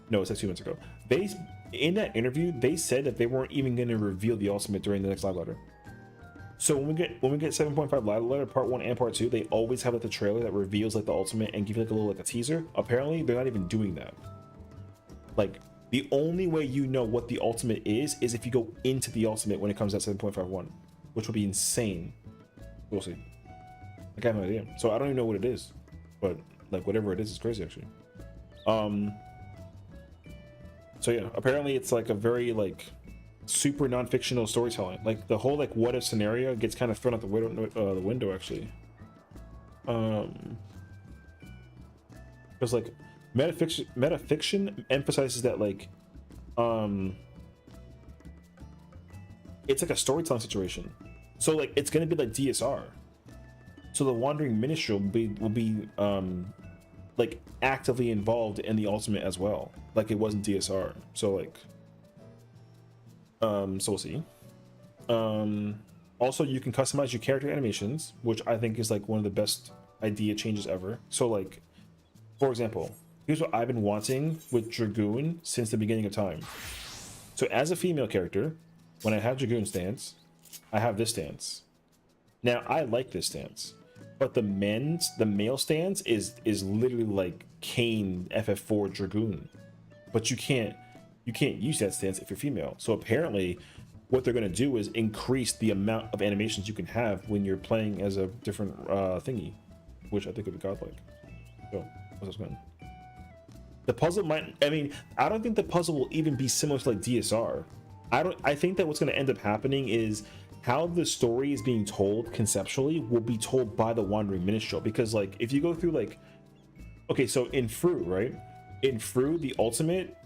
no, it's like 2 months ago. They in that interview they said that they weren't even going to reveal the ultimate during the next live letter. So when we get 7.5 live letter part 1 and part 2, they always have like the trailer that reveals like the ultimate and give you like a little like a teaser. Apparently, they're not even doing that. Like, the only way you know what the ultimate is if you go into the ultimate when it comes out 7.51, which would be insane. We'll see. Like, I have no idea. So I don't even know what it is, but like whatever it is crazy actually. So yeah, apparently it's like a very like super non-fictional storytelling. Like the whole like what if scenario gets kind of thrown out the window actually. Because like metafiction emphasizes that like it's like a storytelling situation. So like it's gonna be like DSR. So the wandering minstrel will be like actively involved in the ultimate as well, like it wasn't DSR. So like so we'll see. Also, you can customize your character animations, which I think is like one of the best idea changes ever. So like, for example, here's what I've been wanting with Dragoon since the beginning of time. So as a female character, when I have Dragoon stance, I have this stance. Now I like this stance, but the male stance is literally like Kane FF4 Dragoon, but you can't use that stance if you're female. So apparently what they're going to do is increase the amount of animations you can have when you're playing as a different thingy, which I think would be godlike. So what's this going? The puzzle might, I mean, I don't think the puzzle will even be similar to like DSR. I think that what's going to end up happening is how the story is being told conceptually will be told by the wandering minstrel. Because like if you go through like, okay, so in Fru, right, in Fru the ultimate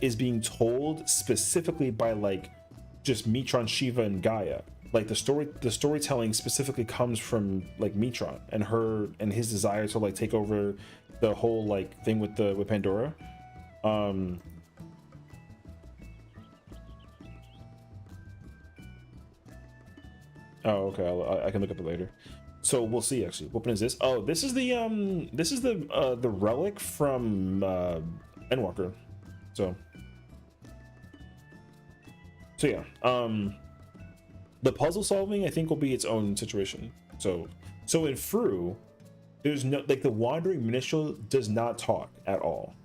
is being told specifically by like just Mitron, Shiva, and Gaia. Like the storytelling specifically comes from like Mitron and his desire to like take over the whole like thing with Pandora. Oh, okay. I can look up it later. So we'll see. Actually, what one is this? Oh, this is the relic from Endwalker. So yeah. The puzzle solving I think will be its own situation. So in Fru, there's no like the wandering minstrel does not talk at all.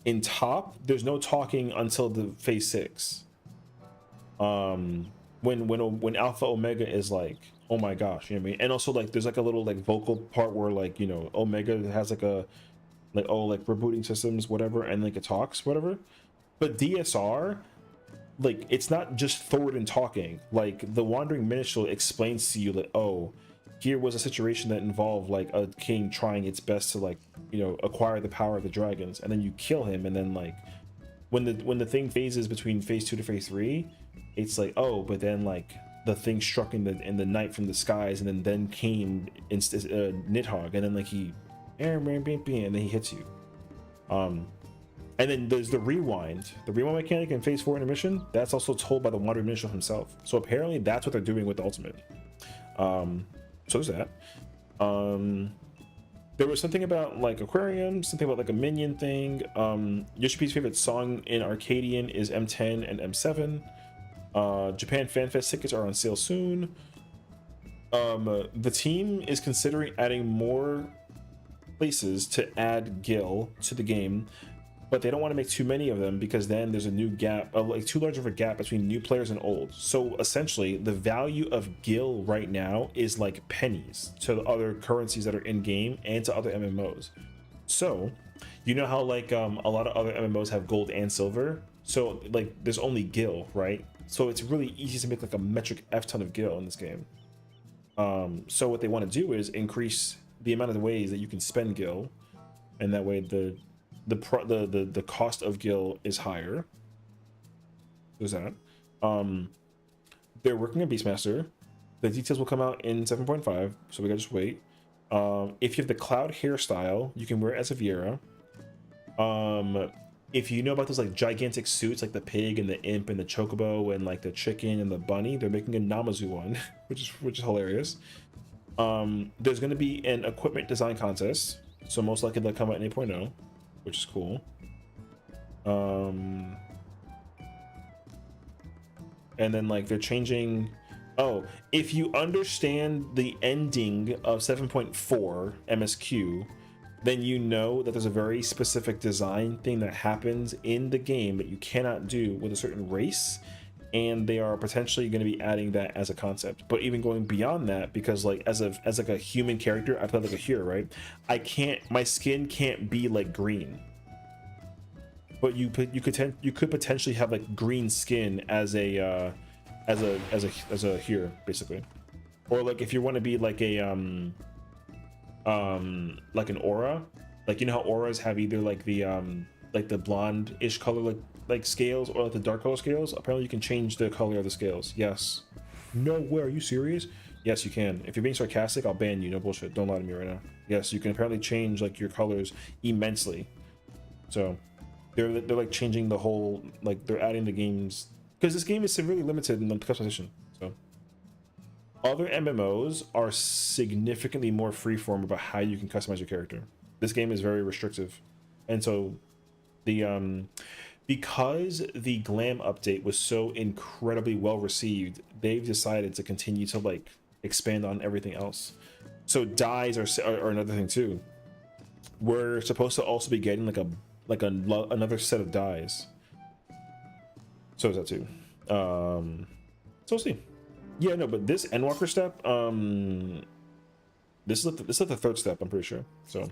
In Top, there's no talking until the phase 6. When Alpha Omega is like, oh my gosh, you know what I mean? And also like there's like a little like vocal part where like, you know, Omega has like a like, oh, like rebooting systems, whatever, and like it talks, whatever. But DSR, like it's not just Thoradin talking. Like the wandering minstrel explains to you like, oh, here was a situation that involved like a king trying its best to like, you know, acquire the power of the dragons, and then you kill him, and then like when the thing phases between phase 2 to phase 3, it's like, oh, but then like the thing struck in the night from the skies, and then came Nidhogg, and then like he and then he hits you. And then there's the rewind mechanic in phase 4 intermission. That's also told by the wandering minstrel himself. So apparently that's what they're doing with the ultimate. So there's that. There was something about like aquarium, something about like a minion thing. Yoshipi's favorite song in Arcadian is M10 and M7. Japan FanFest tickets are on sale soon. The team is considering adding more places to add Gil to the game, but they don't want to make too many of them because then there's a new gap, like too large of a gap between new players and old. So essentially the value of Gil right now is like pennies to the other currencies that are in game and to other MMOs. So you know how like a lot of other MMOs have gold and silver, so like there's only Gil, right? So it's really easy to make like a metric F ton of Gil in this game. So what they want to do is increase the amount of ways that you can spend Gil, and that way the cost of Gil is higher. There's that. They're working on Beastmaster. The details will come out in 7.5, so we gotta just wait. If you have the cloud hairstyle, you can wear it as a Viera. If you know about those like gigantic suits, like the pig and the imp and the chocobo and like the chicken and the bunny, they're making a Namazu one, which is hilarious. There's going to be an equipment design contest, so most likely they'll come out in 8.0, which is cool. And then like they're changing. Oh, if you understand the ending of 7.4 MSQ, then you know that there's a very specific design thing that happens in the game that you cannot do with a certain race, and they are potentially going to be adding that as a concept. But even going beyond that, because like as like a human character, I play like a hero, right? My skin can't be like green, but you could potentially have like green skin as a hero, basically. Or like if you want to be like a like an aura, like you know how auras have either like the blonde-ish color like scales or like the dark color scales. Apparently you can change the color of the scales. Yes. No way, are you serious? Yes, you can. If you're being sarcastic, I'll ban you. No bullshit, don't lie to me right now. Yes, you can apparently change like your colors immensely. So they're like changing the whole, like they're adding the games, because this game is severely limited in the customization. So other MMOs are significantly more freeform about how you can customize your character. This game is very restrictive, and so the because the glam update was so incredibly well received, they've decided to continue to like expand on everything else. So dyes are another thing too. We're supposed to also be getting another set of dyes. So is that too. So we'll see. Yeah, no, but this Endwalker step, this is the third step, I'm pretty sure. So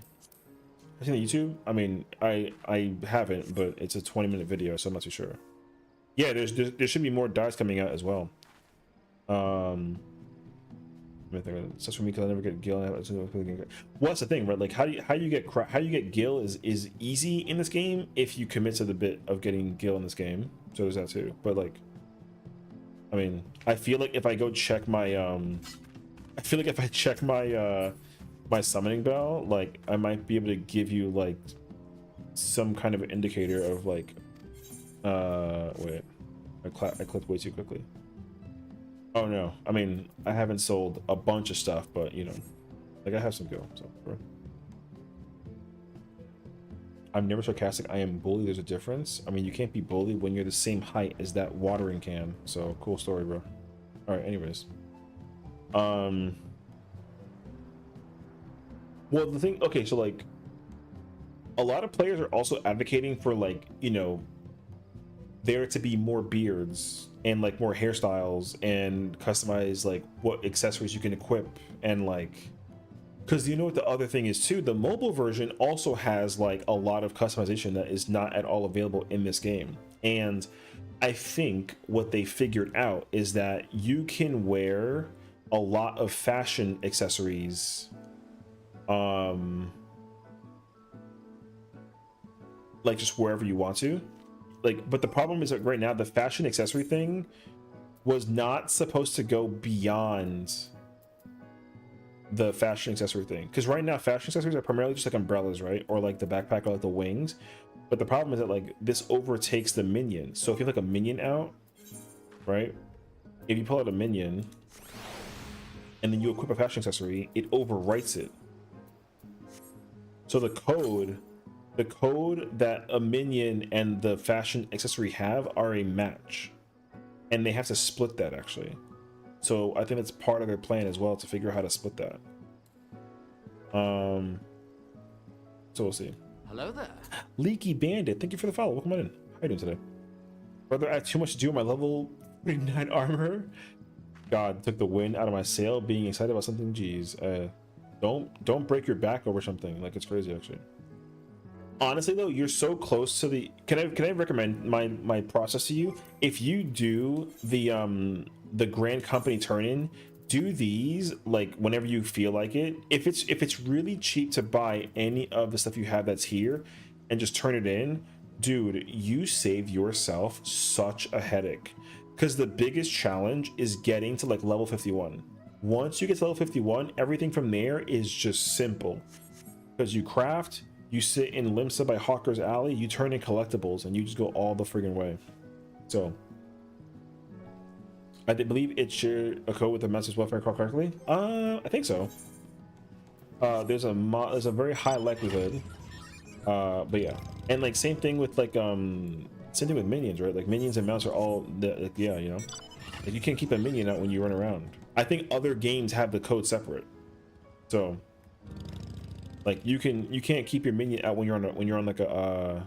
I've seen the YouTube. I mean, I haven't, but it's a 20-minute video, so I'm not too sure. Yeah, there should be more dyes coming out as well. Such for me because I never get Gil. Well, that's the thing, right? Like how you get Gil is easy in this game if you commit to the bit of getting Gil in this game. So there's that too. But like, I mean, I feel like if I go check my my summoning bell, like I might be able to give you like some kind of indicator of like wait, I clicked way too quickly. Oh no, I mean, I haven't sold a bunch of stuff, but you know, like I have some go. So bro. I'm never sarcastic. I am bully. There's a difference. I mean, you can't be bullied when you're the same height as that watering can. So cool story, bro. All right. Anyways, well, the thing. Okay, so like, a lot of players are also advocating for like, you know, there to be more beards and like more hairstyles and customize like what accessories you can equip, and like, because you know what the other thing is too, the mobile version also has like a lot of customization that is not at all available in this game. And I think what they figured out is that you can wear a lot of fashion accessories like just wherever you want to. Like, but the problem is that right now the fashion accessory thing was not supposed to go beyond the fashion accessory thing, because right now fashion accessories are primarily just like umbrellas, right? Or like the backpack or like the wings. But the problem is that like this overtakes the minion. So if you have like a minion out, right, if you pull out a minion and then you equip a fashion accessory, it overwrites it. So the code that a minion and the fashion accessory have are a match, and they have to split that actually. So I think it's part of their plan as well to figure out how to split that. So we'll see. Hello there. Leaky Bandit, thank you for the follow. Welcome on in. How you doing today? Brother, I had too much to do with my level 39 armor. God took the wind out of my sail being excited about something. Jeez. Don't break your back over something. Like, it's crazy actually. Honestly though, you're so close to the, can I recommend my process to you? If you do the Grand Company turn-in, do these like whenever you feel like it. If it's really cheap to buy any of the stuff you have that's here and just turn it in, dude, you save yourself such a headache, because the biggest challenge is getting to like level 51. Once you get to level 51, everything from there is just simple, because you craft, You sit in Limsa by Hawker's Alley, you turn in collectibles, and you just go all the friggin' way. So, I believe it shared a code with the Master's Welfare call correctly. I think so. There's a very high likelihood. But yeah, and like same thing with like same thing with minions, right? Like minions and mounts are all like, yeah, you know, like you can't keep a minion out when you run around. I think other games have the code separate, so like you can't keep your minion out when you're on like a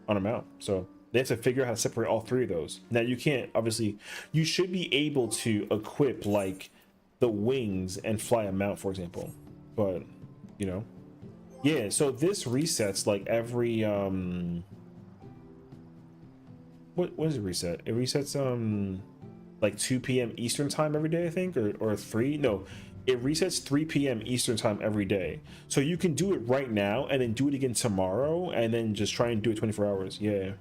on a mount. So they have to figure out how to separate all three of those. Now you can't, obviously you should be able to equip like the wings and fly a mount, for example, but you know. Yeah, so this resets like every what does it reset? It resets like 2 p.m. Eastern time every day, I think, or 3. No, it resets 3 p.m. Eastern time every day. So you can do it right now and then do it again tomorrow and then just try and do it 24 hours. Yeah.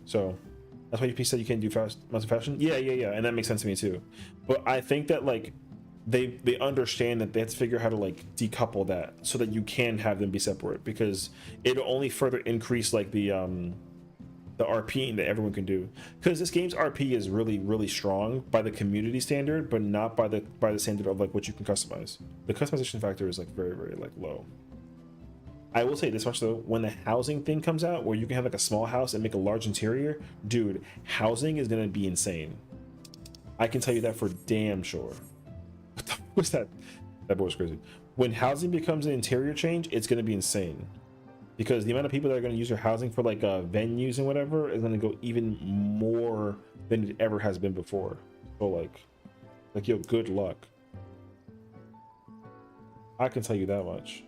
So that's why you said you can't do fast massive fashion. Yeah, and that makes sense to me too. But I think that like they understand that they have to figure out how to like decouple that so that you can have them be separate, because it'll only further increase like the RPing that everyone can do, because this game's RP is really strong by the community standard, but not by the standard of like what you can customize. The customization factor is like very like low. I will say this much though, when the housing thing comes out where you can have like a small house and make a large interior, dude, housing is gonna be insane. I can tell you that for damn sure. What the fuck was that? That boy was crazy. When housing becomes an interior change, it's going to be insane, because the amount of people that are going to use your housing for like venues and whatever is going to go even more than it ever has been before. So like yo, good luck. I can tell you that much.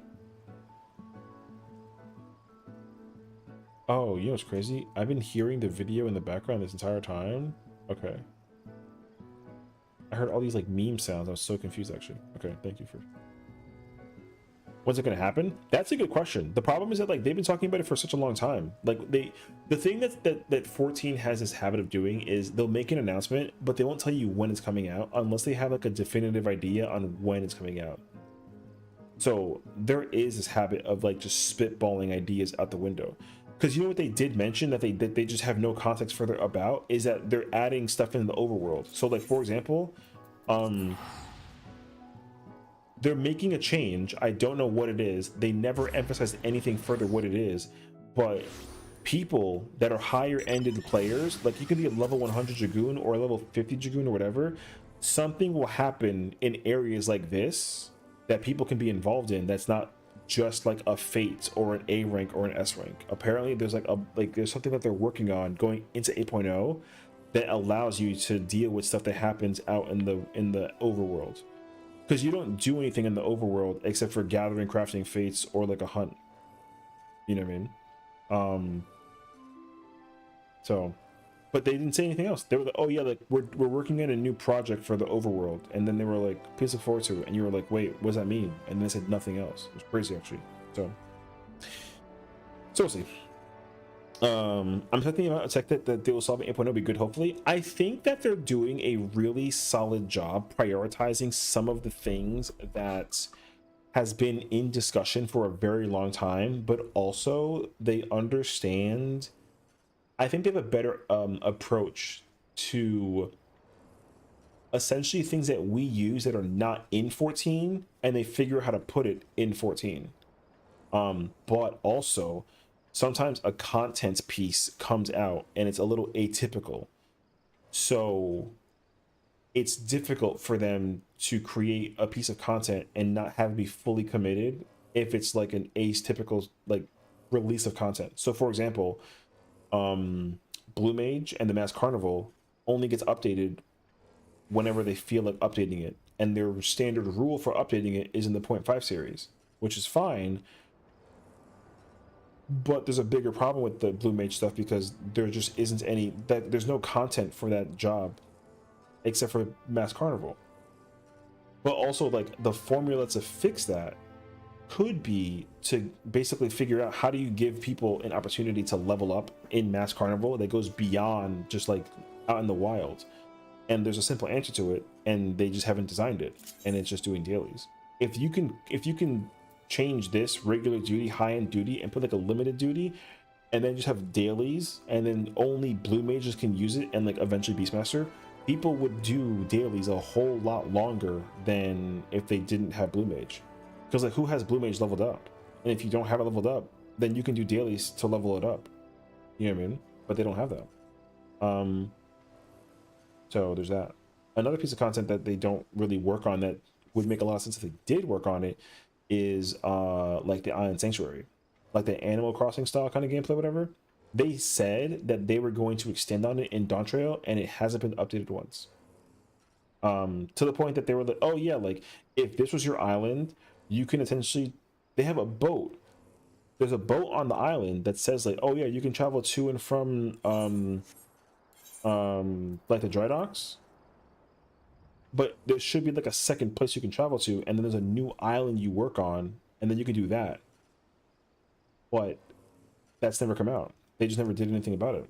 Oh, you know what's crazy? I've been hearing the video in the background this entire time. Okay. I heard all these like meme sounds. I was so confused actually. Okay, thank you for. When's it gonna happen? That's a good question. The problem is that like they've been talking about it for such a long time. Like the thing that 14 has this habit of doing is they'll make an announcement, but they won't tell you when it's coming out unless they have like a definitive idea on when it's coming out. So there is this habit of like just spitballing ideas out the window. Because you know what they did mention that they just have no context further about is that they're adding stuff in the overworld. So like for example, they're making a change. I don't know what it is. They never emphasized anything further what it is, but people that are higher ended players, like you can be a level 100 Dragoon or a level 50 Dragoon or whatever, something will happen in areas like this that people can be involved in that's not just like a Fate or an A rank or an S rank. Apparently there's there's something that they're working on going into 8.0 that allows you to deal with stuff that happens out in the overworld, because you don't do anything in the overworld except for gathering, crafting fates, or like a hunt, you know what I mean? So but they didn't say anything else. They were like, oh yeah, like we're working on a new project for the overworld, and then they were like, please look forward to it, and you were like, wait, what does that mean? And then they said nothing else. It was crazy actually. So we'll see. I'm thinking about a tech that they will solve 8.0 will be good, hopefully. I think that they're doing a really solid job prioritizing some of the things that has been in discussion for a very long time, but also they understand. I think they have a better approach to essentially things that we use that are not in 14, and they figure out how to put it in 14. But also sometimes a content piece comes out and it's a little atypical, so it's difficult for them to create a piece of content and not have it be fully committed if it's like an atypical like release of content. So for example, Blue Mage and the Masked Carnival only gets updated whenever they feel like updating it, and their standard rule for updating it is in the 0.5 series, which is fine, but there's a bigger problem with the Blue Mage stuff because there just isn't any, that there's no content for that job except for Masked Carnival. But also like the formula to fix that could be to basically figure out how do you give people an opportunity to level up in Masked Carnival that goes beyond just like out in the wild. And there's a simple answer to it, and they just haven't designed it, and it's just doing dailies. If you can change this regular duty, high-end duty, and put like a limited duty, and then just have dailies, and then only blue mages can use it, and like eventually Beastmaster, people would do dailies a whole lot longer than if they didn't have blue mage. Because like, who has blue mage leveled up? And if you don't have it leveled up, then you can do dailies to level it up. You know what I mean? But they don't have that. So there's that. Another piece of content that they don't really work on that would make a lot of sense if they did work on it is like the Iron Sanctuary, like the Animal Crossing style kind of gameplay, whatever. They said that they were going to extend on it in Dawn Trail, and it hasn't been updated once. To the point that they were like, oh yeah, like if this was your island, you can essentially, they have a boat. There's a boat on the island that says like, oh yeah, you can travel to and from like the dry docks, but there should be like a second place you can travel to, and then there's a new island you work on, and then you can do that. But that's never come out. They just never did anything about it.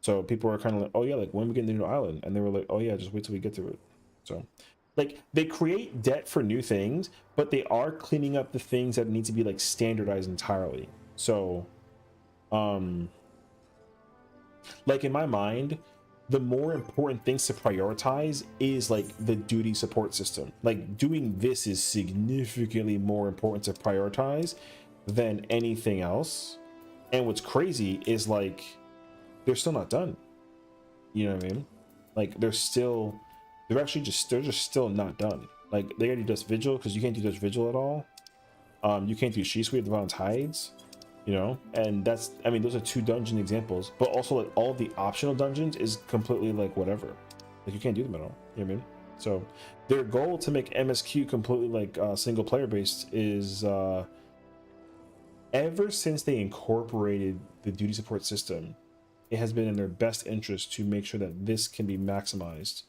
So people are kind of like, oh yeah, like when we get the new island, and they were like, oh yeah, just wait till we get to it. So like they create debt for new things, but they are cleaning up the things that need to be like standardized entirely. So like in my mind, the more important things to prioritize is like the duty support system. Like doing this is significantly more important to prioritize than anything else. And what's crazy is like they're still not done. You know what I mean? Like they're just still not done. Like they gotta do Dust Vigil, because you can't do Dust Vigil at all. You can't do She Sweep the Violent Tides, you know, and that's, I mean, those are 2 dungeon examples, but also like all the optional dungeons is completely like whatever. Like you can't do them at all. You know what I mean? So their goal to make MSQ completely like single player based is ever since they incorporated the duty support system, it has been in their best interest to make sure that this can be maximized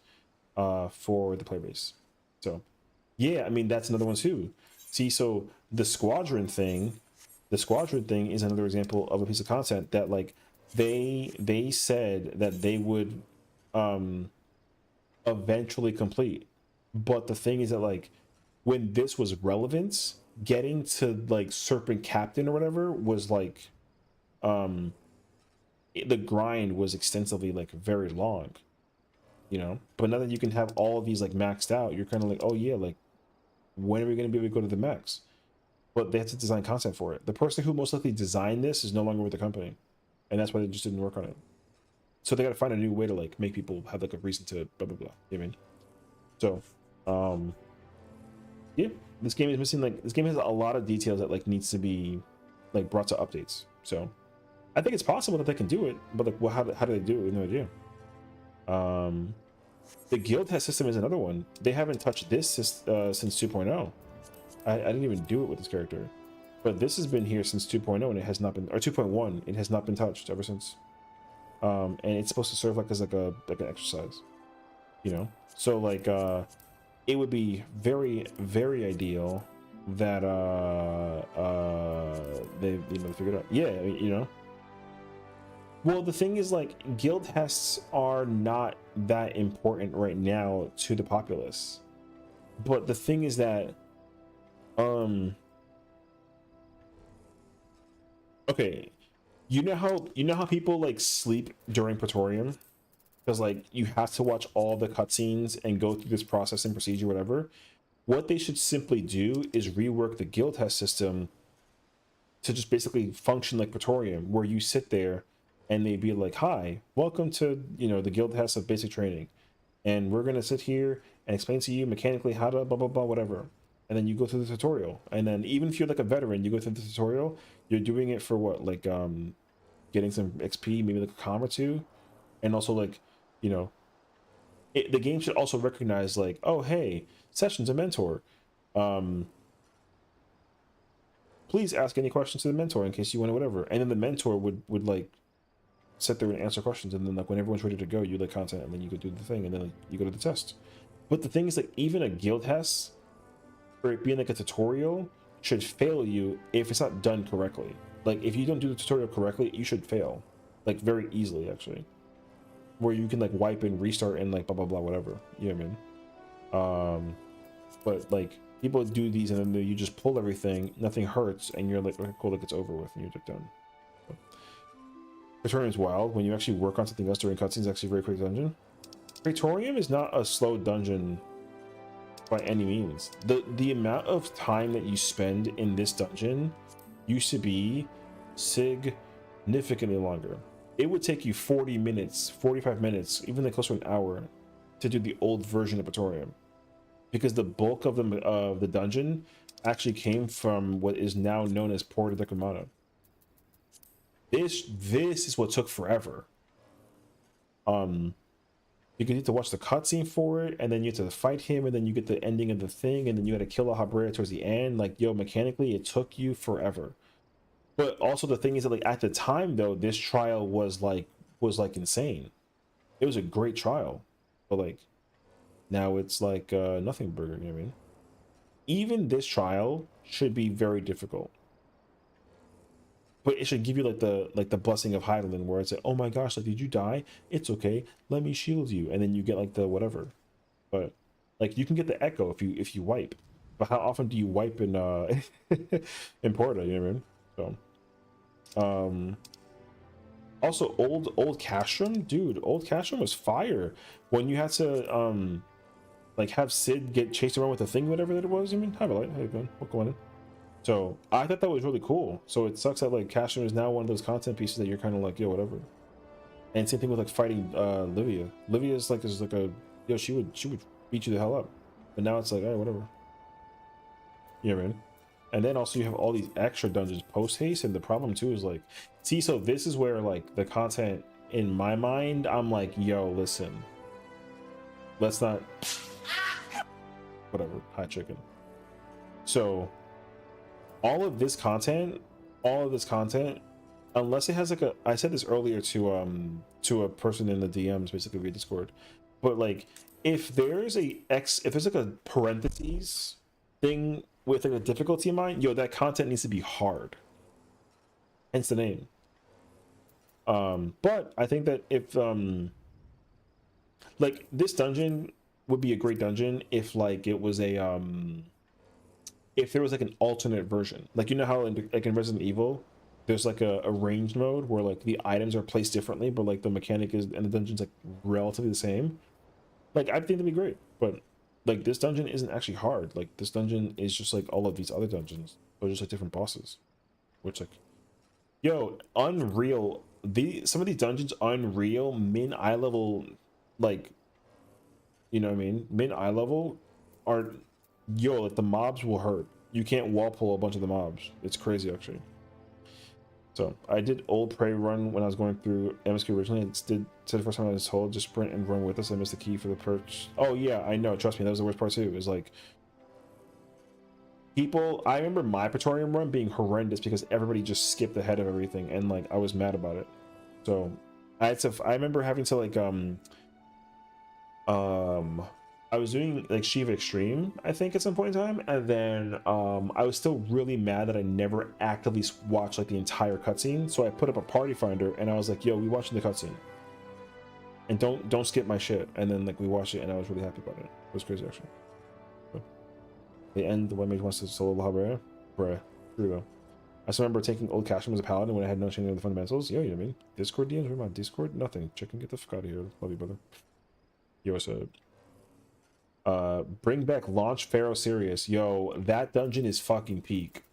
for the player base. So yeah, I mean, that's another one too. See, so the squadron thing is another example of a piece of content that like they said that they would eventually complete. But the thing is that like when this was relevant, getting to like Serpent Captain or whatever was like the grind was extensively like very long, you know. But now that you can have all of these like maxed out, you're kind of like, oh yeah, like when are we going to be able to go to the max? But they have to design content for it. The person who most likely designed this is no longer with the company, and that's why they just didn't work on it. So they got to find a new way to like make people have like a reason to blah blah blah. You know what I mean? So yeah, this game is missing, like, this game has a lot of details that like needs to be like brought to updates. So I think it's possible that they can do it, but like, well, how do they do it? No idea. The guild test system is another one. They haven't touched this since 2.0. I didn't even do it with this character, but this has been here since 2.0, and it has not been, or 2.1, it has not been touched ever since. And it's supposed to serve like as like an exercise, you know. So like it would be very, very ideal that they figured out. Yeah, you know. Well, the thing is, like, guild tests are not that important right now to the populace. But the thing is that okay, you know how people like sleep during Praetorium? Because like you have to watch all the cutscenes and go through this process and procedure, whatever. What they should simply do is rework the guild test system to just basically function like Praetorium, where you sit there and they'd be like, hi, welcome to, you know, the guild test of basic training, and we're gonna sit here and explain to you mechanically how to blah blah blah whatever. And then you go through the tutorial, and then even if you're like a veteran, you go through the tutorial, you're doing it for what, like getting some XP, maybe like a comm or two, and also like, you know, the game should also recognize like, oh hey, Session's a mentor, please ask any questions to the mentor in case you want to whatever. And then the mentor would like sit there and answer questions, and then like when everyone's ready to go, you like content, and then you go do the thing, and then like, you go to the test. But the thing is, like, even a guild test, for it being like a tutorial, should fail you if it's not done correctly. Like if you don't do the tutorial correctly, you should fail, like very easily actually, where you can like wipe and restart and like blah blah blah whatever. You know what I mean? But like People do these and then you just pull everything, nothing hurts, and you're like, okay, cool, like it's over with, and you're just done. Praetorium is wild. When you actually work on something else during cutscenes, it's actually a very quick dungeon. Praetorium is not a slow dungeon by any means. The amount of time that you spend in this dungeon used to be significantly longer. It would take you 40 minutes, 45 minutes, even like close to an hour to do the old version of Praetorium, because the bulk of the dungeon actually came from what is now known as Porta de Comana. This is what took forever. You need to watch the cutscene for it, and then you have to fight him, and then you get the ending of the thing, and then you had to kill a Habrera towards the end. Like, yo, mechanically, it took you forever. But also the thing is that, like, at the time though, this trial was like insane. It was a great trial, but like now it's like nothing burger. You know what I mean? Even this trial should be very difficult, but it should give you like the blessing of Hydaelyn, where it's like, oh my gosh, like, did you die? It's okay, let me shield you, and then you get like the whatever. But like, you can get the echo if you wipe, but how often do you wipe in in Porta? You know what I mean? So also old Castrum, dude, old Castrum was fire when you had to like have Sid get chased around with the thing, whatever that it was. I mean, have a light, how you doing? What's going on? So I thought that was really cool. So it sucks that like Castrum is now one of those content pieces that you're kind of like, yo, whatever. And same thing with like fighting Livia. Livia is like a, yo, she would beat you the hell up, but now it's like, alright, whatever. You know what I mean? And then also you have all these extra dungeons post haste, and the problem too is like, see, so this is where like the content in my mind, I'm like, yo, listen, let's not, whatever, hot chicken. So all of this content, unless it has like a, I said this earlier to a person in the DMs, basically via Discord, but like if there's like a parentheses thing with like a difficulty in mind, yo, that content needs to be hard, hence the name. But I think that if like this dungeon would be a great dungeon if like it was a if there was like an alternate version, like, you know how like in Resident Evil there's like a ranged mode where like the items are placed differently, but like the mechanic is and the dungeon's like relatively the same. Like, I think that'd be great, but like this dungeon isn't actually hard. Like this dungeon is just like all of these other dungeons, but just like different bosses, which like, yo, Unreal, some of these dungeons, Unreal, min eye level, like, you know what I mean, min eye level are, yo, like the mobs will hurt. You can't wall pull a bunch of the mobs. It's crazy actually. So I did old prey run when I was going through MSQ originally. It said the first time I was told just sprint and run with us. I missed the key for the perch. Oh yeah, I know, trust me, that was the worst part too. It was like people, I remember my Praetorium run being horrendous because everybody just skipped ahead of everything, and like I was mad about it. So I remember having to like I was doing like Shiva Extreme, I think, at some point in time, and then I was still really mad that I never actively watched like the entire cutscene. So I put up a party finder and I was like, yo, we watching the cutscene and don't skip my shit. And then like we watched it and I was really happy about it. It was crazy actually. But the end, the one mage wants to solo La Habrera, bruh, true though. I just remember taking old Cashman as a paladin when I had no training of the fundamentals. Yo, you know what I mean? Discord DMs, remember my Discord? Nothing. Chicken, get the fuck out of here. Love you, brother. Yo, what's up? Bring back Launch Pharaoh Sirius. Yo, that dungeon is fucking peak.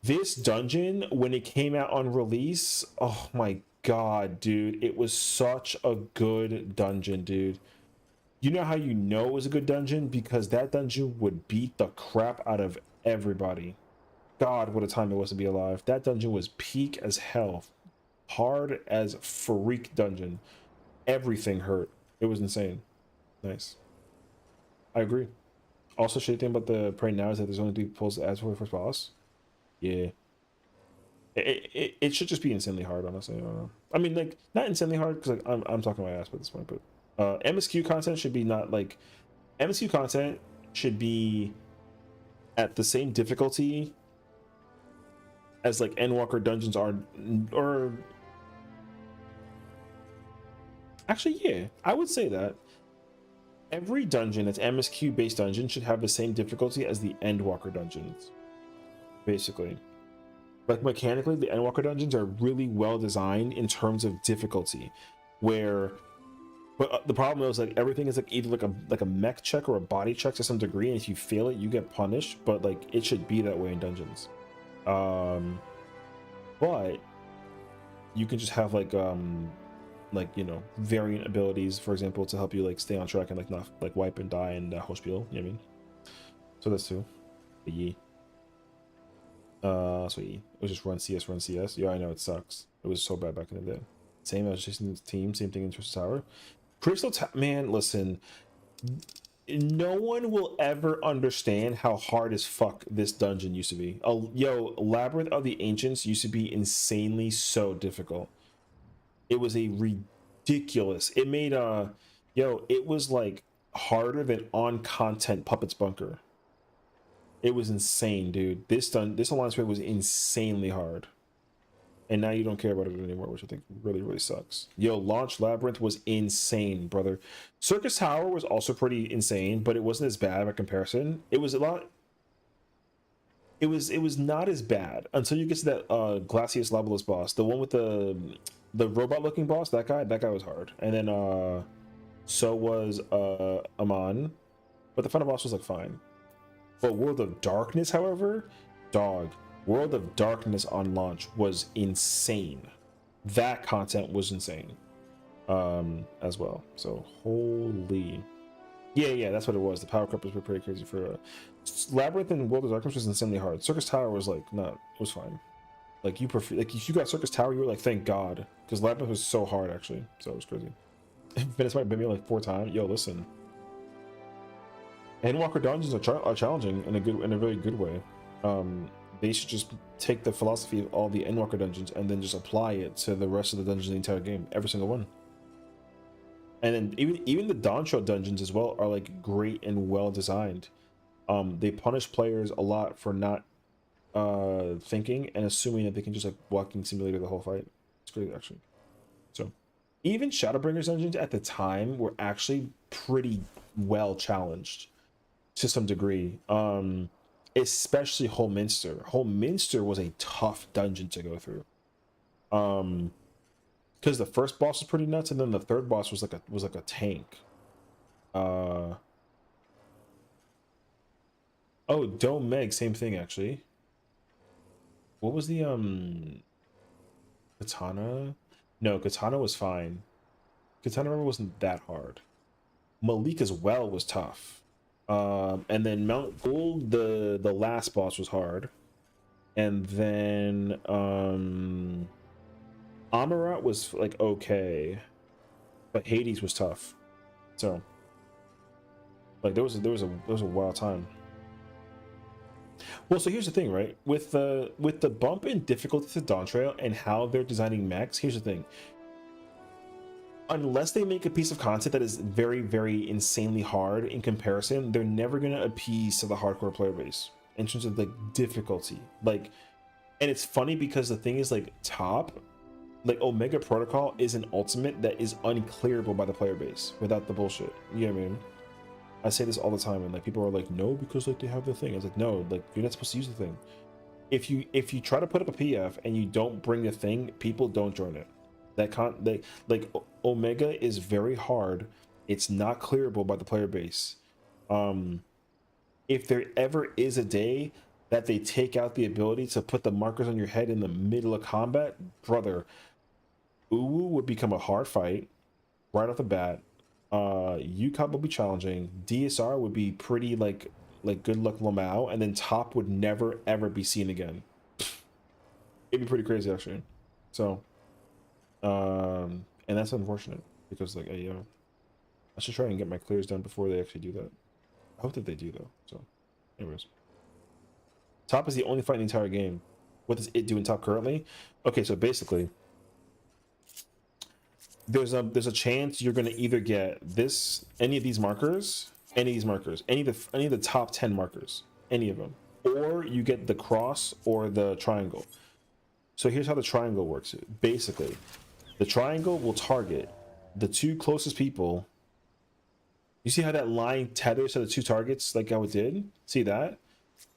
This dungeon, when it came out on release, oh my god, dude, it was such a good dungeon, dude. You know how you know it was a good dungeon? Because that dungeon would beat the crap out of everybody. God, what a time it was to be alive. That dungeon was peak as hell. Hard as freak dungeon. Everything hurt. It was insane. Nice. I agree. Also, shitty thing about the prey now is that there's only 3 pulls as for the first boss. Yeah. It should just be insanely hard, honestly. I don't know. I mean, like, not insanely hard, because like, I'm talking my ass at this point, but MSQ content should be not like... MSQ content should be at the same difficulty as like Endwalker dungeons are, or... Actually, yeah, I would say that. Every dungeon that's MSQ based dungeon should have the same difficulty as the Endwalker dungeons. Basically, like mechanically, the Endwalker dungeons are really well designed in terms of difficulty. Where, but the problem is like everything is like either like a mech check or a body check to some degree, and if you fail it, you get punished. But like it should be that way in dungeons. But you can just have like you know, variant abilities, for example, to help you like stay on track and like not like wipe and die and hospital, you know what I mean? So that's two. Yeah. So yeah, it was just run CS. Yeah, I know it sucks. It was so bad back in the day. Same as Jason's team, same thing in Twisted Tower. Crystal man, listen, no one will ever understand how hard as fuck this dungeon used to be. Yo, Labyrinth of the Ancients used to be insanely so difficult. It was a ridiculous. It made it was like harder than on content Puppets Bunker. It was insane, dude. This alliance raid was insanely hard. And now you don't care about it anymore, which I think really sucks. Yo, Launch Labyrinth was insane, brother. Circus Tower was also pretty insane, but it wasn't as bad by comparison. It was a lot. It was not as bad until you get to that Glacius Labalus boss, the one with the robot looking boss. That guy was hard. And then so was Amon, but the final boss was like fine. But World of Darkness, however, dog, World of Darkness on launch was insane. That content was insane as well. So holy, yeah, that's what it was. The power creep was pretty crazy for Labyrinth, and World of Darkness was insanely hard. Circus Tower was like it was fine. Like you prefer, like if you got Circus Tower, you were like thank God, because Labyrinth was so hard actually. So it was crazy. Venice might have been me like 4 times. Yo, listen. Endwalker dungeons are challenging in a very good way. They should just take the philosophy of all the Endwalker dungeons and then just apply it to the rest of the dungeons in the entire game, every single one. And then even the Dawntrail dungeons as well are like great and well designed. They punish players a lot for not thinking and assuming that they can just like walking simulator the whole fight. It's great actually. So even Shadowbringers dungeons at the time were actually pretty well challenged to some degree, especially Holminster. Holminster was a tough dungeon to go through, because the first boss was pretty nuts, and then the third boss was like a tank. Oh, Dome Meg, same thing actually. What was the Katana? No, Katana was fine. Katana wasn't that hard. Malik as well was tough. And then Mount Gold, the last boss was hard, and then Amarat was like okay, but Hades was tough. So like there was a wild time. Well, so here's the thing, right? With the bump in difficulty to Dawntrail and how they're designing mechs, here's the thing. Unless they make a piece of content that is very insanely hard in comparison, they're never going to appease to the hardcore player base in terms of like difficulty. Like, and it's funny because the thing is like like Omega Protocol is an ultimate that is unclearable by the player base without the bullshit. You know what I mean? I say this all the time, and like people are like, no, because like they have the thing. I was like, no, like you're not supposed to use the thing. If you try to put up a PF and you don't bring the thing, people don't join it. Like Omega is very hard. It's not clearable by the player base. If there ever is a day that they take out the ability to put the markers on your head in the middle of combat, brother, Uwu would become a hard fight right off the bat. Ucob would be challenging. DSR would be pretty like good luck Lamau, and then top would never ever be seen again. It'd be pretty crazy actually. So and that's unfortunate because like I should try and get my clears done before they actually do that. I hope that they do though. So anyways, top is the only fight in the entire game. What does it do in top currently? Okay, so basically there's a chance you're going to either get any of these markers, any of the top 10 markers, any of them, or you get the cross or the triangle. So here's how the triangle works. Basically, the triangle will target the 2 closest people You see how that line tethers to the two targets, like how it did? See that?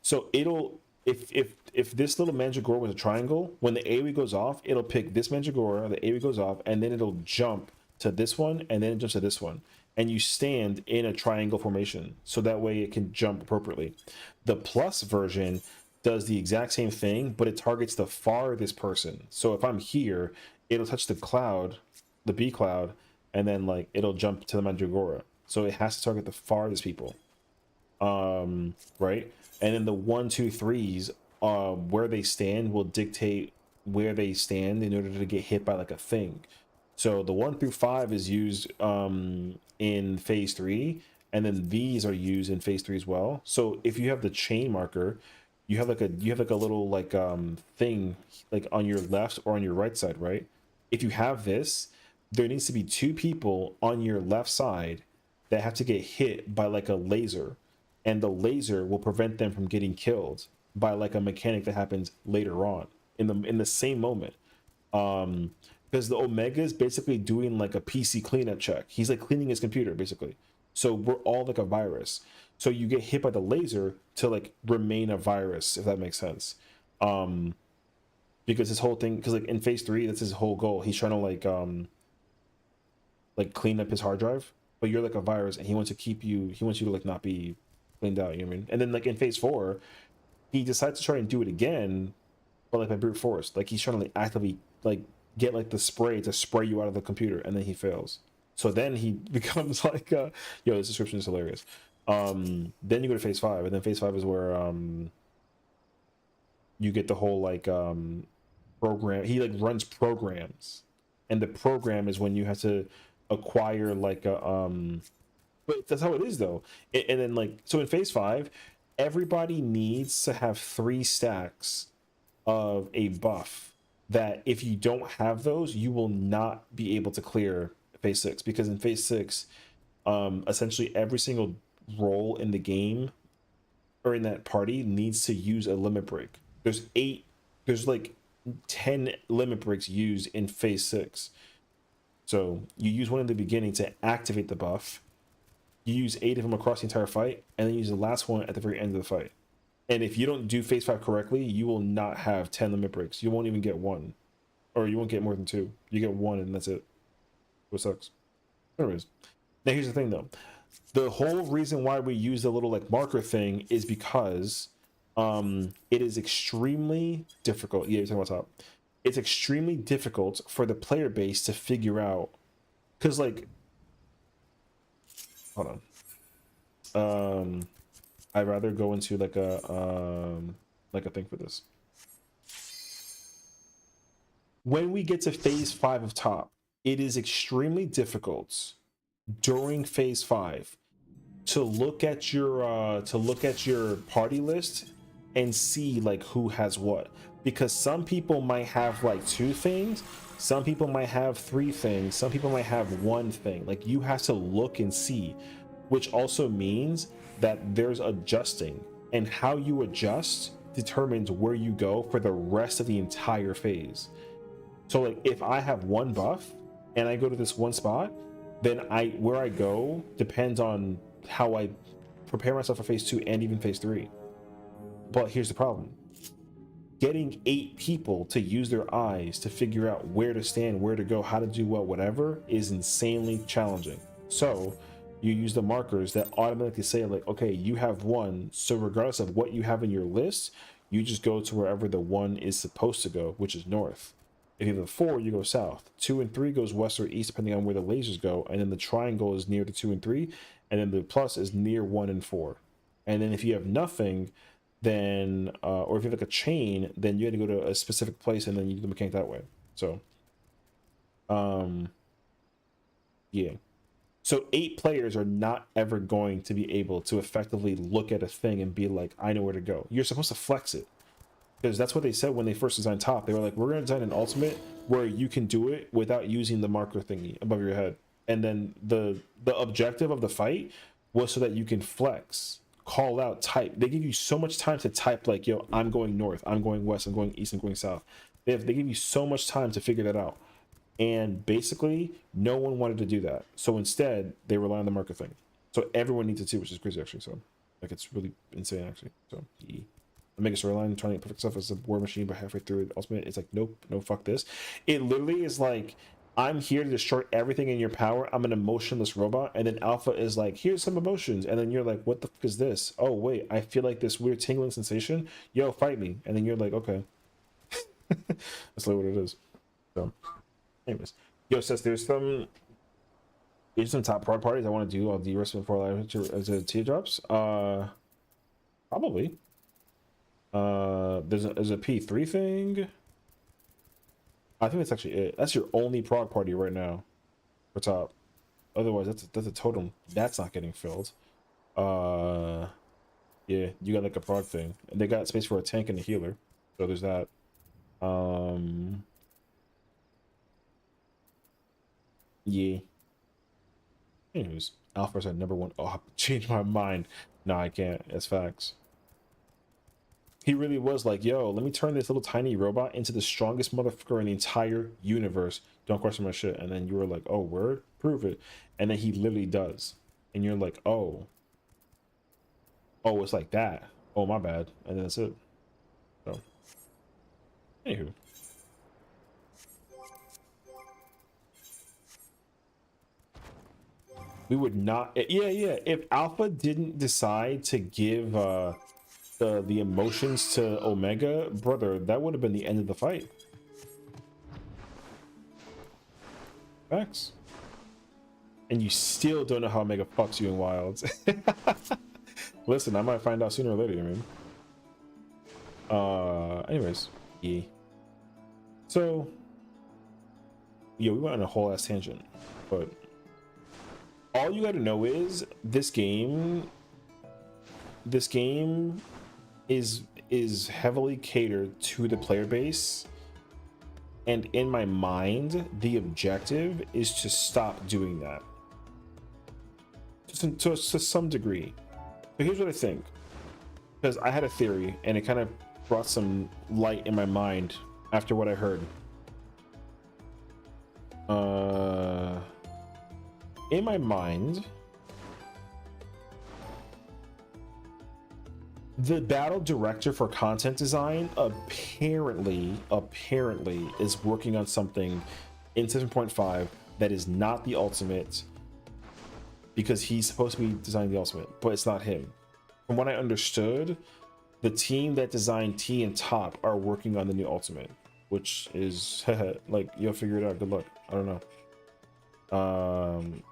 So it'll, if this little Mandragora was a triangle, when the AoE goes off, it'll pick this Mandragora, the AoE goes off, and then it'll jump to this one, and then it jumps to this one. And you stand in a triangle formation, so that way it can jump appropriately. The plus version does the exact same thing, but it targets the farthest person. So if I'm here, it'll touch the cloud, the B cloud, and then like it'll jump to the Mandragora. So it has to target the farthest people. Right? And then the 1, 2, 3s, where they stand will dictate where they stand in order to get hit by like a thing. So the 1 through 5 is used in phase 3, and then these are used in phase 3 as well. So if you have the chain marker, you have like a little like thing like on your left or on your right side, right? If you have this, there needs to be 2 people on your left side that have to get hit by like a laser, and the laser will prevent them from getting killed by like a mechanic that happens later on in the same moment. Because the Omega is basically doing like a PC cleanup check. He's like cleaning his computer basically. So we're all like a virus. So you get hit by the laser to like remain a virus, if that makes sense. Because his whole thing, because like in phase 3, that's his whole goal. He's trying to like clean up his hard drive, but you're like a virus, and he wants you to like not be cleaned out. You know what I mean? And then like in phase 4, he decides to try and do it again, but like by brute force. Like he's trying to like actively like get like the spray to spray you out of the computer, and then he fails. So then he becomes like yo, this description is hilarious. Then you go to phase 5, and then phase 5 is where you get the whole like program. He like runs programs, and the program is when you have to acquire like a but that's how it is though. And then like, so in phase 5, everybody needs to have 3 stacks of a buff that if you don't have those, you will not be able to clear phase 6. Because in phase 6, essentially every single role in the game or in that party needs to use a limit break. There's like 10 limit breaks used in phase 6. So you use one in the beginning to activate the buff. You use 8 of them across the entire fight, and then you use the last one at the very end of the fight. And if you don't do phase 5 correctly, you will not have 10 limit breaks. You won't even get 1, or you won't get more than 2. You get 1, and that's it. What sucks. Anyways, now here's the thing though. The whole reason why we use the little like marker thing is because it is extremely difficult. Yeah, you're talking about top. It's extremely difficult for the player base to figure out, because like, hold on, I'd rather go into like a thing for this. When we get to phase 5 of top, it is extremely difficult during phase 5 to look at your party list and see like who has what, because some people might have like 2 things, some people might have 3 things, some people might have 1 thing. Like you have to look and see, which also means that there's adjusting, and how you adjust determines where you go for the rest of the entire phase. So like if I have 1 buff and I go to this 1 spot, then where I go depends on how I prepare myself for phase 2 and even phase 3. But here's the problem. Getting 8 people to use their eyes to figure out where to stand, where to go, how to do what, whatever, is insanely challenging. So you use the markers that automatically say like, okay, you have 1, so regardless of what you have in your list, you just go to wherever the 1 is supposed to go, which is north. If you have a 4, you go south. 2 and 3 goes west or east, depending on where the lasers go. And then the triangle is near the 2 and 3. And then the plus is near 1 and 4. And then if you have nothing, then, or if you have like a chain, then you had to go to a specific place and then you do the mechanic that way. So, yeah. So 8 players are not ever going to be able to effectively look at a thing and be like, I know where to go. You're supposed to flex it. Because that's what they said when they first designed top. They were like, we're going to design an ultimate where you can do it without using the marker thingy above your head. And then the objective of the fight was so that you can flex, call out, type. They give you so much time to type like, yo, I'm going north, I'm going west, I'm going east, I'm going south. They give you so much time to figure that out. And basically, no one wanted to do that. So instead, they rely on the marker thing. So everyone needs it too, which is crazy actually. So like it's really insane actually. So the Omega storyline trying to perfect stuff as a war machine, but halfway through it, ultimate, it's like nope, no, fuck this. It literally is like, I'm here to destroy everything in your power. I'm an emotionless robot, and then Alpha is like, here's some emotions, and then you're like, what the fuck is this? Oh wait, I feel like this weird tingling sensation. Yo, fight me, and then you're like, okay. That's like what it is. So, anyways, yo, says there's some top prod parties I want to do. I'll de-risk before I as a teardrops. Probably. There's a P3 thing. I think that's actually it. That's your only prog party right now for top. Otherwise, that's a totem that's not getting filled. Yeah, you got like a prog thing, and they got space for a tank and a healer. So there's that. Yeah. Anyways, Alpha's at number 1. Oh, I changed my mind. No, I can't. That's facts. He really was like, yo, let me turn this little tiny robot into the strongest motherfucker in the entire universe. Don't question my shit. And then you were like, oh, word? Prove it. And then he literally does. And you're like, oh. Oh, it's like that. Oh, my bad. And then that's it. So, anywho. We would not... Yeah. If Alpha didn't decide to give... the emotions to Omega, brother, that would have been the end of the fight. Facts. And you still don't know how Omega fucks you in Wilds. Listen, I might find out sooner or later, man. Anyways, yeah. So, yeah, we went on a whole ass tangent, but all you gotta know is this game is heavily catered to the player base, and in my mind the objective is to stop doing that to some degree. But here's what I think, because I had a theory and it kind of brought some light in my mind after what I heard. In my mind, the battle director for content design apparently is working on something in 7.5 that is not the ultimate, because he's supposed to be designing the ultimate, but it's not him. From what I understood, the team that designed T and Top are working on the new ultimate, which is like, you'll figure it out. Good luck. I don't know.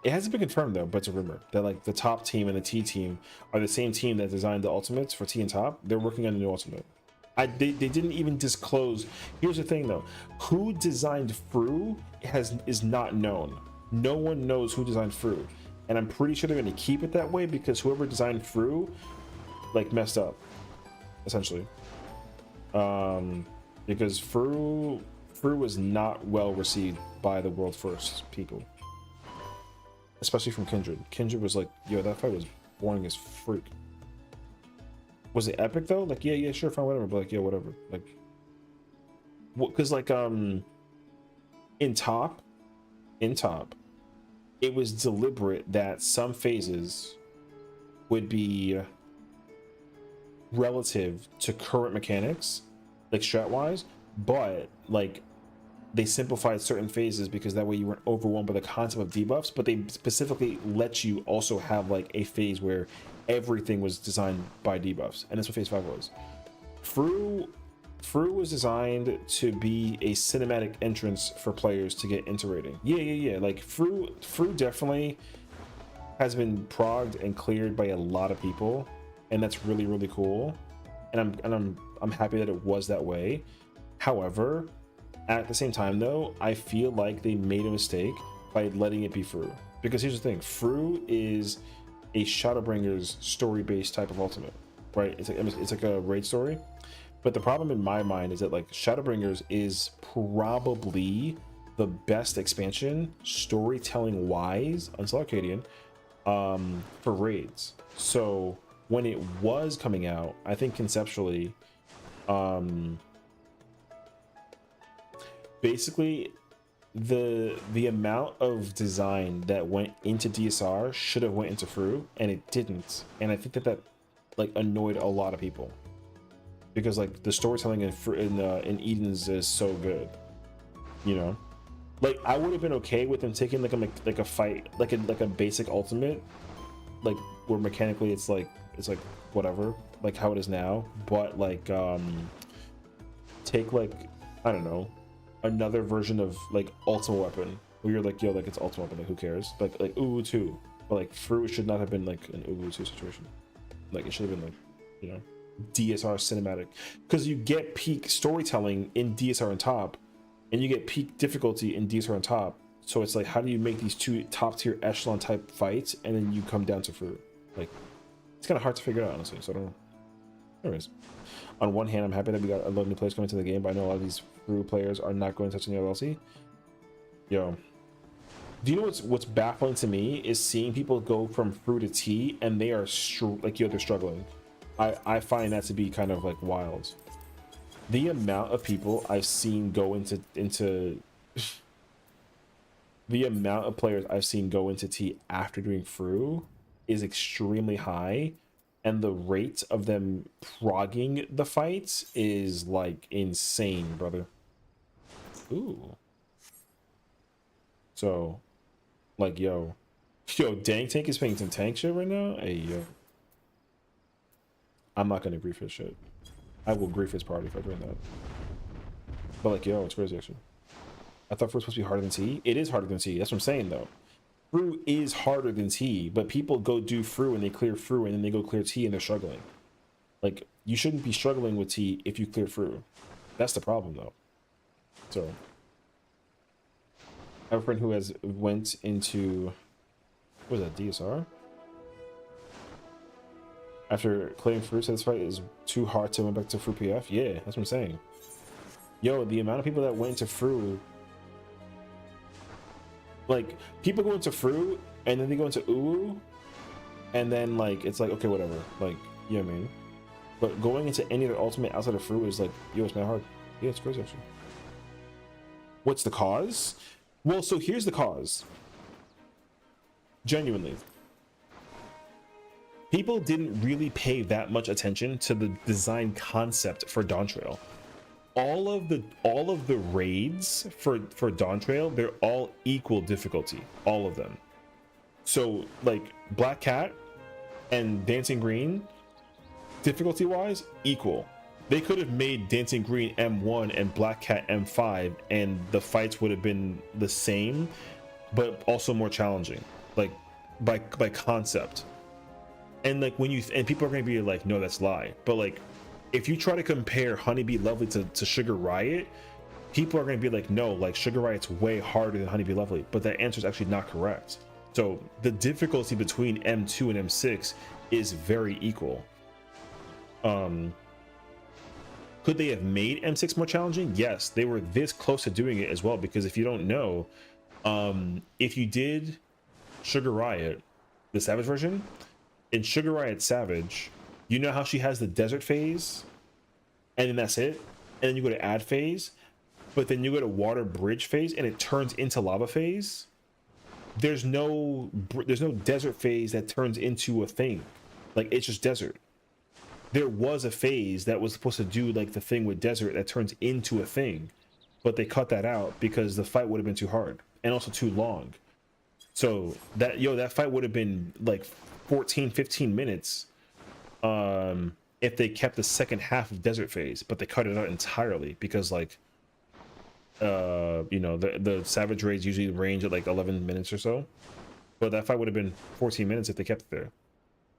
It hasn't been confirmed though, but it's a rumor that like the Top team and the T team are the same team that designed the ultimates for T and Top. They're working on the new ultimate. They didn't even disclose. Here's the thing though, who designed Fru is not known. No one knows who designed Fru, and I'm pretty sure they're going to keep it that way because whoever designed Fru like messed up essentially, because Fru was not well received by the world first people, especially from Kindred. Kindred was like, yo, that fight was boring as freak. Was it epic though? Like, yeah, sure, fine, whatever. But like, yeah, whatever. Like, because like, in top, it was deliberate that some phases would be relative to current mechanics, like strat-wise, but like they simplified certain phases because that way you weren't overwhelmed by the concept of debuffs, but they specifically let you also have like a phase where everything was designed by debuffs, and that's what phase 5 was. Fru was designed to be a cinematic entrance for players to get into rating. Yeah. Like Fru definitely has been progged and cleared by a lot of people, and that's really, really cool. And I'm happy that it was that way. However, at the same time though, I feel like they made a mistake by letting it be Fru. Because here's the thing, Fru is a Shadowbringers story-based type of ultimate, right? It's like a raid story. But the problem in my mind is that like Shadowbringers is probably the best expansion storytelling wise until Arcadian for raids. So when it was coming out, I think conceptually, basically the amount of design that went into DSR should have went into Fru, and it didn't. And I think that like annoyed a lot of people because like the storytelling in Eden's is so good, you know. Like I would have been okay with them taking like a fight, like a basic ultimate, like where mechanically it's like whatever, like how it is now, but like take like, I don't know, another version of like ultimate weapon where you're like, yo, like it's ultimate weapon, like who cares, like Uwu 2, but like Fruit should not have been like an Uwu 2 situation. Like it should have been like, you know, DSR cinematic, because you get peak storytelling in DSR on top and you get peak difficulty in DSR on top. So it's like, how do you make these two top tier echelon type fights and then you come down to Fruit? Like it's kind of hard to figure out, honestly, so I don't know. Anyways, on one hand, I'm happy that we got a lot of new players coming to the game, but I know a lot of these Fru players are not going to touch any LLC. Yo, do you know what's baffling to me is seeing people go from Fru to T and they are like, yo, they're struggling. I find that to be kind of like wild. The amount of people I've seen go into the amount of players I've seen go into T after doing Fru is extremely high. And the rate of them progging the fights is like insane, brother. Ooh. So, like, yo, Dang Tank is playing some tank shit right now. Hey, yo, I'm not gonna grief his shit. I will grief his party if I doing that. But like, yo, it's crazy actually. I thought Fru was supposed to be harder than T. It is harder than T. That's what I'm saying though. Fru is harder than T, but people go do Fru and they clear Fru and then they go clear T and they're struggling. Like, you shouldn't be struggling with T if you clear Fru. That's the problem though. So I have a friend who has went into, what was that, DSR? After clearing Fru, said this fight is too hard to went back to Fru PF. Yeah, that's what I'm saying. Yo, the amount of people that went into Fru, like, people go into Fru and then they go into Uwu and then like it's like, okay, whatever, like, you know what I mean? But going into any other ultimate outside of Fru is like, yo, it's not hard. Yeah, it's crazy actually. What's the cause? Well, so here's the cause. Genuinely, people didn't really pay that much attention to the design concept for Dawn Trail. All of the raids for Dawn Trail, they're all equal difficulty, all of them. So like Black Cat and Dancing Green, difficulty wise, equal. They could have made Dancing Green M1 and Black Cat M5 and the fights would have been the same, but also more challenging, like by concept. And like when you and people are gonna be like, no, that's lie, but like if you try to compare Honeybee Lovely to Sugar Riot, people are going to be like, no, like Sugar Riot's way harder than Honeybee Lovely, but that answer is actually not correct. So the difficulty between M2 and M6 is very equal. Could they have made M6 more challenging? Yes, they were this close to doing it as well, because if you don't know, if you did Sugar Riot, the Savage version, in Sugar Riot Savage, you know how she has the desert phase and then that's it, and then you go to add phase, but then you go to water bridge phase and it turns into lava phase. There's no desert phase that turns into a thing, like it's just desert. There was a phase that was supposed to do like the thing with desert that turns into a thing, but they cut that out because the fight would have been too hard and also too long. So that fight would have been like 14-15 minutes if they kept the second half of desert phase, but they cut it out entirely because like you know, the savage raids usually range at like 11 minutes or so, but that fight would have been 14 minutes if they kept it there.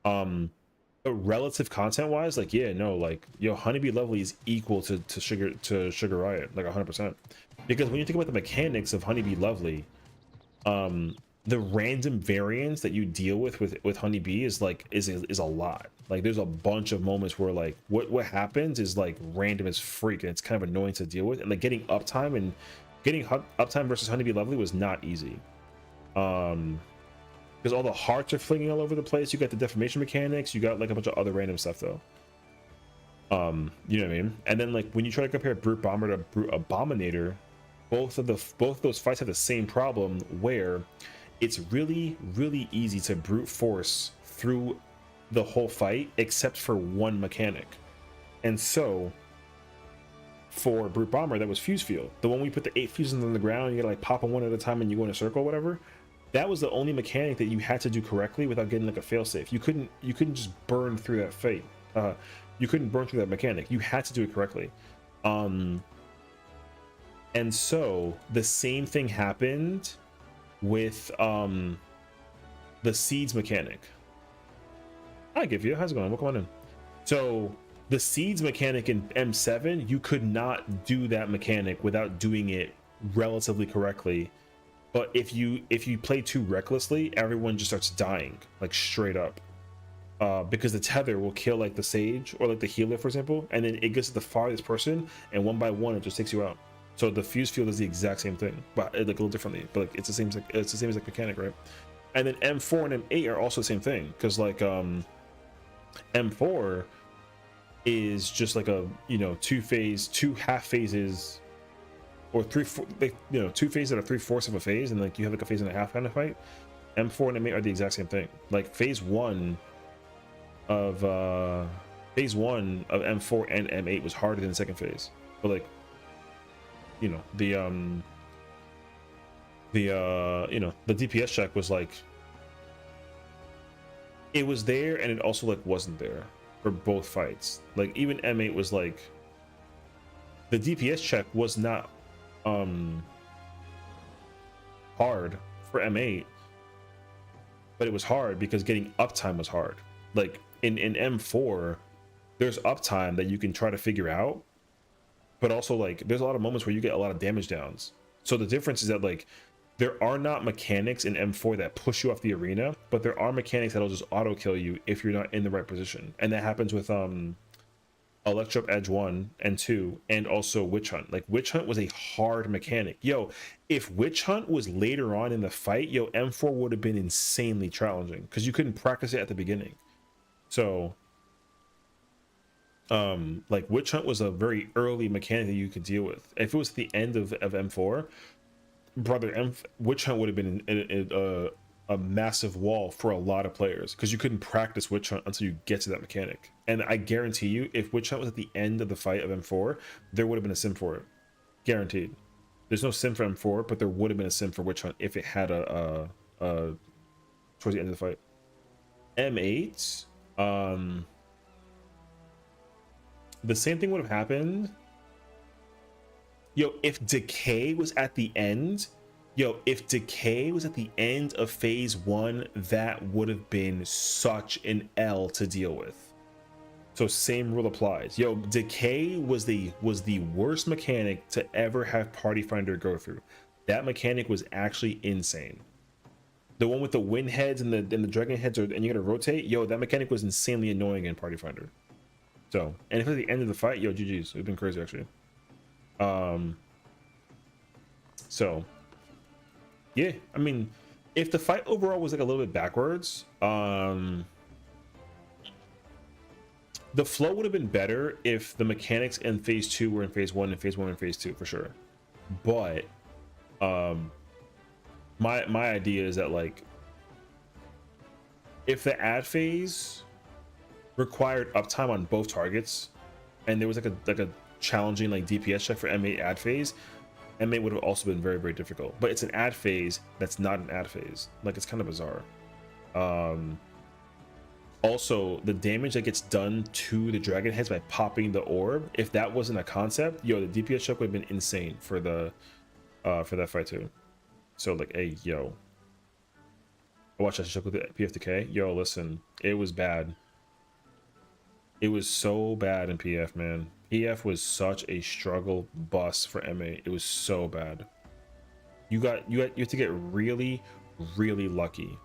But relative content wise, like, yeah, no, like, yo, Honeybee Lovely is equal to Sugar Riot, like 100%, because when you think about the mechanics of Honeybee Lovely, the random variance that you deal with Honeybee is like is a lot. Like there's a bunch of moments where like what happens is like random as freak, and it's kind of annoying to deal with, and like getting uptime versus Honeybee Lovely was not easy, because all the hearts are flinging all over the place. You got the deformation mechanics, you got like a bunch of other random stuff though. You know what I mean? And then like when you try to compare Brute Bomber to Brute Abominator, both of those fights have the same problem where it's really easy to brute force through the whole fight except for one mechanic. And so for Brute Bomber, that was Fuse Field, the one we put the 8 fuses on the ground, you gotta like pop them one at a time and you go in a circle or whatever. That was the only mechanic that you had to do correctly without getting like a failsafe. You couldn't just burn through that fight. You couldn't burn through that mechanic. You had to do it correctly. And so the same thing happened with the seeds mechanic. I give you. How's it going? Welcome on in. So the seeds mechanic in M7, you could not do that mechanic without doing it relatively correctly. But if you play too recklessly, everyone just starts dying, like straight up. Because the tether will kill like the sage or like the healer, for example, and then it gets to the farthest person, and one by one it just takes you out. So the fuse field is the exact same thing, but like a little differently. But like it's the same as like mechanic, right? And then M4 and M8 are also the same thing, because like M4 is just like a, you know, two half phases, or two phases that are 3/4 of a phase, and like you have like a phase and a half kind of fight. M4 and M8 are the exact same thing. Like phase one of M4 and M8 was harder than the second phase, but like, you know, the DPS check was like, it was there and it also like wasn't there for both fights. Like even M8 was like, the DPS check was not hard for M8, but it was hard because getting uptime was hard. Like in M4, there's uptime that you can try to figure out, but also like there's a lot of moments where you get a lot of damage downs. So the difference is that like there are not mechanics in M4 that push you off the arena, but there are mechanics that'll just auto kill you if you're not in the right position. And that happens with Electro Edge 1 and 2, and also Witch Hunt. Like Witch Hunt was a hard mechanic. Yo, if Witch Hunt was later on in the fight, yo, M4 would have been insanely challenging because you couldn't practice it at the beginning. So like Witch Hunt was a very early mechanic that you could deal with. If it was the end of M4, brother, Witch Hunt would have been a massive wall for a lot of players because you couldn't practice Witch Hunt until you get to that mechanic. And I guarantee you, if Witch Hunt was at the end of the fight of M4, there would have been a sim for it. Guaranteed. There's no sim for M4, but there would have been a sim for Witch Hunt if it had a towards the end of the fight. M8, the same thing would have happened. Yo, if Decay was at the end, if Decay was at the end of phase 1, that would have been such an L to deal with. So same rule applies. Yo, Decay was the worst mechanic to ever have Party Finder go through. That mechanic was actually insane. The one with the wind heads and the dragon heads, and you gotta rotate. Yo, that mechanic was insanely annoying in Party Finder. So, and if at the end of the fight, yo, GG's. It's been crazy actually. So yeah, I mean, if the fight overall was like a little bit backwards, the flow would have been better if the mechanics in phase 2 were in phase 1 and phase 1 in phase 2 for sure. But my idea is that like if the ad phase required uptime on both targets and there was like a challenging like DPS check for M8 ad phase, M8 would have also been very, very difficult. But it's an ad phase that's not an ad phase. Like, it's kind of bizarre. Also, the damage that gets done to the dragon heads by popping the orb, if that wasn't a concept, yo, the DPS check would have been insane for the for that fight too. So like, hey, yo, I watched that check with the PF2K. Yo, listen, it was bad. It was so bad in PF, man. PF was such a struggle bus for M8. It was so bad. You have to get really, really lucky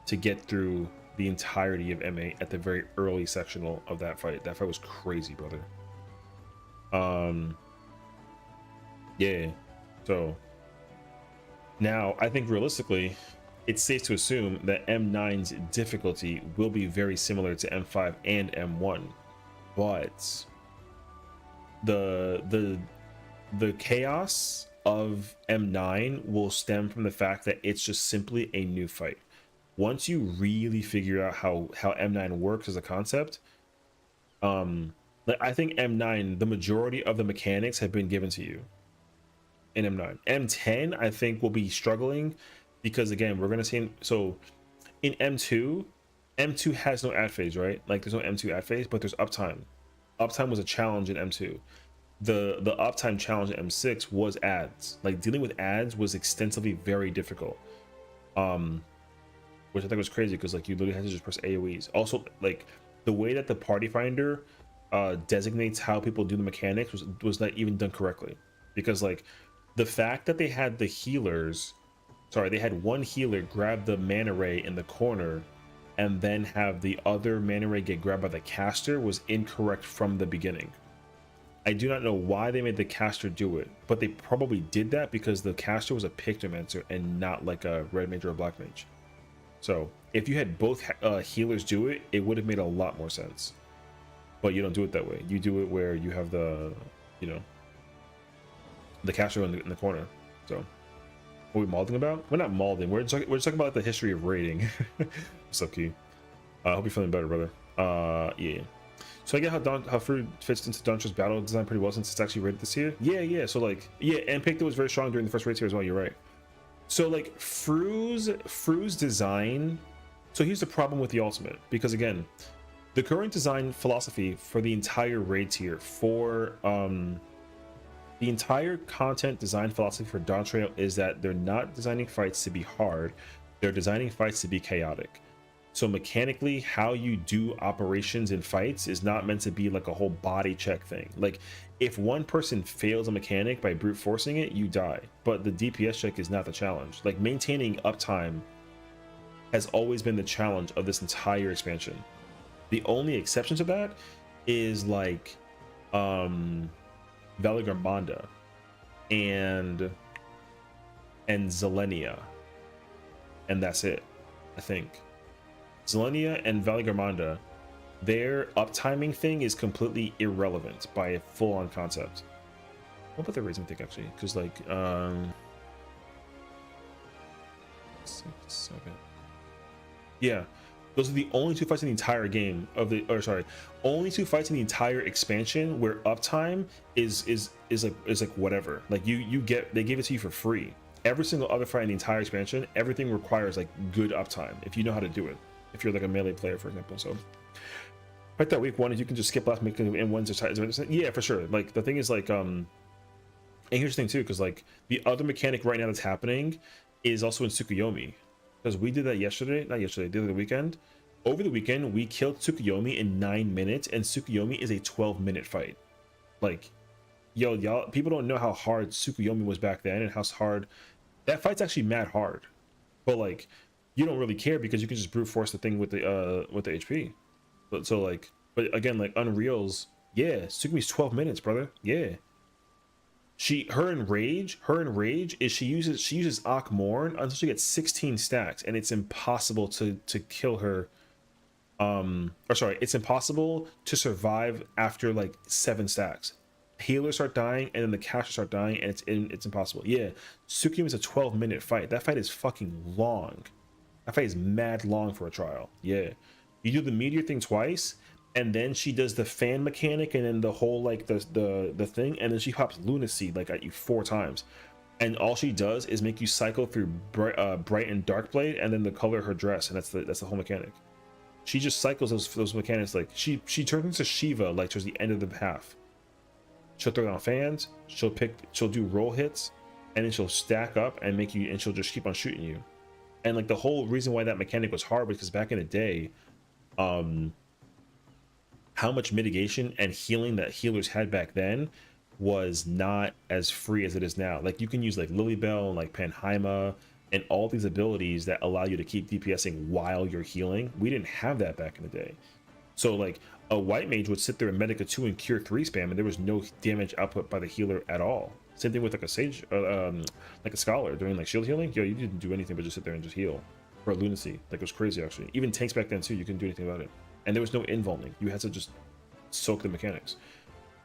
to get through the entirety of M8 at the very early sectional of that fight. That fight was crazy, brother. Yeah. So now I think realistically, it's safe to assume that M9's difficulty will be very similar to M5 and M1, but the chaos of M9 will stem from the fact that it's just simply a new fight. Once you really figure out how M9 works as a concept, like I think M9, the majority of the mechanics have been given to you in M9. M10, I think, will be struggling because again, we're gonna see. So in M2, M2 has no ad phase, right? Like there's no M2 ad phase, but there's uptime. Uptime was a challenge in M2. The uptime challenge in M6 was ads. Like dealing with ads was extensively very difficult. Which I think was crazy because like you literally had to just press AoEs. Also, like the way that the party finder designates how people do the mechanics was not even done correctly. Because like the fact that they had the healers, sorry, they had one healer grab the mana ray in the corner and then have the other mana ray get grabbed by the caster was incorrect from the beginning. I do not know why they made the caster do it, but they probably did that because the caster was a Pictomancer and not like a red mage or a black mage. So if you had both healers do it, it would have made a lot more sense. But you don't do it that way. You do it where you have the, you know, the caster in the corner. So what are we malding about? We're not malding. We're just talking about the history of raiding. What's up, Key? I hope you're feeling better, brother. Yeah. So I get how Fruit fits into Dontra's battle design pretty well since it's actually rated this year. Yeah. So like, yeah, and Picto was very strong during the first raid tier as well. You're right. So like Fru's design. So here's the problem with the ultimate, because again, the current design philosophy for the entire raid tier for the entire content design philosophy for Dawntrail is that they're not designing fights to be hard, they're designing fights to be chaotic. So mechanically, how you do operations in fights is not meant to be like a whole body check thing. Like if one person fails a mechanic by brute forcing it, you die. But the DPS check is not the challenge. Like maintaining uptime has always been the challenge of this entire expansion. The only exception to that is like Valigarmanda and Zelenia, and that's it. I think Zelenia and Valigarmanda, their uptiming thing is completely irrelevant by a full-on concept. What about the raising thing actually? Because like 6, 7. Yeah, those are the only two fights in the entire game of the, or sorry, only two fights in the entire expansion where uptime is like whatever. Like you get, they give it to you for free. Every single other fight in the entire expansion, everything requires like good uptime if you know how to do it. If you're like a melee player, for example. So right, that week one is you can just skip last make and wins or yeah, for sure. Like the thing is like and here's the thing too, because like the other mechanic right now that's happening is also in Tsukuyomi. Because we did that yesterday, not yesterday, the other weekend. Over the weekend, we killed Tsukuyomi in 9 minutes, and Tsukuyomi is a 12-minute fight. Like, yo, y'all, people don't know how hard Tsukuyomi was back then and how hard that fight's actually mad hard. But like, you don't really care because you can just brute force the thing with the HP. But so like, but again, like Unreal's, yeah, Tsukuyomi's 12 minutes, brother. Yeah. Her in rage is she uses Akh Morn until she gets 16 stacks, and it's impossible to kill her. Or sorry, it's impossible to survive after like 7 stacks. Healers start dying, and then the casters start dying, and it's impossible. Yeah, Tsukuyomi is a 12-minute fight. That fight is fucking long. That fight is mad long for a trial. Yeah, you do the meteor thing twice. And then she does the fan mechanic, and then the whole like the thing, and then she pops Lunacy like at you 4 times, and all she does is make you cycle through bright and dark blade, and then the color of her dress, and that's the whole mechanic. She just cycles those mechanics. Like she turns into Shiva like towards the end of the half. She'll throw down fans, she'll do roll hits, and then she'll stack up and make you, and she'll just keep on shooting you. And like the whole reason why that mechanic was hard was because back in the day, how much mitigation and healing that healers had back then was not as free as it is now. Like you can use like Lilybell and like Panheima and all these abilities that allow you to keep DPSing while you're healing. We didn't have that back in the day. So like a white mage would sit there in Medica 2 and Cure 3 spam, and there was no damage output by the healer at all. Same thing with like a Sage, like a Scholar doing like shield healing. Yo, you didn't do anything but just sit there and just heal. Or Lunacy, like it was crazy actually. Even tanks back then too, you couldn't do anything about it. And there was no invulning. You had to just soak the mechanics.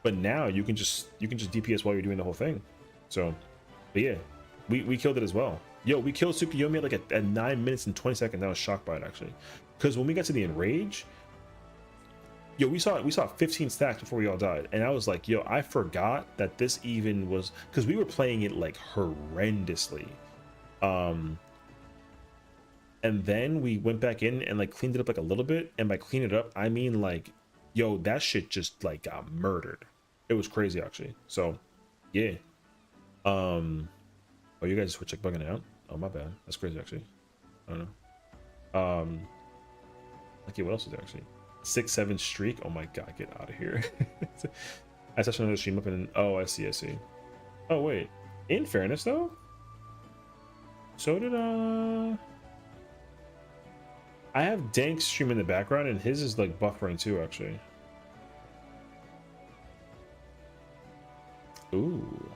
But now you can just DPS while you're doing the whole thing. So But yeah, we killed it as well. Yo, we killed Tsukuyomi like at 9 minutes and 20 seconds. I was shocked by it actually, because when we got to the enrage, yo, we saw 15 stacks before we all died, and I was like, yo, I forgot that this even was, because we were playing it like horrendously. And then we went back in and like cleaned it up like a little bit, and by clean it up I mean like, yo, that shit just like got murdered. It was crazy actually. So yeah. Oh, you guys switch like bugging out. Oh, my bad. That's crazy actually. I don't know. Okay, what else is there actually? 6-7 streak. Oh my god, get out of here. I touched another stream up and oh, I see. Oh wait, in fairness though, so did I have Dank stream in the background, and his is like buffering too actually. Ooh.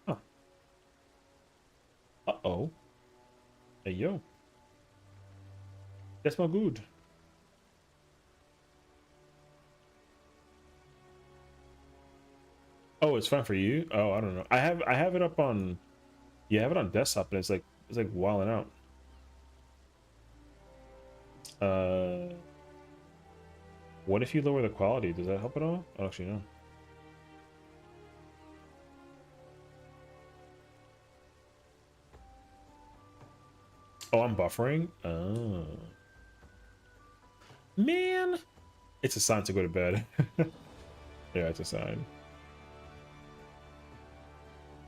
Huh. Uh-oh. Hey, yo. That's my good. Oh, it's fine for you? Oh, I don't know. I have it up on, yeah, I have it on desktop, and it's like wilding out. What if you lower the quality? Does that help at all? Oh, actually, no. Oh, I'm buffering? Oh. Man! It's a sign to go to bed. Yeah, it's a sign.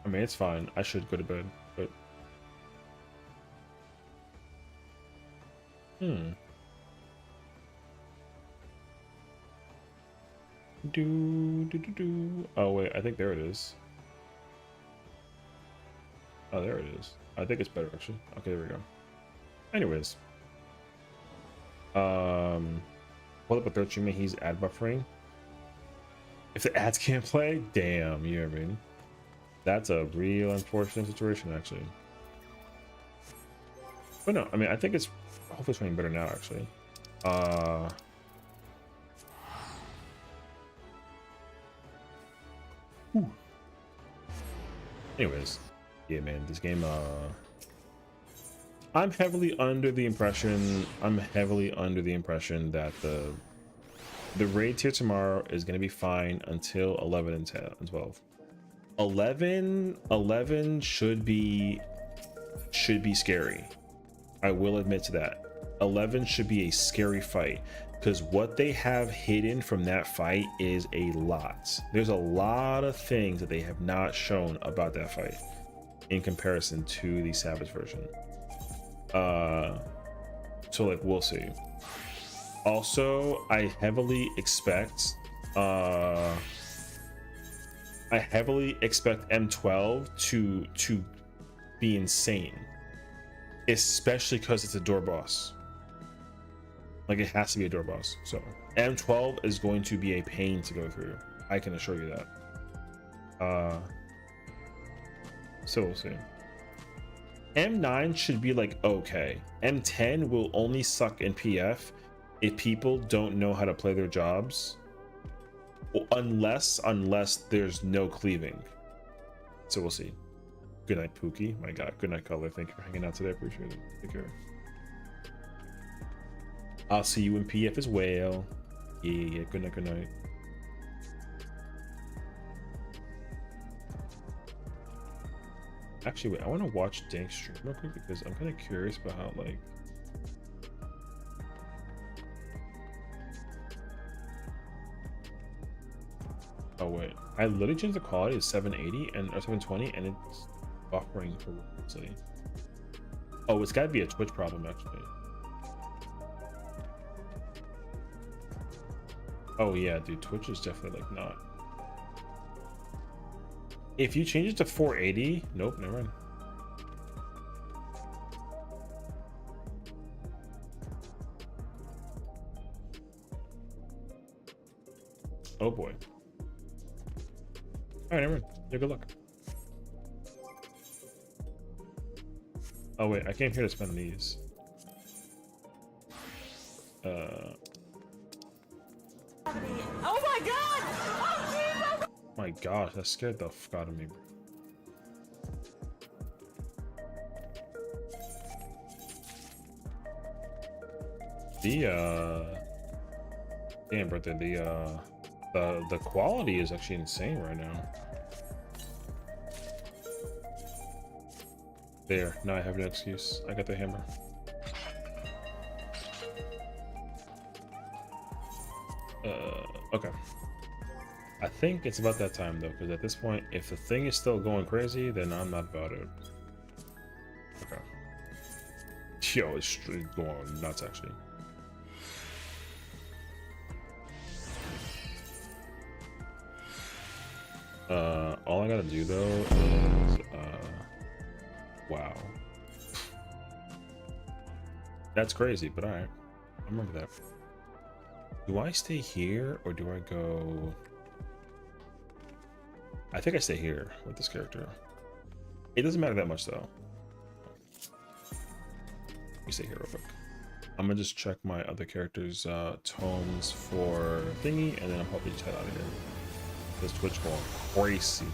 I mean, it's fine. I should go to bed, but... Oh, wait. I think there it is. Oh, there it is. I think it's better, actually. Okay, there we go. Anyways. Hold up a third streamer. He's ad buffering. If the ads can't play, damn, you know what I mean? That's a real unfortunate situation, actually. But no, I mean, I think it's hopefully it's playing better now, actually. Whew. Anyways, yeah, man, this game, I'm heavily under the impression that the raid tier tomorrow is going to be fine until 11 and 10 and 12. 11 should be scary. I will admit to that. 11 should be a scary fight, because what they have hidden from that fight is a lot. There's a lot of things that they have not shown about that fight in comparison to the Savage version. So like, we'll see. Also, I heavily expect M12 to be insane, especially because it's a door boss. Like, it has to be a door boss. So M12 is going to be a pain to go through. I can assure you that. So we'll see. M9 should be like okay. M10 will only suck in PF if people don't know how to play their jobs, unless there's no cleaving. So we'll see. Good night, Pookie. My god, good night, Color. Thank you for hanging out today. I appreciate it. Take care. I'll see you in PF as well. Yeah. Good night. Good night. Actually, wait, I want to watch Dank stream real quick, because I'm kind of curious about how, like... Oh, wait. I literally changed the quality to 780 or 720, and it's buffering horrendously. Oh, it's got to be a Twitch problem, actually. Oh, yeah, dude. Twitch is definitely, like, not... If you change it to 480, nope, never mind. Oh boy. All right, never mind. Yeah, good luck. Oh wait, I came here to spend these. Oh my god! Oh Jesus! My gosh, that scared the fuck out of me, bro. Damn, brother, the quality is actually insane right now. There, now I have no excuse. I got the hammer. Okay. I think it's about that time though, because at this point, if the thing is still going crazy, then I'm not about it. Okay. Yo, it's going nuts actually. All I gotta do though is wow. That's crazy, but alright. I remember that. Do I stay here or do I go? I think I stay here with this character. It doesn't matter that much though. Let me stay here real quick. I'm gonna just check my other characters' tomes for thingy, and then I'm probably just head out of here. This Twitch going crazy.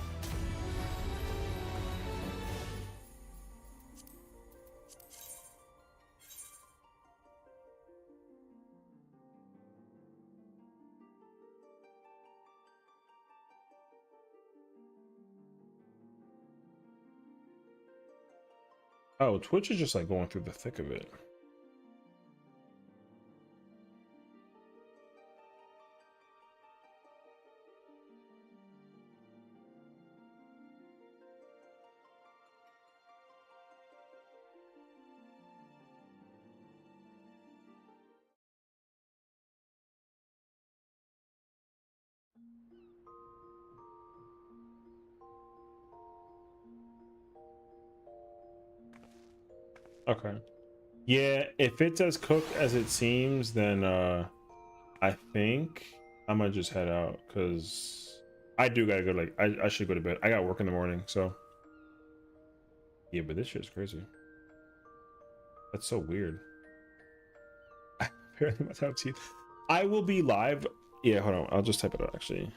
Oh, Twitch is just like going through the thick of it. Okay. Yeah, if it's as cooked as it seems, then I think I'm gonna just head out because I do gotta go. Like, I should go to bed. I got work in the morning, so yeah. But this shit's crazy. That's so weird. Apparently, must have teeth. I will be live. Yeah, hold on. I'll just type it out actually.